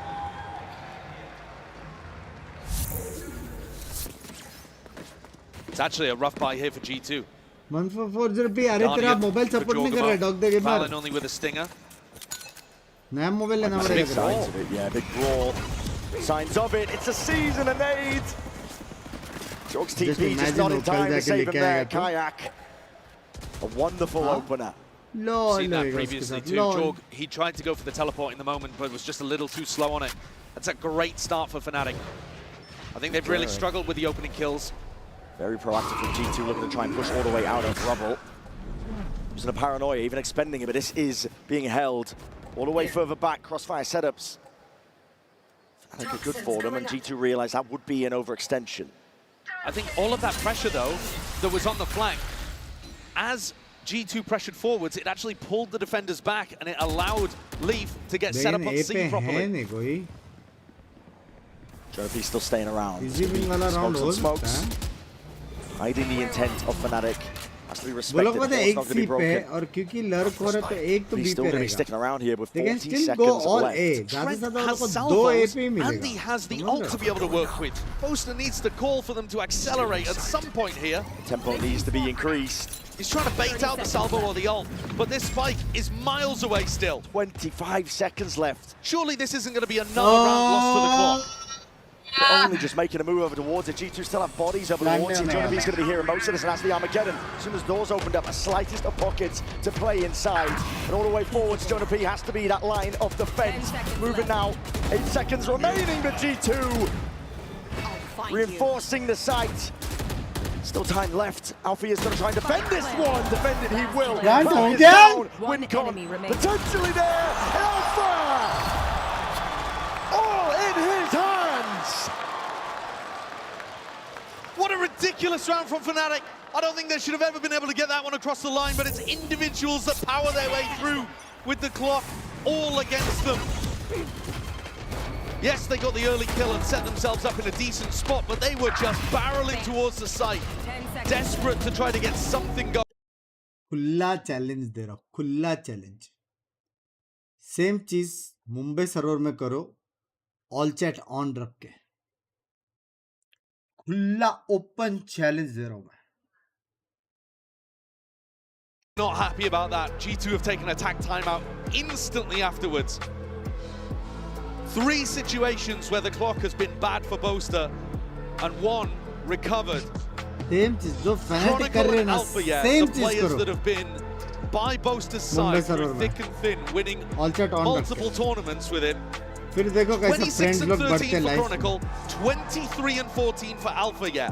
It's actually a rough buy here for G2. 1440p अरे तेरा mobile support नहीं कर रहा है dog the gamer. Valen only with a stinger. नया mobile लेना पड़ेगा. Yeah, big brawl. Signs of it. It's a season of nades. Jorg's TP just not in time to save him there. Kayak. A wonderful opener. Seen that previously too. Jorg, he tried to go for the teleport in the moment, but was just a little too slow on it. That's a great start for Fnatic. I think they've really struggled with the opening kills. Very proactive from G2, looking to try and push all the way out of rubble. Using a paranoia, even expending it, but this is being held all the way further back. Crossfire setups. I think good for them, and G2 realized that would be an overextension. I think all of that pressure, though, that was on the flank, as G2 pressured forwards, it actually pulled the defenders back, and it allowed Leaf to get set up on C properly. Jonath's still staying around. Smokes and smokes. Hiding the intent of Fnatic. Has to be respected. It's not going to be broken. He's still going to be sticking around here with 40 seconds left. Trent has salvos, and he has the ult to be able to work with. Boaster needs to call for them to accelerate at some point here. Tempo needs to be increased. He's trying to bait out the salvo or the ult, but this spike is miles away still. 25 seconds left. Surely this isn't going to be another round lost to the clock. They're only just making a move over towards it. G2 still have bodies over towards it. Jonathan's going to be hearing most of this, and that's the Armageddon. As soon as doors opened up, the slightest of pockets to play inside. And all the way forwards, Jonathan has to be that line of defense. Moving now, 8 seconds remaining, but G2 reinforcing the site. Still time left. Alfie is going to try and defend this one. Defend it, he will. Down. Wincon potentially there. Alpha! All in his hands! What a ridiculous round from Fnatic. I don't think they should have ever been able to get that one across the line, but it's individuals that power their way through with the clock all against them. Yes, they got the early kill and set themselves up in a decent spot, but they were just barreling towards the site, desperate to try to get something going. खुला challenge दे रहा हूँ, खुला challenge. Same चीज Mumbai server में करो, all chat on रख के. खुला ओपन चैलेंज दे रहा हूँ मैं. Not happy about that. G2 have taken attack timeout instantly afterwards. 3 situations where the clock has been bad for Boaster, and 1 recovered. Same चीज जो Fnatic कर रहे हैं ना, same the players that have been by Boaster's side through thick and thin, winning multiple tournaments with him. फिर देखो कैसे friends लोग बढ़ते life. Chronicle, 23 and 14 for Alpha, yeah.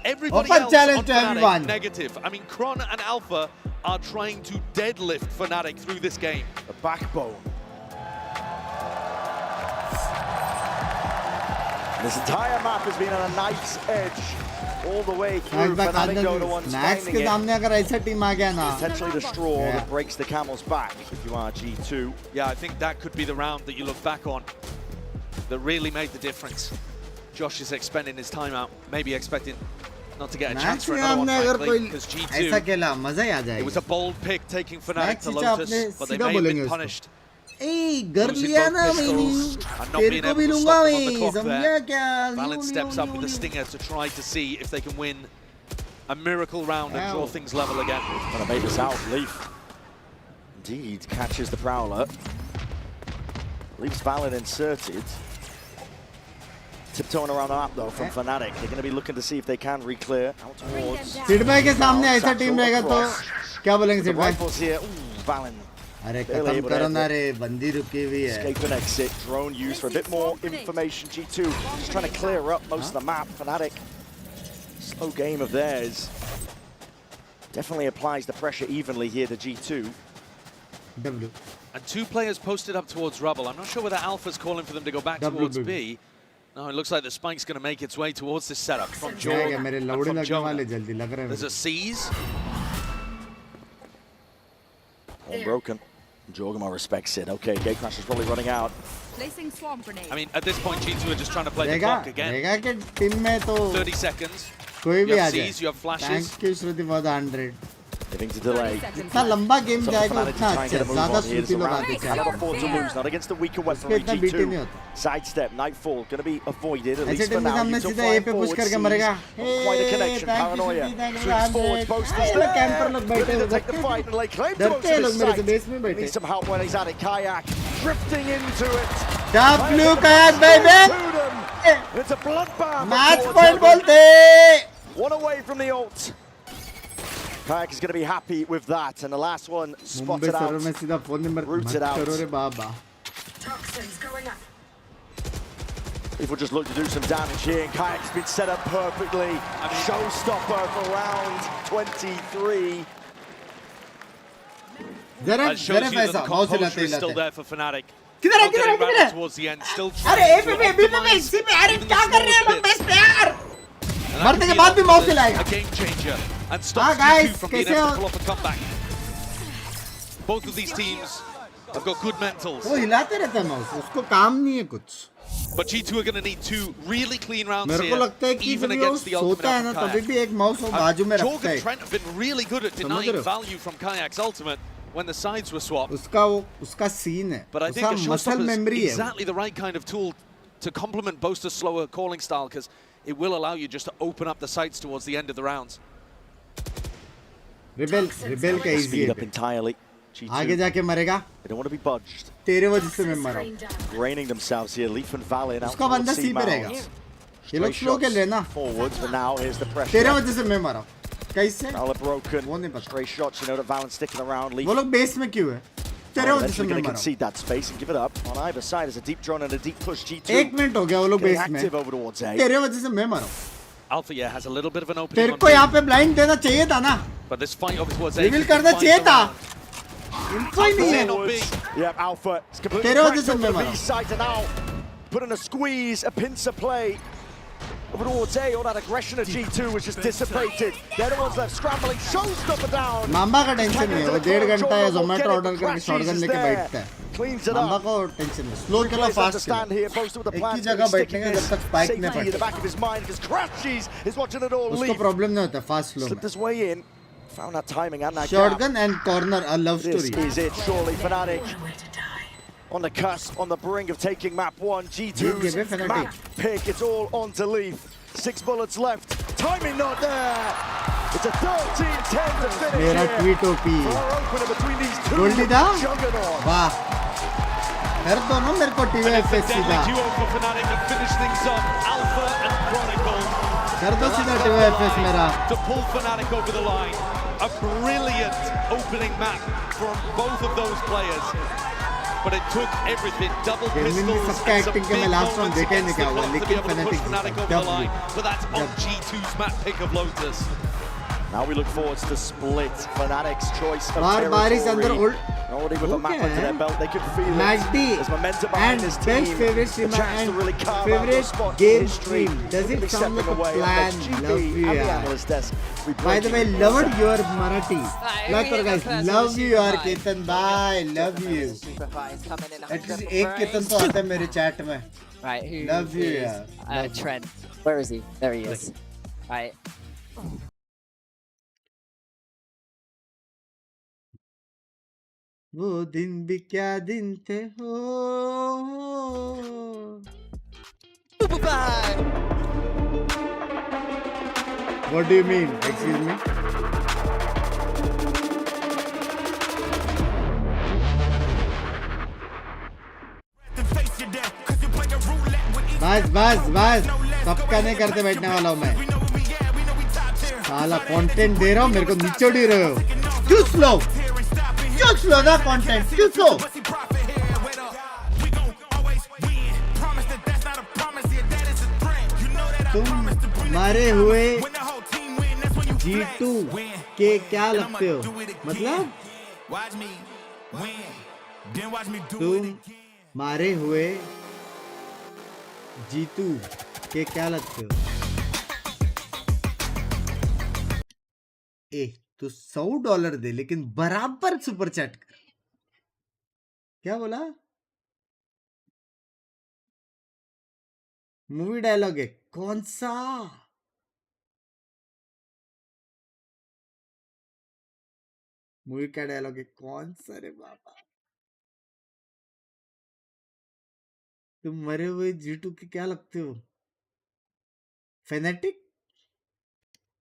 Everybody Open else challenge on to Fnatic, everyone. negative. I mean, Kron and Alpha are trying to deadlift Fnatic through this game. The backbone. This entire map has been on a knife's edge all the way through. Fnatic go to one के सामने अगर ऐसा team आ गया ना, potentially the straw that breaks the camel's back if you are G2. Yeah, I think that could be the round that you look back on that really made the difference. Josh is expending his timeout, maybe expecting not to get a Match chance for में another one, हमने अगर frankly, कोई because ऐसा G2, खेला मजा ही आ it जाएगा. was a bold pick taking Fnatic to Match ही आपने Lotus, but they सीधा may have बोलेंगे been उसको. punished. ए कर Losing लिया both ना मैंने. pistols and not तेरे being को able भी to लूंगा stop them on the मैं. clock समझा there. क्या? Valorant steps up with the stinger to try to see if they can win a miracle round and draw things level again. Gonna make this out, Leaf. Indeed, catches the Prowler. Leaves Valorant inserted. Tiptoeing around the map though from Fnatic. They're going to be looking to see if they can re-clear out towards. सिडबैक के सामने ऐसा team रहेगा तो क्या बोलेंगे The सिडबैक? rifles here. Ooh, Valen. अरे खत्म करो ना रे, बंदी रुकी हुई है. Escape and exit. Drone used for a bit more information. G2 just trying to clear up most of the map. Fnatic, slow game of theirs. Definitely applies the pressure evenly here to G2. W. And two players posted up towards rubble. I'm not sure whether Alpha's calling for them to go back towards B. No, it looks like the spike's going to make its way towards this setup from Jorg and from Jonah. There's a seize. All broken. Jorgma respects it. Okay, gate crash is probably running out. Placing swarm grenade. I mean, at this point, G2 are just trying to play the clock again. 30 seconds. You have seize, you have flashes. Thank you, Shruti, for the 100. Living to delay. जितना लंबा game जाएगा उतना अच्छा. ज़्यादा श्रुति लोग आते हैं. Cannot afford to lose. Not against the weaker weaponry. G2. Sidestep, Nightfall, going to be avoided. At least for now. You took 5 forward seas. Quite a connection. Paranoia. Swings forwards, boasters there. Looking to take the fight and lay claim to most of his sight. Needs some help when he's at it. Kayak drifting into it. W Kayak baby. It's a bloodbath. Match point बोलते. One away from the ult. Kayak is going to be happy with that, and the last one spotted out, rooted out. Toxins going up. People just look to do some damage here, and Kayak's been set up perfectly. Showstopper for round 23. That shows you that the composure is still there for Fnatic. किधर है? Getting किधर rattled towards the end, still अरे trying A to पे B पे optimize सी पे अरे क्या कर रहे हैं लोग बेस पे यार? And that मरने के could बाद be भी mouse हिलाएगा. a game changer and stops guys, G2 from being able कैसे to pull off a comeback. Both of these teams have got good mentals. वो हिलाते रहता है माउस, उसको काम नहीं है कुछ. But G2 are going to need 2 really clean rounds मेरे को here, लगता है कि even जब वो against the ultimate सोता है ना from तभी Kayak. भी एक माउस वो बाजू में Jorg रखता and है. Trent have been really good at denying value from Kayak's ultimate when the sides were swapped. उसका सीन है. But I think उसका a muscle showstopper is memory है. exactly the right kind of tool to complement Boaster's slower calling style, because it will allow you just to open up the sights towards the end of the rounds. Rebel का easy Speed है. up entirely. G2. आगे जाके मरेगा. They don't want to be budged. तेरे वजह से मैं मरा. Draining themselves here. Leaf and Valen out उसका बंदा towards सी पे रहेगा. C-Mount. ये लोग स्लो खेल रहे हैं ना. Forwards, but now here's the pressure. तेरे वजह से मैं मरा. कैसे? Prowler broken. Stray shots, you know that Valen sticking around. Leaf. वो लोग बेस में क्यों है? तेरे वजह से मैं going to मरा. concede that space and give it up. On either side is a deep drone and a deep push. G2. एक मिनट हो गया वो लोग बेस में. Active over towards A. तेरे वजह से मैं मरा. Alpha yeah, has a little bit of an opening. तेरे को यहाँ पे ब्लाइंड देना चाहिए था ना. But this fight over towards A. Reveal करना चाहिए था. इनको ही नहीं है. Yeah, Alpha is completely तेरे वजह cracked से over मैं the मरा. B side and now putting a squeeze, a pincer play. Over towards A, all that aggression of G2 was just dissipated. They're the ones left scrambling. Showstopper down. मामा का tension नहीं है. वो 1.5 घंटा या Zomato order करके shotgun लेके बैठता है. Cleans it mama up. को टेंशन नहीं. स्लो खेलो फास्ट खेलो. एक ही जगह बैठने का जब तक स्पाइक नहीं in the पड़ता. back of his mind because Crashes is watching it all उसको leave. प्रॉब्लम नहीं होता फास्ट स्लो में. Slipped his way in. Found that timing and that Shotgun and corner, a love This story. is it, surely. Fnatic on the cusp, on the brink of taking map 1. G2's map pick, it's all on to Leaf. 6 bullets left. Timing not there. It's a 13-10 to finish मेरा here. Tweet OP. For our opener between these two गोल्डी था? juggernauts. वाह. कर दो ना मेरे को TVFS सीधा. Duo for Fnatic to finish things off. Alpha and Chronicle. कर दो सीधा TVFS मेरा. To pull Fnatic over the line. A brilliant opening map from both of those players. But it took everything, double pistols and some big moments against the clock to be able to push Fnatic over the line. But that's on G2's map pick of Lotus. Now we look forward to the split. Fnatic's choice of बारिश अंदर territory. उल्ट. Already with a map under their belt, they can feel it. Magdi There's momentum and behind this best team. favorite A streamer chance to and really carve out favorite their spot in game history. stream. Does Really it sound like stepping a away. plan? GB Love you, and the yeah. analyst desk. By the way, loved your Marathi. Like or guys, love you यार Ketan bye, love you. At least एक केतन तो आता है मेरे chat में. Right, who Love you, is, yeah. Trent. Where is he? There he is. Right. वो दिन भी क्या दिन थे हो. What do you mean? Excuse me? बस सबका नहीं करते बैठने वाला हूँ मैं. साला कंटेंट दे रहा हूँ, मेरे को निचोड़ ही रहे हो. क्यों स्लो ना कंटेंट, क्यों स्लो? तुम मारे हुए G2 के क्या लगते हो? मतलब तुम मारे हुए G2 के क्या लगते हो? तो $100 दे, लेकिन बराबर सुपर चैट कर. क्या बोला? मूवी डायलॉग है कौन सा? मूवी का डायलॉग है कौन सा रे बाबा? तुम मरे हुए G2 के क्या लगते हो? फेनेटिक?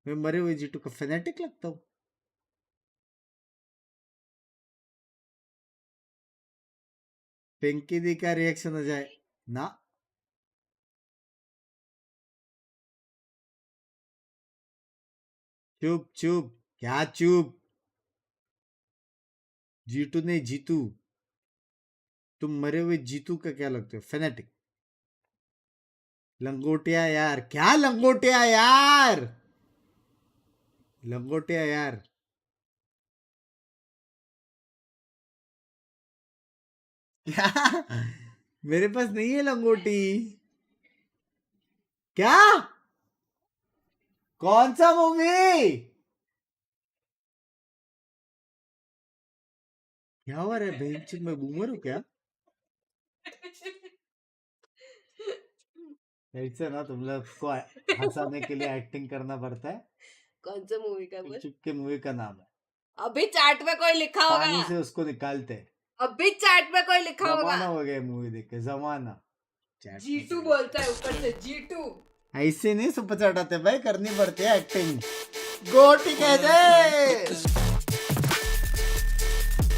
मैं मरे हुए G2 का फेनेटिक लगता हूँ? पिंकी दी का रिएक्शन हो जाए ना. चुप क्या चुप? G2 नहीं जीतू. तुम मरे हुए G2 का क्या लगते हो? फेनेटिक. लंगोटिया यार. क्या लंगोटिया यार? लंगोटिया यार. क्या? मेरे पास नहीं है लंगोटी. क्या? कौन सा मूवी? क्या हो रहा है बेंच में? बूमर हूँ क्या? ऐसे ना तुम लोग को हंसाने के लिए एक्टिंग करना पड़ता है. कौन सा मूवी का बोल? चुप के मूवी का नाम है. अभी चैट में कोई लिखा होगा. पानी से उसको निकालते हैं. अभी चैट में कोई लिखा होगा. जमाना हो गया मूवी देख के. जमाना. G2 बोलता है ऊपर से. G2 ऐसे नहीं सुपर चैट आते भाई, करनी पड़ती है एक्टिंग. गोटी कह दे.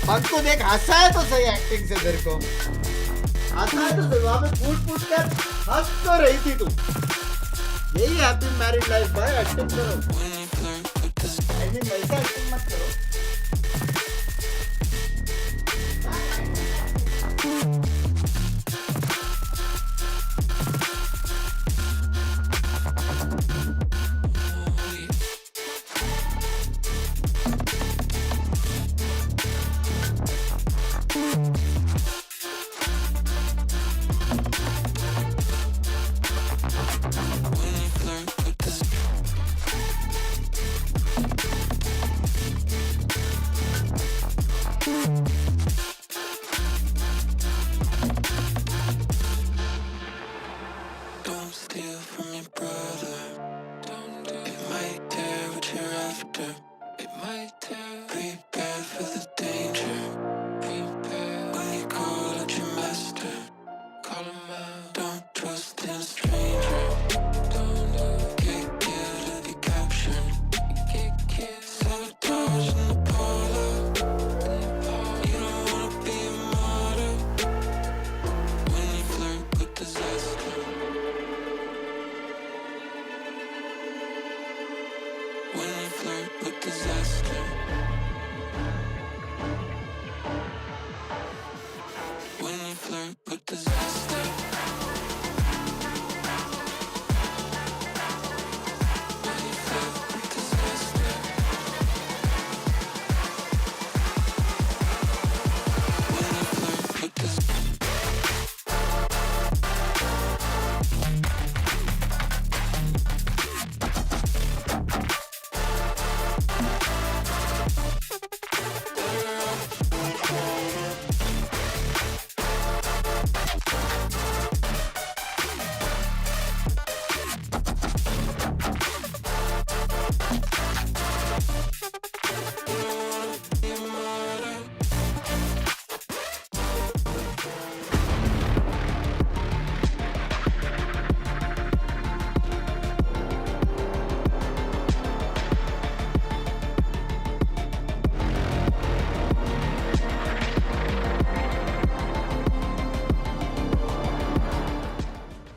हमको देख हंसा है तो सही एक्टिंग से. तेरे को हंसा है तो सही. वहां पे फूट कर हंस तो रही थी तू. यही हैप्पी मैरिड लाइफ भाई. एक्टिंग करो. ऐसे वैसा एक्टिंग मत करो.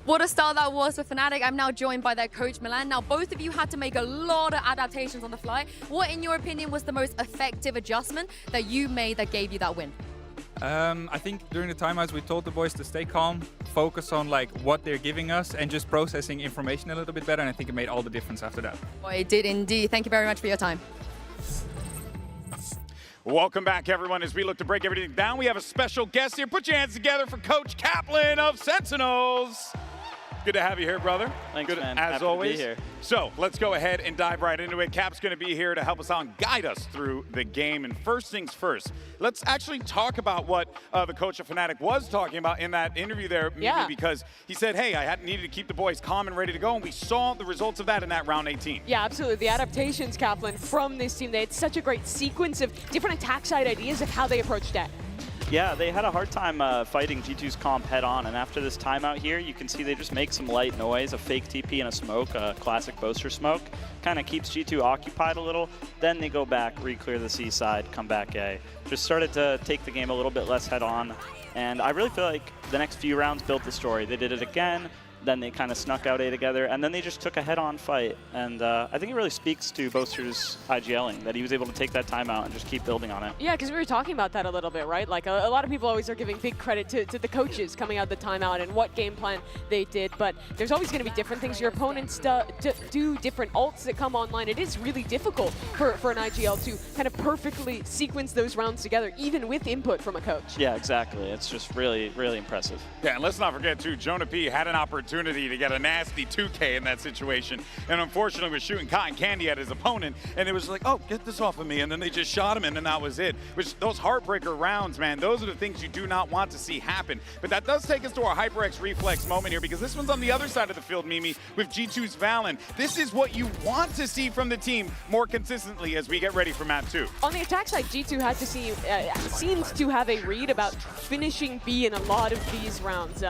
What a start that was for Fnatic. I'm now joined by their coach, Milan. Now, both of you had to make a lot of adaptations on the fly. What, in your opinion, was the most effective adjustment that you made that gave you that win? I think during the timeouts we told the boys to stay calm, focus on like what they're giving us and just processing information a little bit better, and I think it made all the difference after that. Boy, it did indeed. Thank you very much for your time. Welcome back, everyone. As we look to break everything down, we have a special guest here. Put your hands together for Coach Kaplan of Sentinels. Good to have you here, brother. Thanks, good, man. as Happy always. to be here. So let's go ahead and dive right into it. Cap's going to be here to help us out and guide us through the game. And first things first, let's actually talk about what the coach of Fnatic was talking about in that interview there, Mimi, because he said, hey, I needed to keep the boys calm and ready to go, and we saw the results of that in that round 18. Yeah, absolutely. The adaptations, Kaplan, from this team, they had such a great sequence of different attack side ideas of how they approached that. Yeah, they had a hard time fighting G2's comp head-on, and after this timeout here, you can see they just make some light noise, a fake TP and a smoke, a classic Boaster smoke. Kind of keeps G2 occupied a little. Then they go back, re-clear the C side, come back A. Just started to take the game a little bit less head-on, and I really feel like the next few rounds built the story. They did it again. Then they kind of snuck out A together, and then they just took a head-on fight. And I think it really speaks to Boaster's IGLing, that he was able to take that timeout and just keep building on it. Yeah, because we were talking about that a little bit, right? Like, a lot of people always are giving big credit to the coaches coming out of the timeout and what game plan they did, but there's always going to be different things. Your opponents do different ults that come online. It is really difficult for an IGL to kind of perfectly sequence those rounds together, even with input from a coach. Yeah, exactly. It's just really, really impressive. Yeah, and let's not forget, too, Jonah P had an opportunity to get a nasty 2K in that situation, and unfortunately was shooting cotton candy at his opponent, and it was like, oh, get this off of me, and then they just shot him, and then that was it. Which, those heartbreaker rounds, man, those are the things you do not want to see happen. But that does take us to our HyperX Reflex moment here, because this one's on the other side of the field, Mimi, with G2's Valen. This is what you want to see from the team more consistently as we get ready for map 2. On the attack side, G2 had to see, seems to have a read about finishing B in a lot of these rounds.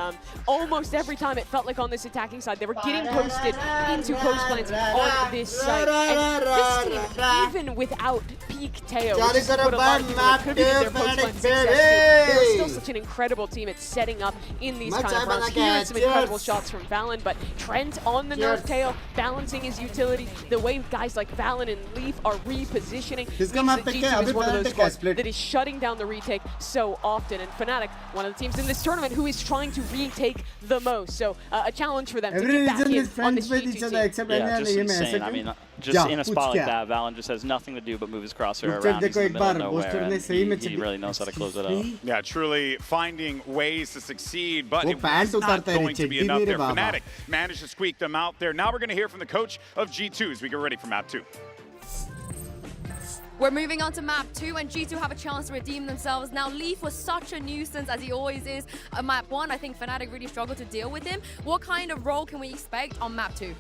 Almost every time it felt like on this attacking side, they were getting posted into post plans on this side. And this team, even without peak Teo, which is what a lot of people attributed their post plan success to, they're still such an incredible team at setting up in these kind of rounds. Here some incredible shots from Valen, but Trent on the nerf Teo, balancing his utility. The way guys like Valen and Leaf are repositioning means that G2 is one of those squads that is shutting down the retake so often. And Fnatic, one of the teams in this tournament who is trying to retake the most. So a challenge for them to get back in on this G2 team. Yeah, just insane. I mean, just in a spot like that, Valen just has nothing to do but move his crosshair around. He's in the middle of nowhere, and he really knows how to close it out. Yeah, truly finding ways to succeed, but it was not going to be enough there. Fnatic managed to squeak them out there. Now we're going to hear from the coach of G2 as we get ready for map 2. We're moving on to map 2, and G2 have a chance to redeem themselves. Now, Leaf was such a nuisance, as he always is. Map 1, I think Fnatic really struggled to deal with him. What kind of role can we expect on map 2?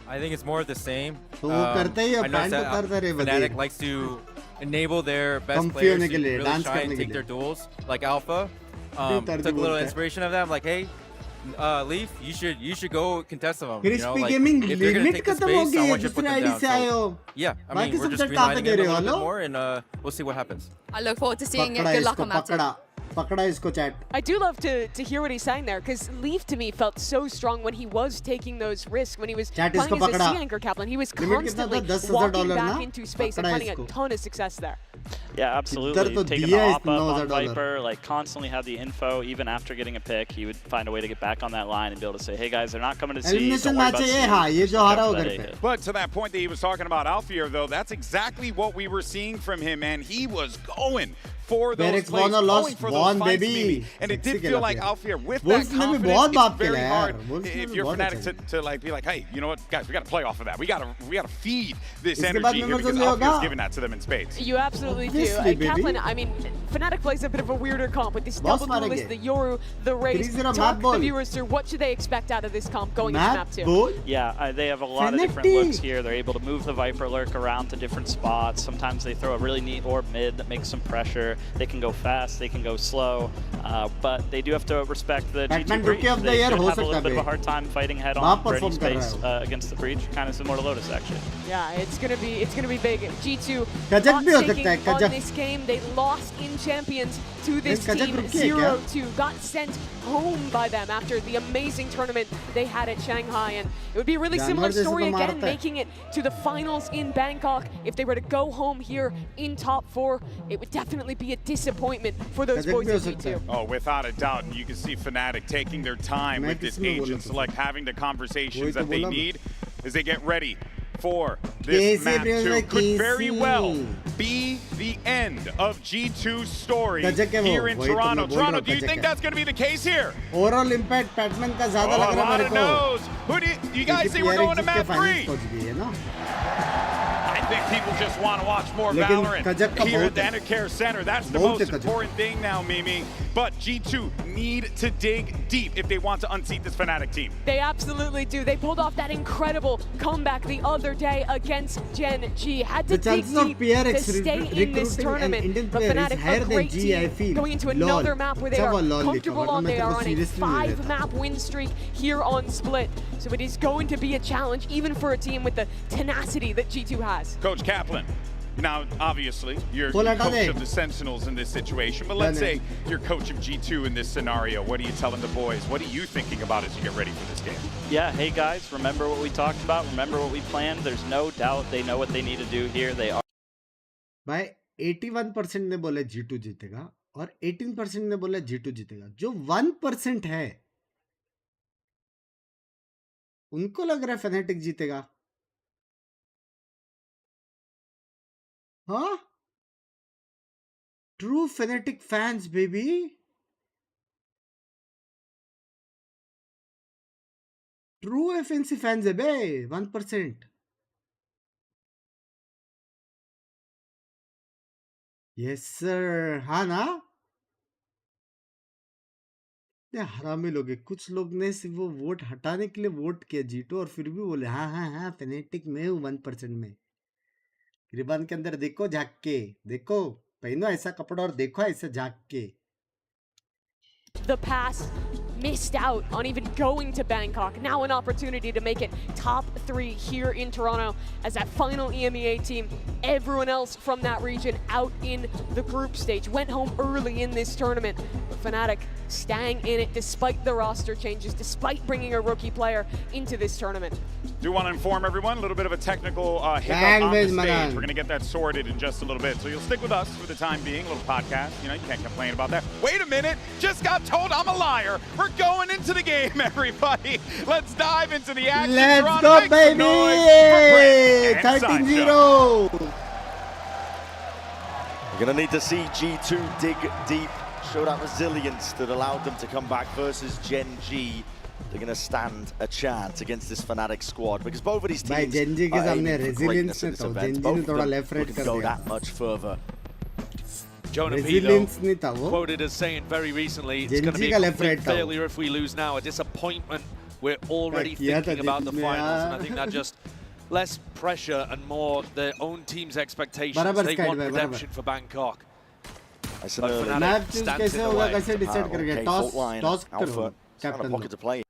I think it's more of the same. I know that Fnatic likes to enable their best players to really try and take their duels, like Alpha. Took a little inspiration of them, like, hey, Leaf, you should go contest them. You know, like, if they're gonna take the space, I want you to put them down. So, yeah, I mean, we're just greenlighting it a little bit more, and we'll see what happens. I look forward to seeing it. Good luck on map 2. I do love to hear what he's saying there, because Leaf to me felt so strong when he was taking those risks, when he was playing as a C anchor Kaplan. He was constantly walking back into space and finding a ton of success there. Yeah, absolutely. Taking the op up on Viper, like constantly had the info. Even after getting a pick, he would find a way to get back on that line and be able to say, hey guys, they're not coming to C. Don't worry about C. But to that point that he was talking about Alfier, though, that's exactly what we were seeing from him, man. He was going for those Berex plays, won or going lost, for won, those fights, baby. Mimi. And it did feel like Alpha here with Wolves that ने भी confidence, बहुत it's बाप very खेला hard यार. Wolves ने if भी you're बहुत Fnatic अच्छा to like be like, hey, you know what, guys, we got to play off of that. We got to feed this इसके बाद energy here members because only Alpha is होगा. giving that to them in spades. You absolutely do. Obviously, baby. Kaplan, I mean, Fnatic plays a bit of a weirder comp with this Boss double duelist, मारेंगे. the Yoru, the Raze. 3-0 Talk map the ball. viewers through what should they expect out of this comp going into map 2? Ball. Yeah, they have a lot of different looks here. They're able to move the Viper Lurk around to different spots. Sometimes they throw a really neat orb mid that makes some pressure. They can go fast, they can go slow, but they do have to respect the G2 breach. Rookie of the They year should हो have a little सकता bit of a है. hard time fighting head वहाँ on for any perform कर रहा space है against the breach, kind of similar to Lotus actually. Yeah, it's gonna be big. G2 Kajak not भी हो taking सकता है, on Kajak. this game. They lost in Champions to this Kajak team rookie है क्या? 0-2. Got sent home by them after the amazing tournament they had at Shanghai, and it would be a really similar जानवर जैसे story तो again, मारता है. making it to the finals in Bangkok. If they were to go home here in top 4, it would definitely be a disappointment for those Kajak boys भी हो at सकता है. G2. Oh, without a doubt. And you can see Fnatic taking their time मैं with this किसमें बोला agent था? select, having the conversations वही तो that they बोला मैं. need as they get ready for KC this map brings 2. like Could very KC. well be the end of G2's story Kajak है वो, here in वही तो मैं Toronto. बोल रहा Toronto, हूँ, do you Kajak think है. that's going to be the case here? Overall impact Patman का ज़्यादा Oh, लग a रहा है lot मेरे of को. no's. Who do you guys see we're going to map 3? पहुंच गई है ना. I think people just want to watch more लेकिन Valorant Kajak का here बहुत at the है. Enercare Center. That's the बहुत most है Kajak. important thing now, Mimi. But G2 need to dig deep if they want to unseat this Fnatic team. They absolutely do. They pulled off that incredible comeback the other day against Gen G. Had to The dig chances of deep PRX to stay in this recruiting an tournament. Indian But player is Fnatic, higher a than great G, I team, feel. going into Lol. another map where they अच्छा are वो lol लिखा comfortable वरना on. मैं They तेरे are को on a seriously नहीं लेता. 5-map win streak here on Split. So it is going to be a challenge, even for a team with the tenacity that G2 has. Coach Kaplan, now obviously you're Full coach attack. of the Sentinels in this situation, but let's say you're coach of G2 in this scenario. What are you telling the boys? What are you thinking about as you get ready for this game? Yeah, hey guys, remember what we talked about? Remember what we planned? There's no doubt they know what they need to do here. They are. भाई 81% ने बोले G2 जीतेगा और 18% ने बोला G2 जीतेगा. जो 1% है उनको लग रहा है Fnatic जीतेगा. हाँ? True Fnatic fans, baby. True FNC fans है बे 1%. Yes sir. हाँ ना? ये हरामी लोग हैं. कुछ लोग ने सिर्फ वो वोट हटाने के लिए वोट किया G2 और फिर भी बोले हाँ हाँ हाँ Fnatic में हूँ 1% में. रिबन के अंदर देखो झाँक के. देखो पहनो ऐसा कपड़ा और देखो ऐसा झाँक के. The pass missed out on even going to Bangkok. Now an opportunity to make it top 3 here in Toronto as that final EMEA team. Everyone else from that region out in the group stage. Went home early in this tournament. But Fnatic staying in it despite the roster changes, despite bringing a rookie player into this tournament. Do want to inform everyone, a little bit of a technical hiccup on the stage. We're going to get that sorted in just a little bit. So you'll stick with us for the time being, a little podcast. You know, you can't complain about that. Wait a minute, just got told I'm a liar. We're going into the game, everybody. Let's dive into the action. Let's Toronto, go, baby! 13-0. We're going to need to see G2 dig deep, show that resilience that allowed them to come back versus Gen G. They're going to stand a chance against this Fnatic squad because both of these teams Gen G के are सामने aiming for greatness in this resilience event. Gen G Both ने of थोड़ा them left right looking to कर go दिया. that much further. Jonah P, Resilience though, नहीं था वो. quoted as saying very recently, it's Gen going to G be का a left complete right था वो. failure if we lose now, a disappointment. We're already किया था thinking about the Gen G finals, में and I think that just less pressure and more their own team's expectations. बराबर They Sky want भाई, redemption for Bangkok. But Fnatic match choose stands कैसे in the होगा way. कैसे decide करेंगे. Toss toss करो Alpha, captain pocket to play.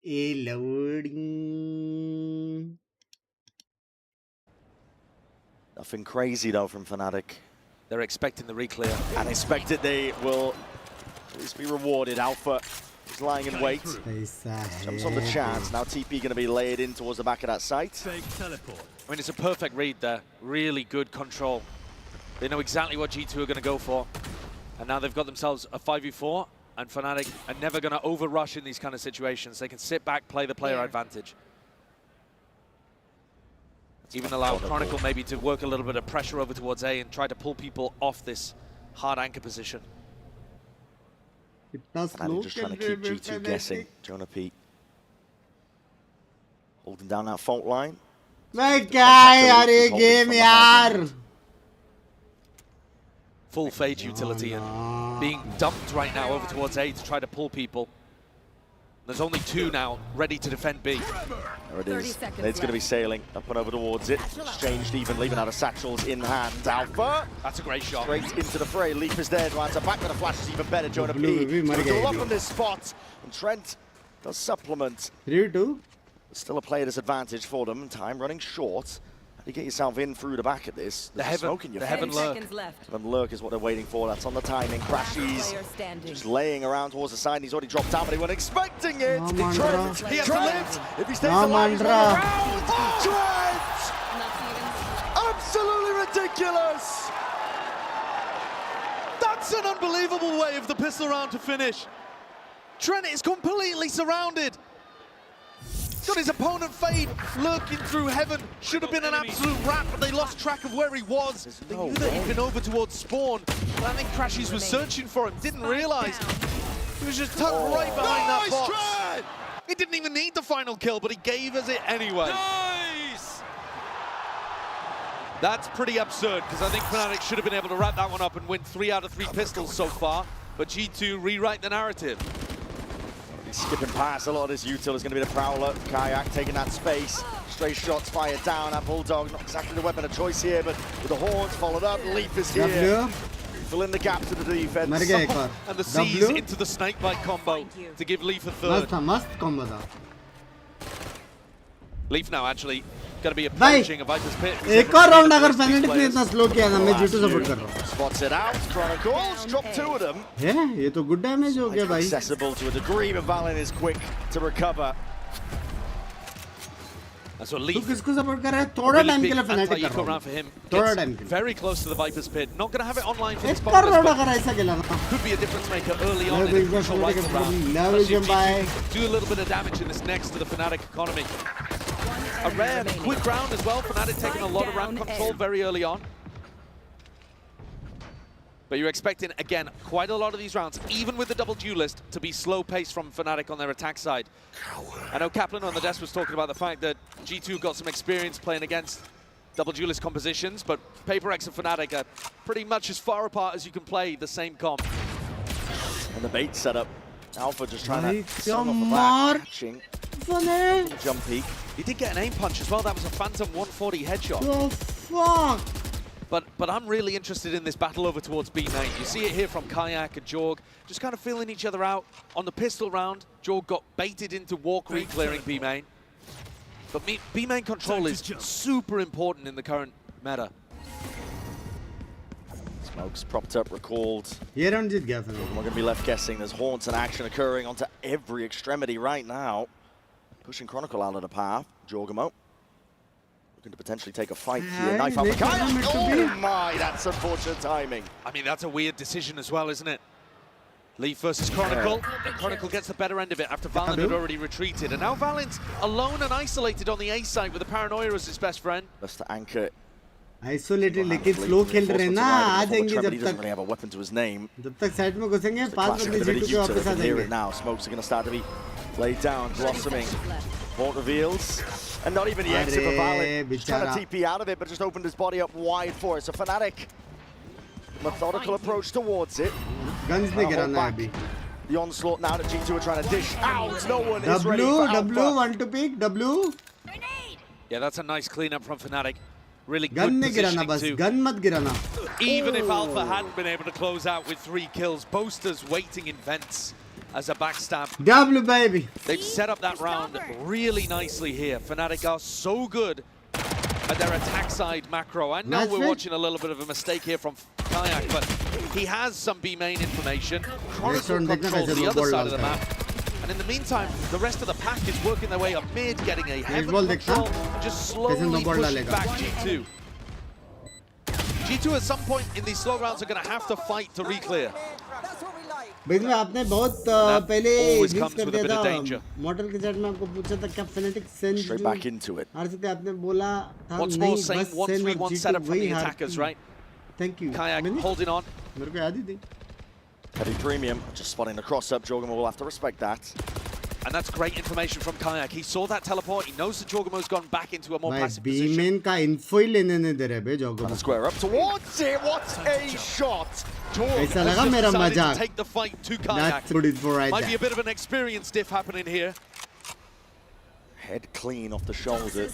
A loading. Nothing crazy though from Fnatic. They're expecting the reclear. And expected they will at least be rewarded. Alpha is lying in wait. Jumps on the chance. Now TP going to be laid in towards the back of that site. I mean, it's a perfect read there. Really good control. They know exactly what G2 are going to go for. And now they've got themselves a 5v4. And Fnatic are never going to overrush in these kind of situations. They can sit back, play the player advantage. Even allow Chronicle maybe to work a little bit of pressure over towards A and try to pull people off this hard anchor position. And just trying to keep G2 guessing. Jonah Pete holding down that fault line. Full fade utility and being dumped right now over towards A to try to pull people. There's only 2 now ready to defend B. There it is. It's going to be sailing up and over towards it. Exchanged evenly, but out of satchels in hand. Alpha. That's a great shot. Straight into the fray. Leap is there to answer back with a flash is even better. Jonah P. Go up on this spot. And Trent does supplement. 3-2. Still a player disadvantage for them. Time running short. You get yourself in through the back at this. The heaven lurk. Heaven lurk is what they're waiting for. That's on the timing. Crashies just laying around towards the side. He's already dropped down, but he wasn't expecting it. Trent, he has to live. If he stays alive, he's around. Trent! Absolutely ridiculous. That's an unbelievable way of the pistol round to finish. Trent is completely surrounded. Got his opponent fade, lurking through heaven. Should have been an absolute wrap, but they lost track of where he was. They knew that he'd been over towards spawn. But I think Crashies was searching for him, didn't realize. He was just tucked right behind that box. Try. He didn't even need the final kill, but he gave us it anyway. Nice! That's pretty absurd, because I think Fnatic should have been able to wrap that one up and win 3 out of 3 pistols so far. But G2 rewrite the narrative. Skipping past a lot of this util is going to be the Prowler. Kayak taking that space. Stray shots fired down. That Bulldog, not exactly the weapon of choice here, but with the horns followed up. Leap is here. Fill in the gap to the defense. And the C's into the snakebite combo to give Leaf a third. Leaf now actually going to be approaching a Viper's Pit. एक और round अगर Fnatic ने इतना slow किया था मैं G2 support कर रहा हूँ. Spots it out. Chronicles drop 2 of them. है ये तो good damage हो गया भाई. Accessible to a degree, but Valen is quick to recover. That's what Leaf. तू किसको सपोर्ट कर रहा है? थोड़ा टाइम के लिए Fnatic कर रहा हूँ. थोड़ा टाइम के लिए. Very close to the Viper's Pit. Not going to have it online for this bonus. एक करोड़ अगर ऐसा खेला ना. Could be a difference maker early on in the crucial rifle round. Do a little bit of damage in this next to the Fnatic economy. A rare quick round as well. Fnatic taking a lot of round control very early on. But you're expecting, again, quite a lot of these rounds, even with the double duelist, to be slow pace from Fnatic on their attack side. I know Kaplan on the desk was talking about the fact that G2 got some experience playing against double duelist compositions, but PaperX and Fnatic are pretty much as far apart as you can play the same comp. And the bait setup. Alpha just trying to sum off the back. Jump peek. He did get an aim punch as well. That was a Phantom 140 headshot. Oh, fuck. But I'm really interested in this battle over towards B main. You see it here from Kayak and Jorg, just kind of feeling each other out. On the pistol round, Jorg got baited into walk re-clearing B main. But B main control is super important in the current meta. Smokes propped up, recalled. We're going to be left guessing. There's haunts and action occurring onto every extremity right now. Pushing Chronicle out of the path. Jorgamo looking to potentially take a fight here. Knife out the Kayak. Oh my, that's unfortunate timing. I mean, that's a weird decision as well, isn't it? Leaf versus Chronicle. And Chronicle gets the better end of it after Valen had already retreated. And now Valen's alone and isolated on the A side with the Paranoia as his best friend. That's to anchor. Isolated लेकिन slow खेल रहे हैं ना आ जाएंगे जब तक really have a weapon to his name. जब तक साइड में घुसेंगे 5 बंदे G2 के वापस आ जाएंगे. Now Smokes are going to start to be laid down, blossoming. Vault reveals, and not even the exit for Valen. Just trying to TP out of it, but just opened his body up wide for it. So Fnatic, methodical approach towards it. Guns नहीं गिराना है अभी. The onslaught now that G2 are trying to dish out. No one is ready for Alpha. W, one to pick, W. Yeah, that's a nice cleanup from Fnatic. Really good gun नहीं गिराना बस, too. gun मत गिराना. Even if Alpha hadn't been able to close out with 3 kills, Boasters waiting in vents as a backstab. W, baby. They've set up that round really nicely here. Fnatic are so good at their attack side macro. I know we're watching a little bit of a mistake here from Kayak, but he has some B main information. Chronicle controls the other side of the map. And in the meantime, the rest of the pack is working their way up mid, getting a heaven control, and just slowly pushing back G2. G2 at some point in these slow rounds are going to have to fight to re-clear. Binks में आपने बहुत पहले mix कर दिया था model के chat में आपको पूछा था क्या फेनेटिक सेंस हार सकते आपने बोला था नहीं बस सेन और वही हार थैंक यू holding on. मेरे को याद ही थी Heavy premium, just spotting the cross up. Jorgamo will have to respect that. And that's great information from Kayak. He saw that teleport. He knows that Jorgamo's gone back into a more passive position. B-main का info ही लेने नहीं दे रहे बे Jorgamo. Square up towards it. What a shot! ऐसा लगा मेरा मजाक. Take the fight to Kayak. That's good info right Might there. be a bit of an experience diff happening here. Head clean off the shoulder.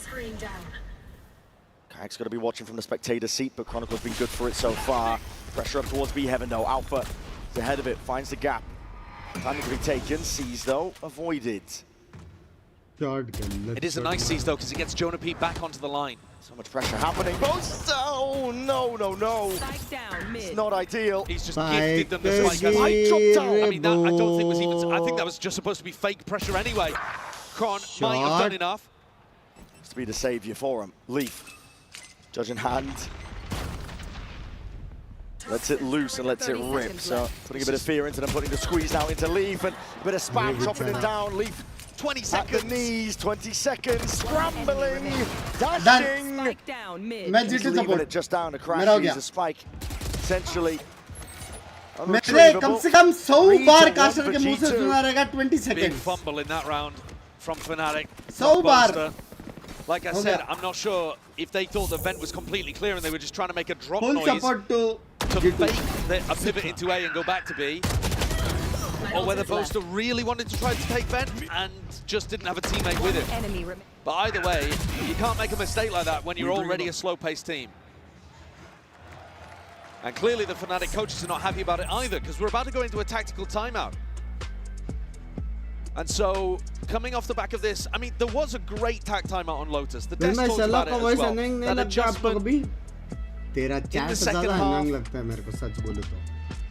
Kayak's got to be watching from the spectator seat, but Chronicle's been good for it so far. Pressure up towards B Heaven though. Alpha is ahead of it, finds the gap. Time to be taken. Seize though, avoided. It is a nice seize though, because it gets Jonah P back onto the line. So much pressure happening. Oh no. It's not ideal. He's just gifted them the spike. Spike dropped down. I mean, that I don't think was even. I think that was just supposed to be fake pressure anyway. Kron might have done enough. To be the saviour for him. Leaf, judge in hand. Lets it loose and lets it rip. So putting a bit of fear into them, putting the squeeze out into Leaf and a bit of spam chopping it down. Leaf 20 seconds. At the knees, 20 seconds, scrambling, dashing. Spike down mid. Leaving it just down to crash. Use a spike. Essentially. मैंने कम से कम 100 बार caster के मुंह से सुना रहेगा 20 seconds. Big fumble in that round from Fnatic. 100 bar. Like I said, I'm not sure if they thought the vent was completely clear and they were just trying to make a drop Full noise support to fake a pivot into A and go back to B. Or whether Boaster really wanted to try to take vent and just didn't have a teammate with him. But either way, you can't make a mistake like that when you're already a slow-paced team. And clearly the Fnatic coaches are not happy about it either, because we're about to go into a tactical timeout. And so, coming off the back of this, I mean, there was a great tac timeout on Lotus. The desk talked about it as well. That adjustment in the second half,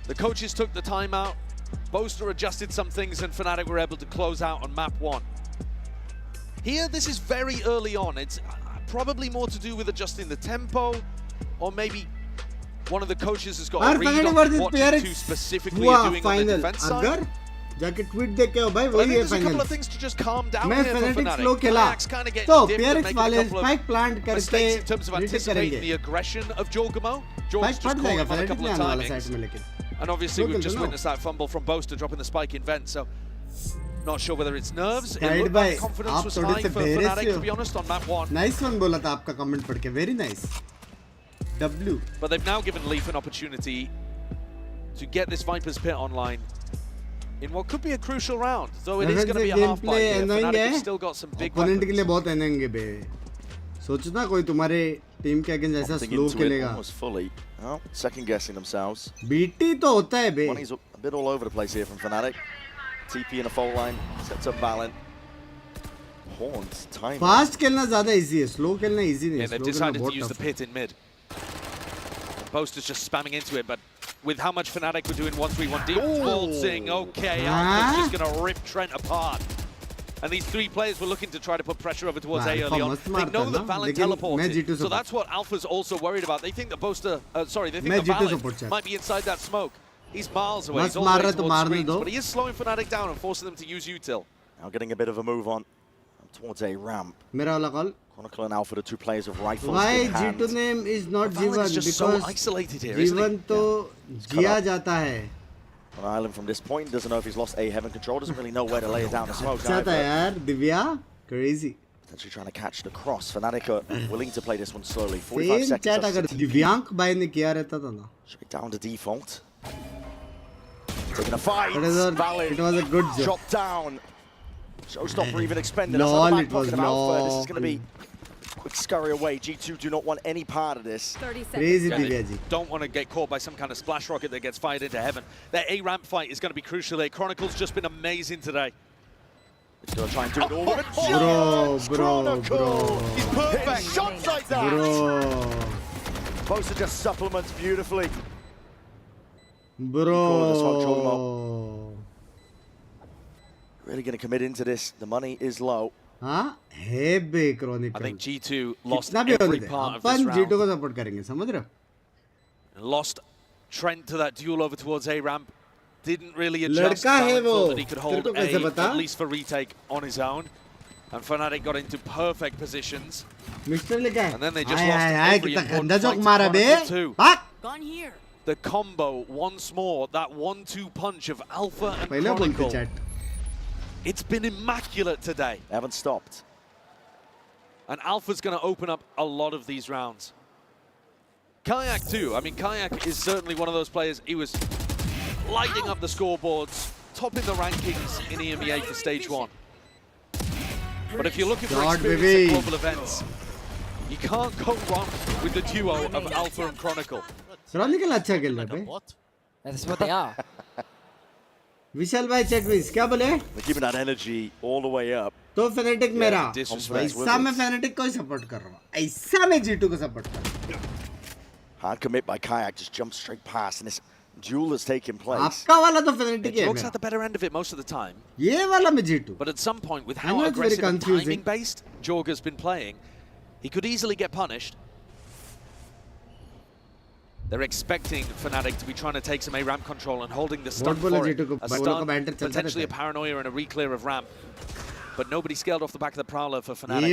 the coaches took the timeout. Boaster adjusted some things and Fnatic were able to close out on map 1. Here, this is very early on. It's probably more to do with adjusting the tempo, or maybe one of the coaches has got a read on what G2 specifically are doing on the defense side. जाके tweet देख के भाई वही है final मैं मैं phonetic slow खेला तो PRX वाले स्पाइक प्लांट करके रिटेक करेंगे स्पाइक पड़ जाएगा फेनेटिक में आने वाला साइड में लेकिन and obviously we've just witnessed that fumble from Boaster dropping the spike in vent, so not sure whether it's nerves. It looked like confidence was high for Fnatic, to be honest, on map 1. Nice one बोला था आपका comment पढ़ के, very nice. W. But they've now given Leaf an opportunity to get this Viper's Pit online in what could be a crucial round, though it is going to be a half bite here. Fnatic have still got some big opponent के लिए बहुत annoying है बे. सोचना कोई तुम्हारे team के against ऐसा slow खेलेगा. Well, second guessing themselves. BT तो होता है बे. Money's a bit all over the place here from Fnatic. TP in a fault line, sets up Valent. Horns, time. Fast खेलना ज़्यादा easy है, slow खेलना easy नहीं है. Yeah, they've decided to use the pit in mid. Boaster's just spamming into it, but with how much Fnatic were doing 1-3-1 deep, waltzing, okay, Alpha's just going to rip Trent apart. And these three players were looking to try to put pressure over towards A early on. They know that Valent teleported, so that's what Alpha's also worried about. They think that Boaster, they think that Valent might be inside that smoke. He's miles away, he's all the way towards screens, but he is slowing Fnatic down and forcing them to use util. Now getting a bit of a move on towards A ramp. Chronicle and Alpha, the two players of rifles. Why G2 name is not Jivan? Just so isolated here, Jivan तो जिया जाता है. On island from this point, doesn't know if he's lost A heaven control, doesn't really know where to lay it down to smoke. Divya, crazy. Potentially trying to catch the cross. Fnatic are willing to play this one slowly. 45 seconds. Straight down to default. Taking a fight. It was a good job. Drop down. Showstopper even expended. LOL, it was LOL. This is going to be quick scurry away. G2 do not want any part of this. Crazy Divya ji. Don't want to get caught by some kind of splash rocket that gets fired into heaven. Their A-ramp fight is going to be crucial there. Chronicle's just been amazing today. He's going to try and do it all with a Bro. He's perfect. Shots like that. Bro. Boaster just supplements beautifully. Bro. Really going to commit into this. The money is low. हाँ है बे Chronicle. I think G2 lost every part of this round. G2 को support करेंगे, समझ रहे हो? Lost Trent to that duel over towards A-ramp. didn't really adjust. Valorant thought that he could hold A, at least for retake, on his own. And Fnatic got into perfect positions. And then they just lost every important fight to Chronicle too. Gone here. The combo, once more, that 1-2 punch of Alpha and Chronicle. It's been immaculate today. They haven't stopped. And Alpha's going to open up a lot of these rounds. Kayak too. I mean, Kayak is certainly one of those players. He was lighting up the scoreboards, topping the rankings in EMEA for stage 1. But if you're looking for experience at global events, you can't go wrong with the duo of Alpha and Chronicle. Chronicle अच्छा खेल रहा है. That's what they are. विशाल भाई check please. क्या बोले? They're keeping that energy all the way up. तो Fnatic मेरा. ऐसा मैं Fnatic को ही support कर रहा हूँ. ऐसा मैं G2 को support कर रहा हूँ. Hard commit by Kayak, just jumped straight past, and this duel has taken place. आपका वाला तो Fnatic है. It looks at the better end of it most of the time. ये वाला मैं G2. But at some point, with how aggressive and timing-based Jorga's been playing, he could easily get punished. They're expecting Fnatic to be trying to take some A ramp control and holding the stun for it. A stun, potentially a paranoia and a re-clear of ramp. But nobody scaled off the back of the Prowler for Fnatic.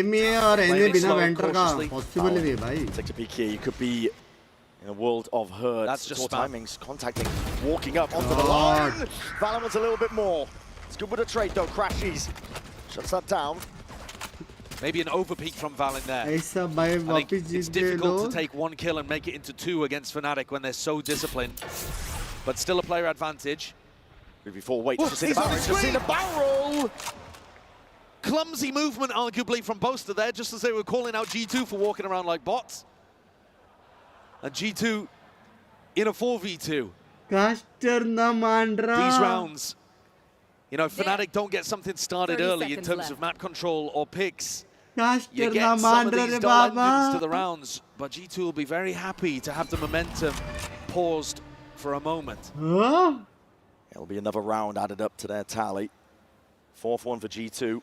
Take a peek here, you could be in a world of hurt. That's just timings, contacting, walking up onto the line. Valorant's a little bit more. It's good with a trade though, Crashies. Shuts that down. Maybe an overpeak from Val in there. I think it's difficult to take one kill and make it into 2 against Fnatic when they're so disciplined. But still a player advantage. 3v4 waits to see the barrel. To see the barrel. Clumsy movement, arguably, from Boaster there, just as they were calling out G2 for walking around like bots. And G2 in a 4v2. These rounds, you know, Fnatic don't get something started early in terms of map control or picks. You get some of these dull endings to the rounds, but G2 will be very happy to have the momentum paused for a moment. It'll be another round added up to their tally. 4th one for G2.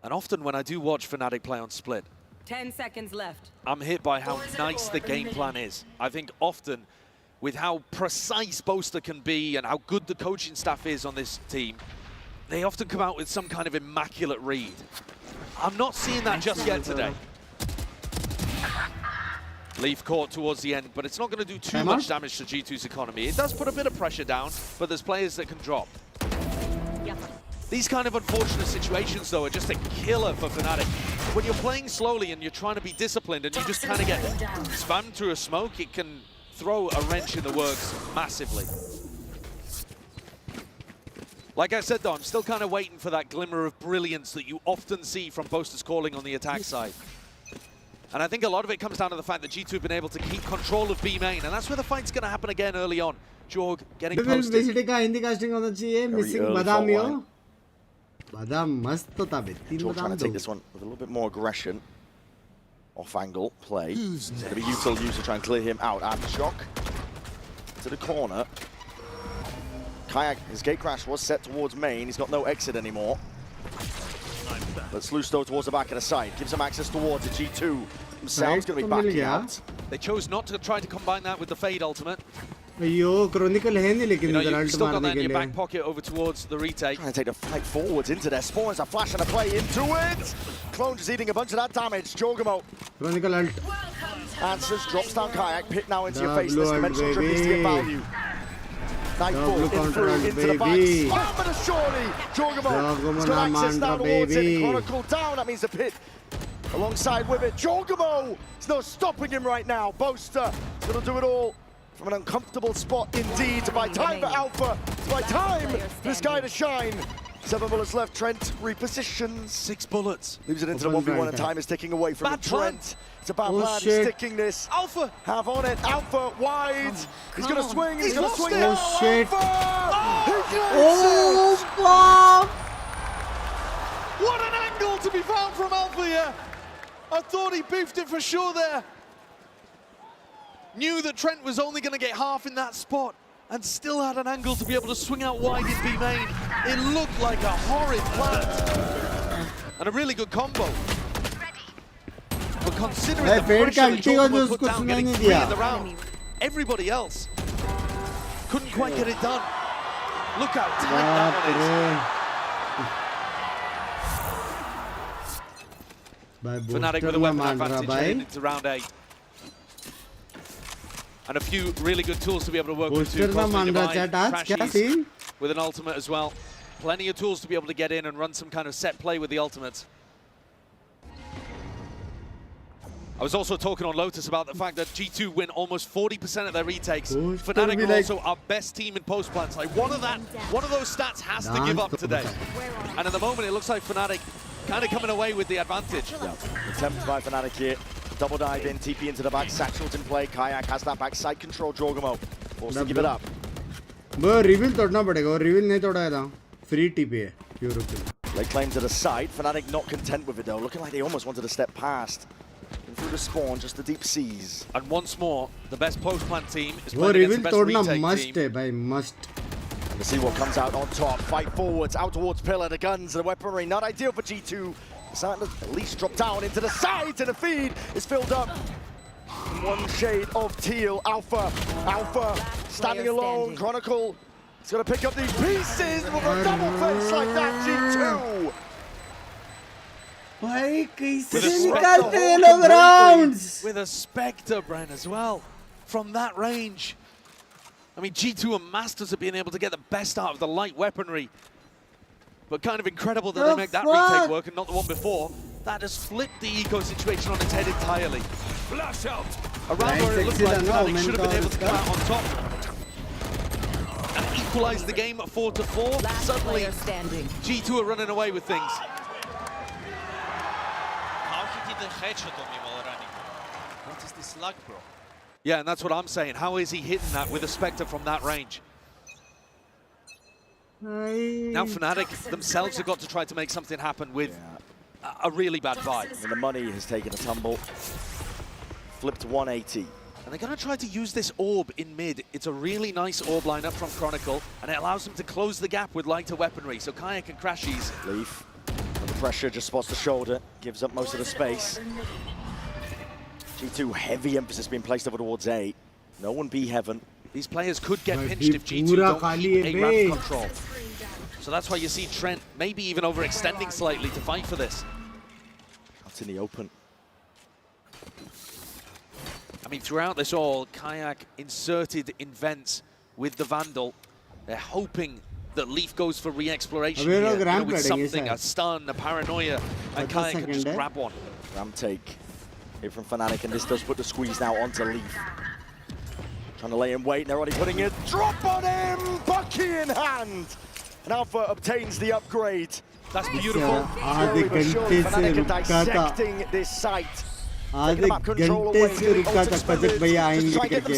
And often when I do watch Fnatic play on Split, 10 seconds left. I'm hit by how nice the game plan is. I think often with how precise Boaster can be and how good the coaching staff is on this team, they often come out with some kind of immaculate read. I'm not seeing that just yet today. Leaf caught towards the end, but it's not going to do too much damage to G2's economy. It does put a bit of pressure down, but there's players that can drop. These kind of unfortunate situations, though, are just a killer for Fnatic. When you're playing slowly and you're trying to be disciplined and you just kind of get spammed through a smoke, it can throw a wrench in the works massively. Like I said, though, I'm still kind of waiting for that glimmer of brilliance that you often see from Boaster's calling on the attack side. And I think a lot of it comes down to the fact that G2 have been able to keep control of B main, and that's where the fight's going to happen again early on. Jorg getting posted. VCT का Hindi casting होना चाहिए. Missing बादामियों. बादाम मस्त था बे. 3 Jorg trying to take this one with a little bit more aggression. Off angle play. It's going to be Util to try and clear him out. Aftershock to the corner. Kayak, his gate crash was set towards main. He's got no exit anymore. But Slusto towards the back of the side. Gives him access towards the G2. Himself's going to be backing out. They chose not to try to combine that with the Fade ultimate. Yo, Chronicle है नहीं लेकिन इधर you've ult still got मारने that in के your back लिए. pocket over towards the retake. Trying to take the fight forwards into their spawns. A flash and a play into it. Clone just eating a bunch of that damage. Jorgamo Chronicle ult. answers, drops down Kayak. Pit now into your face. This dimensional trip needs to get value. Nightfall in through into the back. Oh, but surely Jorgamo has got access now towards it. Chronicle down. That means the Pit alongside with it. Jorgamo is no stopping him right now. Boaster is going to do it all from an uncomfortable spot indeed to buy time for Alpha, to buy time for this guy to shine. 7 bullets left, Trent repositions. 6 bullets. Leaves it into the 1v1 and time is ticking away from him. Trent. It's a bad plan, he's sticking this. Alpha! Have on it, Alpha wide. He's going to swing, he's going to swing. Oh shit. Oh, Bob! What an angle to be found from Alpha here. I thought he beefed it for sure there. Knew that Trent was only going to get half in that spot and still had an angle to be able to swing out wide in B main. It looked like a horrid plant. And a really good combo. But considering the pressure that Jorgamo put down getting 3 in the round, everybody else Couldn't quite get it done. Look how tight that one is. Fnatic with a weapon advantage heading into round 8. And a few really good tools to be able to work with too. Crashes with an ultimate as well. Plenty of tools to be able to get in and run some kind of set play with the ultimates. I was also talking on Lotus about the fact that G2 win almost 40% of their retakes. Fnatic are also our best team in post plants. Like one of those stats has to give up today. And at the moment, it looks like Fnatic kind of coming away with the advantage. Yeah. Attempt by Fnatic here. Double dive in, TP into the back. Satchel's in play. Kayak has that back side control. Jorgamo forced to give it up. But reveal तोड़ना पड़ेगा और reveal नहीं तोड़ा था. Free TP है. They claim to the side. Fnatic not content with it though. Looking like they almost wanted to step past. And through the spawn, just the deep seas. And once more, the best post plant team is playing against the best retake must team. Bhai, must. Let's see what comes out on top. Fight forwards, out towards Pillar. The guns, the weaponry, not ideal for G2. Starting to at least drop down into the sides, and the feed is filled up. One shade of teal. Alpha standing alone. Chronicle is going to pick up these pieces with a double face like that. G2. With a Spectre, Bren, as well. From that range. I mean, G2 are masters of being able to get the best out of the light weaponry. But kind of incredible that they make that retake work and not the one before. That has flipped the eco situation on its head entirely. Flash out! Around where it looked like Fnatic should have been able to come out on top. And equalize the game at 4-4. Suddenly, G2 are running away with things. How he did the headshot on me while running? What is this luck, bro? Yeah, and that's what I'm saying. How is he hitting that with a Spectre from that range? Now Fnatic themselves have got to try to make something happen with a really bad vibe. And the money has taken a tumble. Flipped 180. And they're going to try to use this orb in mid. It's a really nice orb lineup from Chronicle, and it allows them to close the gap with lighter weaponry. So Kayak and Crashies. Leaf. Under pressure, just spots the shoulder. Gives up most of the space. G2, heavy emphasis being placed over towards A. No one B heaven. These players could get pinched if G2 don't keep A ramp control. So that's why you see Trent maybe even overextending slightly to fight for this. That's in the open. I mean, throughout this all, Kayak inserted in vents with the Vandal. They're hoping that Leaf goes for re-exploration here, with something, a stun, a paranoia, and Kayak can just grab one. Ramp take here from Fnatic, and this does put the squeeze now onto Leaf. Trying to lay in wait, and they're already putting a drop on him! Bucky in hand! And Alpha obtains the upgrade. That's beautiful. Fnatic are dissecting this site. आधे घंटे से रुका था कजक भैया आएंगे करके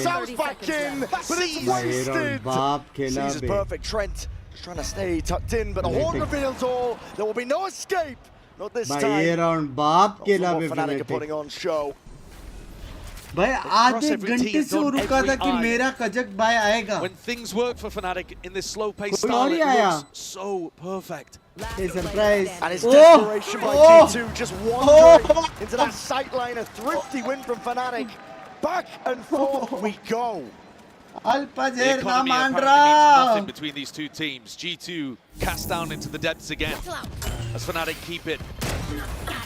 बाप खेला बे perfect. Trent just trying to stay tucked in, but the horn reveals all. There will be no escape. Not this time. भाई ये राउंड बाप खेला बे Fnatic are putting on show. भाई आधे घंटे से रुका था कि मेरा कजक भाई आएगा. When things work for Fnatic in this slow-paced style, it looks so perfect. Hey, surprise. And it's desperation by G2, just wandering into that sight line. A thrifty win from Fnatic. Back and forth we go. The economy apparently means nothing between these two teams. G2 cast down into the depths again as Fnatic keep it.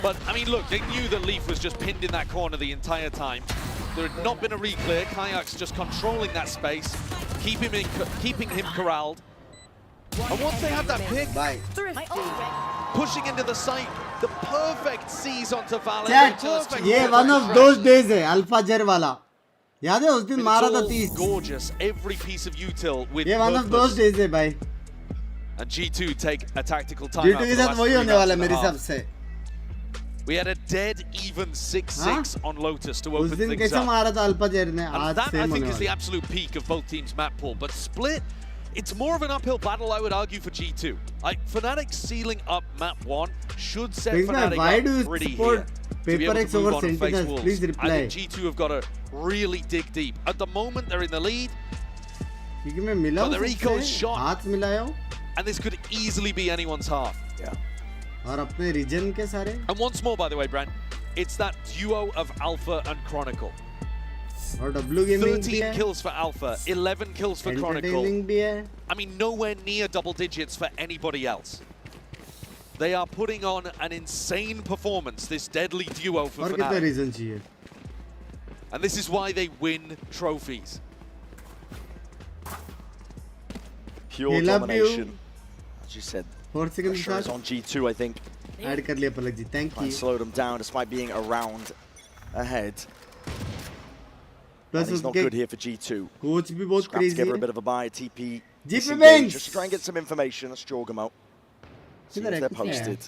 But, I mean, look, they knew that Leaf was just pinned in that corner the entire time. There had not been a re-clear. Kayak's just controlling that space, keeping him corralled. And once they had that pick, pushing into the site, the perfect seize onto Valor. ये one of those days है, Alpha Jer वाला. याद है उस दिन मारा था 30. Gorgeous, every piece of util with ये one of those days है भाई. And G2 take a tactical timeout. G2 के साथ वही होने वाला मेरे हिसाब से. We had a dead even 6-6 on Lotus to open things कैसे up. मारा था Alpha Jer ने? And that, I think, is the absolute peak of both teams' map pool. But Split, it's more of an uphill battle, I would argue, for G2. Like, Fnatic sealing up map 1 should set Fnatic up pretty here. Paper X over Sentinels, please reply. I think G2 have got to really dig deep. At the moment, they're in the lead. But their eco is shot. And this could easily be anyone's half. Yeah. And once more, by the way, Brent, it's that duo of Alpha and Chronicle. और W Gaming 13 kills for Alpha, 11 kills for Chronicle. भी है. I mean, nowhere near double digits for anybody else. They are putting on an insane performance, this deadly duo for और कितना reason चाहिए? And this is why they win trophies. Pure domination. As you said, 4 seconds pressure is on G2, I think. Add कर लिया पलक जी. Thank you. Slow them down despite being a round ahead. Plus he's not good here for G2. Coach भी बहुत crazy together है. a bit of a buy, TP. GP Binks. Just to try and get some information. Let's jog them out. See if they're posted.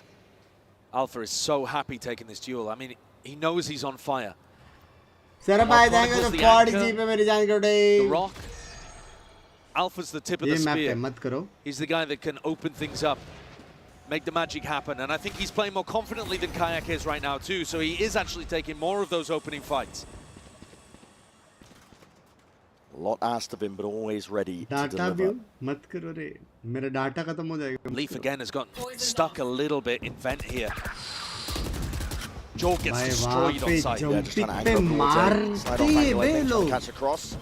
Alpha is so happy taking this duel. I mean, he knows he's on fire. Sir, bye. Thank you for 40 GP मेरी जान करोड़े. The Rock. Alpha's the tip of the spear. मत करो. He's the guy that can open things up, make the magic happen, and I think he's playing more confidently than Kayak is right now too, so he is actually taking more of those opening fights. A lot asked of him, but always ready to deliver. View मत करो रे. मेरा data खत्म हो जाएगा. Leaf again has gotten stuck a little bit in vent here. Joel gets destroyed on site. Yeah, just trying to anchor up slide off angle, I think, trying to catch across.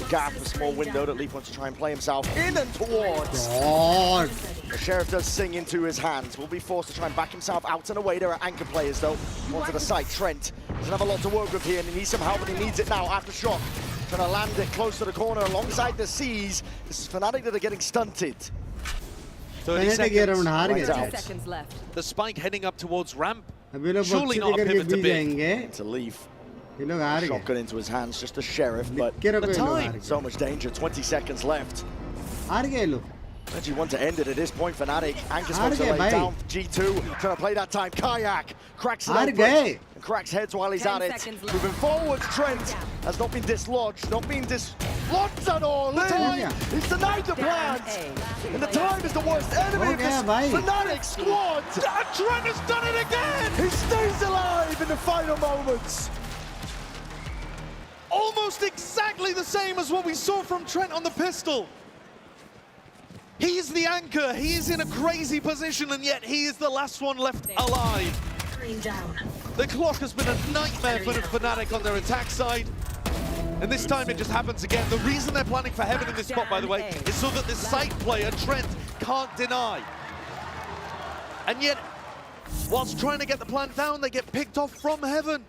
Gap, a small window that Leaf wants to try and play himself in and towards. The Sheriff does sing into his hands. Will be forced to try and back himself out and away. There are anchor players though. Onto the side. Trent doesn't have a lot to work with here, and he needs some help, and he needs it now after shot. Trying to land it close to the corner alongside the C's. This is Fnatic that are getting stunted. 30 seconds. Seconds left. The spike heading up towards ramp. Surely not a pivot to be. It's a Leaf. Shotgun into his hands, just a Sheriff, but the time. So much danger, 20 seconds left. But you want to end it at this point, Fnatic. Anchor smokes are laid down. G2 trying to play that time. Kayak cracks it open and cracks heads while he's at it. Moving forward, Trent has not been dislodged, at all. He's denied the plans. And the time is the worst enemy of this Fnatic squad. Trent has done it again. He stays alive in the final moments. Almost exactly the same as what we saw from Trent on the pistol. He's the anchor, he's in a crazy position, and yet he is the last one left alive. The clock has been a nightmare for the Fnatic on their attack side. And this time it just happens again. The reason they're planning for Heaven in this spot, by the way, is so that the side player, Trent, can't deny. And yet, whilst trying to get the plant down, they get picked off from Heaven.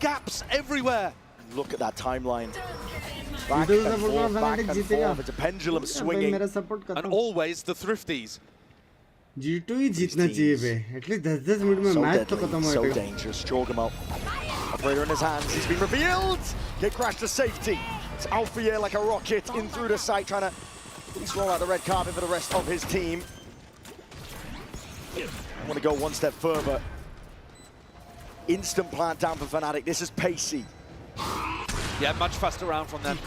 Gaps everywhere. Look at that timeline. Back and forth, back and forth. It's a pendulum swinging. And always the Thrifties. G2 ही जीतना चाहिए बे. At least 10 minute में match तो खत्म हो So dangerous. Jorgemalt. Operator in his hands. He's been revealed. Get crashed to safety. It's Alpha here like a rocket in through the site, trying to at least roll out the red carpet for the rest of his team. I want to go one step further. Instant plant down for Fnatic. This is pacey. Yeah, much faster round from them.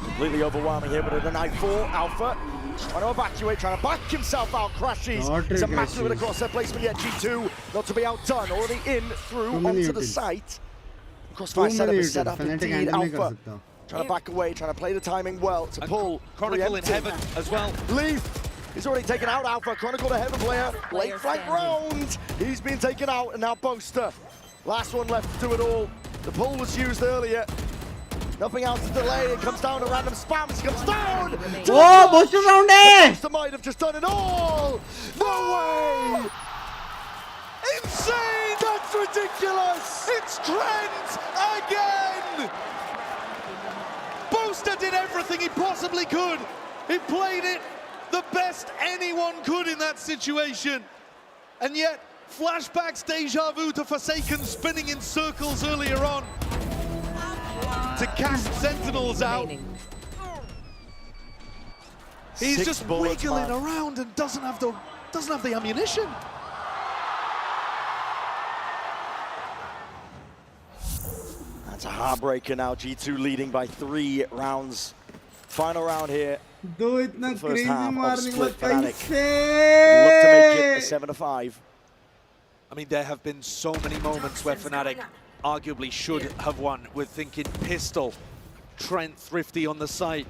Completely overwhelming here, but at an I4, Alpha trying to evacuate, trying to back himself out, crashes. It's a massive across their placement yet. G2 not to be outdone, already in through onto the site. Crossfire setup is set up indeed. Alpha trying to back away, trying to play the timing well to pull. Chronicle in Heaven as well. Leaf. He's already taken out Alpha. Chronicle the Heaven player. Late flank round. He's been taken out, and now Boaster. Last one left to do it all. The pull was used earlier. Nothing else to delay. It comes down to random spams. He comes down. Oh, Boaster round है. Boaster might have just done it all. No way. Insane. That's ridiculous. It's Trent again. Boaster did everything he possibly could. He played it the best anyone could in that situation. And yet, flashbacks, deja vu to Forsaken spinning in circles earlier on to cast Sentinels out. He's just wiggling around and doesn't have the ammunition. That's a heartbreaker now. G2 leading by 3 rounds. Final round here. First half of split Fnatic. Look to make it a 7-5. I mean, there have been so many moments where Fnatic arguably should have won. We're thinking Pistol, Trent Thrifty on the site,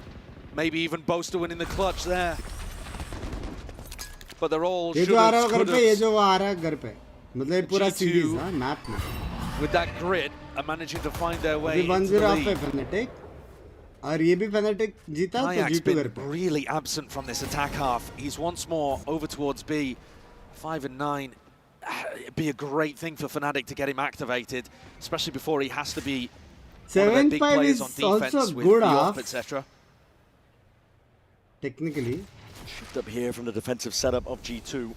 maybe even Boaster winning the clutch there. But they're all should have. ये जो आ रहा है घर पे मतलब ये पूरा series ना मैप में with that grit are managing to find their way अभी into the 1-0 lead. पे Fnatic और ये भी Fnatic जीता तो Nayak's G2 घर been पे really absent from this attack half. He's once more over towards B. 5 and 9. It'd be a great thing for Fnatic to get him activated, especially before he has to be one of their big 7-5 players is on defense also with good the half. off, etc. Technically Shift up here from the defensive setup of G2. So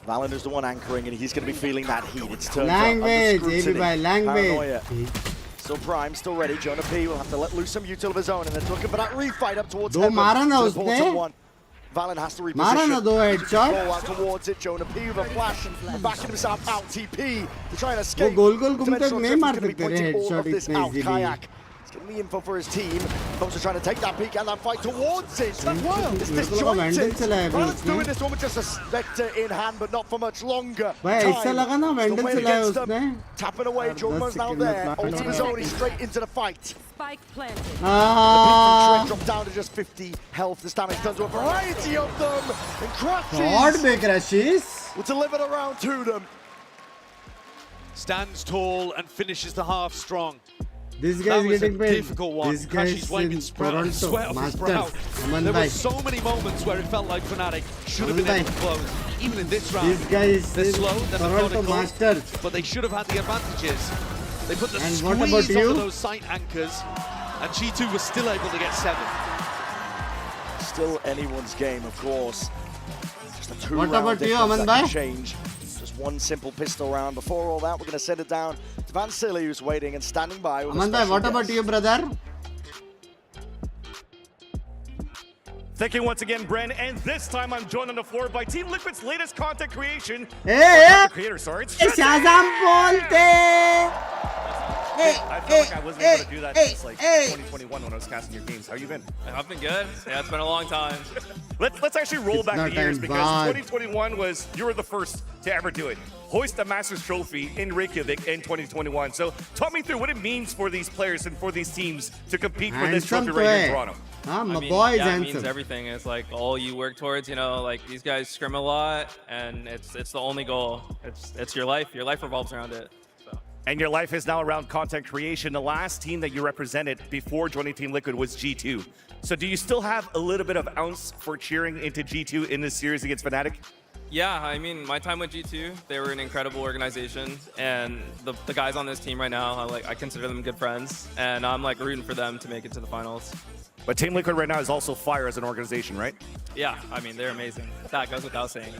Valen is the one anchoring, and he's going to be feeling that heat. It's turned language up under scrutiny. by language Paranoia. Still prime, still ready. Jonah P will have to let loose some util of his own, and then looking for that refight up towards दो heaven. मारा ना It's an important उसने one. Valen has to reposition. मारा ना दो headshot Roll out towards it. Jonah P with a flash, and backing himself out. TP to try and वो escape. गोल गोल घूमते Dimensional नहीं Drift is मार gonna be सकते रे pointing all headshot of this इतने out. easily Kayak. He's getting the info for his team. Folks are trying to take that peek and that fight towards it. It's disjointed. Valen's doing this one with just a Spectre in hand, but not for much longer. भाई ऐसा लगा ना Vandal चलाया उसने Tapping away, Joma's now there. Ult of his own, he's straight into the fight. Spike planted. Trent dropped down to just 50 health. This damage done to a variety of them. And God big crashes will deliver the round to them. Stands tall and finishes the half strong. This guy That is was a getting paid. difficult one. This guy Crashes is wiping in sweat off Toronto his brow. Masters. There were so many moments where it felt like Fnatic should have been able to close. Even in this round, This guy is they're in slow, they're Toronto methodical, Masters. but they should have had the advantages. They put the And what about squeeze you? onto those sight anchors, and G2 was still able to get 7. Still anyone's game, of course. Just a 2 What round about you, difference Aman that bhai? can change. Just one simple pistol round. Before all that, we're going to send it down to Van Silly, who's waiting and standing by. With Aman bhai, what about you, brother? Thank you once again, Bren, and this time I'm joined on the floor by Team Liquid's latest content creation. Hey, Creator, sorry. It's Shazam bolte. I feel like I wasn't able to do that since like 2021 when I was casting your games. How you been? I've been good. Yeah, it's been a long time. Let's actually roll It's back not the years time because bad. 2021 was, you were the first to ever do it. Hoist the Masters Trophy in Reykjavik in 2021. So talk me through what it means for these players and for these teams to compete for this Handsome trophy right here in to hai. Toronto. My I mean, boy is yeah, it means handsome. everything. It's like all you work towards. You know, like these guys scrim a lot, and it's the only goal. It's your life. Your life revolves around it. So. And your life is now around content creation. The last team that you represented before joining Team Liquid was G2. So do you still have a little bit of ounce for cheering into G2 in this series against Fnatic? Yeah, I mean, my time with G2, they were an incredible organization, and the guys on this team right now, I consider them good friends, and I'm like rooting for them to make it to the finals. But Team Liquid right now is also fire as an organization, right? Yeah, I mean, they're amazing. That goes without saying.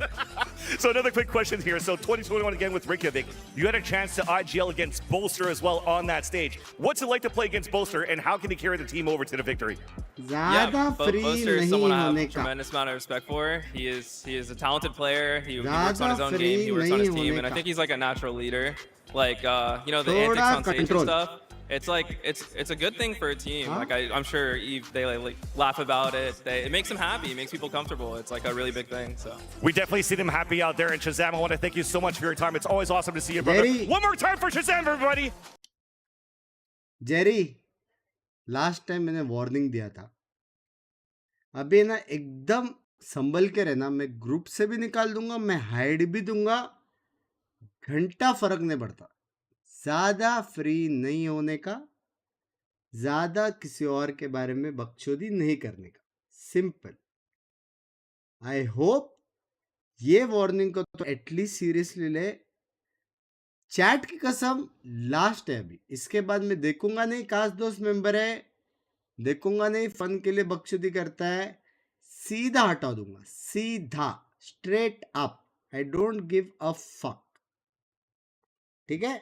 So another quick question here. So 2021 again with Reykjavik, you had a chance to IGL against Bolster as well on that stage. What's it like to play against Bolster, and how can he carry the team over to the victory? ज़्यादा free Boaster is नहीं someone I have होने a का. tremendous amount of respect for. He is a talented player. He works ज़्यादा on his own free game. He works on his नहीं team, होने and I का. think he's like a natural leader. Like you know, the थोड़ा antics on stage and control. stuff. It's like it's a good thing for a team. Huh? Like I'm sure they like laugh about it. It makes them happy. It makes people comfortable. It's like a really big thing. So We definitely see them happy out there. And Shazam, I want to thank you so much for your time. It's always awesome to see you, brother. Jerry. One more time for Shazam, everybody. Jerry last time मैंने warning दिया था अभी ना एकदम संभल के रहना मैं group से भी निकाल दूंगा मैं हाइड भी दूंगा घंटा फर्क नहीं पड़ता ज्यादा फ्री नहीं होने का ज्यादा किसी और के बारे में बकचोदी नहीं करने का सिंपल आई होप ये वार्निंग को तो एटलीस्ट सीरियसली ले चैट की कसम लास्ट है अभी इसके बाद मैं देखूंगा नहीं काश दोस्त मेंबर है देखूंगा नहीं फन के लिए बकचोदी करता है सीधा हटा दूंगा सीधा straight up I don't give a fuck ठीक है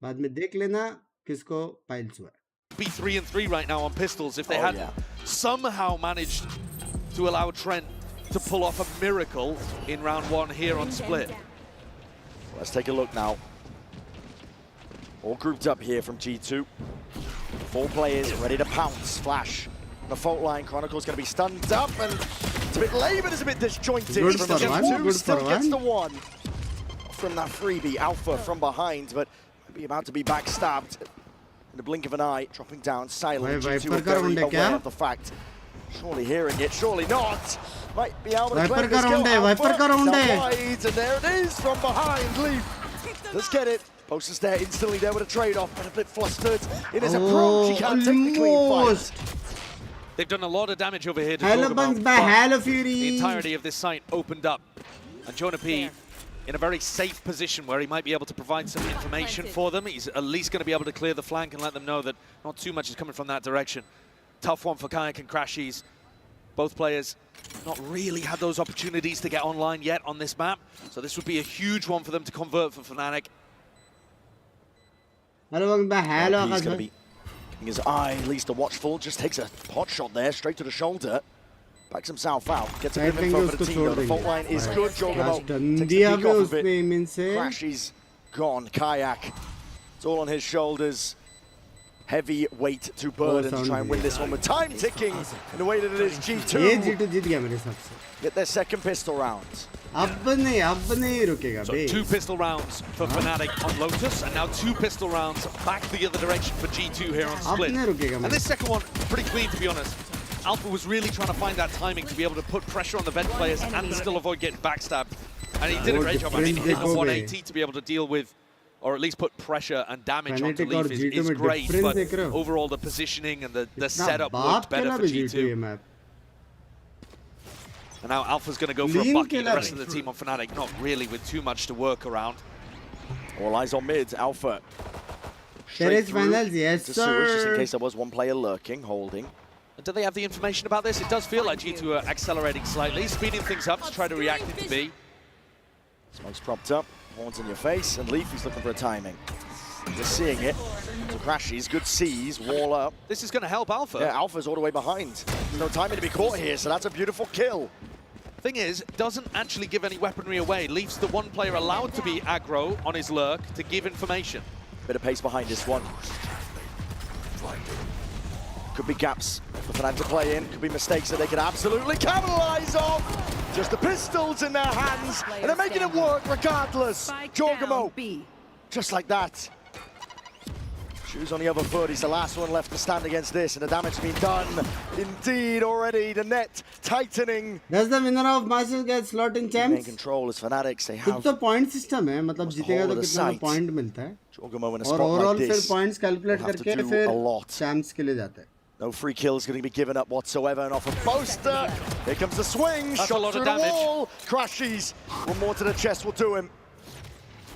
बाद में देख लेना किसको पाइल्स हुआ Be 3 and 3 right now on pistols. If they had somehow managed to allow Trent to pull off a miracle in round 1 here on Split. Let's take a look now. All grouped up here from G2. 4 players ready to pounce. Flash. The fault line. Chronicle's going to be stunned up and it's a bit laboured, it's a bit disjointed. Good From for one, G2 good still for gets one. the one. From that freebie, Alpha from behind, but be about to be backstabbed. In the blink of an eye, dropping down silent. Wait, G2 are very aware of the fact. Surely hearing it, surely not. Might be able to Viper claim का this round kill. है, Viper का Alpha round is है. out wide, and there it is from behind. Leaf Does get it. Boaster's there, instantly there with a trade-off, but a bit flustered in his approach. He can't take the clean fight. They've done a lot of damage over here to Hello Bunks by Hello Fury. The entirety of this site opened up. And Jonah P in a very safe position where he might be able to provide some information for them. He's at least going to be able to clear the flank and let them know that not too much is coming from that direction. Tough one for Kayak and Crashies. Both players not really had those opportunities to get online yet on this map. So this would be a huge one for them to convert for Fnatic. Hello, hello. He's going to be keeping his eye at least a watchful. Just takes a pot shot there, straight to the shoulder. Backs himself out. Gets a bit of info for the team though. The fault line is good. Jogamo takes a peek off of it. Crashies gone. Kayak. It's all on his shoulders. Heavy weight to burden to try and win this one with time ticking in the way that it is. G2 get their second pistol round. So 2 pistol rounds for Fnatic on Lotus, and now 2 pistol rounds back the other direction for G2 here on Split. And this second one, pretty clean to be honest. Alpha was really trying to find that timing to be able to put pressure on the vent players and still avoid getting backstabbed. And he did a great job. I mean, hitting the 180 to be able to deal with, or at least put pressure and damage onto Leaf is great, but overall the positioning and the setup worked better for G2. And now Alpha's going to go for a bucky, the rest of the team on Fnatic not really with too much to work around. All eyes on mid, Alpha. Terrace finals, yes sir. Just in case there was one player lurking, holding. And do they have the information about this? It does feel like G2 are accelerating slightly, speeding things up to try to react into B. Smoke's propped up, horns in your face, and Leaf is looking for a timing. Just seeing it. So Crashies, good C's, wall up. This is going to help Alpha. Yeah, Alpha's all the way behind. There's no timing to be caught here, so that's a beautiful kill. Thing is, doesn't actually give any weaponry away. Leaves the one player allowed to be aggro on his lurk to give information. Bit of pace behind this one. Could be gaps for Fnatic to play in. Could be mistakes that they could absolutely capitalize on. Just the pistols in their hands, and they're making it work regardless. Jogamo, just like that. Shoes on the other foot. He's the last one left to stand against this, and the damage has been done. Indeed, already the net tightening. Does the winner of Masters get slot in champs? Main control is Fanatics. They have तो point system है, मतलब जीतेगा तो कितना point मिलता है. Jogamo in a और spot overall like this, फिर points calculate करके फिर champs के लिए जाता है. No free kills going to be given up whatsoever, and off a Boaster. Here comes the swing. That's shot a lot through of damage. The wall. Crashies. One more to the chest will do him.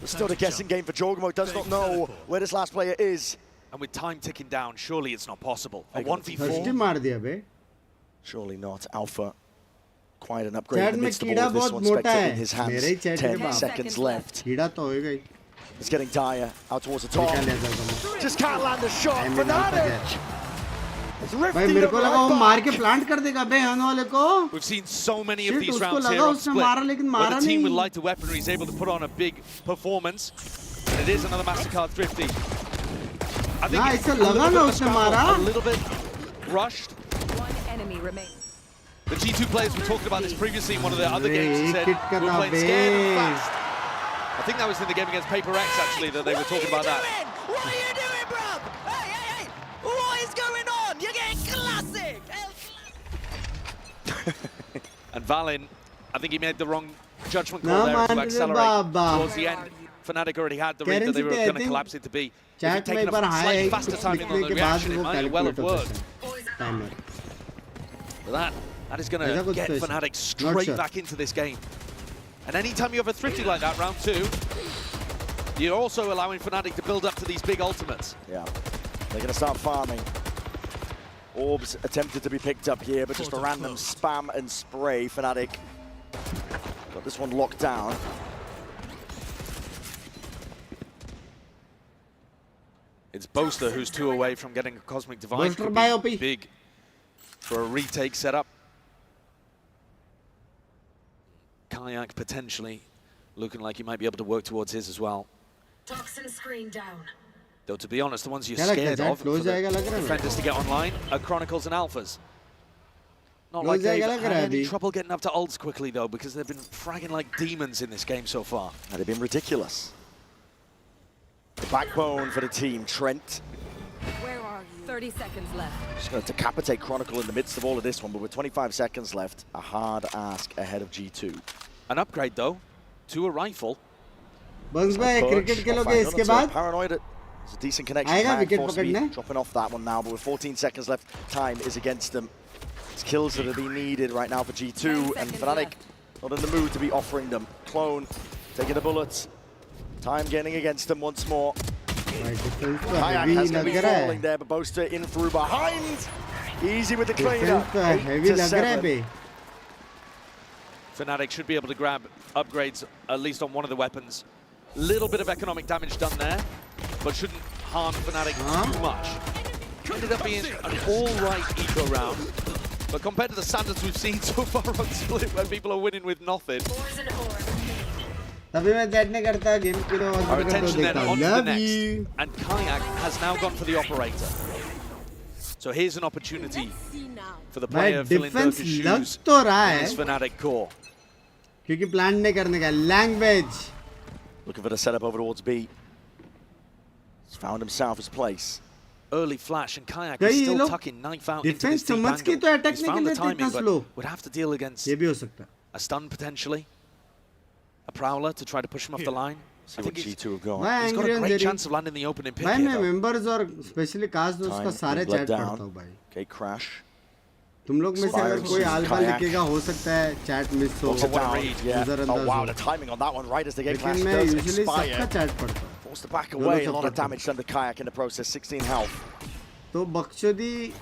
It's still a guessing game for Jogamo. Does not know where this last player is. And with time ticking down, surely it's not possible. A 1v4. Surely not. Alpha. Quite an upgrade in the midst of all of this one. Spectre in his hands. 10 seconds left. It's getting dire. Out towards the top. Just can't land a shot. Fnatic. भाई मेरे को लगा वो मार के plant कर देगा बे हन वाले को. We've seen so many of these rounds here on Split, where the team with lighter weaponry is able to put on a big performance. And it is another MasterCard 50. I think it's a little bit rushed. One enemy remains. The G2 players were talking about this previously in one of the other games and said we're playing scared and fast. I think that was in the game against Paper X actually that they were talking about that. What are you doing, bro? Hey! What is going on? You're getting classic! And Valin, I think he made the wrong judgment call there to accelerate towards the end. Fnatic already had the read that they were going to collapse into B. If he'd taken a slightly faster timing on the reaction, it might well have worked. But that is going to get Fnatic straight back into this game. And anytime you have a thrifty like that, round 2, you're also allowing Fnatic to build up to these big ultimates. Yeah, they're going to start farming. Orbs attempted to be picked up here, but just a random spam and spray. Fnatic got this one locked down. It's Boaster who's 2 away from getting a Cosmic Divine. Big for a retake setup. Kayak potentially looking like he might be able to work towards his as well. Toxin screen down. Though to be honest, the ones you're scared of for the defenders to get online are Chronicles and Alphas. Not like they've had any trouble getting up to ults quickly though, because they've been fragging like demons in this game so far. And they've been ridiculous. The backbone for the team, Trent. Where are you? 30 seconds left. Just going to decapitate Chronicle in the midst of all of this one, but with 25 seconds left, a hard ask ahead of G2. An upgrade though, to a rifle. Bunks भाई cricket खेलोगे इसके बाद? It's a decent connection. आएगा wicket पकड़ने? Dropping off that one now, but with 14 seconds left, time is against them. It's kills that are being needed right now for G2, and Fnatic not in the mood to be offering them. Clone taking the bullets. Time getting against them once more. Kayak has to be falling there, but Boaster in through behind. Easy with the cleanup. Heavy लग रहा है बे. Fnatic should be able to grab upgrades at least on one of the weapons. Little bit of economic damage done there, but shouldn't harm Fnatic too much. Ended up being an all-right eco round, but compared to the standards we've seen so far on Split, where people are winning with nothing. तभी मैं that नहीं करता game पूरा Our और attention then on to the Love next, you. and Kayak has now gone for the operator. So here's an opportunity for the player filling defense Durka's लग shoes तो रहा in है his Fnatic core. क्योंकि plan नहीं करने का language. Looking for the setup over towards B. He's found himself his place. Early flash, and Kayak is still tucking knife out into this deep समझ के तो angle. अटैक He's नहीं found the करते इतना timing, slow. but would have to deal against ये भी हो सकता. a stun potentially. A prowler to try to push him off the line. See what G2 have got. He's got a great chance of landing the opening pick भाई here, मैं though. Members और specially cast दोस्त का सारे chat पढ़ता हूँ भाई. Okay, crash. तुम लोग में से अगर कोई आल्फा लिखेगा हो सकता है चैट मिस हो. Oh wow, the timing on that one right as the game clash लेकिन मैं does यूजुअली expire. सबका चैट पढ़ता हूँ. Forced to back away, a lot of damage done to Kayak in the process, 16 health. तो बख्शोदी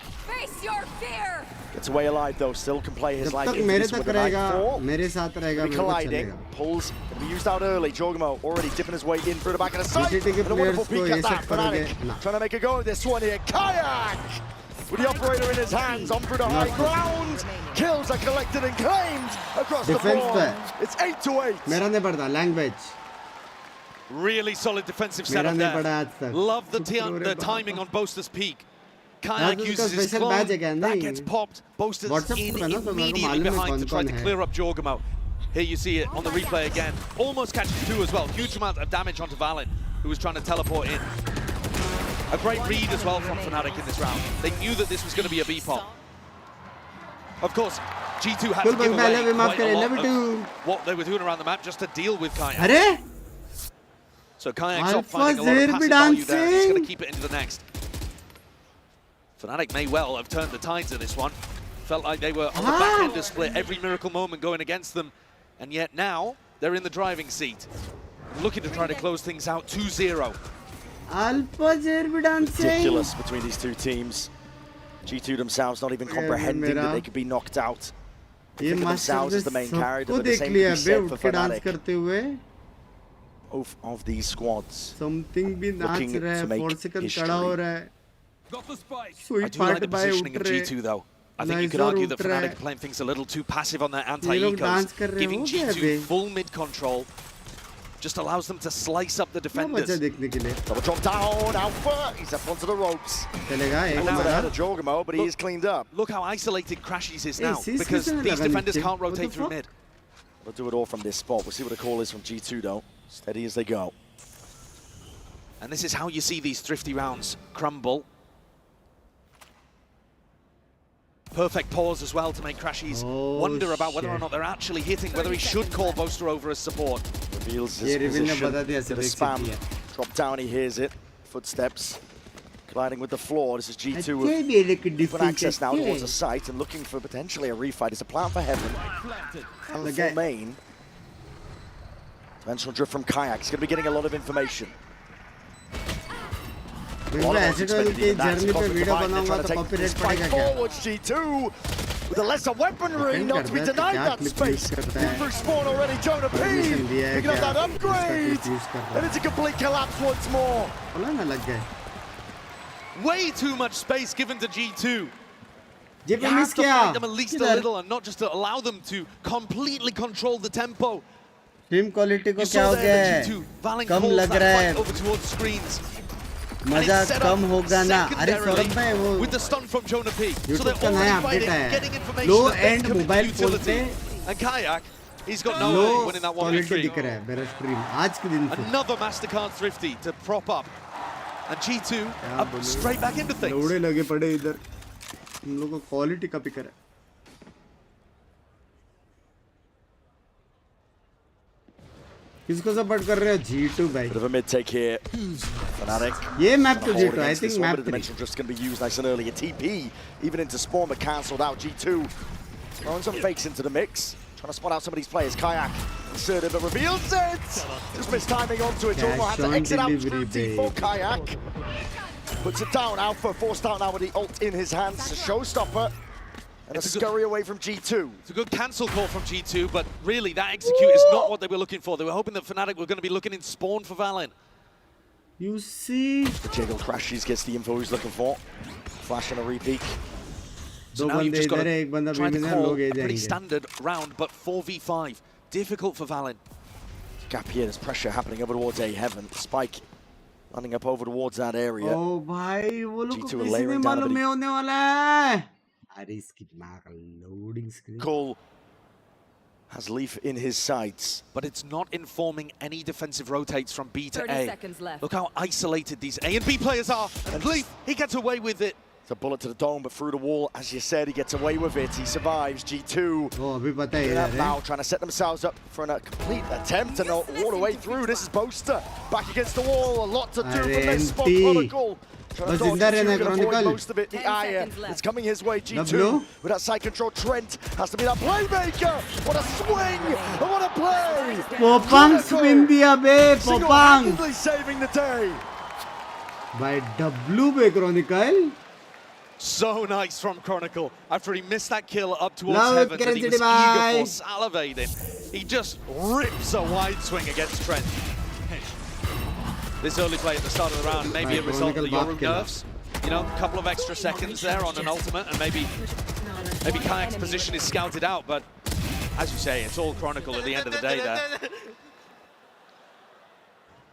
Gets away alive though, still can play his जब life तक into मेरे this with तक a रहेगा, nightfall. मेरे साथ रहेगा, मेरे को Colliding, चलेगा. pulls, gonna be used out early. Jogamo already dipping his way in through the back of the side. VCT के And a wonderful players को peek ये at सब that. करोगे Fnatic ना. trying to make a go of this one here. Kayak with the operator in his hands, on through the high ground. Kills are collected and claimed across the Defense board. It's 8-8. मेरा नहीं पढ़ता language. Really solid defensive मेरा setup नहीं पढ़ा आज there. तक. Love the timing on Boaster's peak. Kayak उसका uses his special clone, badge है क्या? that नहीं. gets popped. Boaster's WhatsApp in पर ना तो मेरे को immediately मालूम है behind to try कौन to है. clear up Jorgamo. Here you see it on the replay again. Almost catches two as well. Huge amount of damage onto Valen, who was trying to teleport in. A great read as well from Fnatic in this round. They knew that this was going to be a B-pop. Of course, G2 had to give away quite a lot of what they were doing around the map just to deal with Kayak. अरे So Kayak's off finding a lot of passive value there, and he's going to keep it into the next. Fnatic may well have turned the tides of this one. Felt like they were on the back end of Split, every miracle moment going against them. And yet now, they're in the driving seat. Looking to try to close things out 2-0. Ridiculous between these two teams. G2 themselves not even comprehending that they could be knocked out. They think of themselves as the main character, but the same can be said for Fnatic. Both of these squads something भी नाच रहा है, 4 second खड़ा हो रहा है. I do like the positioning of G2 though. I think you could argue that Fnatic are playing things a little too passive on their anti-ecos. Giving G2 full mid control just allows them to slice up the defenders. Double drop down, Alpha, he's up onto the ropes. And now ahead of Jorgamo, but he is cleaned up. Look how isolated Crashies is now, because these defenders can't rotate through mid. We'll do it all from this spot. We'll see what the call is from G2 though. Steady as they go. And this is how you see these thrifty rounds crumble. Perfect pause as well to make Crashies wonder about whether or not they're actually hitting, whether he should call Boaster over as support. Reveals his position, bit of spam. Drop down, he hears it. Footsteps colliding with the floor. This is G2 with access now towards the site and looking for potentially a refight. It's a plan for Heaven and for main. Dimensional drift from Kayak. He's going to be getting a lot of information. Forwards G2 with a lesser weaponry, not to be denied that space. In through spawn already, Jonah P picking up that upgrade, and it's a complete collapse once more. Way too much space given to G2. You have to fight them at least a little and not just to allow them to completely control the tempo. Team quality को क्या हो गया है? कम लग रहा है. मजा कम होगा ना. अरे सौरभ भाई वो YouTube का नया अपडेट है. लो एंड मोबाइल फोन पे लो क्वालिटी दिख रहा है मेरा स्ट्रीम आज के दिन से. Another Mastercard thrifty to prop up, and G2 up straight back into things. लोड़े लगे पड़े इधर. हम लोगों को क्वालिटी का पिकर है. किसको सपोर्ट कर रहे हो? G2 भाई. Bit of a mid take here. Fnatic. ये map to G2. I think map 3. Dimensional drift's going to be used nice and early. A TP even into spawn, but cancelled out. G2 throwing some fakes into the mix. Trying to spot out some of these players. Kayak inserted, but reveals it. Just missed timing onto it. Jordan had to exit out scrutiny for Kayak. Puts it down. Alpha forced out now with the ult in his hands. It's a showstopper. And a scurry away from G2. It's a good cancel call from G2, but really that execute is not what they were looking for. They were hoping that Fnatic were going to be looking in spawn for Valen. You see? The jiggle crashes, gets the info he's looking for. Flash and a repeat. So now you've just got to try to call a pretty standard round, but 4v5. Difficult for Valen. Gap here, there's pressure happening over towards A Heaven. Spike running up over towards that area. Oh, bhai, wo log G2 ko layering kaise down a मालूम bit. है होने वाला है? अरे इसकी माँ का loading screen. Cole has Leaf in his sights. But it's not informing any defensive rotates from B to 30 A. seconds left. Look how isolated these A and B players are. And Leaf, he gets away with it. It's a bullet to the dome, but through the wall, as you said, he gets away with it. He survives. G2 Oh, अभी पता है यार. now trying to set themselves up for a complete attempt and all the way through. This is Boaster back against the wall. A lot to do from this spot. Protocol. बस जिंदा रहना Chronicle. Most of it, the ire it's coming his way. G2 with that side control. Trent has to be that playmaker. What a swing! And what a play! Popang spin दिया बे. Popang. Single-handedly saving the day. By W bay Chronicle. So nice from Chronicle. After he missed that kill up towards Love Heaven that he was Crazy eager for, salivating, he just rips a wide swing against Trent. This early play at the start of the round, maybe a result of the Yoru nerfs. You know, a couple of extra seconds there on an ultimate, and maybe Kayak's position is scouted out, but as you say, it's all Chronicle at the end of the day there.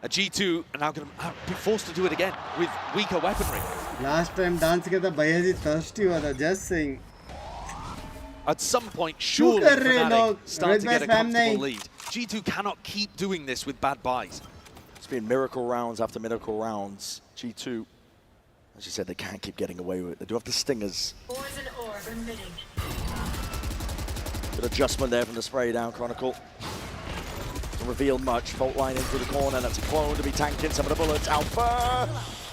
A G2 are now going to be forced to do it again with weaker weaponry. Last time dance किया था भैया जी thirsty हुआ था. Just saying. At some point, surely Fnatic start to get a comfortable lead. G2 cannot keep doing this with bad buys. It's been miracle rounds after miracle rounds. G2, as you said, they can't keep getting away with it. They do have the stingers. Poison orb emitting. Good adjustment there from the spray down Chronicle. Doesn't reveal much. Fault line into the corner. That's a clone to be tanking some of the bullets. Alpha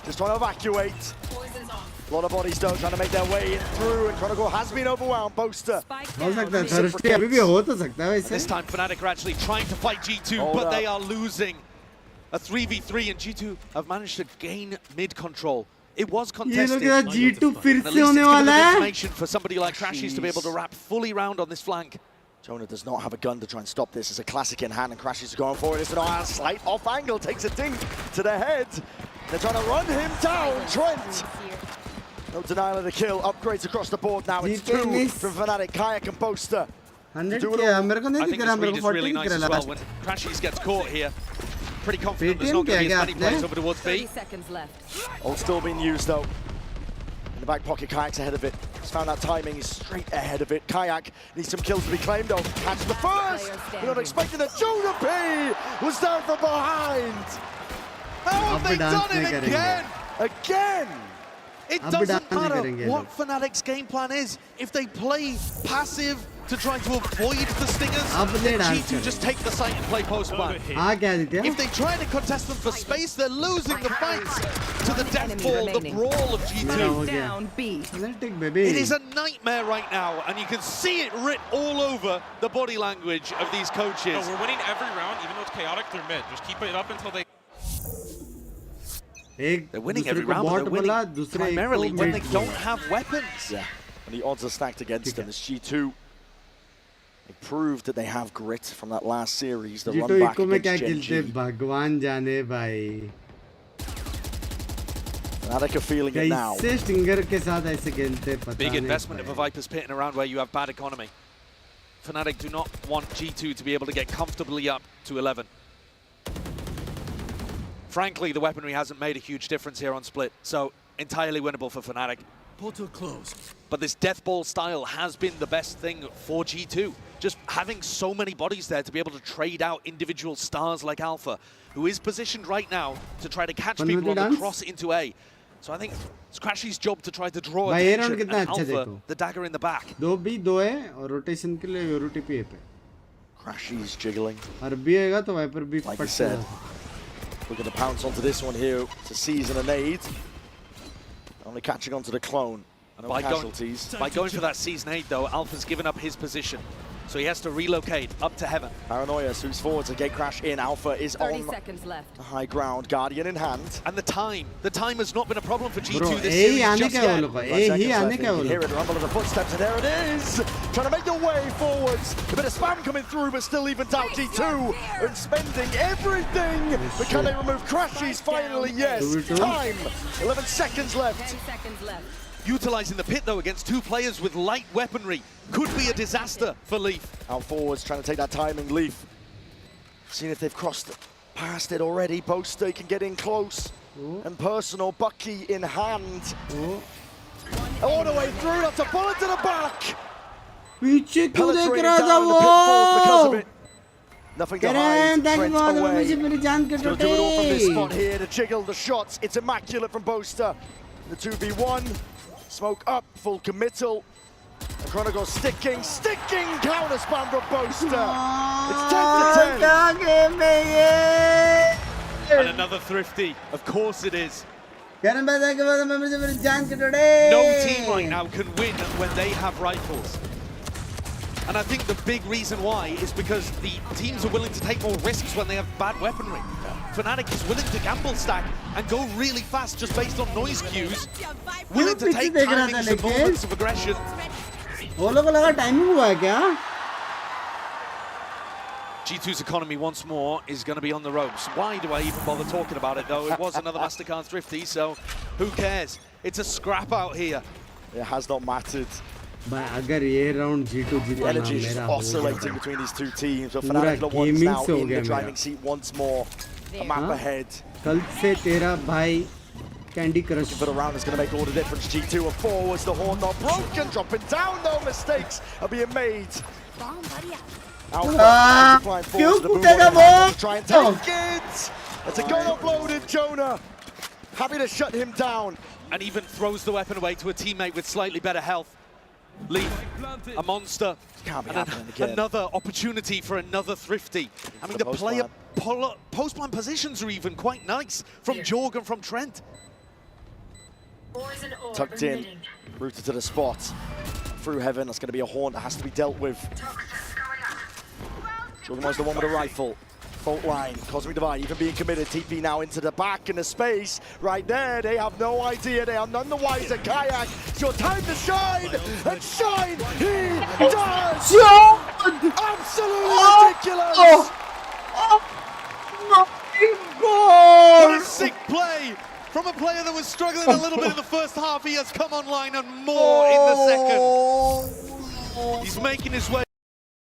just trying to evacuate. Poison's off. A lot of bodies though trying to make their way in through, and Chronicle has been overwhelmed. Boaster. हो सकता है thirsty अभी भी हो तो सकता है वैसे. This time Fnatic are actually trying to fight G2, but they are losing. A 3v3, and G2 have managed to gain mid control. It was contested. ये लोग G2 फिर At से होने वाला है. information for somebody like Crashies to be able to wrap fully round on this flank. Jonah does not have a gun to try and stop this. It's a classic in hand, and Crashies are going for it. It's a slight off angle, takes a ding to the head. They're trying to run him down. Trent. No denial of the kill. Upgrades across the board now. It's 2 from Fnatic, Kayak and Boaster. 100 किया मेरे को नहीं I दिख think रहा this मेरे read को is really 14 nice दिख as रहा well. last. When Crashies gets caught here, pretty confident there's not going to be as many players over towards B. 30 seconds left. Ult still being used though. In the back pocket, Kayak's ahead of it. He's found that timing, he's straight ahead of it. Kayak needs some kills to be claimed though. Catch the first! You're not expecting that. Jonah P was down from behind! How have they done it again? Again! It doesn't matter what Fnatic's game plan is. If they play passive to try to avoid the stingers, then G2 just take the site and play post plan. If they try to contest them for space, they're losing the fights to the death ball, the brawl of G2. Down B. It is a nightmare right now, and you can see it writ all over the body language of these coaches. No, we're winning every round, even though it's chaotic, they're mid. Just keep it up until they... They're winning every round, but they're winning primarily when they don't have weapons. Yeah, and the odds are stacked against them. As G2, they proved that they have grit from that last series. The run back against Gen G. भगवान जाने भाई. Fnatic are feeling it now. कैसे stinger के साथ ऐसे खेलते पता नहीं. Big investment of a Viper's Pit in a round where you have bad economy. Fnatic do not want G2 to be able to get comfortably up to 11. Frankly, the weaponry hasn't made a huge difference here on split, so entirely winnable for Fnatic. Portal closed. But this death ball style has been the best thing for G2. Just having so many bodies there to be able to trade out individual stars like Alpha, who is positioned right now to try to catch people on the cross into A. So I think it's Crashy's job to try to draw attention, and Alpha, the dagger in the back. 2v2 है और rotation के लिए Yoru TP पे. Crashy's jiggling. अरबी आएगा तो wiper भी like I said. Looking to pounce onto this one here to seize and a nade. Only catching onto the clone. No casualties. By going for that season 8 though, Alpha's given up his position. So he has to relocate up to heaven. Paranoia swoops forward to get Crash in. Alpha is 30 on seconds left. the high ground. Guardian in hand. And the time has not been a problem for G2 Bro, this series just yet. Hear it rumble of the footsteps, and there it is! Trying to make their way forwards. A bit of spam coming through, but still evens out G2. And spending everything. But can they remove Crashies finally? Yes. Time. 11 seconds left. 10 seconds left. Utilizing the pit though against two players with light weaponry could be a disaster for Leaf. Out forwards, trying to take that timing. Leaf. Seeing if they've crossed past it already. Boaster can get in close. And personal, Bucky in hand. All the way through, that's a bullet to the back. Penetrating down the pitfalls because of it. Nothing to hide, Trent away. He's going to do it all from this spot here to jiggle the shots. It's immaculate from Boaster. The 2v1. Smoke up, full committal. And Chronicle sticking, counter spam from Boaster. It's 10 to 10. And another thrifty, of course it is. No team right now can win when they have rifles. And I think the big reason why is because the teams are willing to take more risks when they have bad weaponry. Fnatic is willing to gamble stack and go really fast just based on noise cues. Willing to take timings and moments of aggression. G2's economy once more is going to be on the ropes. Why do I even bother talking about it though? It was another MasterCard thrifty, so who cares? It's a scrap out here. It has not mattered. अगर ये round G2 the energy is just oscillating between these two teams. But Fnatic are once now in the driving seat once more. A map ahead. कल से तेरा भाई Candy Crush. For the round is going to make all the difference. G2 are forwards, the horn not broken, dropping down. No mistakes are being made. Alpha flying forward to the boom. Try and take it. It's a gun uploaded. Jonah happy to shut him down, and even throws the weapon away to a teammate with slightly better health. Leaf, a monster, and another opportunity for another thrifty. I mean, the player post-plan positions are even quite nice from Jorg and from Trent. Tucked in, rooted to the spot. Through heaven, that's going to be a horn that has to be dealt with. Jorg was the one with a rifle. Fault line, Cosmic Divide even being committed. TP now into the back in the space. Right there, they have no idea. They are none the wiser. Kayak, it's your time to shine. And shine, he does! Absolutely ridiculous! What a sick play from a player that was struggling a little bit in the first half. He has come online and more in the second. He's making his way.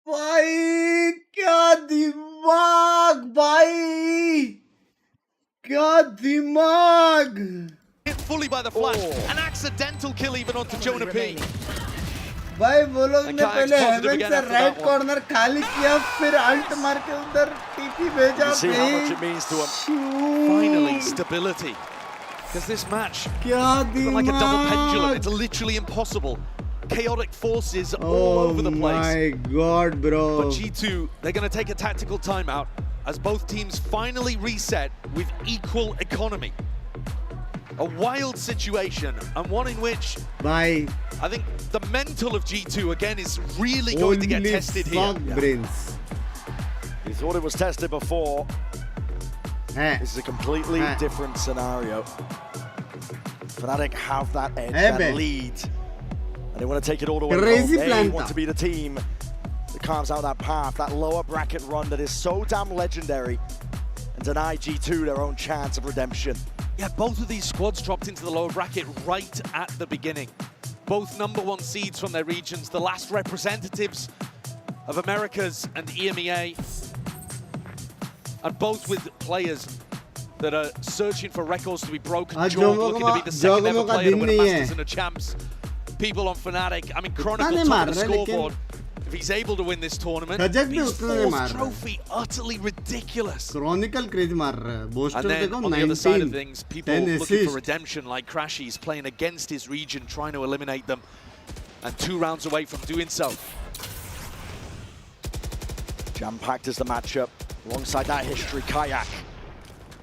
भाई क्या दिमाग भाई क्या दिमाग hit fully by the flash. An accidental kill even onto Jonah P. भाई वो लोग ने पहले हेवन से राइट कॉर्नर खाली किया फिर अल्ट मार के उधर टीपी भेजा Finally stability, because this match is like a double pendulum. It's literally impossible. Chaotic forces all over the place. Oh my god, bro. But G2, they're going to take a tactical timeout as both teams finally reset with equal economy. A wild situation, and one in which I think the mental of G2 again is really going to get tested here. Brains. He thought it was tested before. This is a completely different scenario. Fnatic have that edge, that lead. And they want to take it all the way home. They want to be the team that carves out that path, that lower bracket run that is so damn legendary, and deny G2 their own chance of redemption. Yeah, both of these squads dropped into the lower bracket right at the beginning. Both #1 seeds from their regions, the last representatives of Americas and EMEA, and both with players that are searching for records to be broken. Jorg looking to be the second ever player to win a Masters and a Champs. People on Fnatic, I mean, Chronicle top of the scoreboard. If he's able to win this tournament, his fourth trophy, utterly ridiculous. Chronicle crazy मार रहा है. Boaster And then देखो on the other side of things, people 10 looking assist. for redemption like Crashy's playing against his region, trying to eliminate them, and 2 rounds away from doing so. Jam-packed is the matchup. Alongside that history, Kayak.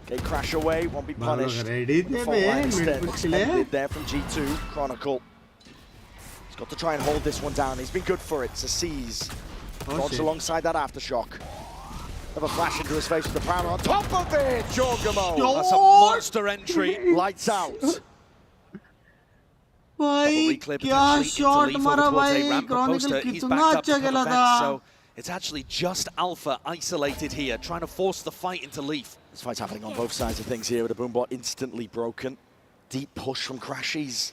Okay, crash away, won't be punished. Extended there from G2. Chronicle. He's got to try and hold this one down. He's been good for it. Seize. Dodge alongside that aftershock. Have a flash into his face with the power on top of it. Jorgamo. That's a monster entry. Lights out. भाई क्या shot मारा भाई Chronicle कितना अच्छा खेला था. It's actually just Alpha isolated here, trying to force the fight into Leaf. This fight's happening on both sides of things here with the boombot instantly broken. Deep push from Crashies.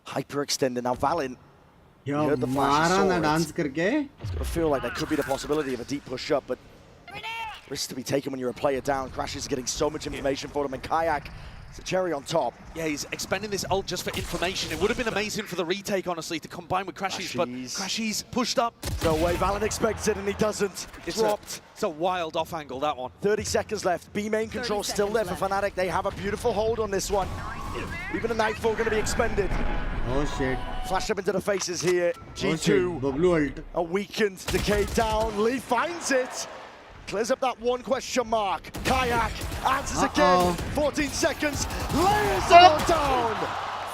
Hyperextended now Valin. You heard the flash dance करके. It's got to feel like there could be the possibility of a deep push up, but risks to be taken when you're a player down. Crashies is getting so much information for him, and Kayak, it's a cherry on top. Yeah, he's expending this ult just for information. It would have been amazing for the retake, honestly, to combine with Crashies, but Crashies pushed up. No way, Valin expects it and he doesn't. It's dropped. It's a wild off angle, that one. 30 seconds left. B main control still there for Fnatic. They have a beautiful hold on this one. Even a Nightfall going to be expended. Oh shit. Flash up into the faces here. G2. A weakened, decayed down. Lee finds it. Clears up that one question mark. Kayak answers again. 14 seconds. Layers them all down.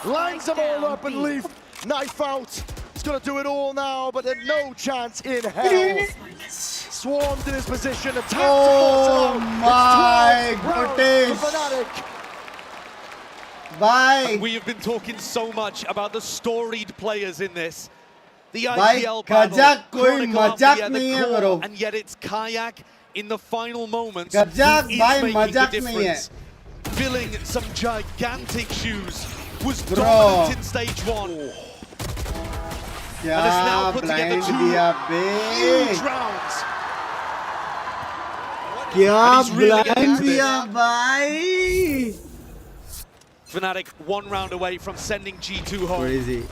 Lines them all up and Leaf. Knife out. He's going to do it all now, but there's no chance in hell. Swarmed in his position. Oh my goodness. Bye. We have been talking so much about the storied players in this. The IPL battle, and yet it's Kayak in the final moments who is making the difference. Filling some gigantic shoes, was dominant in stage 1. And has now put together 2 huge rounds. Fnatic 1 round away from sending G2 home. Crazy.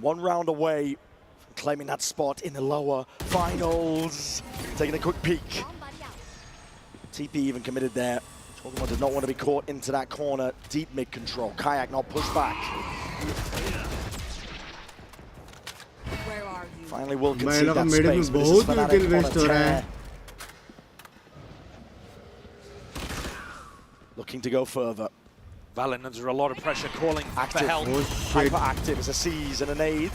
1 round away from claiming that spot in the lower finals. Taking a quick peek. TP even committed there. Jorgamo did not want to be caught into that corner. Deep mid control. Kayak not pushed back. Where are you? Finally will concede that space, but this is Fnatic on a tear. Looking to go further. Valin under a lot of pressure, calling for help. Hyperactive as a seize and an aid.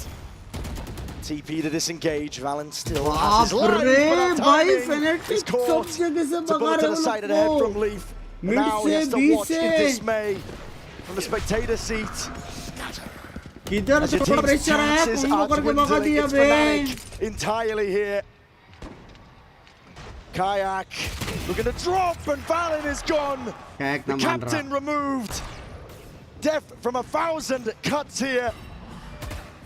TP to disengage. Valin still has his life, but timing is caught. It's a bullet to the side of the head from Leaf. And now he has to watch in dismay from the spectator seat. As your team's chances are dwindling, it's Fnatic entirely here. Kayak looking to drop, and Valin is gone. The captain removed. Death from 1,000 cuts here.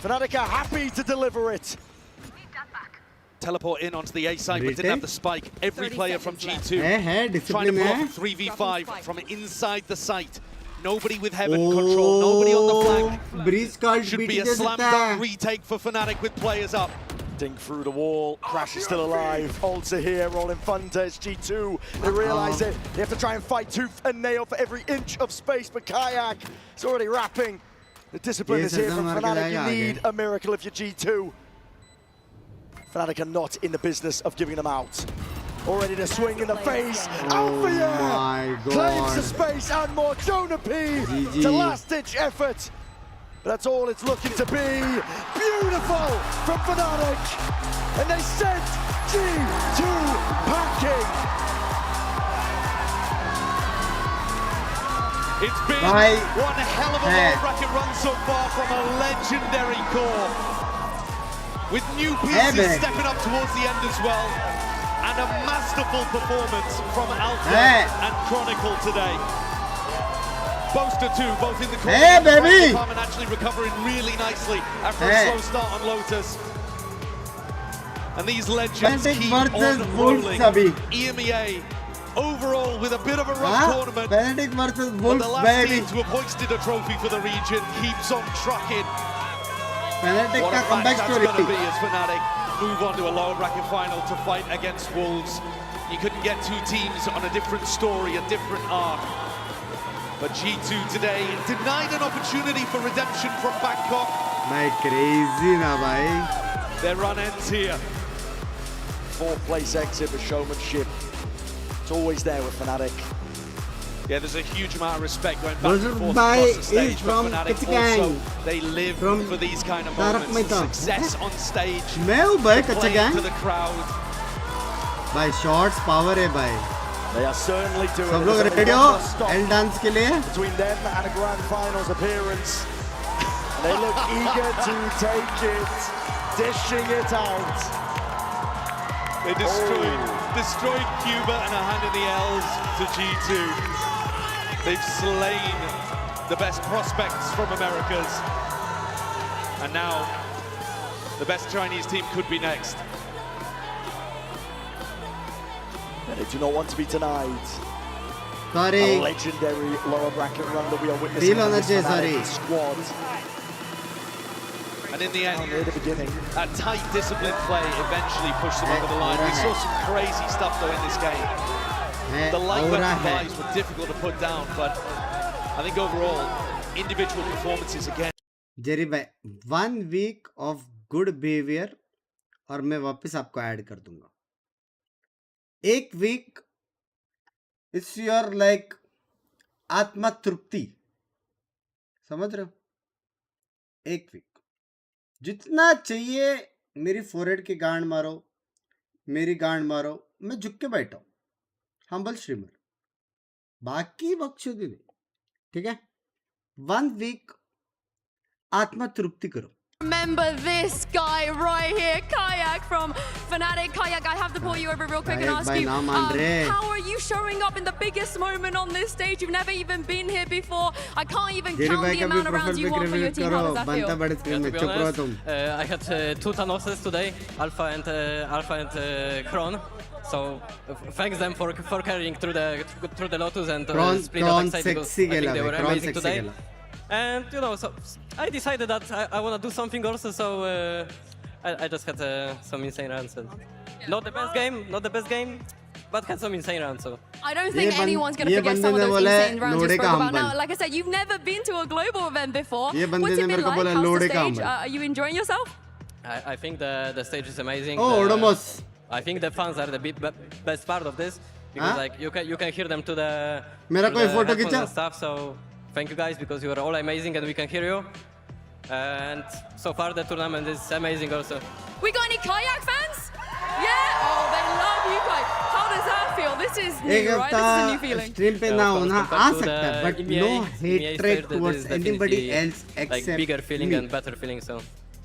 Fnatic are happy to deliver it. Teleport in onto the A side, but didn't have the spike. Every player from G2 trying to block 3v5 from inside the site. Nobody with heaven control, nobody on the flank. Should be a slam dunk retake for Fnatic with players up. Dink through the wall, Crash is still alive, Ulta here, rolling Funda, it's G2, they realise it, they have to try and fight tooth and nail for every inch of space, but Kayak is already wrapping. The discipline is here from Fnatic, you need a miracle if you're G2. Fnatic are not in the business of giving them out. Already to swing in the face, Alpha claims the space and more, Jonah P to last-ditch effort. That's all it's looking to be. Beautiful from Fnatic. And they sent G2 packing. It's been one hell of a low bracket run so far from a legendary core. With new pieces stepping up towards the end as well. And a masterful performance from Alpha and Chronicle today. Boaster 2, both in the corner. Baby! And actually recovering really nicely after a slow start on Lotus. And these legends keep on rolling. EMEA overall with a bit of a rough tournament. Fnatic versus Wolves, but the last team to have hoisted a trophy for the region keeps on trucking. Fnatic what a match that's going to be as Fnatic move on to a lower bracket final to fight against Wolves. You couldn't get 2 teams on a different story, a different arc. But G2 today denied an opportunity for redemption from Bangkok. Crazy na bhai. Their run ends here. fourth place exit, but showmanship, it's always there with Fnatic. Yeah, there's a huge amount of respect going back and forth By across the stage, is but from Fnatic Kachgang. also, they live for these kind of moments. The success on stage, by playing to the crowd. By shots, power hai by. They are certainly doing सब it. लोग ready हो L dance के लिए? Between them and a grand finals appearance. They look eager to take it, dishing it out. They destroyed Cuba and a hand in the L's to G2. They've slain the best prospects from Americas. And now, the best Chinese team could be next. They do not want to be denied. Sorry. A legendary lower bracket run that we are witnessing from this Fnatic squad. And in the end, near the beginning, that tight, disciplined play eventually pushed them over the line. We saw some crazy stuff though in this game. The light weapon buys were difficult to put down, but I think overall, individual performances again. Jerry भाई, 1 week of good behavior और मैं वापस आपको add कर दूंगा. 1 week, it's your like आत्मा तृप्ति. समझ रहे हो? 1 week. जितना चाहिए मेरी फोरहेड की गांड मारो, मेरी गांड मारो, मैं झुक के बैठा हूं, हम्बल स्ट्रीमर, बाकी बकचोदी नहीं, ठीक है? 1 week आत्मा तृप्ति करो. Remember this guy right here, Kayak from Fnatic. Kayak, I have to pull you over real quick and ask you, how are you showing up in the biggest moment on this stage? You've never even been here before. I can't even count the amount of rounds you won for your team. How does that feel? To be honest, I had 2 Thanoses today, Alpha and Kron. So thanks them for carrying through the Lotus and split up side because I think they were amazing today. And you know, so I decided that I want to do something also, so I just had some insane rounds. And not the best game, but had some insane rounds. So I don't think anyone's going to forget some of those insane rounds you spoke about. Now, like I said, you've never been to a global event before. What's it been like? How's the stage? Are you enjoying yourself? I think the stage is amazing. almost. I think the fans are the best part of this because like you can hear them to the photo and stuff. So thank you guys because you are all amazing and we can hear you. And so far the tournament is amazing also. We got any Kayak fans? Yeah. Oh, they love you guys. How does that feel? This is new, right? This is a new feeling. Stream पे ना होना आ सकता है, but no hatred towards anybody else except like bigger feeling and better feeling. So.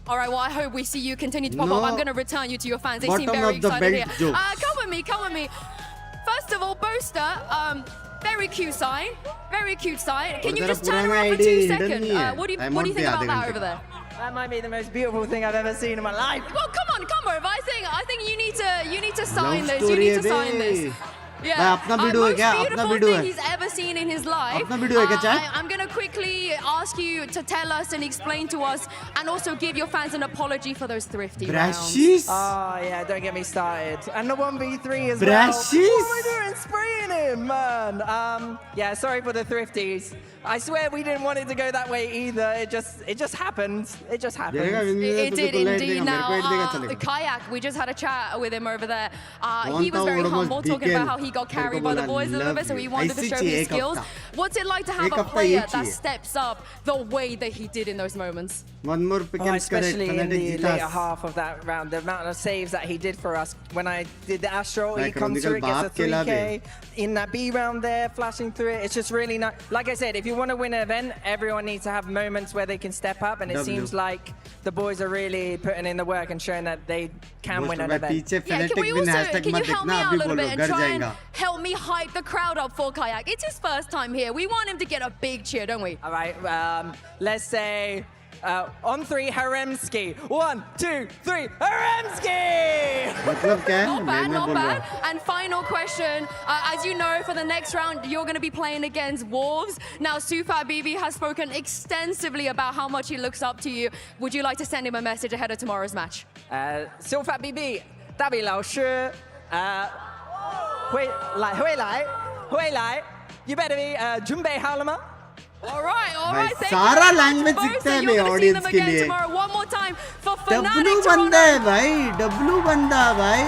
All right, well, I hope we see you continue to pop up. I'm going to return you to your fans. They seem Bottom very of the excited belt here. jokes. Come with me. First of all, Boaster, very cute sign. Very cute sign. Can you just turn around for 2 seconds? What do you think about that over there? That might be the most beautiful thing I've ever seen in my life. Well, come over. I think you need to sign this. You need to sign this. Yeah. Most beautiful thing he's ever seen in his life. I'm going to quickly ask you to tell us and explain to us and also give your fans an apology for those thrifty rounds. Oh, yeah, don't get me started. And the 1v3 as well. What am I doing? Spraying him, man. Yeah, sorry for the thrifties. I swear we didn't want it to go that way either. It just happened. It just happened. It did indeed. Now, the Kayak, we just had a chat with him over there. He was very humble, talking about how he got carried by the boys a little bit, so he wanted to show his skills. What's it like to have a player that steps up the way that he did in those moments? One more pick and especially in the later half of that round, the amount of saves that he did for us. When I did the Astro, he comes through, it gets a 3K. In that B round there, flashing through it, it's just really nice. Like I said, if you want to win an event, everyone needs to have moments where they can step up, and it seems like the boys are really putting in the work and showing that they can win an event. Yeah, can you help me out a little bit and try and help me hype the crowd up for Kayak? It's his first time here. We want him to get a big cheer, don't we? All right, let's say on 3, Haremski. 1, 2, 3, Haremski! Not bad. And final question. As you know, for the next round, you're going to be playing against Wolves. Now, Sufat BB has spoken extensively about how much he looks up to you. Would you like to send him a message ahead of tomorrow's match? Sufat BB, 大比老师会来 You better be 准备好了吗 All right. सारा language सीखते हैं मैं audience के लिए. W बंदा है भाई, W बंदा भाई.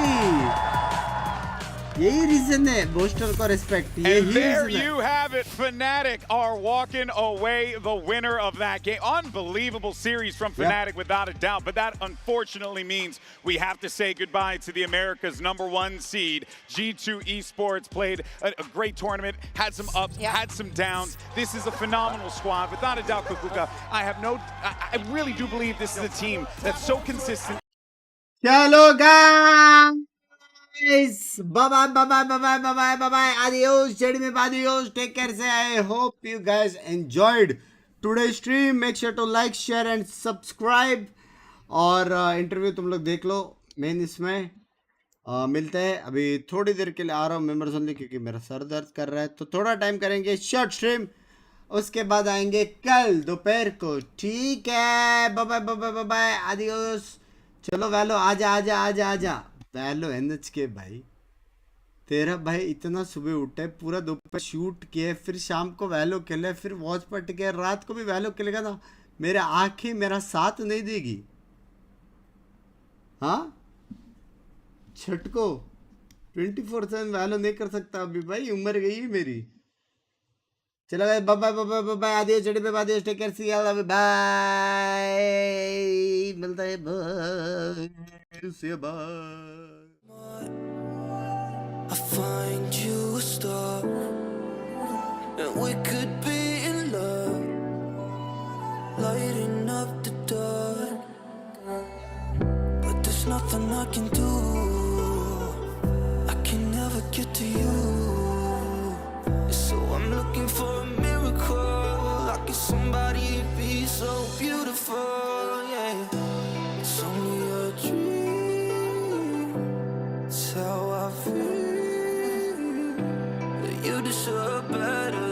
यही रीजन है बोस्टर को respect. And there you have it. Fnatic are walking away the winner of that game. Unbelievable series from Fnatic without a doubt, but that unfortunately means we have to say goodbye to the America's #1 seed. G2 Esports played a great tournament, had some ups, had some downs. This is a phenomenal squad. Without a doubt, Kukuka, I really do believe this is a team that's so consistent. Chalo guys. Bye-bye. Adios. Adios. Take care. I hope you guys enjoyed today's stream. Make sure to like, share and subscribe. और interview तुम लोग देख लो main इसमें. मिलते हैं. अभी थोड़ी देर के लिए आ रहा हूँ मेंबर्स ओनली क्योंकि मेरा सर दर्द कर रहा है. तो थोड़ा टाइम करेंगे शॉर्ट स्ट्रीम. उसके बाद आएंगे कल दोपहर को. ठीक है. बाय. आदियोस. चलो वैलो आजा. वैलो एनएच के भाई तेरा भाई इतना सुबह उठे, पूरा दोपहर शूट किए, फिर शाम को वैलो खेले, फिर वॉच पर टिके, रात को भी वैलो खेलेगा ना. मेरे आंखें मेरा साथ नहीं देगी. हाँ छटको 24/7 वैलो नहीं कर सकता अभी भाई, उम्र गई है मेरी. चलो भाई बाय. आदियो चढ़े पे आदियो. Take care. See you. Bye. मिलता है. Bye. I find you a star, and we could be in love, lighting up the dark. But there's nothing I can do. I can never get to you. So I'm looking for a miracle. Like if somebody be so beautiful, yeah. It's only a dream. It's how I feel. You deserve better.